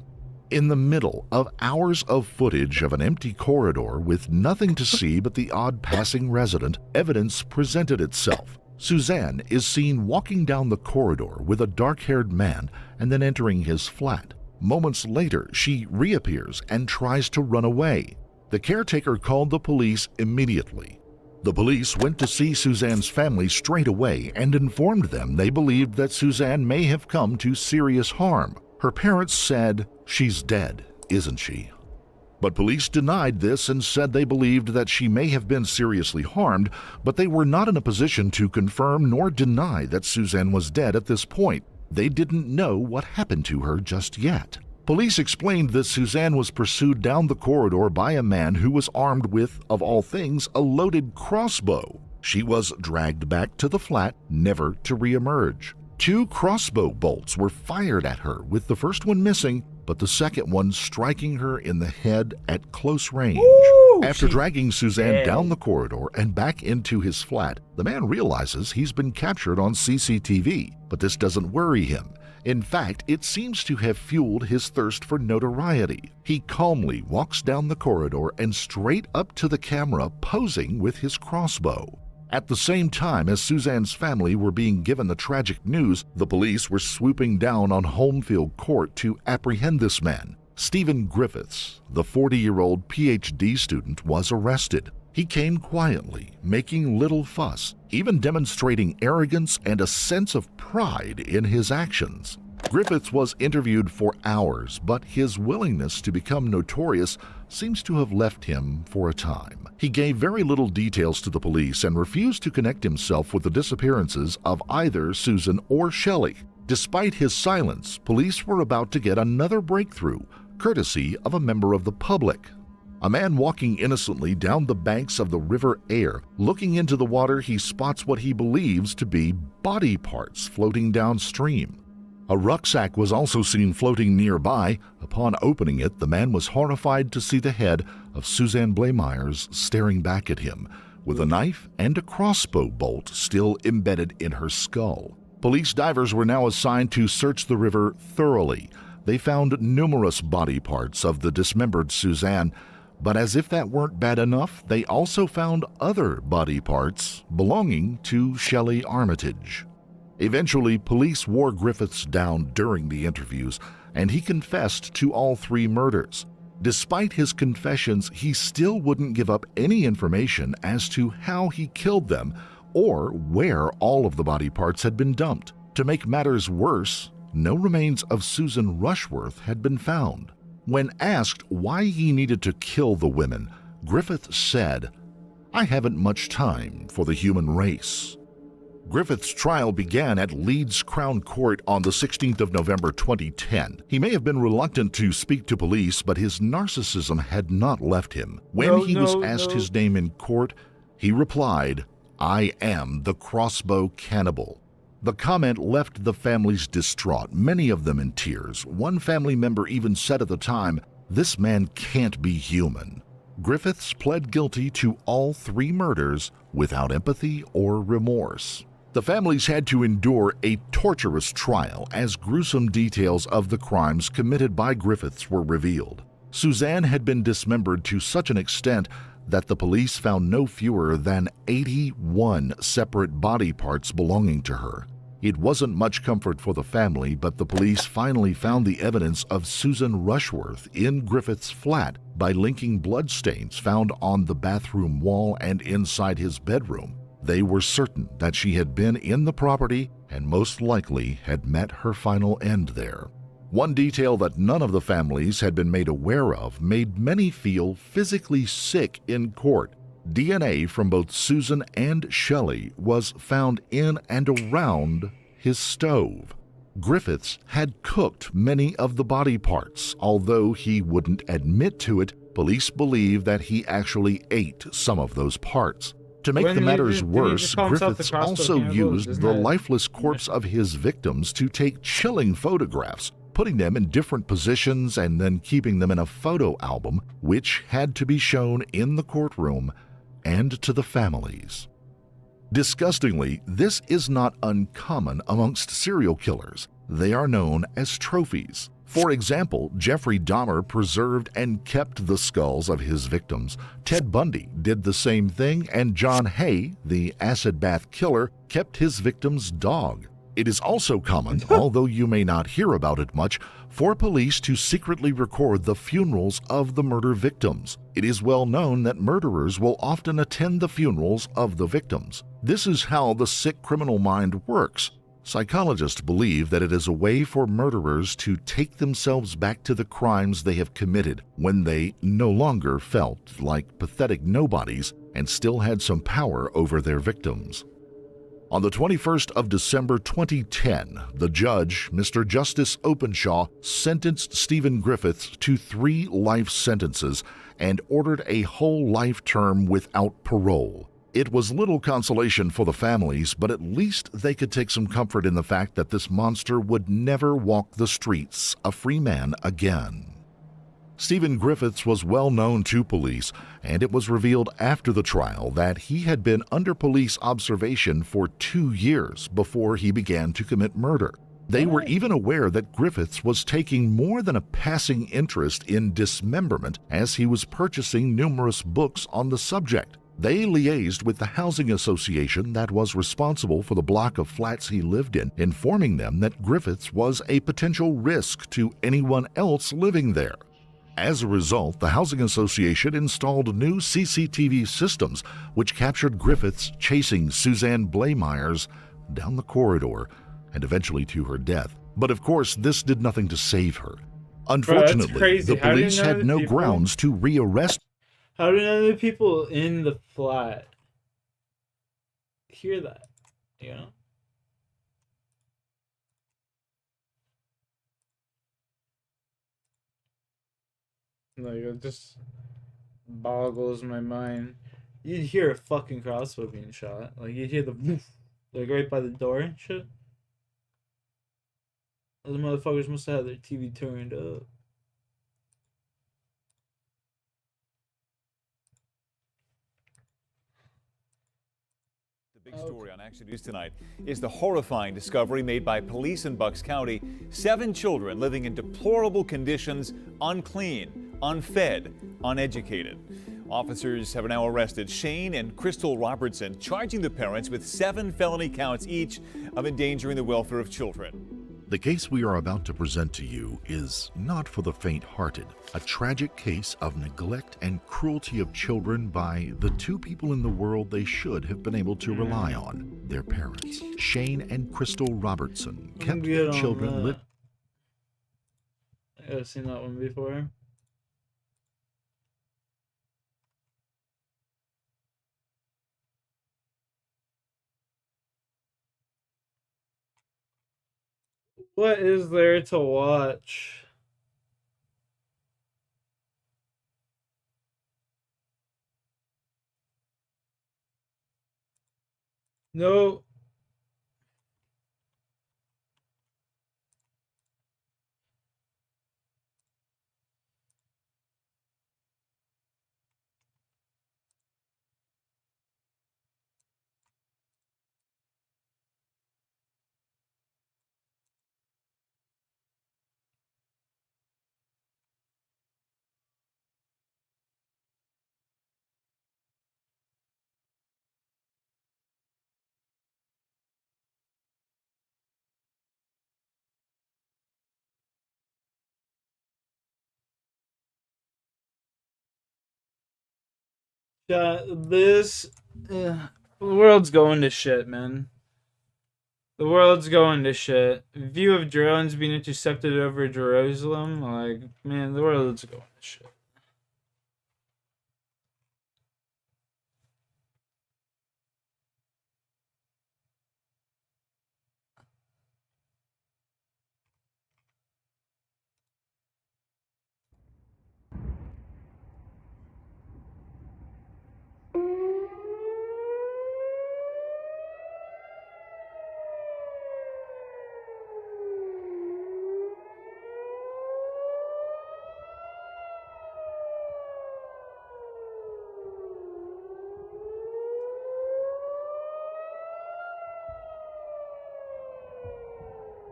In the middle of hours of footage of an empty corridor with nothing to see but the odd passing resident, evidence presented itself. Suzanne is seen walking down the corridor with a dark-haired man and then entering his flat. Moments later, she reappears and tries to run away. The caretaker called the police immediately. The police went to see Suzanne's family straight away and informed them they believed that Suzanne may have come to serious harm. Her parents said, "She's dead, isn't she?" But police denied this and said they believed that she may have been seriously harmed, but they were not in a position to confirm nor deny that Suzanne was dead at this point. They didn't know what happened to her just yet. Police explained that Suzanne was pursued down the corridor by a man who was armed with, of all things, a loaded crossbow. She was dragged back to the flat, never to reemerge. 2 crossbow bolts were fired at her, with the first one missing, but the second one striking her in the head at close range. After dragging Suzanne down the corridor and back into his flat, the man realizes he's been captured on CCTV, but this doesn't worry him. In fact, it seems to have fueled his thirst for notoriety. He calmly walks down the corridor and straight up to the camera, posing with his crossbow. At the same time as Suzanne's family were being given the tragic news, the police were swooping down on Homefield Court to apprehend this man. Stephen Griffiths, the 40-year-old PhD student, was arrested. He came quietly, making little fuss, even demonstrating arrogance and a sense of pride in his actions. Griffiths was interviewed for hours, but his willingness to become notorious seems to have left him for a time. He gave very little details to the police and refused to connect himself with the disappearances of either Susan or Shelley. Despite his silence, police were about to get another breakthrough, courtesy of a member of the public. A man walking innocently down the banks of the River Aire. Looking into the water, he spots what he believes to be body parts floating downstream. A rucksack was also seen floating nearby. Upon opening it, the man was horrified to see the head of Suzanne Blamires staring back at him, with a knife and a crossbow bolt still embedded in her skull. Police divers were now assigned to search the river thoroughly. They found numerous body parts of the dismembered Suzanne, but as if that weren't bad enough, they also found other body parts belonging to Shelley Armitage. Eventually, police wore Griffiths down during the interviews, and he confessed to all 3 murders. Despite his confessions, he still wouldn't give up any information as to how he killed them or where all of the body parts had been dumped. To make matters worse, no remains of Susan Rushworth had been found. When asked why he needed to kill the women, Griffiths said, "I haven't much time for the human race." Griffith's trial began at Leeds Crown Court on the 16th of November 2010. He may have been reluctant to speak to police, but his narcissism had not left him. When he was asked his name in court, he replied, "I am the crossbow cannibal." The comment left the families distraught, many of them in tears. One family member even said at the time, "This man can't be human." Griffiths pled guilty to all 3 murders without empathy or remorse. The families had to endure a torturous trial as gruesome details of the crimes committed by Griffiths were revealed. Suzanne had been dismembered to such an extent that the police found no fewer than 81 separate body parts belonging to her. It wasn't much comfort for the family, but the police finally found the evidence of Susan Rushworth in Griffith's flat by linking bloodstains found on the bathroom wall and inside his bedroom. They were certain that she had been in the property and most likely had met her final end there. One detail that none of the families had been made aware of made many feel physically sick in court. DNA from both Susan and Shelley was found in and around his stove. Griffiths had cooked many of the body parts. Although he wouldn't admit to it, police believe that he actually ate some of those parts. To make the matters worse, Griffiths also used the lifeless corpse of his victims to take chilling photographs, putting them in different positions and then keeping them in a photo album, which had to be shown in the courtroom and to the families. Disgustingly, this is not uncommon amongst serial killers. They are known as trophies. For example, Jeffrey Dahmer preserved and kept the skulls of his victims. Ted Bundy did the same thing, and John Hay, the acid bath killer, kept his victim's dog. It is also common, although you may not hear about it much, for police to secretly record the funerals of the murder victims. It is well known that murderers will often attend the funerals of the victims. This is how the sick criminal mind works. Psychologists believe that it is a way for murderers to take themselves back to the crimes they have committed when they no longer felt like pathetic nobodies and still had some power over their victims. On the 21st of December 2010, the judge, Mr. Justice Openshaw, sentenced Stephen Griffiths to 3 life sentences and ordered a whole life term without parole. It was little consolation for the families, but at least they could take some comfort in the fact that this monster would never walk the streets a free man again. Stephen Griffiths was well known to police, and it was revealed after the trial that he had been under police observation for 2 years before he began to commit murder. They were even aware that Griffiths was taking more than a passing interest in dismemberment as he was purchasing numerous books on the subject. They liaised with the housing association that was responsible for the block of flats he lived in, informing them that Griffiths was a potential risk to anyone else living there. As a result, the housing association installed new CCTV systems which captured Griffiths chasing Suzanne Blaemeyers down the corridor and eventually to her death. But of course, this did nothing to save her. Unfortunately, the police had no grounds to rearrest. How do none of the people in the flat hear that? You know? Like, it just boggles my mind. You'd hear a fucking crossbow being shot. Like, you'd hear the woof, like, right by the door and shit. Those motherfuckers must have had their TV turned up. Big story on Action News tonight is the horrifying discovery made by police in Bucks County. 7 children living in deplorable conditions, unclean, unfed, uneducated. Officers have now arrested Shane and Crystal Robertson, charging the parents with 7 felony counts each of endangering the welfare of children. The case we are about to present to you is not for the faint-hearted. A tragic case of neglect and cruelty of children by the 2 people in the world they should have been able to rely on, their parents. Shane and Crystal Robertson kept their children I've seen that one before. What is there to watch? No. The world's going to shit, man. The world's going to shit. View of drones being intercepted over Jerusalem. Like, man, the world's going to shit.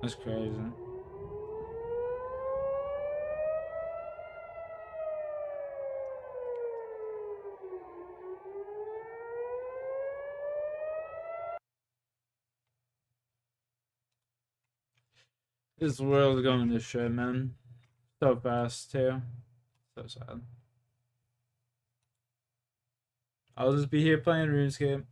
That's crazy. This world's going to shit, man. So fast, too. So sad. I'll just be here playing RuneScape.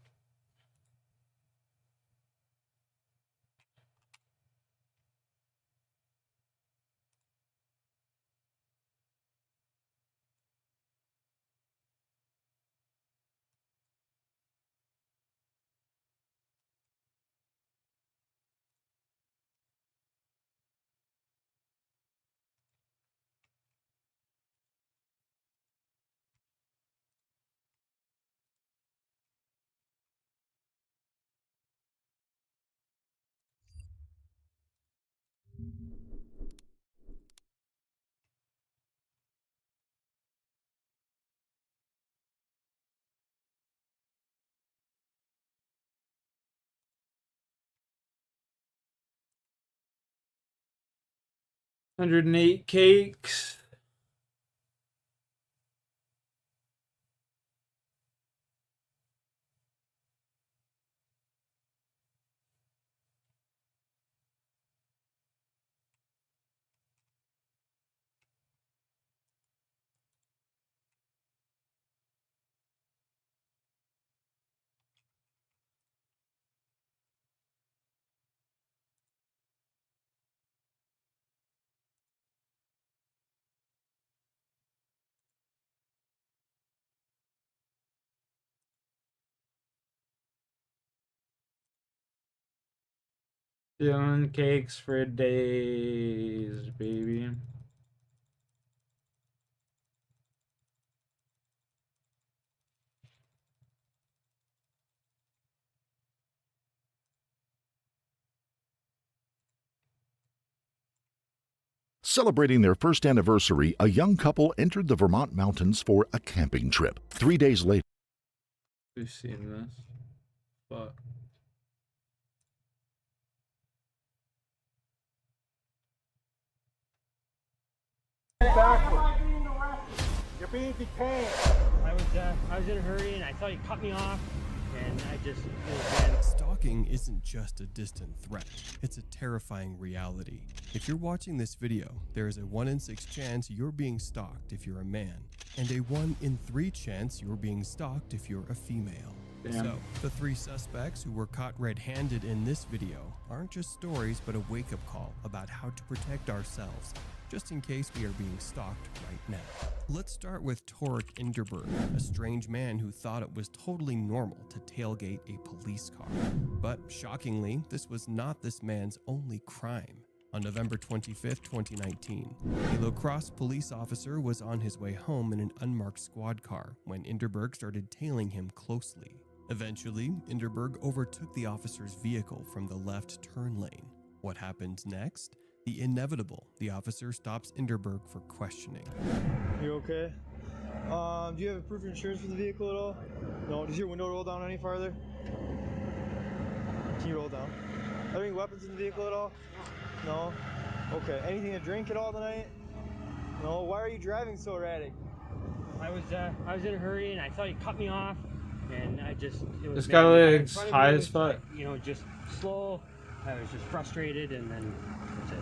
$108 cakes. . Stealing cakes for days, baby. Celebrating their first anniversary, a young couple entered the Vermont mountains for a camping trip. 3 days later, We've seen this. But You're being detained. I was in a hurry and I thought he cut me off, and I just Stalking isn't just a distant threat, it's a terrifying reality. If you're watching this video, there is a 1 in 6 chance you're being stalked if you're a man, and a 1 in 3 chance you're being stalked if you're a female. Damn. So, the 3 suspects who were caught red-handed in this video aren't just stories but a wake-up call about how to protect ourselves, just in case we are being stalked right now. Let's start with Torek Inderberg, a strange man who thought it was totally normal to tailgate a police car. But shockingly, this was not this man's only crime. On November 25, 2019, a La Crosse police officer was on his way home in an unmarked squad car when Inderberg started tailing him closely. Eventually, Inderberg overtook the officer's vehicle from the left turn lane. What happened next? The inevitable. The officer stops Inderberg for questioning. You okay? Do you have a proof of insurance for the vehicle at all? No. Does your window roll down any farther? Can you roll down? Are there any weapons in the vehicle at all? No? Okay. Anything to drink at all tonight? No? Why are you driving so erratic? I was in a hurry and I thought he cut me off, and I just This guy looks high as fuck. You know, just slow. I was just frustrated, and then that's it.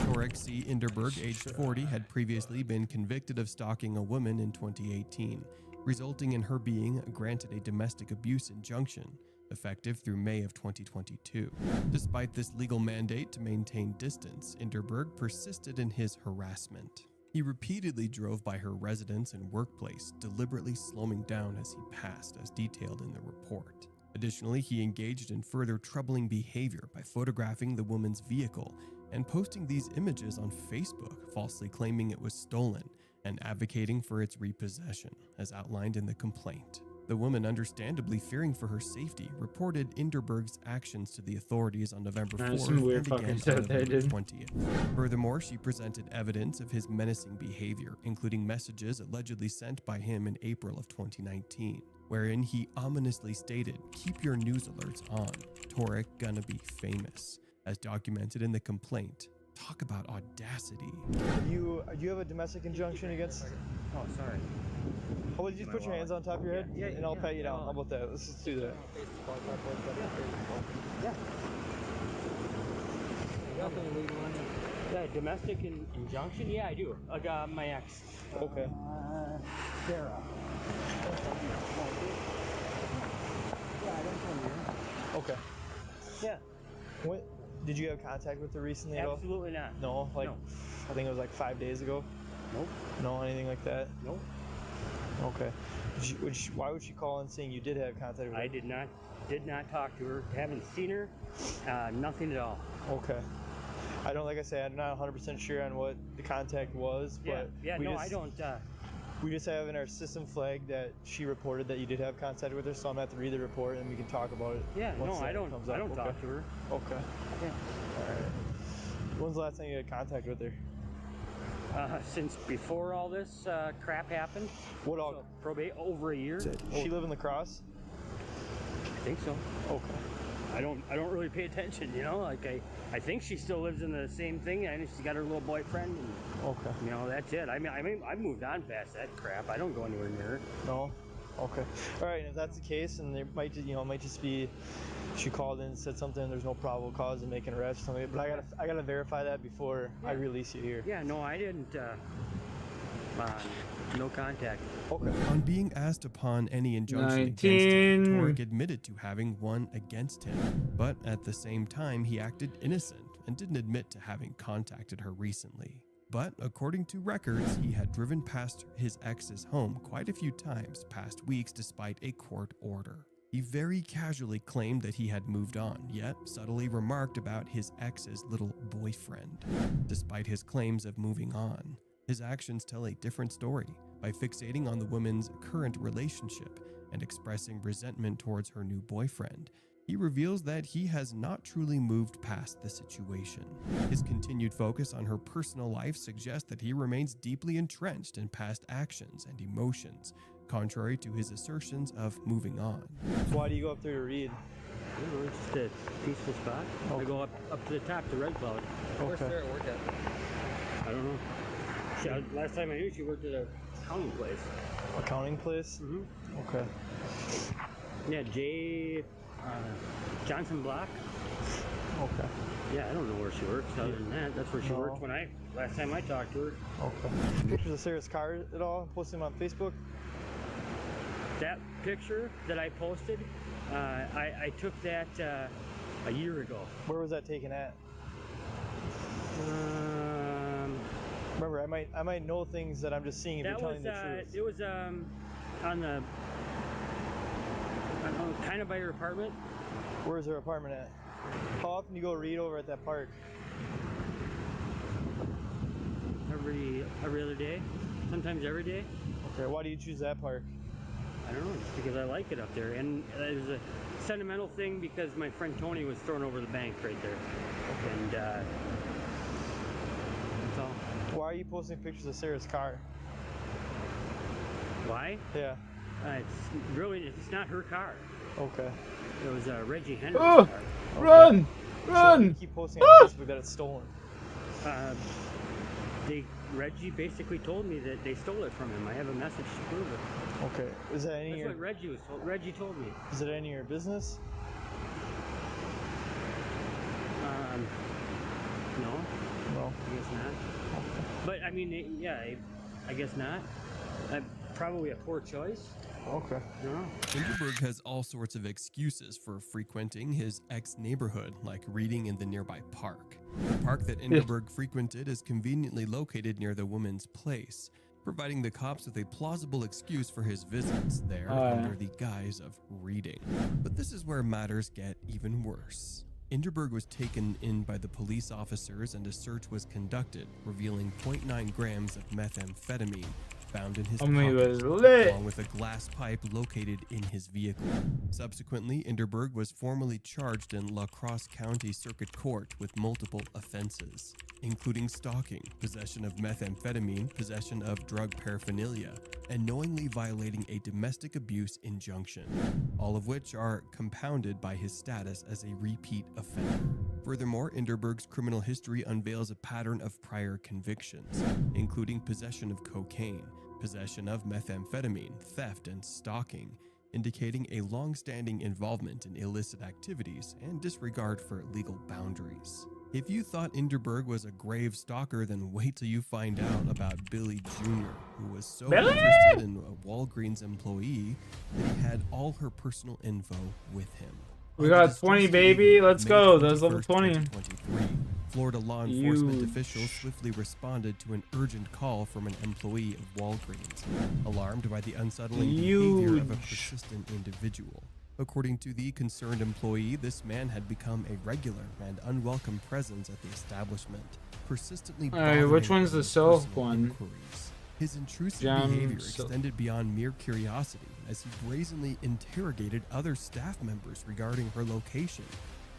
Torek C. Inderberg, aged 40, had previously been convicted of stalking a woman in 2018, resulting in her being granted a domestic abuse injunction, effective through May of 2022. Despite this legal mandate to maintain distance, Inderberg persisted in his harassment. He repeatedly drove by her residence and workplace, deliberately slowing down as he passed, as detailed in the report. Additionally, he engaged in further troubling behavior by photographing the woman's vehicle and posting these images on Facebook, falsely claiming it was stolen and advocating for its repossession, as outlined in the complaint. The woman, understandably fearing for her safety, reported Inderberg's actions to the authorities on November 4th and again on November 20th. Furthermore, she presented evidence of his menacing behavior, including messages allegedly sent by him in April of 2019, wherein he ominously stated, "Keep your news alerts on. Torek gonna be famous," as documented in the complaint. Talk about audacity. Do you have a domestic injunction against? Oh, sorry. How about you just put your hands on top of your head, and I'll pat you down. How about that? Let's just do that. Yeah, domestic injunction? Yeah, I do. Like my ex. Okay. Sarah. Okay. Yeah. What? Did you have contact with her recently at all? Absolutely not. No? Like, No. I think it was like 5 days ago? Nope. No, anything like that? Nope. Okay. Why would she call in saying you did have contact with her? I did not talk to her. Haven't seen her. Nothing at all. Okay. I don't, like I say, I'm not 100% sure on what the contact was, but I don't. We just have in our system flag that she reported that you did have contact with her, so I'm gonna have to read the report and we can talk about it. Yeah, once no, that I don't. comes I up. don't Okay. talk to her. Okay. Yeah. All right. When's the last time you had contact with her? Since before all this crap happened. What all? So, probate over a year. She live in La Crosse? I think so. Okay. I don't really pay attention, you know. Like I think she still lives in the same thing. I know she's got her little boyfriend. And, okay. You know, that's it. I mean, I moved on past that crap. I don't go anywhere near her. No. Okay. All right. And if that's the case, and there might, it might just be she called in and said something. There's no probable cause of making an arrest or something. But I gotta verify that before I release you here. Yeah. No, I didn't. No contact. Okay. On being asked upon any injunction 19. against him, Torek admitted to having one against him, but at the same time he acted innocent and didn't admit to having contacted her recently. But according to records, he had driven past his ex's home quite a few times past weeks despite a court order. He very casually claimed that he had moved on, yet subtly remarked about his ex's little boyfriend. Despite his claims of moving on, his actions tell a different story. By fixating on the woman's current relationship and expressing resentment towards her new boyfriend, he reveals that he has not truly moved past the situation. His continued focus on her personal life suggests that he remains deeply entrenched in past actions and emotions, contrary to his assertions of moving on. Why do you go up there to read? I don't know, it's just a peaceful spot. Okay. I go up to the top to Red Cloud. Where's Sarah work at? I don't know. Last time I knew, she worked at a accounting place. Accounting place? Mm-hmm. Okay. Yeah, Johnson Block. Okay. Yeah, I don't know where she works. Other than that, that's where she worked when last time I talked to her. Okay. Pictures of Sarah's car at all? Posting them on Facebook? That picture that I posted, I took that a year ago. Where was that taken at? Remember, I might know things that I'm just seeing if you're telling the truth. It was on the, I don't know, kind of by your apartment. Where's her apartment at? How often do you go read over at that park? Every other day, sometimes every day. Okay, why do you choose that park? I don't know, just because I like it up there. And it was a sentimental thing because my friend Tony was thrown over the bank right there. Okay. And that's all. Why are you posting pictures of Sarah's car? Why? Yeah. It's not her car. Okay. It was Reggie Henry's car. Okay. Run! Run! So you keep posting on Facebook that it's stolen. Reggie basically told me that they stole it from him. I have a message to prove it. Okay. Is that any? That's what Reggie was told. Reggie told me. Is it any of your business? No. No. I guess not. Okay. But I mean, yeah, I guess not. Probably a poor choice. Okay. No. Inderberg has all sorts of excuses for frequenting his ex-neighborhood, like reading in the nearby park. The park that Inderberg frequented is conveniently located near the woman's place, providing the cops with a plausible excuse for his visits there under the guise of reading. But this is where matters get even worse. Inderberg was taken in by the police officers and a search was conducted, revealing 0.9 grams of methamphetamine found in his pocket, along with a glass pipe located in his vehicle. Subsequently, Inderberg was formally charged in La Crosse County Circuit Court with multiple offenses, including stalking, possession of methamphetamine, possession of drug paraphernalia, and knowingly violating a domestic abuse injunction, all of which are compounded by his status as a repeat offender. Furthermore, Inderberg's criminal history unveils a pattern of prior convictions, including possession of cocaine, possession of methamphetamine, theft, and stalking, indicating a long-standing involvement in illicit activities and disregard for legal boundaries. If you thought Inderberg was a grave stalker, then wait till you find out about Billy Jr., who was so interested in a Walgreens employee that he had all her personal info with him. We got 20, baby. Let's go. That was level 20. Florida law enforcement officials swiftly responded to an urgent call from an employee of Walgreens, alarmed by the unsettling behavior of a persistent individual. According to the concerned employee, this man had become a regular and unwelcome presence at the establishment, persistently bothering which one's the self one? Inquiries. His intrusive behavior extended beyond mere curiosity, as he brazenly interrogated other staff members regarding her location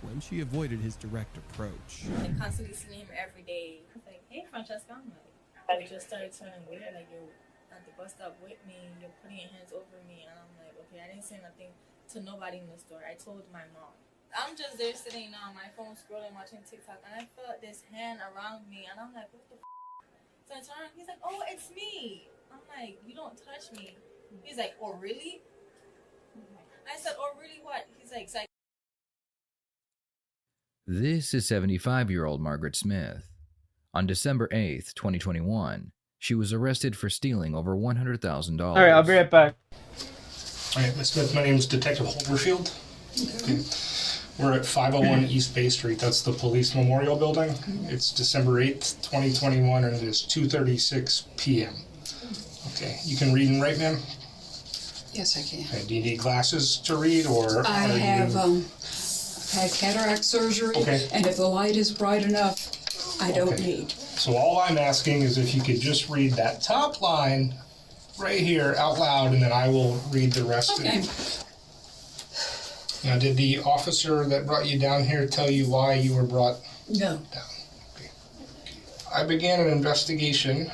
when she avoided his direct approach. I constantly see him every day. He's like, hey, Francesca. I'm like, it just started turning weird. Like, you're at the bus stop with me, you're putting your hands over me. And I'm like, okay, I didn't say nothing to nobody in the store. I told my mom. I'm just there sitting on my phone, scrolling, watching TikTok, and I felt this hand around me. And I'm like, what the f? So I turn around, he's like, oh, it's me. I'm like, you don't touch me. He's like, oh, really? I said, oh, really what? He's like, This is 75-year-old Margaret Smith. On December 8th, 2021, she was arrested for stealing over $100,000. All right, I'll be right back. All right, Ms. Smith, my name is Detective Holderfield. Okay. We're at 501 East Bay Street. That's the police memorial building. It's December 8th, 2021, and it is 2:36 p.m. Okay, you can read and write, ma'am? Yes, I can. Okay, do you need glasses to read, or I are have you... had cataract surgery, Okay. and if the light is bright enough, I don't Okay. need. So all I'm asking is if you could just read that top line right here out loud, and then I will read the rest of it. Now, did the officer that brought you down here tell you why you were brought No. down? Okay. I began an investigation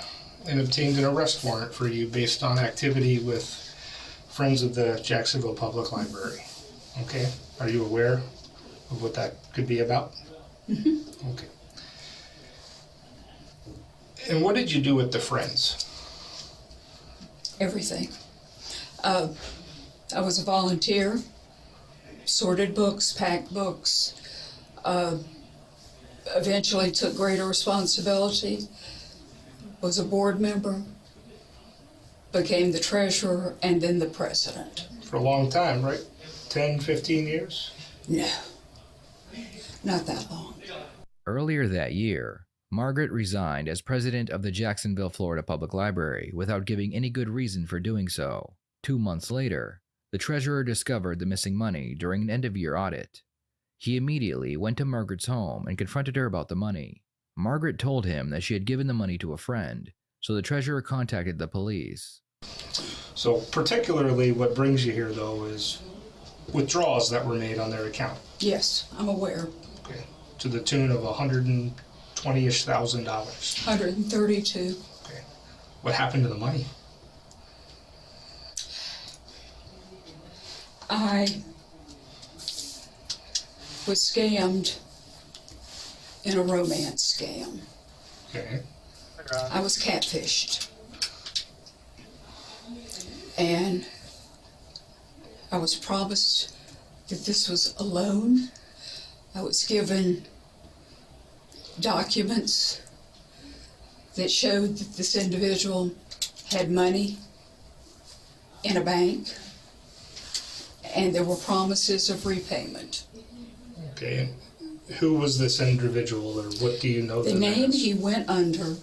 and obtained an arrest warrant for you based on activity with Friends of the Jacksonville Public Library. Okay? Are you aware of what that could be about? Mm-hmm. Okay. And what did you do with the Friends? Everything. I was a volunteer, sorted books, packed books, eventually took greater responsibility, was a board member, became the treasurer, and then the president. For a long time, right? 10, 15 years? No, not that long. Earlier that year, Margaret resigned as president of the Jacksonville, Florida Public Library without giving any good reason for doing so. 2 months later, the treasurer discovered the missing money during an end-of-year audit. He immediately went to Margaret's home and confronted her about the money. Margaret told him that she had given the money to a friend, so the treasurer contacted the police. So particularly what brings you here, though, is withdrawals that were made on their account. Yes, I'm aware. Okay. To the tune of $120,000-ish. 132. Okay. What happened to the money? I was scammed in a romance scam. Okay. I was catfished. And I was promised that this was a loan. I was given documents that showed that this individual had money in a bank, and there were promises of repayment. Okay. Who was this individual, or what do you know The them name as? he went under,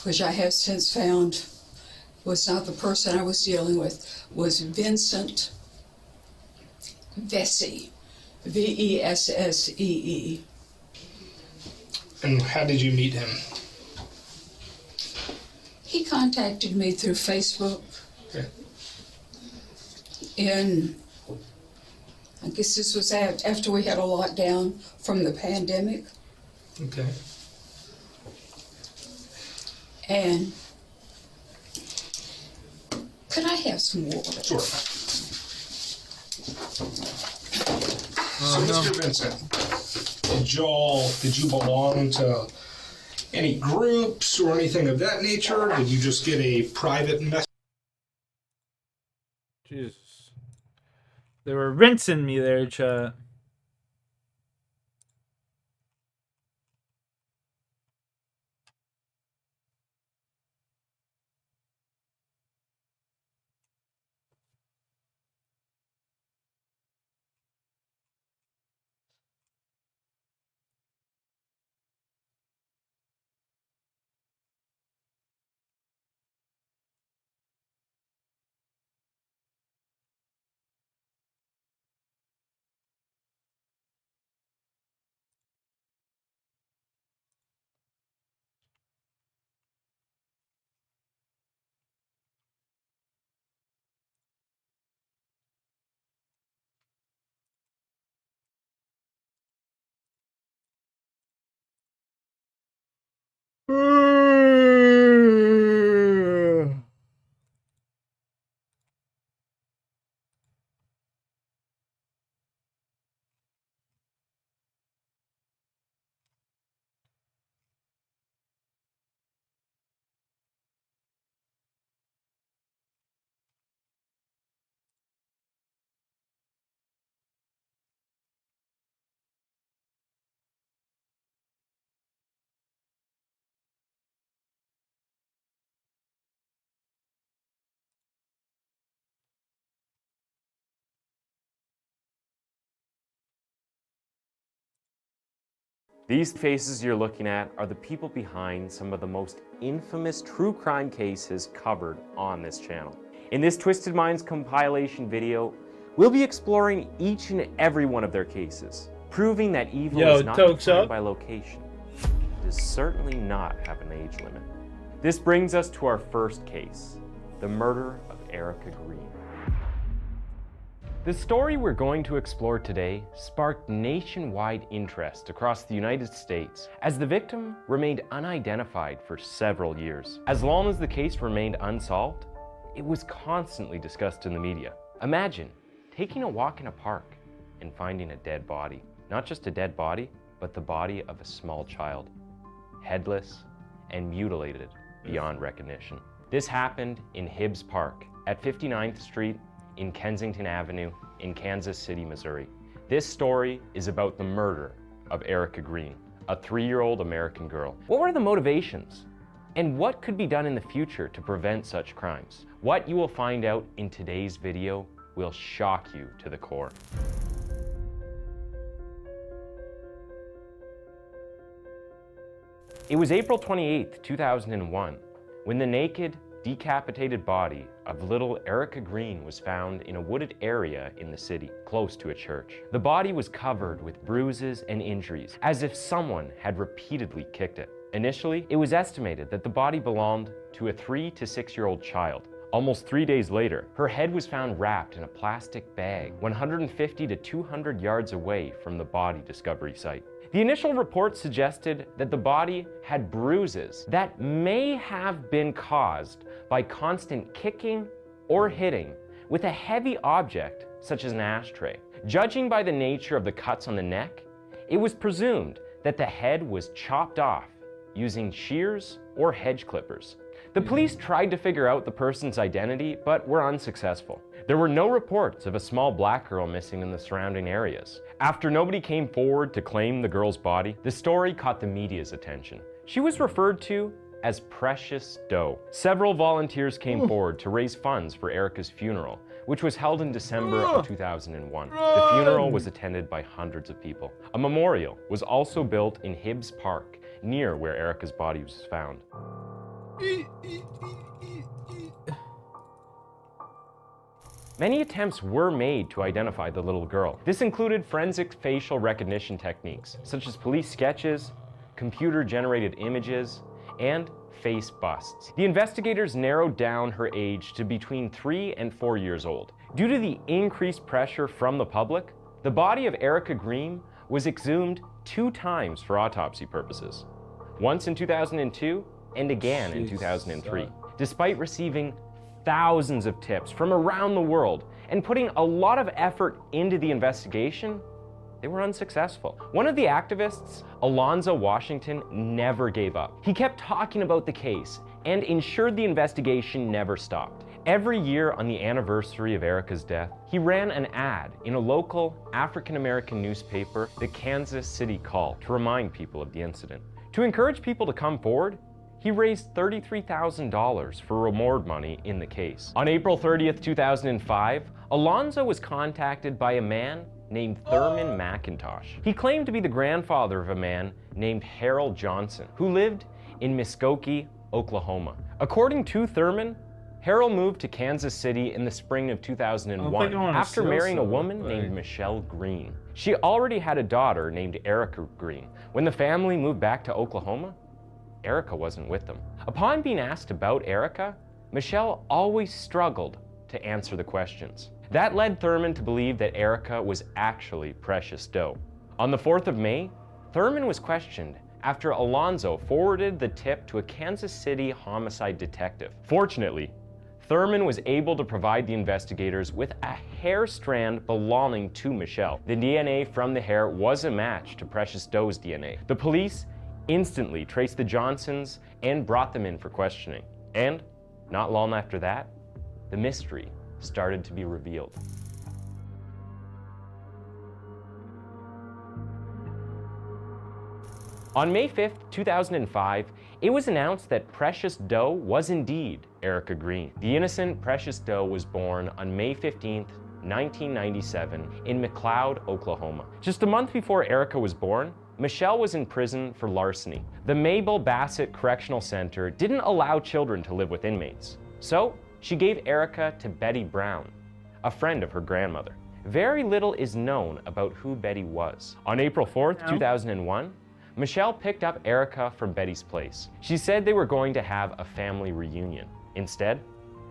which I have since found was not the person I was dealing with, was Vincent Vessee, Vessee. And how did you meet him? He contacted me through Facebook. Okay. I guess this was after we had a lockdown from the pandemic. Okay. And could I have some water? Sure. So, Mr. Vincent, did you belong to any groups or anything of that nature? Did you just get a private message? Jesus. They were rinsing me there, chat. These faces you're looking at are the people behind some of the most infamous true crime cases covered on this channel. In this Twisted Minds compilation video, we'll be exploring each and every one of their cases, proving that evil is not defined by location. It does certainly not have an age limit. This brings us to our first case, the murder of Erica Green. The story we're going to explore today sparked nationwide interest across the United States as the victim remained unidentified for several years. As long as the case remained unsolved, it was constantly discussed in the media. Imagine taking a walk in a park and finding a dead body. Not just a dead body, but the body of a small child, headless and mutilated beyond recognition. This happened in Hibbs Park at 59th Street in Kensington Avenue in Kansas City, Missouri. This story is about the murder of Erica Green, a 3-year-old American girl. What were the motivations? And what could be done in the future to prevent such crimes? What you will find out in today's video will shock you to the core. It was April 28, 2001, when the naked, decapitated body of little Erica Green was found in a wooded area in the city, close to a church. The body was covered with bruises and injuries, as if someone had repeatedly kicked it. Initially, it was estimated that the body belonged to a 3 to 6-year-old child. Almost 3 days later, her head was found wrapped in a plastic bag 150 to 200 yards away from the body discovery site. The initial report suggested that the body had bruises that may have been caused by constant kicking or hitting with a heavy object such as an ashtray. Judging by the nature of the cuts on the neck, it was presumed that the head was chopped off using shears or hedge clippers. The police tried to figure out the person's identity, but were unsuccessful. There were no reports of a small black girl missing in the surrounding areas. After nobody came forward to claim the girl's body, the story caught the media's attention. She was referred to as Precious Doe. Several volunteers came forward to raise funds for Erica's funeral, which was held in December of 2001. The funeral was attended by hundreds of people. A memorial was also built in Hibbs Park, near where Erica's body was found. Many attempts were made to identify the little girl. This included forensic facial recognition techniques, such as police sketches, computer-generated images, and face busts. The investigators narrowed down her age to between 3 and 4 years old. Due to the increased pressure from the public, the body of Erica Green was exhumed 2 times for autopsy purposes. Once in 2002 and again in 2003. Despite receiving thousands of tips from around the world and putting a lot of effort into the investigation, they were unsuccessful. One of the activists, Alonzo Washington, never gave up. He kept talking about the case and ensured the investigation never stopped. Every year on the anniversary of Erica's death, he ran an ad in a local African-American newspaper, the Kansas City Call, to remind people of the incident. To encourage people to come forward, he raised $33,000 for reward money in the case. On April 30th, 2005, Alonzo was contacted by a man named Thurman McIntosh. He claimed to be the grandfather of a man named Harold Johnson, who lived in Muskogee, Oklahoma. According to Thurman, Harold moved to Kansas City in the spring of 2001 after marrying a woman named Michelle Green. She already had a daughter named Erica Green. When the family moved back to Oklahoma, Erica wasn't with them. Upon being asked about Erica, Michelle always struggled to answer the questions. That led Thurman to believe that Erica was actually Precious Doe. On the 4th of May, Thurman was questioned after Alonzo forwarded the tip to a Kansas City homicide detective. Fortunately, Thurman was able to provide the investigators with a hair strand belonging to Michelle. The DNA from the hair was a match to Precious Doe's DNA. The police instantly traced the Johnsons and brought them in for questioning. And not long after that, the mystery started to be revealed. On May 5th, 2005, it was announced that Precious Doe was indeed Erica Green. The innocent Precious Doe was born on May 15th, 1997 in McLeod, Oklahoma. Just a month before Erica was born, Michelle was in prison for larceny. The Mabel Bassett Correctional Center didn't allow children to live with inmates, so she gave Erica to Betty Brown, a friend of her grandmother. Very little is known about who Betty was. On April 4th, 2001, Michelle picked up Erica from Betty's place. She said they were going to have a family reunion. Instead,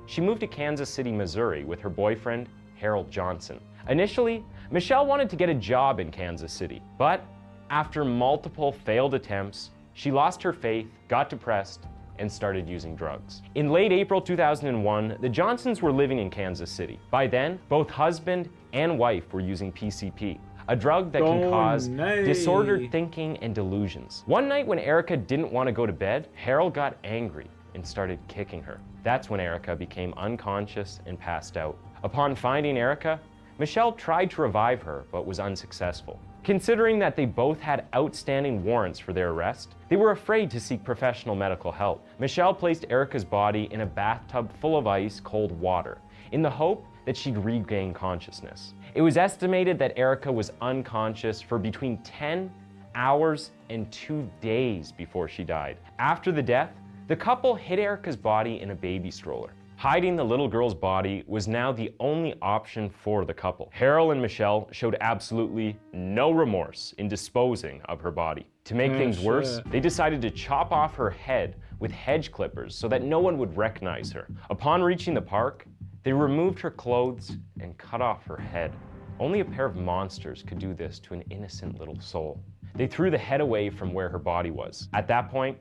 she moved to Kansas City, Missouri with her boyfriend, Harold Johnson. Initially, Michelle wanted to get a job in Kansas City, but after multiple failed attempts, she lost her faith, got depressed, and started using drugs. In late April 2001, the Johnsons were living in Kansas City. By then, both husband and wife were using PCP, a drug that can cause disordered thinking and delusions. One night when Erica didn't want to go to bed, Harold got angry and started kicking her. That's when Erica became unconscious and passed out. Upon finding Erica, Michelle tried to revive her, but was unsuccessful. Considering that they both had outstanding warrants for their arrest, they were afraid to seek professional medical help. Michelle placed Erica's body in a bathtub full of ice cold water, in the hope that she'd regain consciousness. It was estimated that Erica was unconscious for between 10 hours and 2 days before she died. After the death, the couple hid Erica's body in a baby stroller. Hiding the little girl's body was now the only option for the couple. Harold and Michelle showed absolutely no remorse in disposing of her body. To make things worse, they decided to chop off her head with hedge clippers so that no one would recognize her. Upon reaching the park, they removed her clothes and cut off her head. Only a pair of monsters could do this to an innocent little soul. They threw the head away from where her body was. At that point,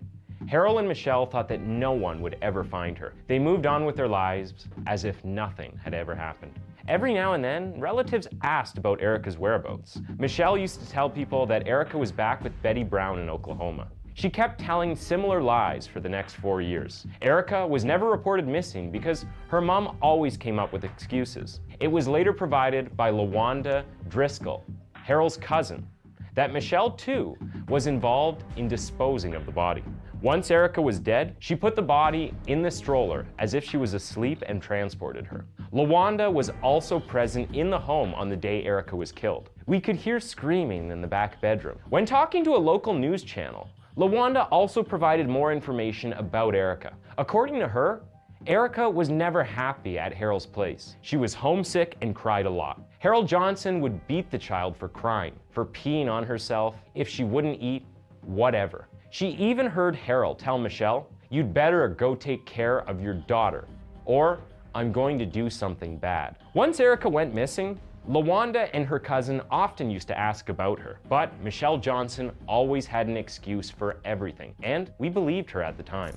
Harold and Michelle thought that no one would ever find her. They moved on with their lives as if nothing had ever happened. Every now and then, relatives asked about Erica's whereabouts. Michelle used to tell people that Erica was back with Betty Brown in Oklahoma. She kept telling similar lies for the next 4 years. Erica was never reported missing because her mom always came up with excuses. It was later provided by LaWanda Driscoll, Harold's cousin, that Michelle too was involved in disposing of the body. Once Erica was dead, she put the body in the stroller as if she was asleep and transported her. LaWanda was also present in the home on the day Erica was killed. We could hear screaming in the back bedroom. When talking to a local news channel, LaWanda also provided more information about Erica. According to her, Erica was never happy at Harold's place. She was homesick and cried a lot. Harold Johnson would beat the child for crying, for peeing on herself, if she wouldn't eat, whatever. She even heard Harold tell Michelle, "You'd better go take care of your daughter, or I'm going to do something bad." Once Erica went missing, LaWanda and her cousin often used to ask about her, but Michelle Johnson always had an excuse for everything, and we believed her at the time.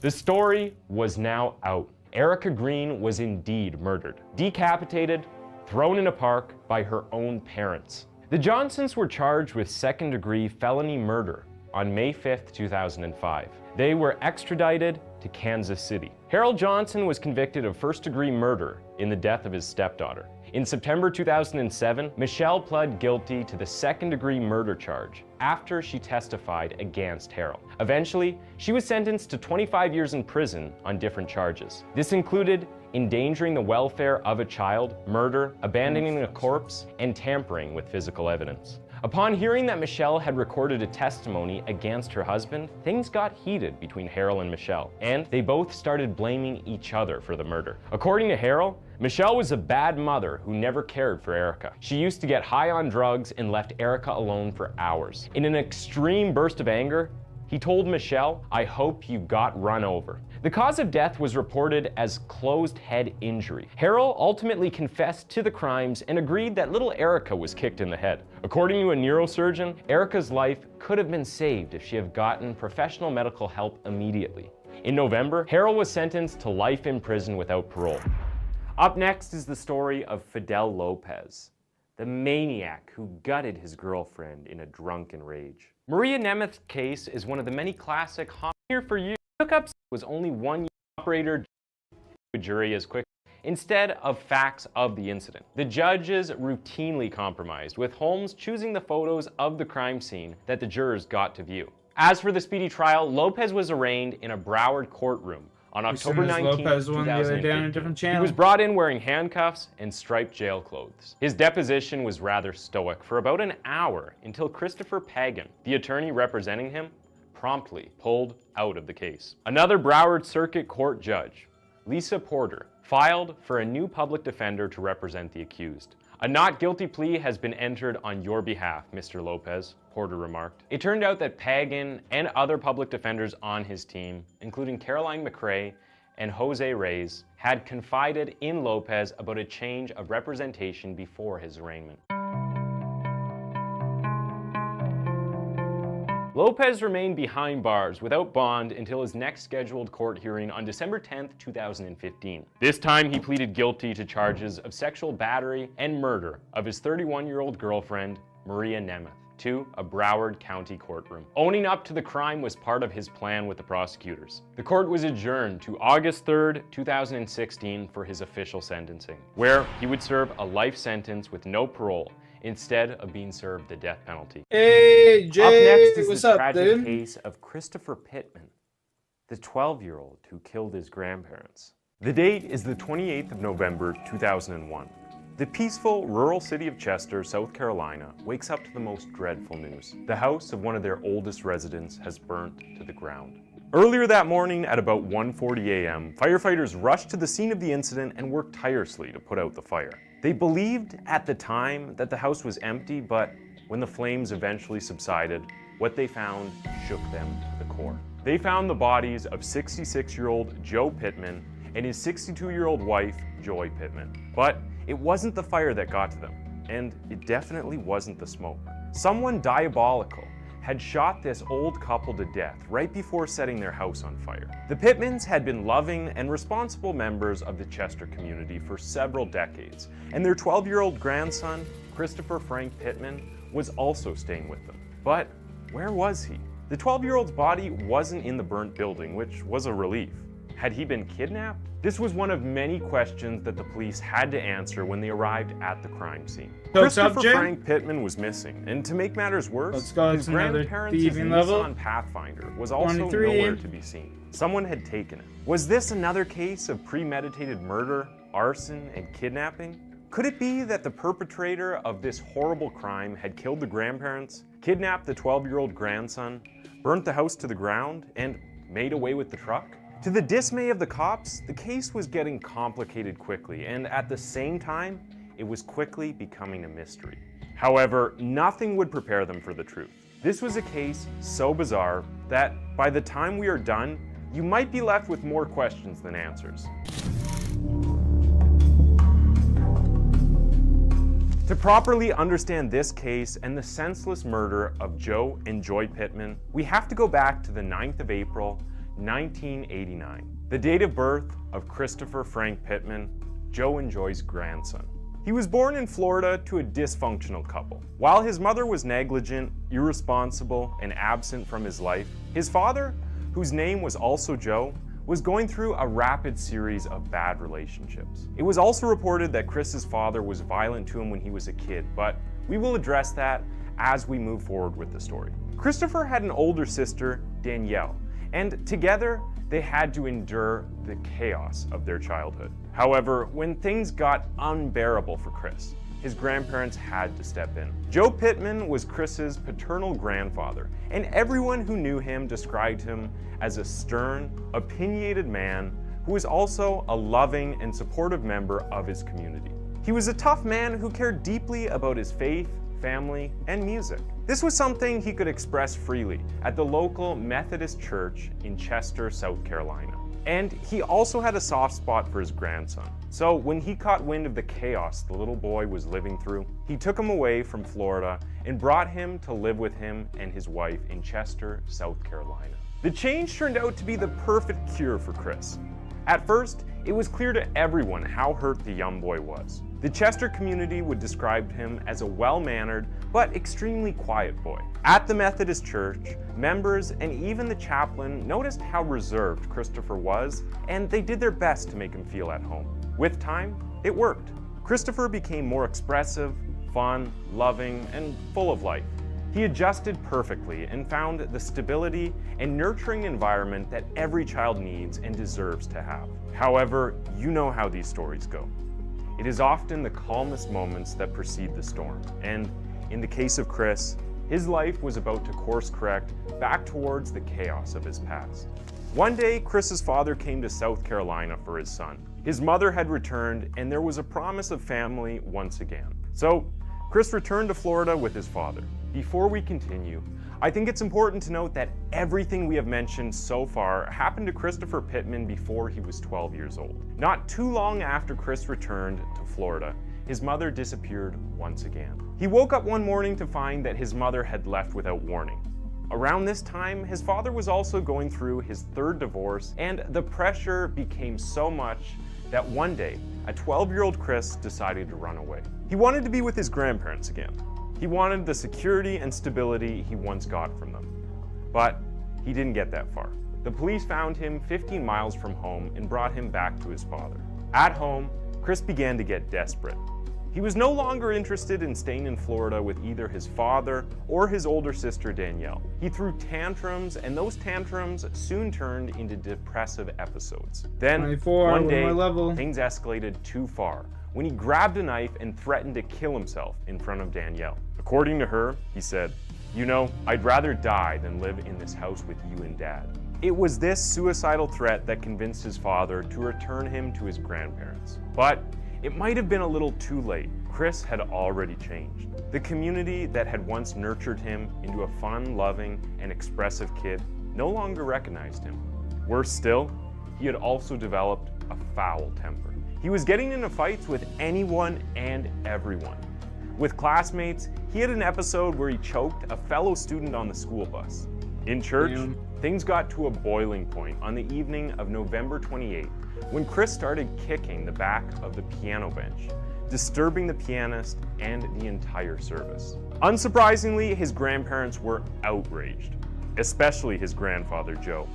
The story was now out. Erica Green was indeed murdered, decapitated, thrown in a park by her own parents. The Johnsons were charged with second-degree felony murder on May 5th, 2005. They were extradited to Kansas City. Harold Johnson was convicted of first-degree murder in the death of his stepdaughter. In September 2007, Michelle pled guilty to the second-degree murder charge after she testified against Harold. Eventually, she was sentenced to 25 years in prison on different charges. This included endangering the welfare of a child, murder, abandoning a corpse, and tampering with physical evidence. Upon hearing that Michelle had recorded a testimony against her husband, things got heated between Harold and Michelle, and they both started blaming each other for the murder. According to Harold, Michelle was a bad mother who never cared for Erica. She used to get high on drugs and left Erica alone for hours. In an extreme burst of anger, he told Michelle, "I hope you got run over." The cause of death was reported as closed head injury. Harold ultimately confessed to the crimes and agreed that little Erica was kicked in the head. According to a neurosurgeon, Erica's life could have been saved if she had gotten professional medical help immediately. In November, Harold was sentenced to life in prison without parole. Up next is the story of Fidel Lopez, the maniac who gutted his girlfriend in a drunken rage. Maria Nemeth's case is one of the many classic here for you. Hookups was only one operator a jury as quick instead of facts of the incident. The judges routinely compromised, with Holmes choosing the photos of the crime scene that the jurors got to view. As for the speedy trial, Lopez was arraigned in a Broward courtroom on October 19, 2015. He was brought in wearing handcuffs and striped jail clothes. His deposition was rather stoic for about an hour until Christopher Pagan, the attorney representing him, promptly pulled out of the case. Another Broward Circuit Court judge, Lisa Porter, filed for a new public defender to represent the accused. A not guilty plea has been entered on your behalf, Mr. Lopez, Porter remarked. It turned out that Pagan and other public defenders on his team, including Caroline McRae and Jose Reyes, had confided in Lopez about a change of representation before his arraignment. Lopez remained behind bars without bond until his next scheduled court hearing on December 10, 2015. This time he pleaded guilty to charges of sexual battery and murder of his 31-year-old girlfriend, Maria Nemeth, to a Broward County courtroom. Owning up to the crime was part of his plan with the prosecutors. The court was adjourned to August 3, 2016 for his official sentencing, where he would serve a life sentence with no parole, instead of being served the death penalty. Hey, Jay, up next is what's the up, tragic dude? case of Christopher Pittman, the 12-year-old who killed his grandparents. The date is the 28th of November, 2001. The peaceful rural city of Chester, South Carolina, wakes up to the most dreadful news. The house of one of their oldest residents has burnt to the ground. Earlier that morning at about 1:40 a.m., firefighters rushed to the scene of the incident and worked tirelessly to put out the fire. They believed at the time that the house was empty, but when the flames eventually subsided, what they found shook them to the core. They found the bodies of 66-year-old Joe Pittman and his 62-year-old wife, Joy Pittman. But it wasn't the fire that got to them, and it definitely wasn't the smoke. Someone diabolical had shot this old couple to death right before setting their house on fire. The Pittmans had been loving and responsible members of the Chester community for several decades, and their 12-year-old grandson, Christopher Frank Pittman, was also staying with them. But where was he? The 12-year-old's body wasn't in the burnt building, which was a relief. Had he been kidnapped? This was one of many questions that the police had to answer when they arrived at the crime scene. Christopher Frank Pittman was missing, and to make matters worse, his grandparents' Nissan Pathfinder was also 23. nowhere to be seen. Someone had taken it. Was this another case of premeditated murder, arson, and kidnapping? Could it be that the perpetrator of this horrible crime had killed the grandparents, kidnapped the 12-year-old grandson, burnt the house to the ground, and made away with the truck? To the dismay of the cops, the case was getting complicated quickly, and at the same time, it was quickly becoming a mystery. However, nothing would prepare them for the truth. This was a case so bizarre that by the time we are done, you might be left with more questions than answers. To properly understand this case and the senseless murder of Joe and Joy Pittman, we have to go back to the 9th of April, 1989, the date of birth of Christopher Frank Pittman, Joe and Joy's grandson. He was born in Florida to a dysfunctional couple. While his mother was negligent, irresponsible, and absent from his life, his father, whose name was also Joe, was going through a rapid series of bad relationships. It was also reported that Chris's father was violent to him when he was a kid, but we will address that as we move forward with the story. Christopher had an older sister, Danielle, and together they had to endure the chaos of their childhood. However, when things got unbearable for Chris, his grandparents had to step in. Joe Pittman was Chris's paternal grandfather, and everyone who knew him described him as a stern, opinionated man who was also a loving and supportive member of his community. He was a tough man who cared deeply about his faith, family, and music. This was something he could express freely at the local Methodist church in Chester, South Carolina. And he also had a soft spot for his grandson. So when he caught wind of the chaos the little boy was living through, he took him away from Florida and brought him to live with him and his wife in Chester, South Carolina. The change turned out to be the perfect cure for Chris. At first, it was clear to everyone how hurt the young boy was. The Chester community would describe him as a well-mannered but extremely quiet boy. At the Methodist church, members and even the chaplain noticed how reserved Christopher was, and they did their best to make him feel at home. With time, it worked. Christopher became more expressive, fun, loving, and full of life. He adjusted perfectly and found the stability and nurturing environment that every child needs and deserves to have. However, you know how these stories go. It is often the calmest moments that precede the storm, and in the case of Chris, His life was about to course correct back towards the chaos of his past. One day, Chris's father came to South Carolina for his son. His mother had returned, and there was a promise of family once again. So, Chris returned to Florida with his father. Before we continue, I think it's important to note that everything we have mentioned so far happened to Christopher Pittman before he was 12 years old. Not too long after Chris returned to Florida, his mother disappeared once again. He woke up one morning to find that his mother had left without warning. Around this time, his father was also going through his third divorce, and the pressure became so much that one day, a 12-year-old Chris decided to run away. He wanted to be with his grandparents again. He wanted the security and stability he once got from them. But he didn't get that far. The police found him 15 miles from home and brought him back to his father. At home, Chris began to get desperate. He was no longer interested in staying in Florida with either his father or his older sister Danielle. He threw tantrums, and those tantrums soon turned into depressive episodes. Then, 24, one day, level. things escalated too far when he grabbed a knife and threatened to kill himself in front of Danielle. According to her, he said, "You know, I'd rather die than live in this house with you and Dad." It was this suicidal threat that convinced his father to return him to his grandparents. But it might have been a little too late. Chris had already changed. The community that had once nurtured him into a fun, loving, and expressive kid no longer recognized him. Worse still, he had also developed a foul temper. He was getting into fights with anyone and everyone. With classmates, he had an episode where he choked a fellow student on the school bus. In church, things got to a boiling point on the evening of November 28th, when Chris started kicking the back of the piano bench, disturbing the pianist and the entire service. Unsurprisingly, his grandparents were outraged, especially his grandfather, Joe.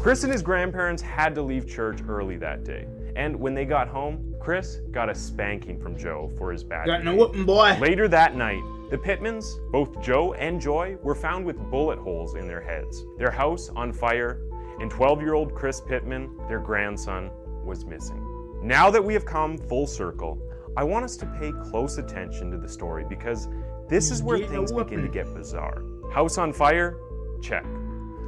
Chris and his grandparents had to leave church early that day, and when they got home, Chris got a spanking from Joe for his bad Got no behavior. whooping, boy. Later that night, the Pittmans, both Joe and Joy, were found with bullet holes in their heads, their house on fire, and 12-year-old Chris Pittman, their grandson, was missing. Now that we have come full circle, I want us to pay close attention to the story because this is where things begin to get bizarre. House on fire? Check.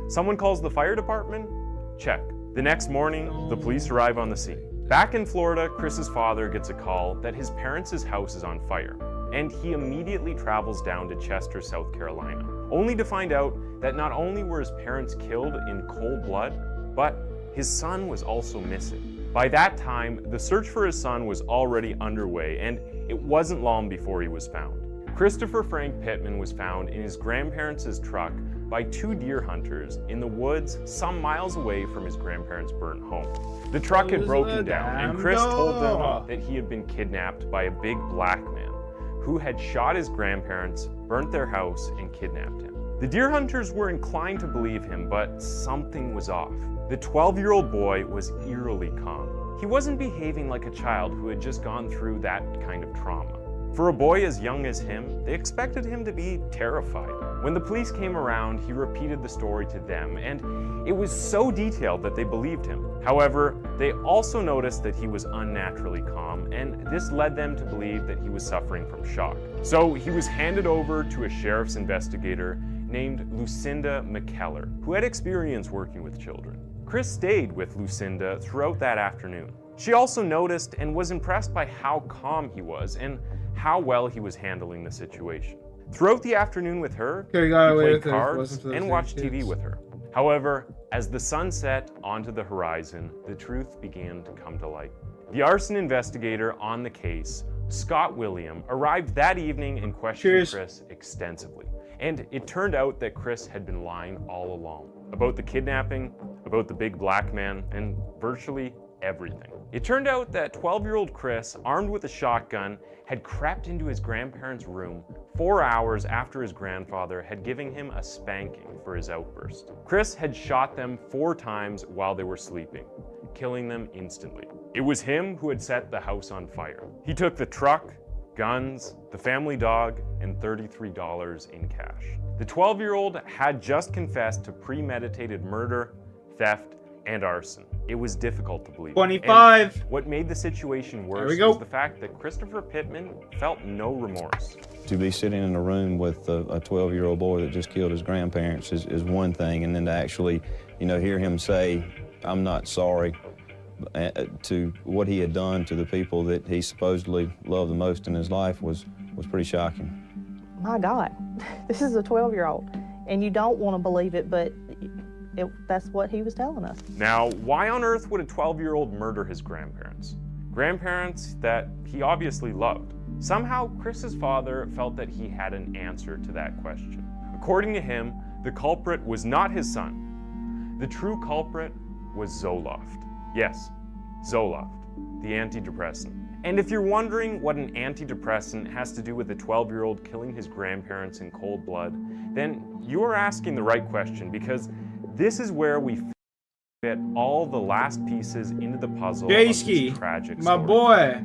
Someone calls the fire department? Check. The next morning, the police arrive on the scene. Back in Florida, Chris's father gets a call that his parents' house is on fire, and he immediately travels down to Chester, South Carolina, only to find out that not only were his parents killed in cold blood, but his son was also missing. By that time, the search for his son was already underway, and it wasn't long before he was found. Christopher Frank Pittman was found in his grandparents' truck by two deer hunters in the woods some miles away from his grandparents' burnt home. The truck had broken down, and Chris told them that he had been kidnapped by a big black man who had shot his grandparents, burnt their house, and kidnapped him. The deer hunters were inclined to believe him, but something was off. The 12-year-old boy was eerily calm. He wasn't behaving like a child who had just gone through that kind of trauma. For a boy as young as him, they expected him to be terrified. When the police came around, he repeated the story to them, and it was so detailed that they believed him. However, they also noticed that he was unnaturally calm, and this led them to believe that he was suffering from shock. So he was handed over to a sheriff's investigator named Lucinda McKellar, who had experience working with children. Chris stayed with Lucinda throughout that afternoon. She also noticed and was impressed by how calm he was and how well he was handling the situation. Throughout the afternoon with her, he played cards and watched TV with her. However, as the sun set onto the horizon, the truth began to come to light. The arson investigator on the case, Scott William, arrived that evening and questioned Chris extensively. And it turned out that Chris had been lying all along about the kidnapping, about the big black man, and virtually everything. It turned out that 12-year-old Chris, armed with a shotgun, had crept into his grandparents' room 4 hours after his grandfather had given him a spanking for his outburst. Chris had shot them 4 times while they were sleeping, killing them instantly. It was him who had set the house on fire. He took the truck, guns, the family dog, and $33 in cash. The 12-year-old had just confessed to premeditated murder, theft, and arson. It was difficult to believe. 25. And what made the situation worse we go. was the fact that Christopher Pittman felt no remorse. To be sitting in a room with a 12-year-old boy that just killed his grandparents is one thing, and then to actually, hear him say, "I'm not sorry," to what he had done to the people that he supposedly loved the most in his life was pretty shocking. My God, this is a 12-year-old, and you don't want to believe it, but that's what he was telling us. Now, why on earth would a 12-year-old murder his grandparents? Grandparents that he obviously loved. Somehow, Chris's father felt that he had an answer to that question. According to him, the culprit was not his son. The true culprit was Zoloft. Yes, Zoloft, the antidepressant. And if you're wondering what an antidepressant has to do with a 12-year-old killing his grandparents in cold blood, then you are asking the right question, because this is where we fit all the last pieces into the puzzle of this tragic story. My boy.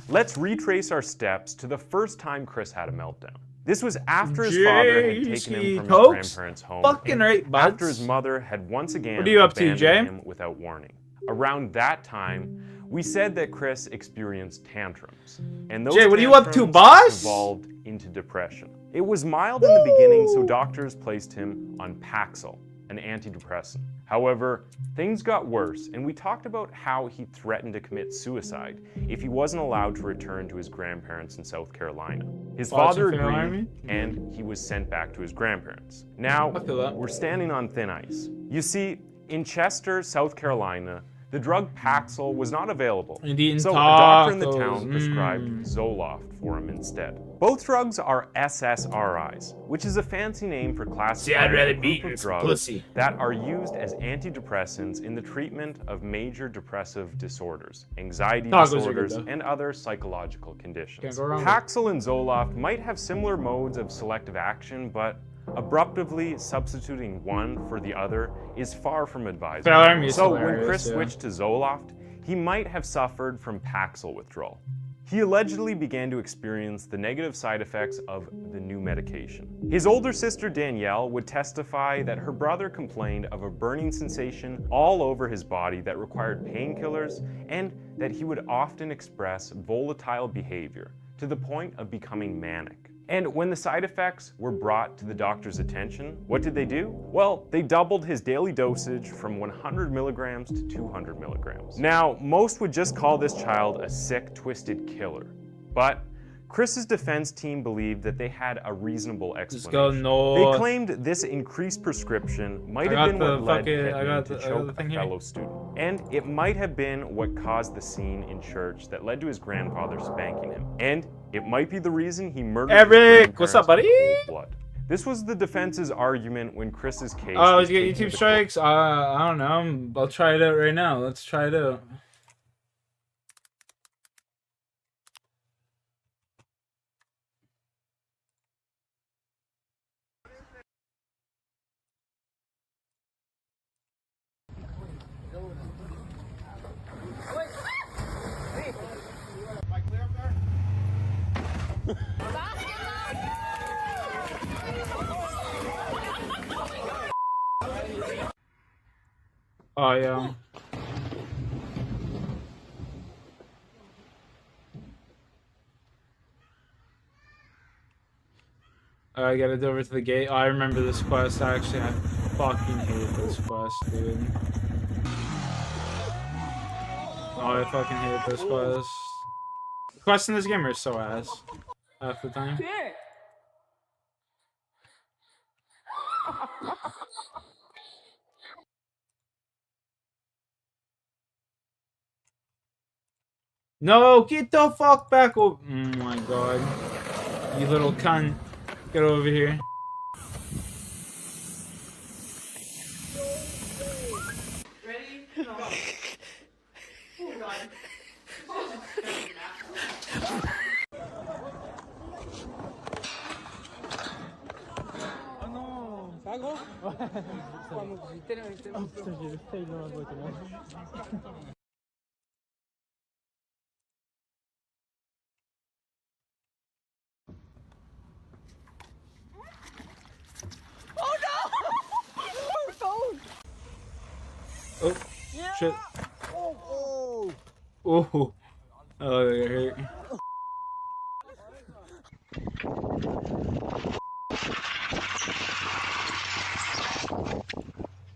Let's retrace our steps to the first time Chris had a meltdown. This was after his father had taken him from his grandparents' home. Fucking right, buds. After his mother had once again what are you up to, abandoned Jay? him without warning. Around that time, we said that Chris experienced tantrums. And those Jay, what are you up to, tantrums boss? evolved into depression. It was mild in the beginning, so doctors placed him on Paxil, an antidepressant. However, things got worse, and we talked about how he threatened to commit suicide if he wasn't allowed to return to his grandparents in South Carolina. His father agreed, and he was sent back to his grandparents. Now, we're standing on thin ice. You see, in Chester, South Carolina, the drug Paxil was not available, so a doctor in the town prescribed Zoloft for him instead. Both drugs are SSRIs, which is a fancy name for classifying a group of drugs that are used as antidepressants in the treatment of major depressive disorders, anxiety disorders, and other psychological conditions. Paxil and Zoloft might have similar modes of selective action, but abruptly substituting one for the other is far from advisable. So when Chris switched to Zoloft, he might have suffered from Paxil withdrawal. He allegedly began to experience the negative side effects of the new medication. His older sister Danielle would testify that her brother complained of a burning sensation all over his body that required painkillers, and that he would often express volatile behavior to the point of becoming manic. And when the side effects were brought to the doctor's attention, what did they do? Well, they doubled his daily dosage from 100 milligrams to 200 milligrams. Now, most would just call this child a sick, twisted killer. But Chris's defense team believed that they had a reasonable explanation. They claimed this increased prescription might have been what led Pittman to choke a fellow student. And it might have been what caused the scene in church that led to his grandfather spanking him. And it might be the reason he murdered Eric, what's up, buddy? Blood. This was the defense's argument when Chris's case. Oh, did you get YouTube strikes? I don't know. I'll try it out right now. Let's try it out. Oh, yeah. I gotta go over to the gate. Oh, I remember this quest, actually. I fucking hate this quest, dude. Oh, I fucking hate this quest. The quests in this game are so ass. Half the time. No, get the fuck back over. Oh my god. You little cunt. Get over here. Ready? No. Oh god. Oh, shit. Oh. Oh, oh, that hurt.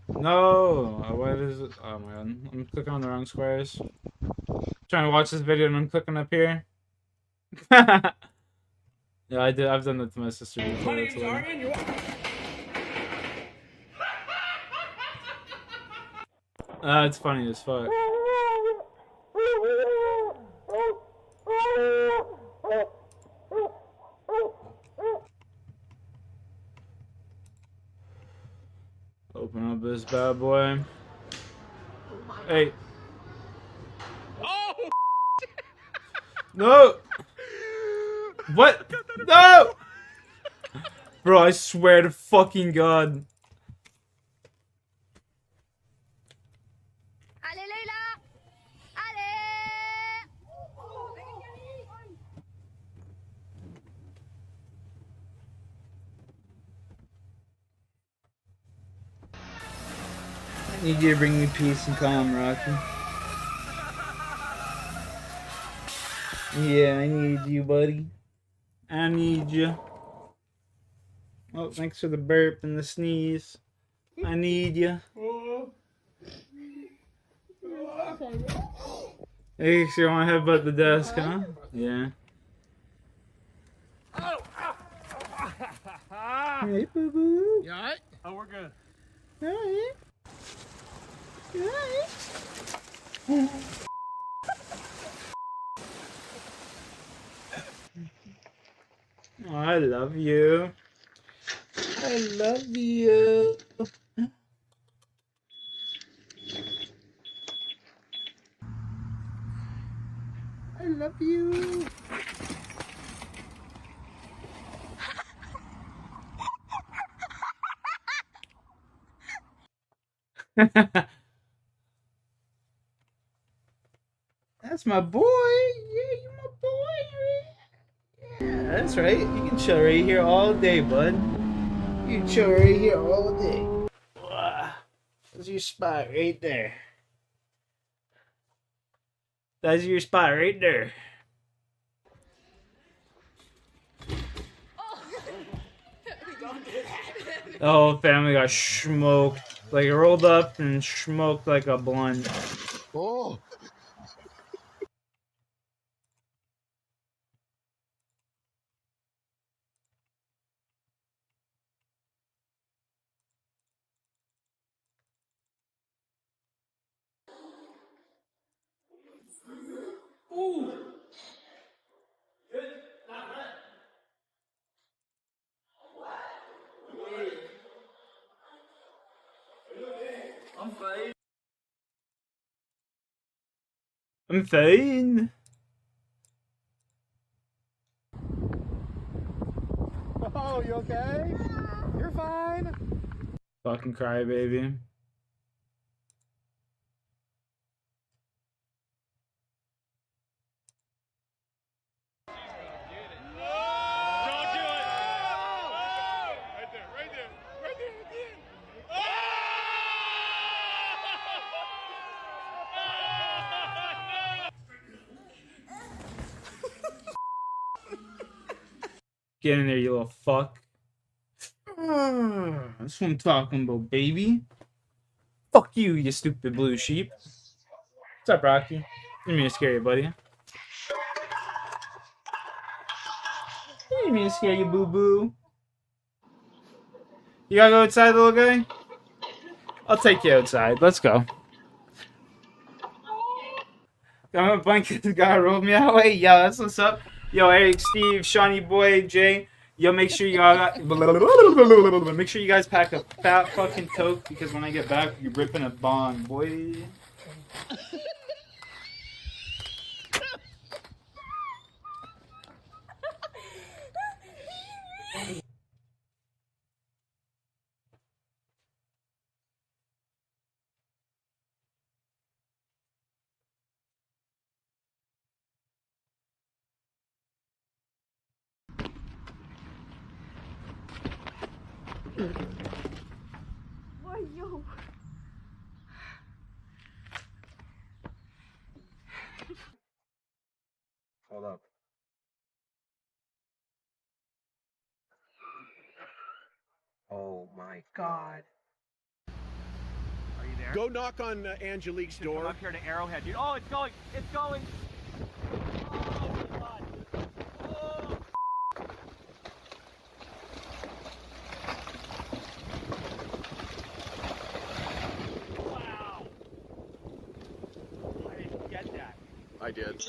No, what is it? Oh my god, I'm clicking on the wrong squares. Trying to watch this video and I'm clicking up here. Yeah, I did. I've done that to my sister before. That's hilarious. It's funny as fuck. Open up this bad boy. Hey. Oh! No! What? No! Bro, I swear to fucking God. I need you to bring me peace and calm, Rocky. Yeah, I need you, buddy. I need you. Oh, thanks for the burp and the sneeze. I need you. Hey, so you want to headbutt the desk, huh? Yeah. Hey, boo boo. You alright? Oh, we're good. Alright. Alright. Oh, I love you. I love you. I love you. That's my boy. Yeah, you my boy. Yeah, that's right. You can chill right here all day, bud. You can chill right here all day. That's your spot right there. That's your spot right there. The whole family got smoked. Like, rolled up and smoked like a blunt. Oh. Ooh. I'm fine. I'm fine. Oh, you okay? You're fine. Fucking crybaby. Get in there, you little fuck. That's what I'm talking about, baby. Fuck you, you stupid blue sheep. What's up, Rocky? Didn't mean to scare you, buddy. Didn't mean to scare you, boo-boo. You gotta go outside, little guy? I'll take you outside. Let's go. Got my blanket, guy rolled me out. Hey, yo, that's what's up. Yo, Eric, Steve, Shawnee Boy, Jay. Yo, make sure you got make sure you guys pack a fat fucking toke because when I get back, you're ripping a bond, boy. Why, yo? my god. Are you there? Go knock on Angelique's door. Come up here to Arrowhead, dude. Oh, it's going! It's going! Oh, God. Oh. Wow! I didn't get that. I did.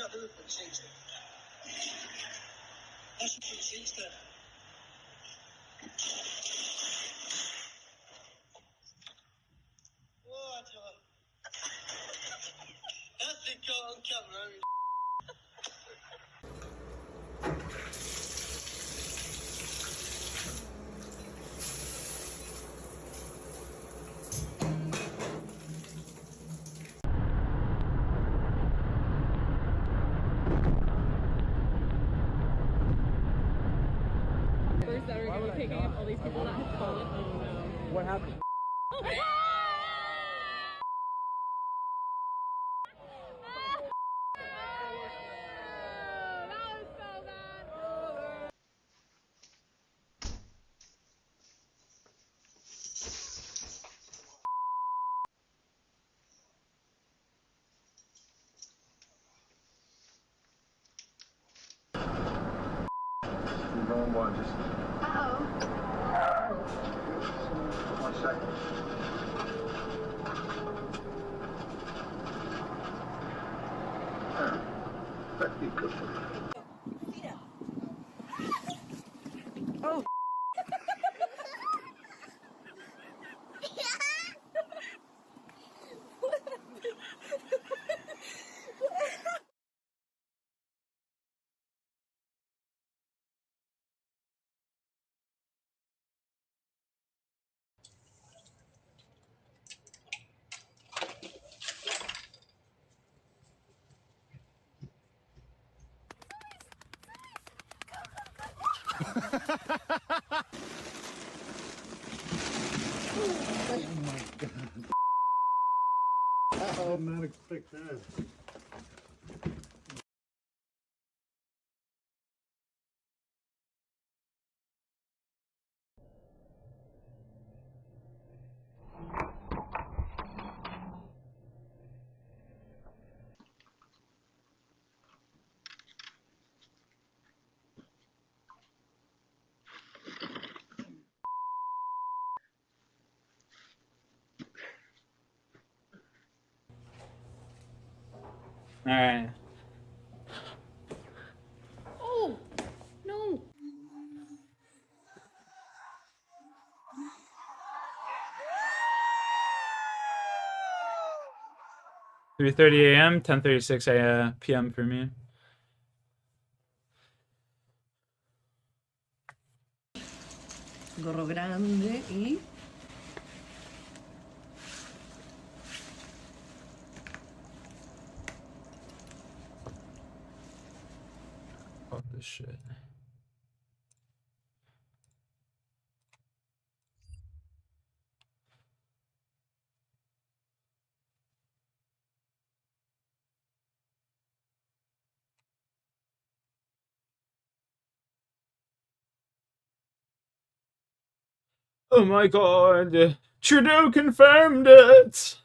That are going to be picking up all these people that have fallen. Oh no. What happened? Zone 1, just one second. Oh. I did not expect that. All right. Oh no. 3:30 a.m., 10:36 p.m. for me. Gorro grande y Fuck this shit. Oh my god. Trudeau confirmed it.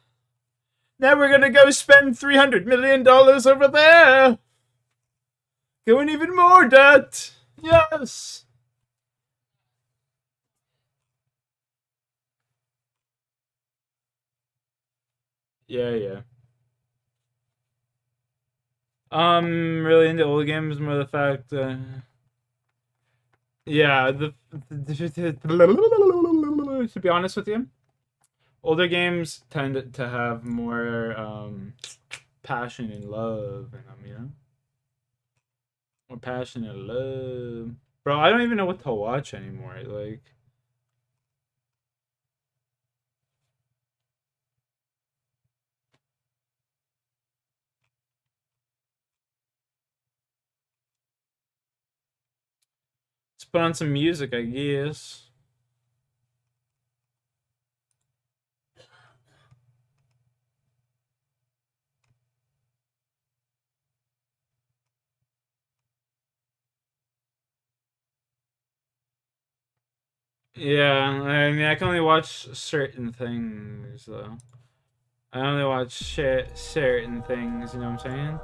Now we're gonna go spend $300 million over there. Going even more debt. Yes. Yeah. Really into old games, more the fact, yeah, to be honest with you, older games tend to have more, passion and love in them, you know? More passion and love. Bro, I don't even know what to watch anymore, like... Let's put on some music, I guess. Yeah, I mean, I can only watch certain things, though. I only watch certain things, you know what I'm saying?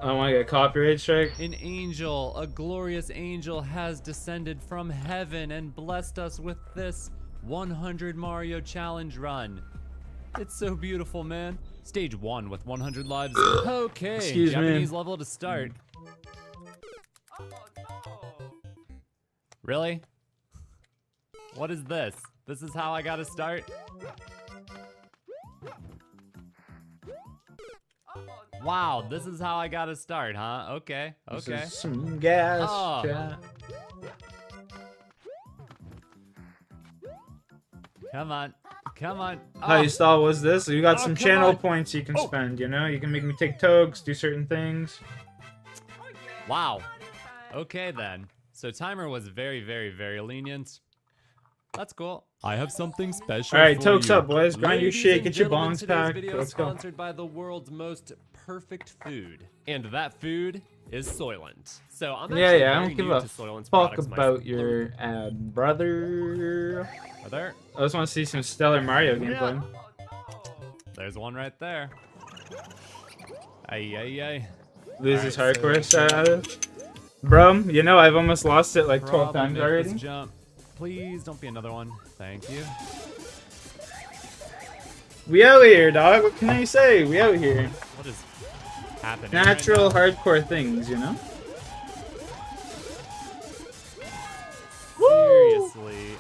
I don't want to get a copyright strike. An angel, a glorious angel, has descended from heaven and blessed us with this 100 Mario challenge run. It's so beautiful, man. Stage 1 with 100 lives. Okay, Excuse me. Japanese level to start. Really? What is this? This is how I gotta start? Wow, this is how I gotta start, huh? Okay, okay. This is some gas. Oh. Chat. Come on, come on. How you style was this? You got Oh, some come channel on. points you can spend, you know? You can make me take togs, do certain things. Wow. Okay then. So timer was very, very, very lenient. That's cool. I have something special. All right, for tokes you. up, boys. Grind your Ladies shit, and get your gentlemen, bongs today's packed. video is Let's go. sponsored by the world's most perfect food, and that food is Soylent. So I'm actually Yeah, I very don't give new a to Soylent's fuck products about myself. your ad, brother. Are there? I just want to see some stellar Mario gameplay. There's one right there. Ay, ay, ay. This is Alright, hardcore so- style. Bro, you know I've almost lost it like 12 Probably times make already. this jump. Please don't be another one. Thank you. We out here, dog. What can I say? We out here. What is happening? Natural right hardcore things, you know? now? Seriously.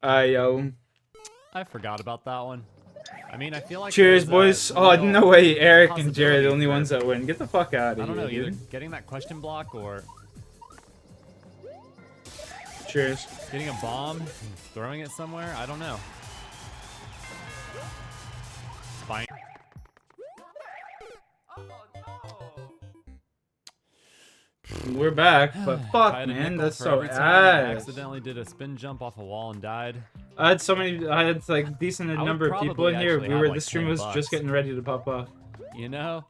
Yo. I forgot about that one. I mean, I feel like Cheers, there's boys. a Oh, real no way. Eric and Jared are the possibility only for- ones that win. Get the fuck out of here. I don't know, either dude. getting that question block or Cheers. getting a bomb and throwing it somewhere. I don't know. Fine. We're back, but I fuck, had a man. nickel That's for so every time I ass. accidentally did a spin jump off a wall and died. I had so many. I had like decent would number of people probably in here. actually We have, were. like, This stream 10 was bucks. just getting ready to pop off. You know,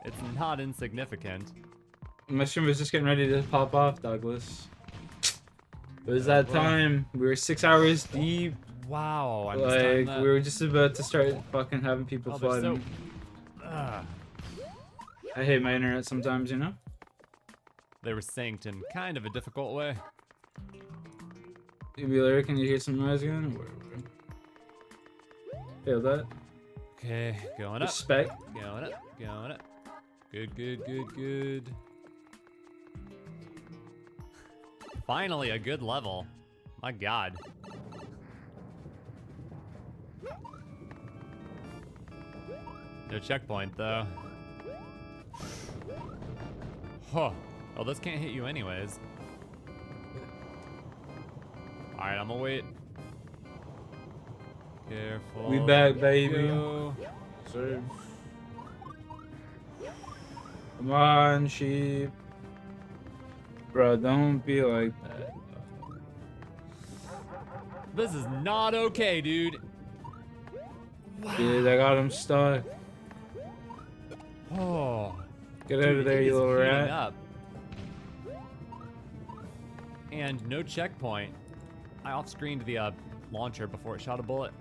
it's not insignificant. My stream was just getting ready to pop off, Douglas. It was that Well. time. We were 6 hours deep. Wow, I missed Like that. we were just about to start fucking having people Oh, they're so- flooding. I hate my internet sometimes, you know. They were synced in kind of a difficult way. Bueller, can you hear some noise again? Feel that? Okay, going up. Respect. Going up, going up. Good, good, good, good. Finally, a good level. My god. No checkpoint, though. Huh. Oh, this can't hit you anyways. Alright, I'm gonna wait. Careful. We back, baby. Go. Sir. Come on, sheep. Bro, don't be like that. This is not okay, dude. Dude, I got him stuck. Oh. Get out Dude, of there, it you is little heating rat. up. And no checkpoint. I off-screened the launcher before it shot a bullet.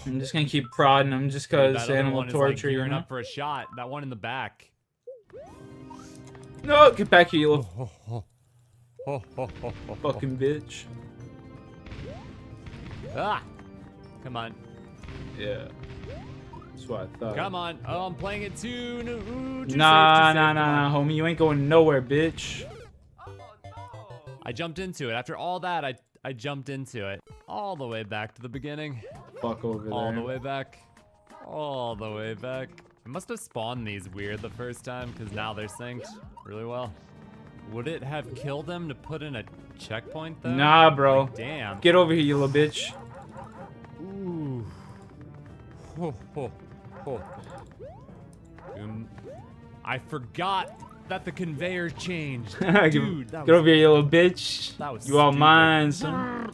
I'm just gonna keep prodding him just Dude, cause that other animal one is, torture, like, you gearing know? up for a shot. That one in the back. No, get back here, you little Fucking fucking bitch. Ah! Come on. Yeah. That's what I thought. Come on. Oh, I'm playing it too. No, ooh, too Nah, safe, too nah, safe. Come nah, on. nah, homie. You ain't going nowhere, bitch. I jumped into it. After all that, I jumped into it. All the way back to the beginning. Fuck over All there. the way back. All the way back. I must have spawned these weird the first time, because now they're synced really well. Would it have killed them to put in a checkpoint, though? Nah, bro. Like, damn. Get over here, you little bitch. Ooh. Ho, ho, ho. I forgot that the conveyor changed. Dude, that Get was, over here, you little bitch. that was You all stupid. mine, son.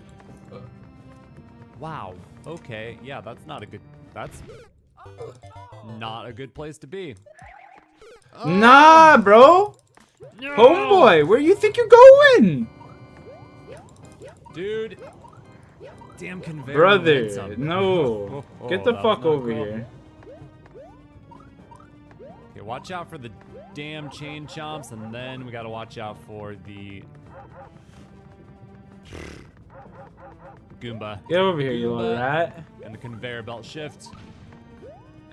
Wow. Okay. Yeah, that's not a good. That's not a good place to be. Nah, bro. No! Homeboy, where you think you're going? Dude. Damn conveyor. Brother, momentum. no. Get the that fuck was not over cool. here. Okay, watch out for the damn chain chomps, and then we gotta watch out for the Goomba. Get over here, you little rat. And the conveyor belt shift.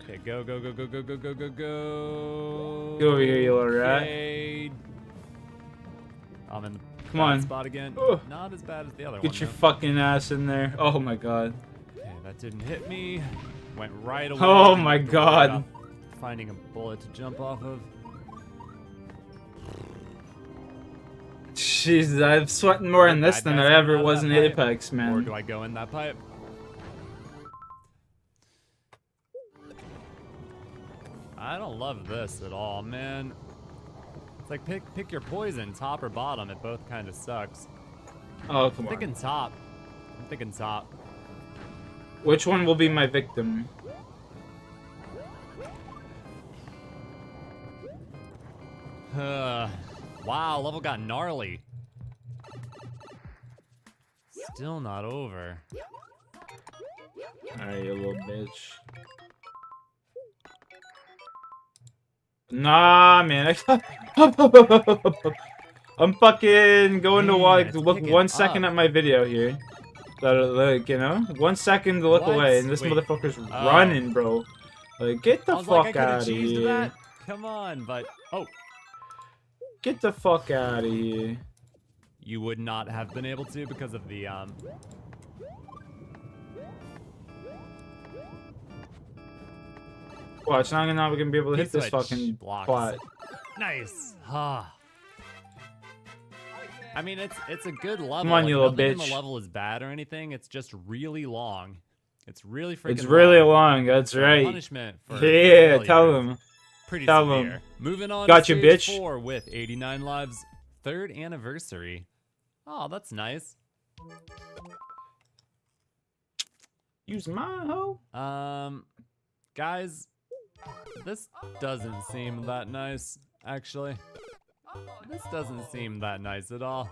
Okay, go, go, go, go, go, go, go, go, go. Get over here, you little rat. Okay. I'm in the Come bad on. spot again. Ugh. Not as bad as the other one. Get your though. fucking ass in there. Oh my god. Okay, that didn't hit me. Went right away. Oh Didn't my have to worry god. about finding a bullet to jump off of. Jeez, I'm sweating more in this Bad than guys I coming ever out of was that in pipe? Apex, Or man. do I go in that pipe? I don't love this at all, man. It's like pick your poison, top or bottom. It both kind of sucks. Oh, come I'm thinking on. top. I'm thinking top. Which one will be my victim? Wow, level got gnarly. Still not over. Alright, you little bitch. Nah, man. I'm fucking going to Man, it's look picking 1 second up. at my video here. Like, you know, 1 second to look What? away, and this Wait. motherfucker's Oh. running, bro. Like, get the I was like, I fuck could've out of cheesed here. that. Come on, but Get the fuck out of here. you would not have been able to because of the Watch, now we're gonna be able to hit this P-switch fucking blocks. plot. Nice. Ah. I mean, it's a good level. Come on, you little nothing in bitch. the level is bad or anything. It's just really long. It's really freaking. It's really long. long, that's So right. Punishment for Yeah, failure tell is him. Pretty Tell severe. him. Moving on. Got to you, stage bitch. 4 with 89 lives, 3rd anniversary. Oh, that's nice. Use my hoe. Guys, this doesn't seem that nice, actually. This doesn't seem that nice at all.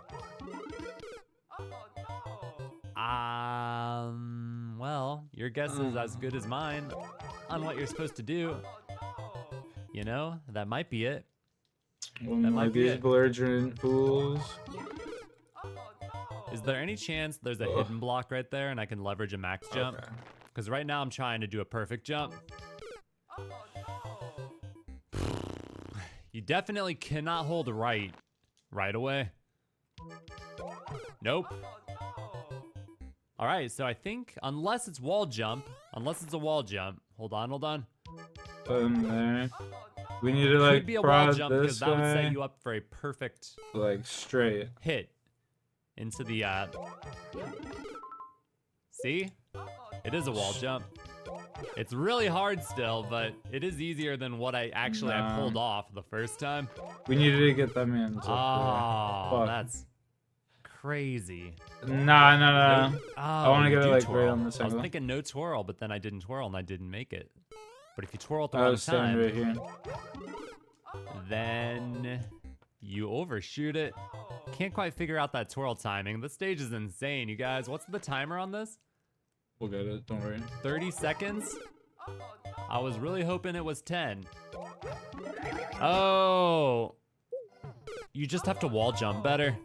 Well, your guess is as good as mine on what you're supposed to do. You know, that might be it. One That more might of be these it. belligerent fools. Is there any chance there's a hidden block right there and I can leverage a max jump? Okay. Because right now I'm trying to do a perfect jump. You definitely cannot hold right away. Nope. All right, so I think unless it's wall jump, hold on. There. We need to Could like be a wall prod jump because this that would set way. you up for a perfect Like straight. hit into the See? It is a wall jump. It's really hard still, but it is easier than what I Nah. pulled off the first time. We needed to get them in. Oh, Fuck. that's crazy. Nah. Nope. I want to you get it do like twirl. right on this I was angle. thinking no twirl, but then I didn't twirl and I didn't make it. But if you twirl at the I wrong was standing time, right here. then you overshoot it. Can't quite figure out that twirl timing. The stage is insane, you guys. What's the timer on this? We'll get it. Don't worry. 30 seconds? I was really hoping it was 10. Oh. You just have to wall jump better.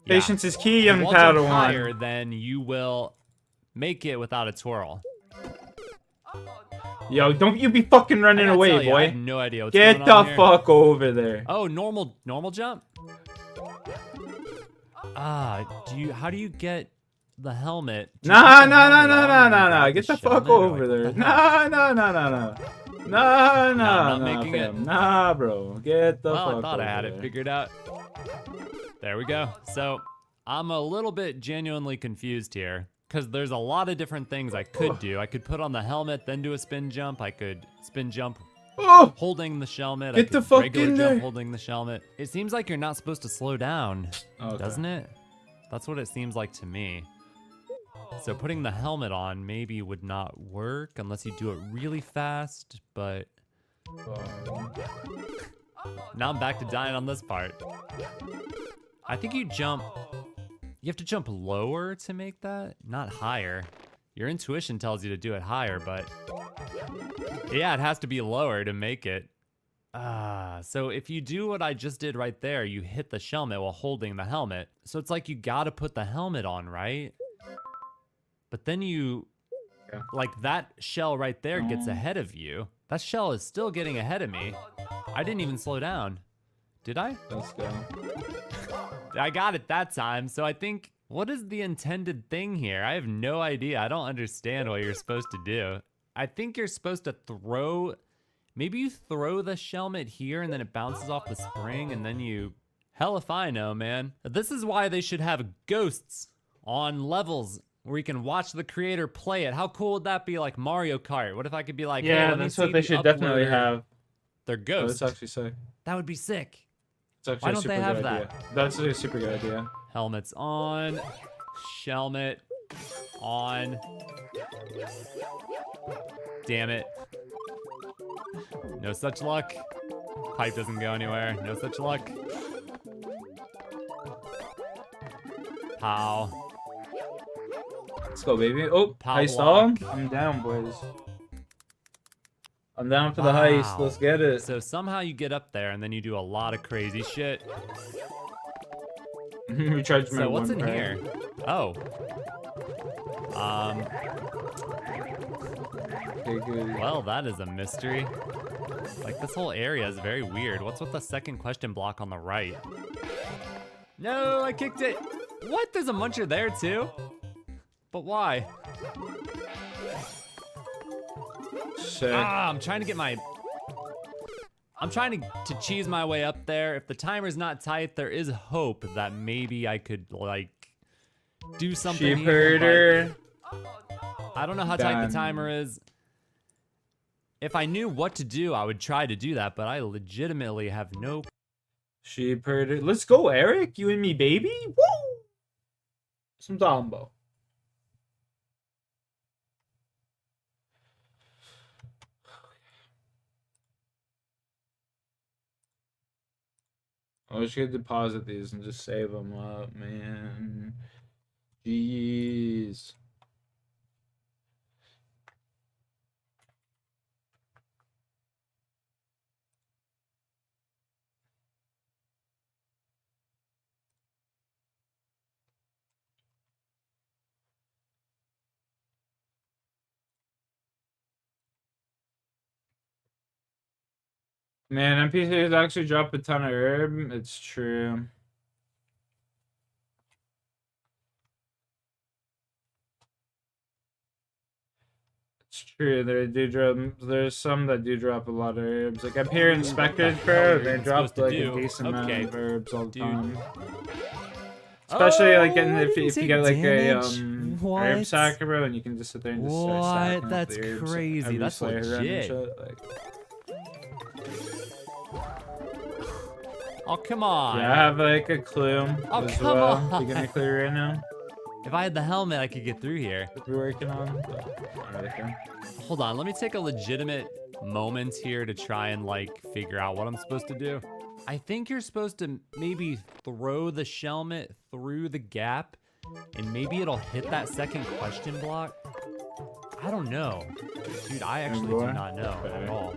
Yeah. Patience is key, You young wall jump Padawan. higher, then you will make it without a twirl. Yo, don't you be fucking running I gotta away, tell you, I boy. have no idea what's Get going the on here. fuck over there. Oh, normal jump? How do you get the helmet? Do you put Nah. the helmet on and grab Get the shell fuck it, or over like, there. what the heck? Nah. I'm not Nah, making it. fam. Nah, bro. Get the Well, fuck I thought over I had there. it figured out. There we go. So I'm a little bit genuinely confused here because there's a lot of different things I could do. I could put on the helmet, then do a spin jump. I could spin jump holding the shelmet. Get I could the fuck regular in jump there. holding the shelmet. It seems like you're not supposed to slow down, Okay. doesn't it? That's what it seems like to me. So putting the helmet on maybe would not work unless you do it really fast, but Now I'm back to dying on this part. I think you have to jump lower to make that, not higher. Your intuition tells you to do it higher, but yeah, it has to be lower to make it. So if you do what I just did right there, you hit the shelmet while holding the helmet. So it's like you gotta put the helmet on, right? But then like that shell right there gets ahead of you. That shell is still getting ahead of me. I didn't even slow down. Did I? Let's go. I got it that time. So I think, what is the intended thing here? I have no idea. I don't understand what you're supposed to do. I think you're supposed to throw, maybe you throw the shelmet here and then it bounces off the spring and then you, hell if I know, man. This is why they should have ghosts on levels where you can watch the creator play it. How cool would that be, like Mario Kart? What if I could be like, Yeah, hey, let me that's see what they the should definitely uploader, have. Their ghosts. That's actually sick. That would be sick. It's actually Why a don't super they have good that? idea. That's a super good idea. Helmets on. Shelmet on. Damn it. No such luck. Pipe doesn't go anywhere. No such luck. Pow. Let's go, baby. Oh, Pow heist on. block. I'm down, boys. I'm down for the heist. Let's get it. So somehow you get up there and then you do a lot of crazy shit. Recharge my So what's one in prayer. here? Oh. Okay, good. Well, that is a mystery. Like, this whole area is very weird. What's with the second question block on the right? No, I kicked it. What? There's a muncher there too? But why? Sick. I'm trying to get my... I'm trying to cheese my way up there. If the timer's not tight, there is hope that maybe I could, like, do something Sheep here, herder. but I don't know how tight the timer is. If I knew what to do, I would try to do that, but I legitimately have no... Sheep herder. Let's go, Eric. You and me, baby. Woo! Some Dumbo. I wish you could deposit these and just save them up, man. Jeez. Man, NPCs actually drop a ton of herb. It's true. It's true. They do drop. There's some that do drop a lot of herbs. Like up here in Spectres, bro, they drop like a decent amount of herbs all the time. Especially like if you get like a herb sacker, bro, and you can just sit there and just start stacking up That's the herbs crazy. every That's Slayer run and legit. shit, like. Oh, come on. Yeah, I have like a clue Oh, as come well. on. You get me a clue right now? If I had the helmet, I could get through here. We're working on. But I don't really care. Hold on, let me take a legitimate moment here to try and like figure out what I'm supposed to do. I think you're supposed to maybe throw the shelmet through the gap and maybe it'll hit that second question block. I don't know. Dude, I actually do not know at all.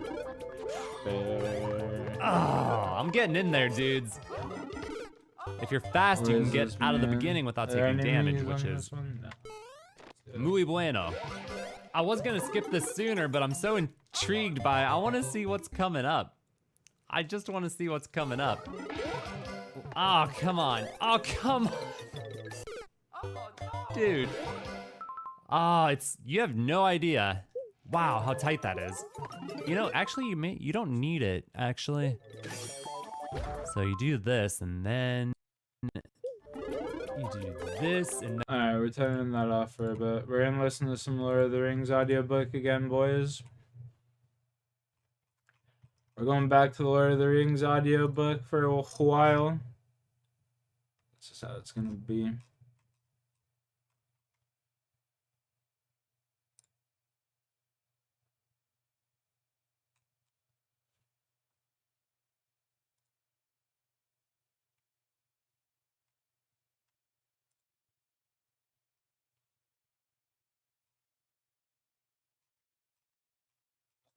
Oh, I'm getting in there, dudes. If you're fast, Where you can is get this, out of the man? beginning without Are there taking damage, enemies which on is this one? No. muy bueno. I was gonna skip this sooner, but I'm so intrigued by it. I want to see what's coming up. I just want to see what's coming up. Oh, come on. Oh, come on. Dude. Oh, you have no idea. Wow, how tight that is. You know, actually, you don't need it, actually. So you do this, and then you do this, and then... Alright, we're turning that off for a bit. We're gonna listen to some Lord of the Rings audiobook again, boys. We're going back to the Lord of the Rings audiobook for a while. This is how it's gonna be.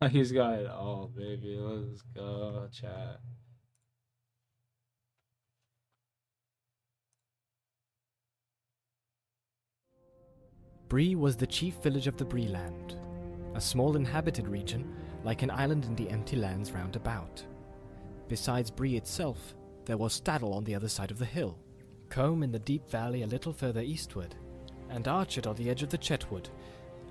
He's got it all, baby. Let's go, chat. Bree was the chief village of the Bree land, a small inhabited region, like an island in the empty lands round about. Besides Bree itself, there was Staddle on the other side of the hill, Combe in the deep valley a little further eastward, and Archet on the edge of the Chetwood.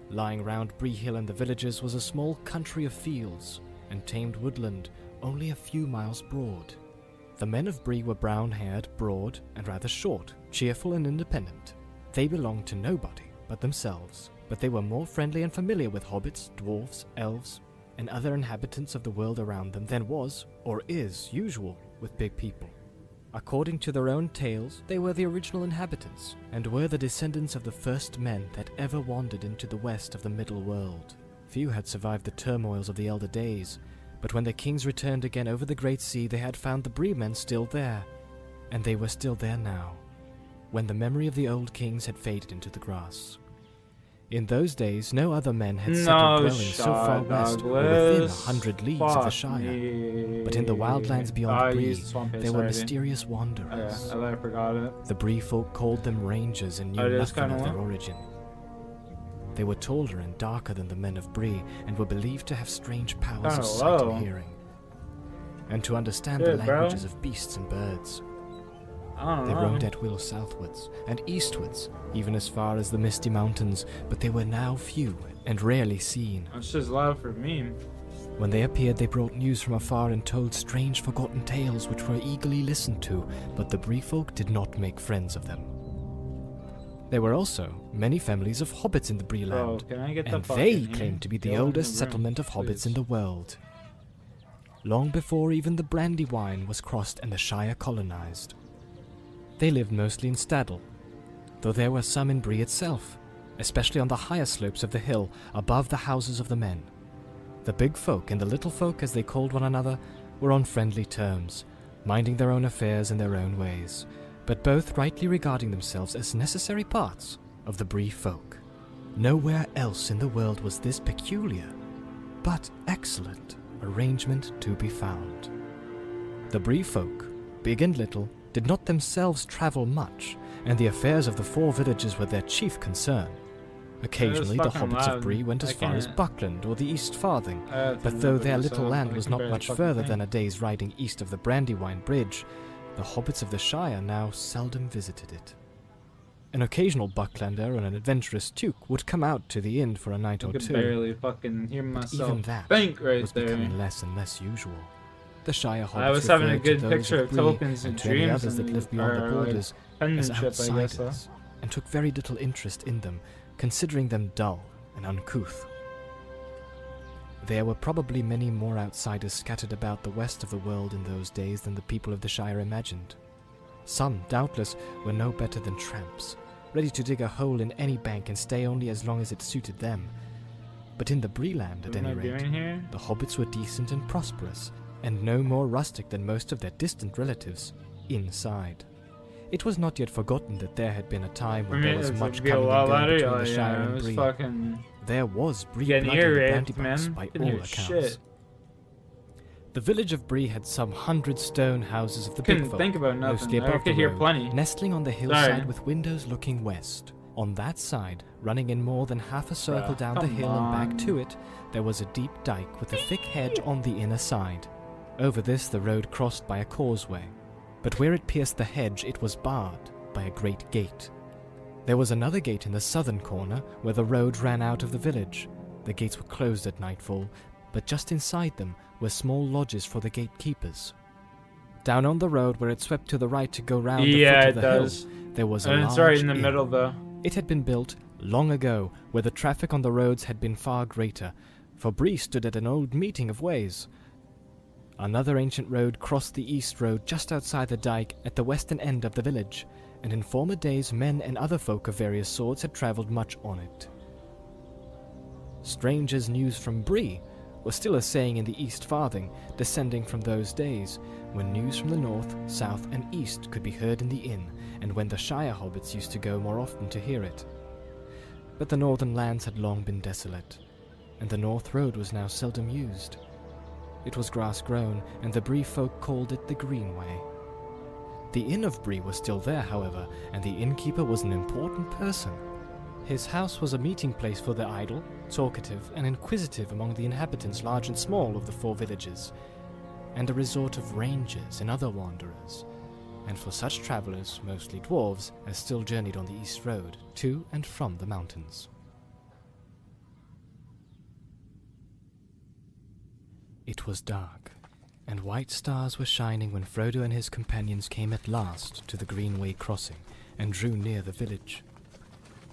Lying round Bree Hill and the villages was a small country of fields and tamed woodland only a few miles broad. The men of Bree were brown-haired, broad, and rather short, cheerful and independent. They belonged to nobody but themselves, but they were more friendly and familiar with hobbits, dwarves, elves, and other inhabitants of the world around them than was, or is, usual with big people. According to their own tales, they were the original inhabitants, and were the descendants of the first men that ever wandered into the west of the Middle World. Few had survived the turmoils of the elder days, but when the kings returned again over the Great Sea, they had found the Bree men still there, and they were still there now, when the memory of the old kings had faded into the grass. In those days, no other men had settled dwellings so far west or within 100 leagues of the Shire. But in the wildlands beyond Bree, there were mysterious wanderers. I forgot it. The Bree folk called them rangers and knew nothing of their origin. They were taller and darker than the men of Bree, and were believed to have strange powers of sight and hearing, and to understand the languages of beasts and birds. They roamed at will southwards and eastwards, even as far as the Misty Mountains, but they were now few and rarely seen. It's just loud for me. When they appeared, they brought news from afar and told strange forgotten tales which were eagerly listened to, but the Bree folk did not make friends of them. There were also many families of hobbits in the Bree land, and they claimed to be the oldest settlement of hobbits in the world. Long before even the Brandywine was crossed and the Shire colonized. They lived mostly in Staddle, though there were some in Bree itself, especially on the higher slopes of the hill above the houses of the men. The big folk and the little folk, as they called one another, were on friendly terms, minding their own affairs in their own ways, but both rightly regarding themselves as necessary parts of the Bree folk. Nowhere else in the world was this peculiar, but excellent, arrangement to be found. The Bree folk, big and little, did not themselves travel much, and the affairs of the four villages were their chief concern. Occasionally the hobbits of Bree went as far as Buckland or the East Farthing, but though their little land was not much further than a day's riding east of the Brandywine Bridge, the hobbits of the Shire now seldom visited it. An occasional Bucklander or an adventurous Tuke would come out to the inn for a night or two. I could barely fucking hear myself even that think right was there. Becoming less and less usual. The Shire hobbits I was having a good those picture of Bree tokens and to any dreams others that and- lived beyond the or, like, borders as penmanship, I guess, outsiders, and took very little interest in them, considering them dull and uncouth. There were probably many more outsiders scattered about the west of the world in those days than the people of the Shire imagined. Some, doubtless, were no better than tramps, ready to dig a hole in any bank and stay only as long as it suited them. But in the Bree land, at What am any I rate, doing here? the hobbits were decent and prosperous, and no more rustic than most of their distant relatives, inside. It was not yet forgotten that there had been a time when I mean, there was it's much like be a coming lot and going louder, between yeah, the Shire it and was Bree. fucking There was Bree getting blood in the ear-raped, Brandybucks man. by Couldn't all hear accounts. shit. The village of Bree had some 100 stone houses of the Couldn't big folk, think about nothing. mostly I above could the hear road, plenty. nestling on the hillside Sorry. with windows looking west. On that side, running in more than half a circle Bruh, down the come hill and back on. to it, there was a deep dike with a thick hedge on the inner side. Over this the road crossed by a causeway, but where it pierced the hedge it was barred by a great gate. There was another gate in the southern corner where the road ran out of the village. The gates were closed at nightfall, but just inside them were small lodges for the gatekeepers. Down on the road where it swept to the right to go round the Yeah, foot it of the does. hill, there was a And large it's right in the inn. middle, though. It had been built long ago, where the traffic on the roads had been far greater, for Bree stood at an old meeting of ways. Another ancient road crossed the east road just outside the dike at the western end of the village, and in former days men and other folk of various sorts had travelled much on it. Strange as news from Bree was still a saying in the East Farthing, descending from those days, when news from the north, south, and east could be heard in the inn, and when the Shire hobbits used to go more often to hear it. But the northern lands had long been desolate, and the North Road was now seldom used. It was grass-grown, and the Bree folk called it the Greenway. The Inn of Bree was still there, however, and the innkeeper was an important person. His house was a meeting place for the idle, talkative, and inquisitive among the inhabitants large and small of the 4 villages, and a resort of rangers and other wanderers, and for such travellers, mostly dwarves, as still journeyed on the East Road, to and from the mountains. It was dark, and white stars were shining when Frodo and his companions came at last to the Greenway crossing and drew near the village.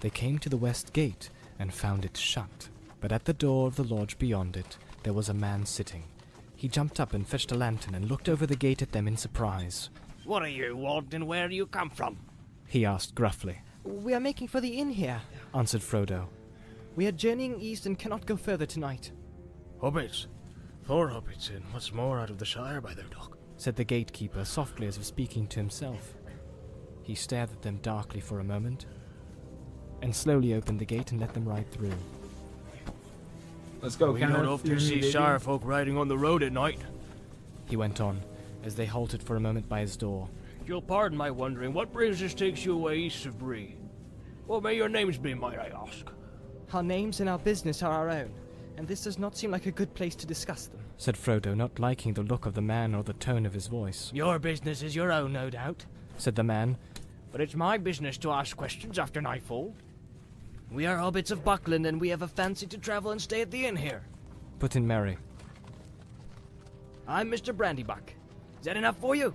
They came to the west gate and found it shut, but at the door of the lodge beyond it there was a man sitting. He jumped up and fetched a lantern and looked over the gate at them in surprise. "What are you wanting? Where do you come from?" he asked gruffly. "We are making for the inn here," answered Frodo. "We are journeying east and cannot go further tonight." "Hobbits? 4 hobbits, and what's more out of the Shire by their dog?" said the gatekeeper softly as if speaking to himself. He stared at them darkly for a moment, and slowly opened the gate and let them ride through. Let's go, "We don't often see Shire folk riding on the road at night," he went on, as they halted for a moment by his door. "You'll pardon my wondering what business takes you away east of Bree. What may your names be, might I ask?" "Our names and our business are our own, and this does not seem like a good place to discuss them," said Frodo, not liking the look of the man or the tone of his voice. "Your business is your own, no doubt," said the man. "but it's my business to ask questions after nightfall. We are hobbits of Buckland, and we have a fancy to travel and stay at the inn here." Put in Merry. "I'm Mr. Brandybuck. Is that enough for you?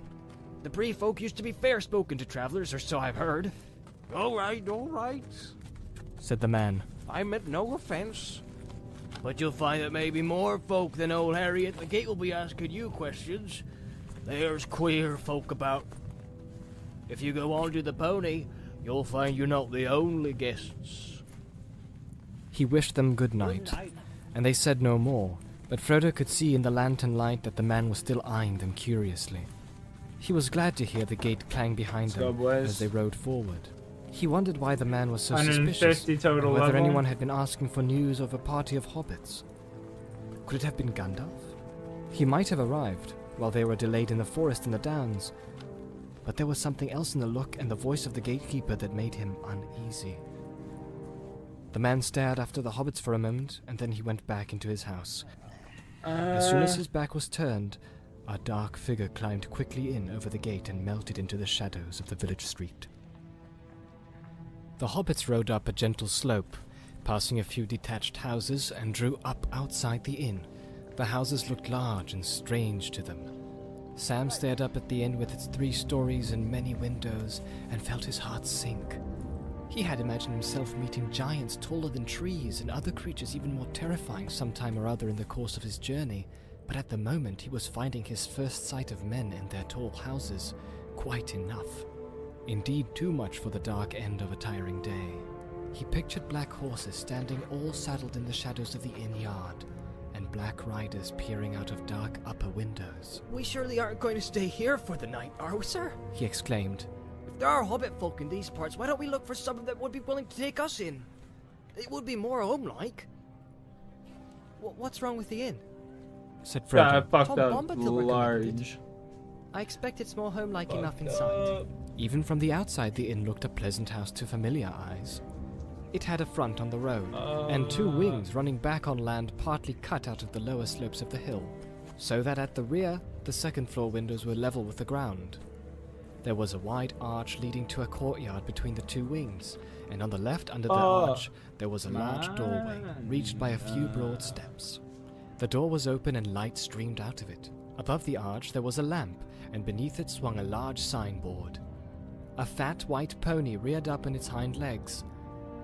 The Bree folk used to be fair-spoken to travelers, or so I've heard." All right," said the man. "I meant no offense. But you'll find that maybe more folk than old Harry at the gate will be asking you questions. There's queer folk about. If you go on to the pony, you'll find you're not the only guests." He wished them good night, and they said no more, but Frodo could see in the lantern light that the man was still eyeing them curiously. He was glad to hear the gate clang behind them as they rode forward. He wondered why the man was so suspicious, total and whether level. anyone had been asking for news of a party of hobbits. Could it have been Gandalf? He might have arrived while they were delayed in the forest and the downs, but there was something else in the look and the voice of the gatekeeper that made him uneasy. The man stared after the hobbits for a moment, and then he went back into his house. As soon as his back was turned, a dark figure climbed quickly in over the gate and melted into the shadows of the village street. The hobbits rode up a gentle slope, passing a few detached houses, and drew up outside the inn. The houses looked large and strange to them. Sam stared up at the inn with its 3 stories and many windows, and felt his heart sink. He had imagined himself meeting giants taller than trees and other creatures even more terrifying sometime or other in the course of his journey, but at the moment he was finding his first sight of men and their tall houses quite enough. Indeed, too much for the dark end of a tiring day. He pictured black horses standing all saddled in the shadows of the inn yard, and black riders peering out of dark upper windows. "We surely aren't going to stay here for the night, are we, sir?" he exclaimed. "If there are hobbit folk in these parts, why don't we look for someone that would be willing to take us in? It would be more home-like." "What's wrong with the inn?" said Frodo. Fucked up large. "I expect it's more home-like enough inside." Even from the outside, the inn looked a pleasant house to familiar eyes. It had a front on the road, and 2 wings running back on land partly cut out of the lower slopes of the hill, so that at the rear, the second-floor windows were level with the ground. There was a wide arch leading to a courtyard between the 2 wings, and on the left under the arch, there was a large doorway, reached by a few broad steps. The door was open and light streamed out of it. Above the arch there was a lamp, and beneath it swung a large signboard. A fat white pony reared up on its hind legs.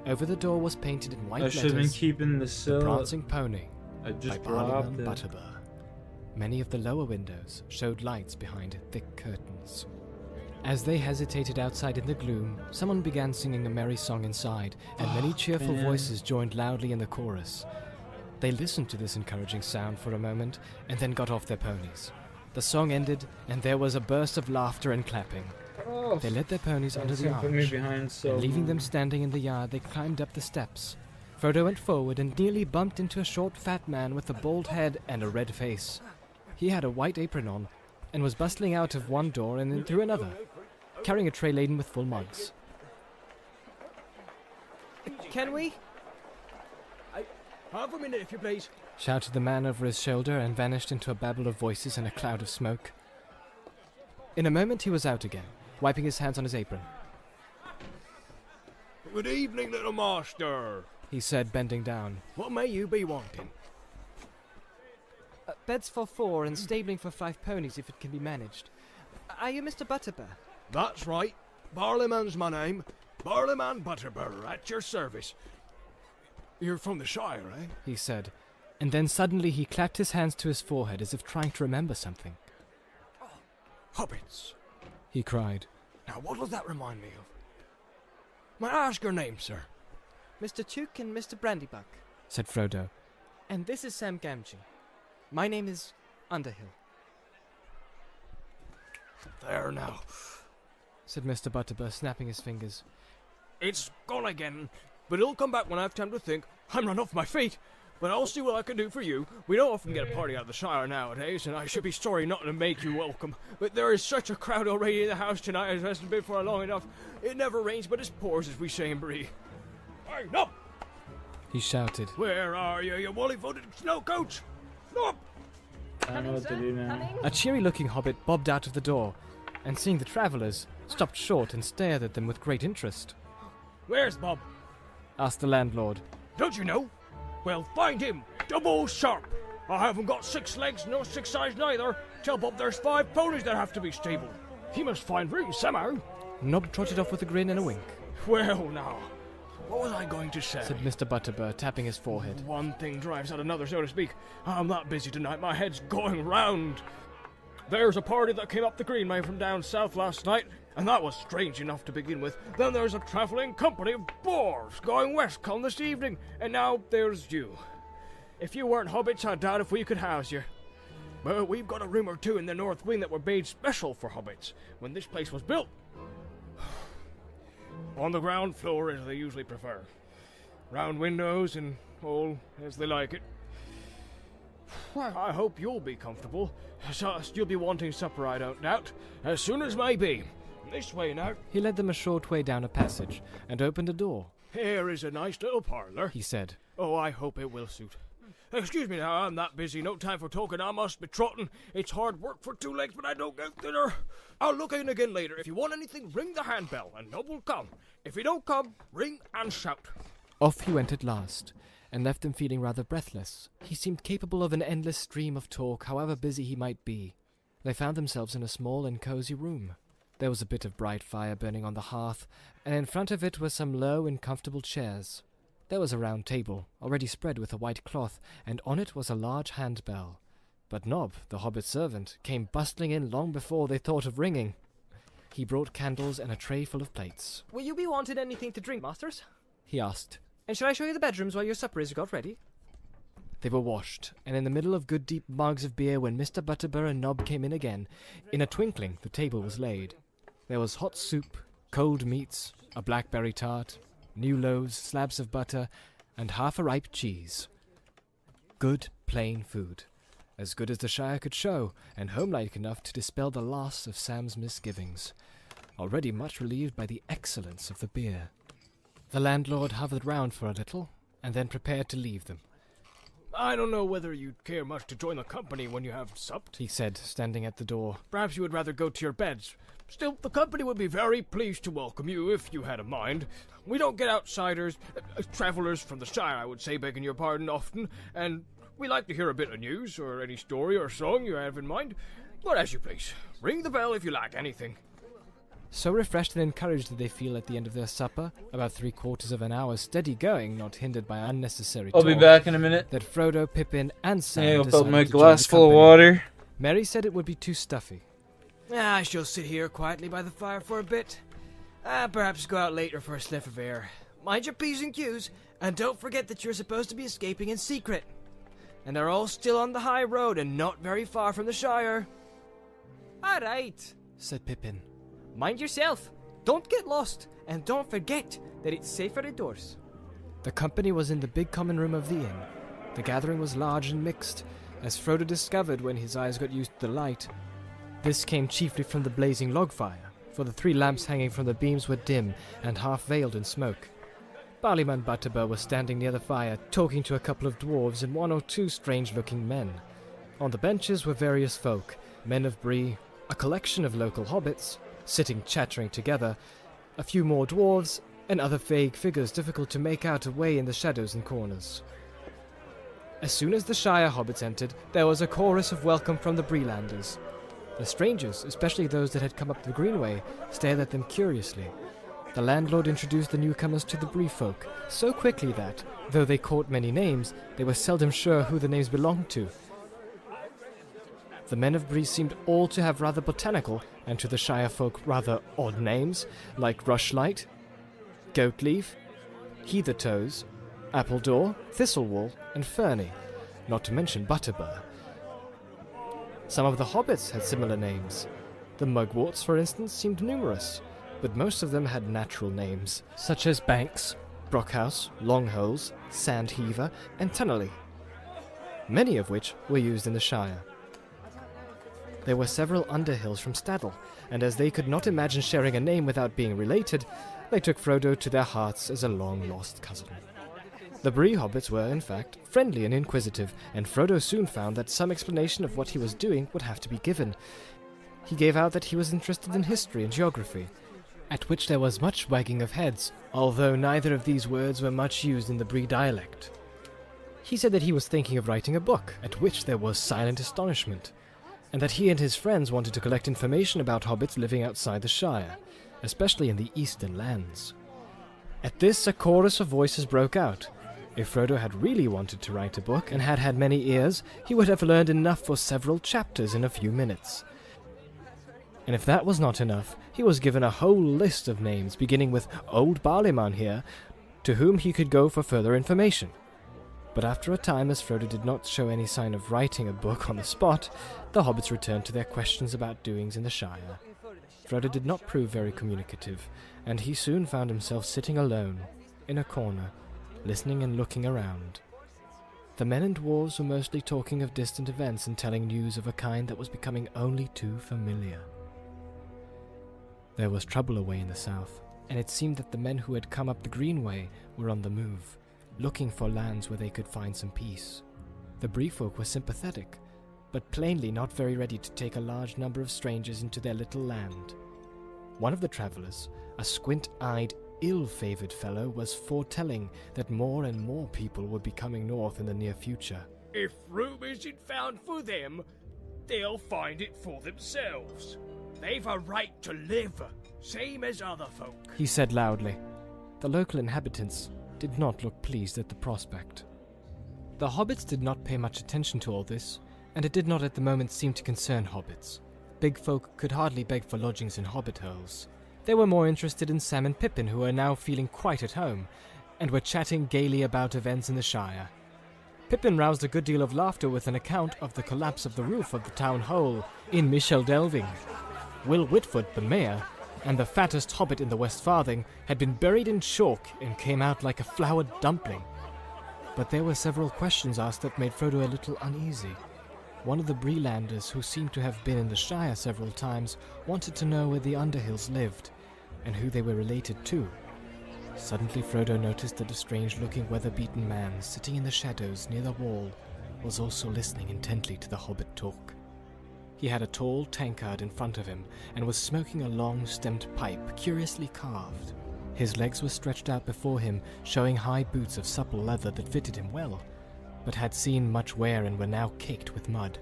Over the door was painted in white I letters, should have been keeping the "The sill. Prancing Pony" I just by dropped Barleyman it. Butterbur. Many of the lower windows showed lights behind thick curtains. As they hesitated outside in the gloom, someone began singing a merry song inside, and many cheerful man. voices joined loudly in the chorus. They listened to this encouraging sound for a moment, and then got off their ponies. The song ended, and there was a burst of laughter and clapping. They led their ponies under the Put me arch, behind, so and leaving them standing in the yard, they climbed up the steps. Frodo went forward and nearly bumped into a short, fat man with a bald head and a red face. He had a white apron on and was bustling out of one door and then through another, carrying a tray laden with full mugs. Can we? Half a minute, if you please. Shouted the man over his shoulder and vanished into a babble of voices and a cloud of smoke. In a moment he was out again, wiping his hands on his apron. Good evening, little master, he said, bending down. What may you be wanting? Beds for 4 and stabling for 5 ponies if it can be managed. Are you Mr. Butterbur? That's right. Barleyman's my name. Barleyman Butterbur, at your service. You're from the Shire, eh? He said, and then suddenly he clapped his hands to his forehead as if trying to remember something. Hobbits, he cried. Now what does that remind me of? May I ask your name, sir? Mr. Tuke and Mr. Brandybuck, said Frodo. And this is Sam Gamgee. My name is Underhill. There now, said Mr. Butterbur, snapping his fingers. It's gone again, but it'll come back when I have time to think. I'm run off my feet, but I'll see what I can do for you. We don't often get a party out of the Shire nowadays, and I should be sorry not to make you welcome. But there is such a crowd already in the house tonight as hasn't been for long enough. It never rains, but it pours, as we say in Bree. Hey, no! He shouted. Where are you, you woolly-footed snowcoats? Up! I don't know what to do now. A cheery-looking hobbit bobbed out of the door, and seeing the travellers, stopped short and stared at them with great interest. Where's Bob? Asked the landlord. Don't you know? Well, find him, double sharp. I haven't got 6 legs, nor 6 eyes neither. Tell Bob there's 5 ponies that have to be stabled. He must find room somehow. Nob trotted off with a grin and a wink. Well, now, what was I going to say? Said Mr. Butterbur, tapping his forehead. One thing drives out another, so to speak. I'm that busy tonight, my head's going round. There's a party that came up the Greenway from down south last night, and that was strange enough to begin with. Then there's a travelling company of boars going west come this evening, and now there's you. If you weren't hobbits, I doubt if we could house you. But we've got a room or 2 in the north wing that were made special for hobbits when this place was built. On the ground floor, as they usually prefer. Round windows and all as they like it. I hope you'll be comfortable. You'll be wanting supper, I don't doubt, as soon as may be. This way now. He led them a short way down a passage and opened a door. Here is a nice little parlour, he said. Oh, I hope it will suit. Excuse me now, I'm that busy, no time for talking, I must be trotting. It's hard work for 2 legs, but I don't get thinner. I'll look in again later. If you want anything, ring the handbell, and Nob will come. If he don't come, ring and shout. Off he went at last, and left them feeling rather breathless. He seemed capable of an endless stream of talk, however busy he might be. They found themselves in a small and cosy room. There was a bit of bright fire burning on the hearth, and in front of it were some low and comfortable chairs. There was a round table, already spread with a white cloth, and on it was a large handbell. But Nob, the hobbit servant, came bustling in long before they thought of ringing. He brought candles and a tray full of plates. Will you be wanting anything to drink, masters? He asked. And shall I show you the bedrooms while your supper is got ready? They were washed, and in the middle of good deep mugs of beer when Mr. Butterbur and Nob came in again, in a twinkling the table was laid. There was hot soup, cold meats, a blackberry tart, new loaves, slabs of butter, and half a ripe cheese. Good, plain food. As good as the Shire could show, and homelike enough to dispel the last of Sam's misgivings, already much relieved by the excellence of the beer. The landlord hovered round for a little, and then prepared to leave them. I don't know whether you'd care much to join the company when you have supped, he said, standing at the door. Perhaps you would rather go to your beds. Still, the company would be very pleased to welcome you if you had a mind. We don't get outsiders, travellers from the Shire, I would say, begging your pardon, often, and we like to hear a bit of news, or any story or song you have in mind. But as you please, ring the bell if you like anything. So refreshed and encouraged did they feel at the end of their supper, about 3/4 of an hour's steady going, not hindered by unnecessary I'll talk, be back in a minute. that Frodo, Pippin, and Sam Yeah, I'll fill decided my to join glass the full of company. water. Mary said it would be too stuffy. I shall sit here quietly by the fire for a bit. Perhaps go out later for a sniff of air. Mind your P's and Q's, and don't forget that you're supposed to be escaping in secret. And they're all still on the high road and not very far from the Shire. All right, said Pippin. Mind yourself. Don't get lost, and don't forget that it's safer indoors. The company was in the big common room of the inn. The gathering was large and mixed, as Frodo discovered when his eyes got used to the light. This came chiefly from the blazing log fire, for the 3 lamps hanging from the beams were dim and half veiled in smoke. Barleyman Butterbur was standing near the fire, talking to a couple of dwarves and 1 or 2 strange-looking men. On the benches were various folk, men of Bree, a collection of local hobbits, sitting chattering together, a few more dwarves, and other vague figures difficult to make out away in the shadows and corners. As soon as the Shire hobbits entered, there was a chorus of welcome from the Breelanders. The strangers, especially those that had come up the greenway, stared at them curiously. The landlord introduced the newcomers to the Bree folk so quickly that, though they caught many names, they were seldom sure who the names belonged to. The men of Bree seemed all to have rather botanical, and to the Shire folk rather odd names, like Rushlight, Goatleaf, Heathertoes, Appledore, Thistlewall, and Ferny, not to mention Butterbur. Some of the hobbits had similar names. The Mugworts, for instance, seemed numerous, but most of them had natural names, such as Banks, Brockhouse, Longholes, Sandheaver, and Tunnelly, many of which were used in the Shire. There were several Underhills from Staddle, and as they could not imagine sharing a name without being related, they took Frodo to their hearts as a long-lost cousin. The Bree hobbits were, in fact, friendly and inquisitive, and Frodo soon found that some explanation of what he was doing would have to be given. He gave out that he was interested in history and geography, at which there was much wagging of heads, although neither of these words were much used in the Bree dialect. He said that he was thinking of writing a book, at which there was silent astonishment, and that he and his friends wanted to collect information about hobbits living outside the Shire, especially in the eastern lands. At this, a chorus of voices broke out. If Frodo had really wanted to write a book and had had many ears, he would have learned enough for several chapters in a few minutes. And if that was not enough, he was given a whole list of names, beginning with Old Barleyman here, to whom he could go for further information. But after a time, as Frodo did not show any sign of writing a book on the spot, the hobbits returned to their questions about doings in the Shire. Frodo did not prove very communicative, and he soon found himself sitting alone, in a corner, listening and looking around. The men and dwarves were mostly talking of distant events and telling news of a kind that was becoming only too familiar. There was trouble away in the south, and it seemed that the men who had come up the Greenway were on the move, looking for lands where they could find some peace. The Bree folk were sympathetic, but plainly not very ready to take a large number of strangers into their little land. One of the travellers, a squint-eyed, ill-favoured fellow, was foretelling that more and more people would be coming north in the near future. If room isn't found for them, they'll find it for themselves. They've a right to live, same as other folk, he said loudly. The local inhabitants did not look pleased at the prospect. The hobbits did not pay much attention to all this, and it did not at the moment seem to concern hobbits. Big folk could hardly beg for lodgings in hobbit holes. They were more interested in Sam and Pippin, who were now feeling quite at home, and were chatting gaily about events in the Shire. Pippin roused a good deal of laughter with an account of the collapse of the roof of the town hall in Michel Delving. Will Whitford, the mayor, and the fattest hobbit in the West Farthing, had been buried in chalk and came out like a floured dumpling. But there were several questions asked that made Frodo a little uneasy. One of the Breelanders, who seemed to have been in the Shire several times, wanted to know where the Underhills lived, and who they were related to. Suddenly Frodo noticed that a strange-looking, weather-beaten man, sitting in the shadows near the wall, was also listening intently to the hobbit talk. He had a tall tankard in front of him, and was smoking a long-stemmed pipe, curiously carved. His legs were stretched out before him, showing high boots of supple leather that fitted him well, but had seen much wear and were now caked with mud.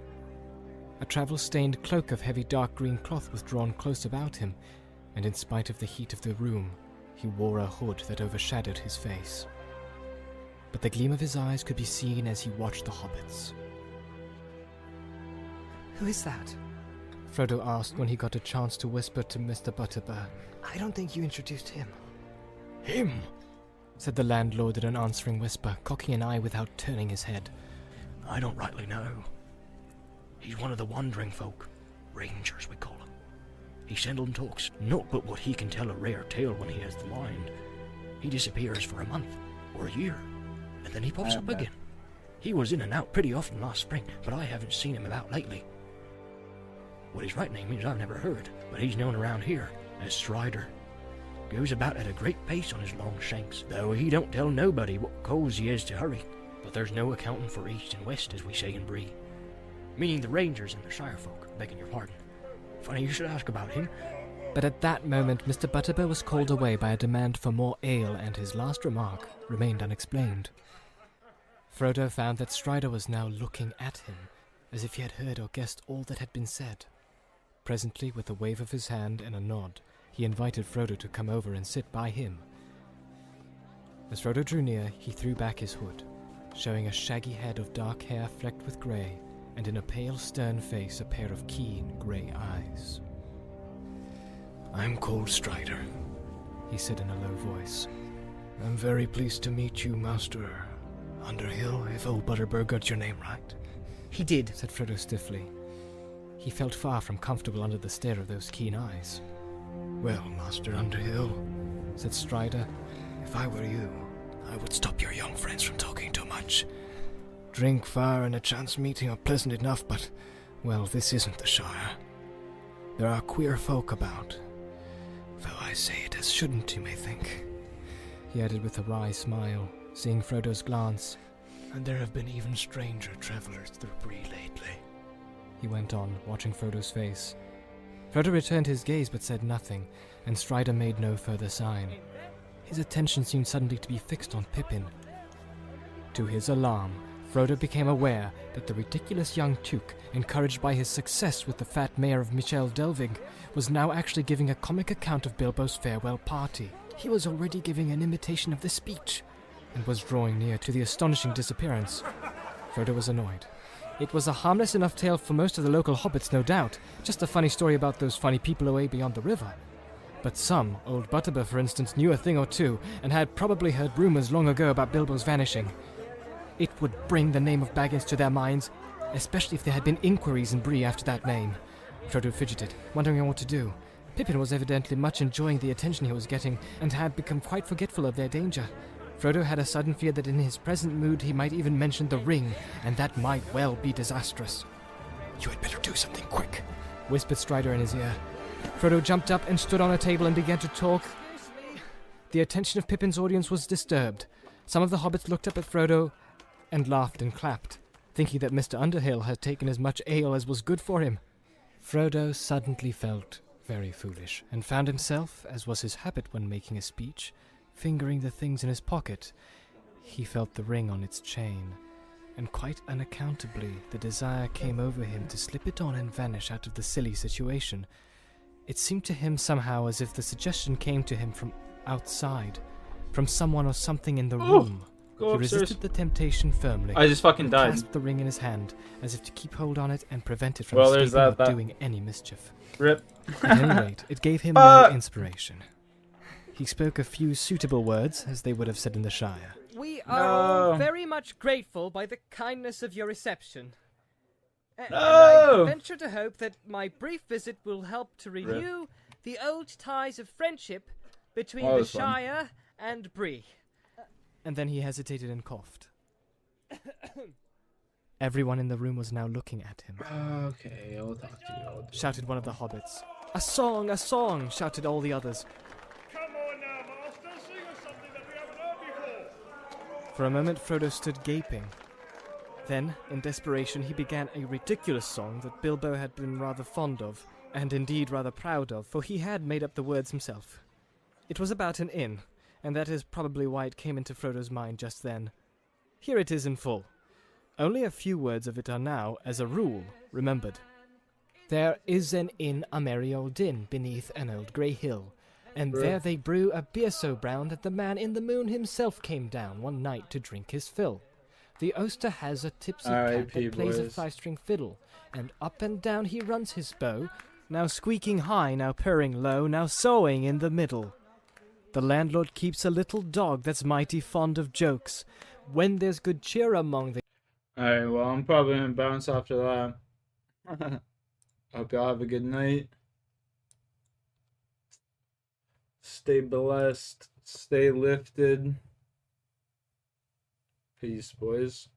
A travel-stained cloak of heavy dark green cloth was drawn close about him, and in spite of the heat of the room, he wore a hood that overshadowed his face. But the gleam of his eyes could be seen as he watched the hobbits. Who is that? Frodo asked when he got a chance to whisper to Mr. Butterbur. I don't think you introduced him. Him? Said the landlord in an answering whisper, cocking an eye without turning his head. I don't rightly know. He's one of the wandering folk. Rangers, we call him. He seldom talks, not but what he can tell a rare tale when he has the mind. He disappears for a month, or a year, and then he pops up Okay. again. He was in and out pretty often last spring, but I haven't seen him about lately. What his right name is I've never heard, but he's known around here as Strider. Goes about at a great pace on his long shanks, though he don't tell nobody what cause he is to hurry. But there's no accounting for east and west, as we say in Bree. Meaning the rangers and the shire folk, begging your pardon. Funny you should ask about him. But at that moment, Mr. Butterbur was called away by a demand for more ale, and his last remark remained unexplained. Frodo found that Strider was now looking at him, as if he had heard or guessed all that had been said. Presently, with a wave of his hand and a nod, he invited Frodo to come over and sit by him. As Frodo drew near, he threw back his hood, showing a shaggy head of dark hair flecked with grey, and in a pale, stern face a pair of keen, grey eyes. I'm called Strider, he said in a low voice. I'm very pleased to meet you, Master Underhill, if old Butterbur got your name right. He did, said Frodo stiffly. He felt far from comfortable under the stare of those keen eyes. Well, Master Underhill, said Strider, if I were you, I would stop your young friends from talking too much. Drink, fire, and a chance meeting are pleasant enough, but, well, this isn't the Shire. There are queer folk about. Though I say it as shouldn't, you may think. He added with a wry smile, seeing Frodo's glance. And there have been even stranger travelers through Bree lately. He went on, watching Frodo's face. Frodo returned his gaze but said nothing, and Strider made no further sign. His attention seemed suddenly to be fixed on Pippin. To his alarm, Frodo became aware that the ridiculous young Tuke, encouraged by his success with the fat mayor of Michel Delvig, was now actually giving a comic account of Bilbo's farewell party. He was already giving an imitation of the speech, and was drawing near to the astonishing disappearance. Frodo was annoyed. It was a harmless enough tale for most of the local hobbits, no doubt, just a funny story about those funny people away beyond the river. But some, old Butterbur for instance, knew a thing or two, and had probably heard rumours long ago about Bilbo's vanishing. It would bring the name of Baggins to their minds, especially if there had been inquiries in Bree after that name. Frodo fidgeted, wondering what to do. Pippin was evidently much enjoying the attention he was getting, and had become quite forgetful of their danger. Frodo had a sudden fear that in his present mood he might even mention the ring, and that might well be disastrous. You had better do something quick, whispered Strider in his ear. Frodo jumped up and stood on a table and began to talk. The attention of Pippin's audience was disturbed. Some of the hobbits looked up at Frodo and laughed and clapped, thinking that Mr. Underhill had taken as much ale as was good for him. Frodo suddenly felt very foolish, and found himself, as was his habit when making a speech, fingering the things in his pocket. He felt the ring on its chain, and quite unaccountably the desire came over him to slip it on and vanish out of the silly situation. It seemed to him somehow as if the suggestion came to him from outside, from someone or something in the room. He resisted the temptation firmly. I just fucking died. Clasped the ring in his hand, as if to keep hold on it and prevent it from Well, there's escaping that. or doing any mischief. Rip. At any rate, it gave him no inspiration. He spoke a few suitable words, as they would have said in the Shire. We are all very much grateful by the kindness of your reception. And I venture to hope that my brief visit will help to renew the old ties of friendship between the Shire and Bree. And then he hesitated and coughed. Everyone in the room was now looking at him. Okay, I'll talk to you. Shouted one of the hobbits. A song, a song! Shouted all the others. For a moment, Frodo stood gaping. Then, in desperation, he began a ridiculous song that Bilbo had been rather fond of, and indeed rather proud of, for he had made up the words himself. It was about an inn, and that is probably why it came into Frodo's mind just then. Here it is in full. Only a few words of it are now, as a rule, remembered. There is an inn, a merry old inn, beneath an old grey hill, and there they brew a beer so brown that the man in the moon himself came down one night to drink his fill. The oster has a tipsy cat that plays a five-string fiddle, and up and down he runs his bow, now squeaking high, now purring low, now sawing in the middle. The landlord keeps a little dog that's mighty fond of jokes. When there's good cheer among the... Alright, well, I'm probably gonna bounce after that. Hope y'all have a good night. Stay blessed. Stay lifted. Peace, boys.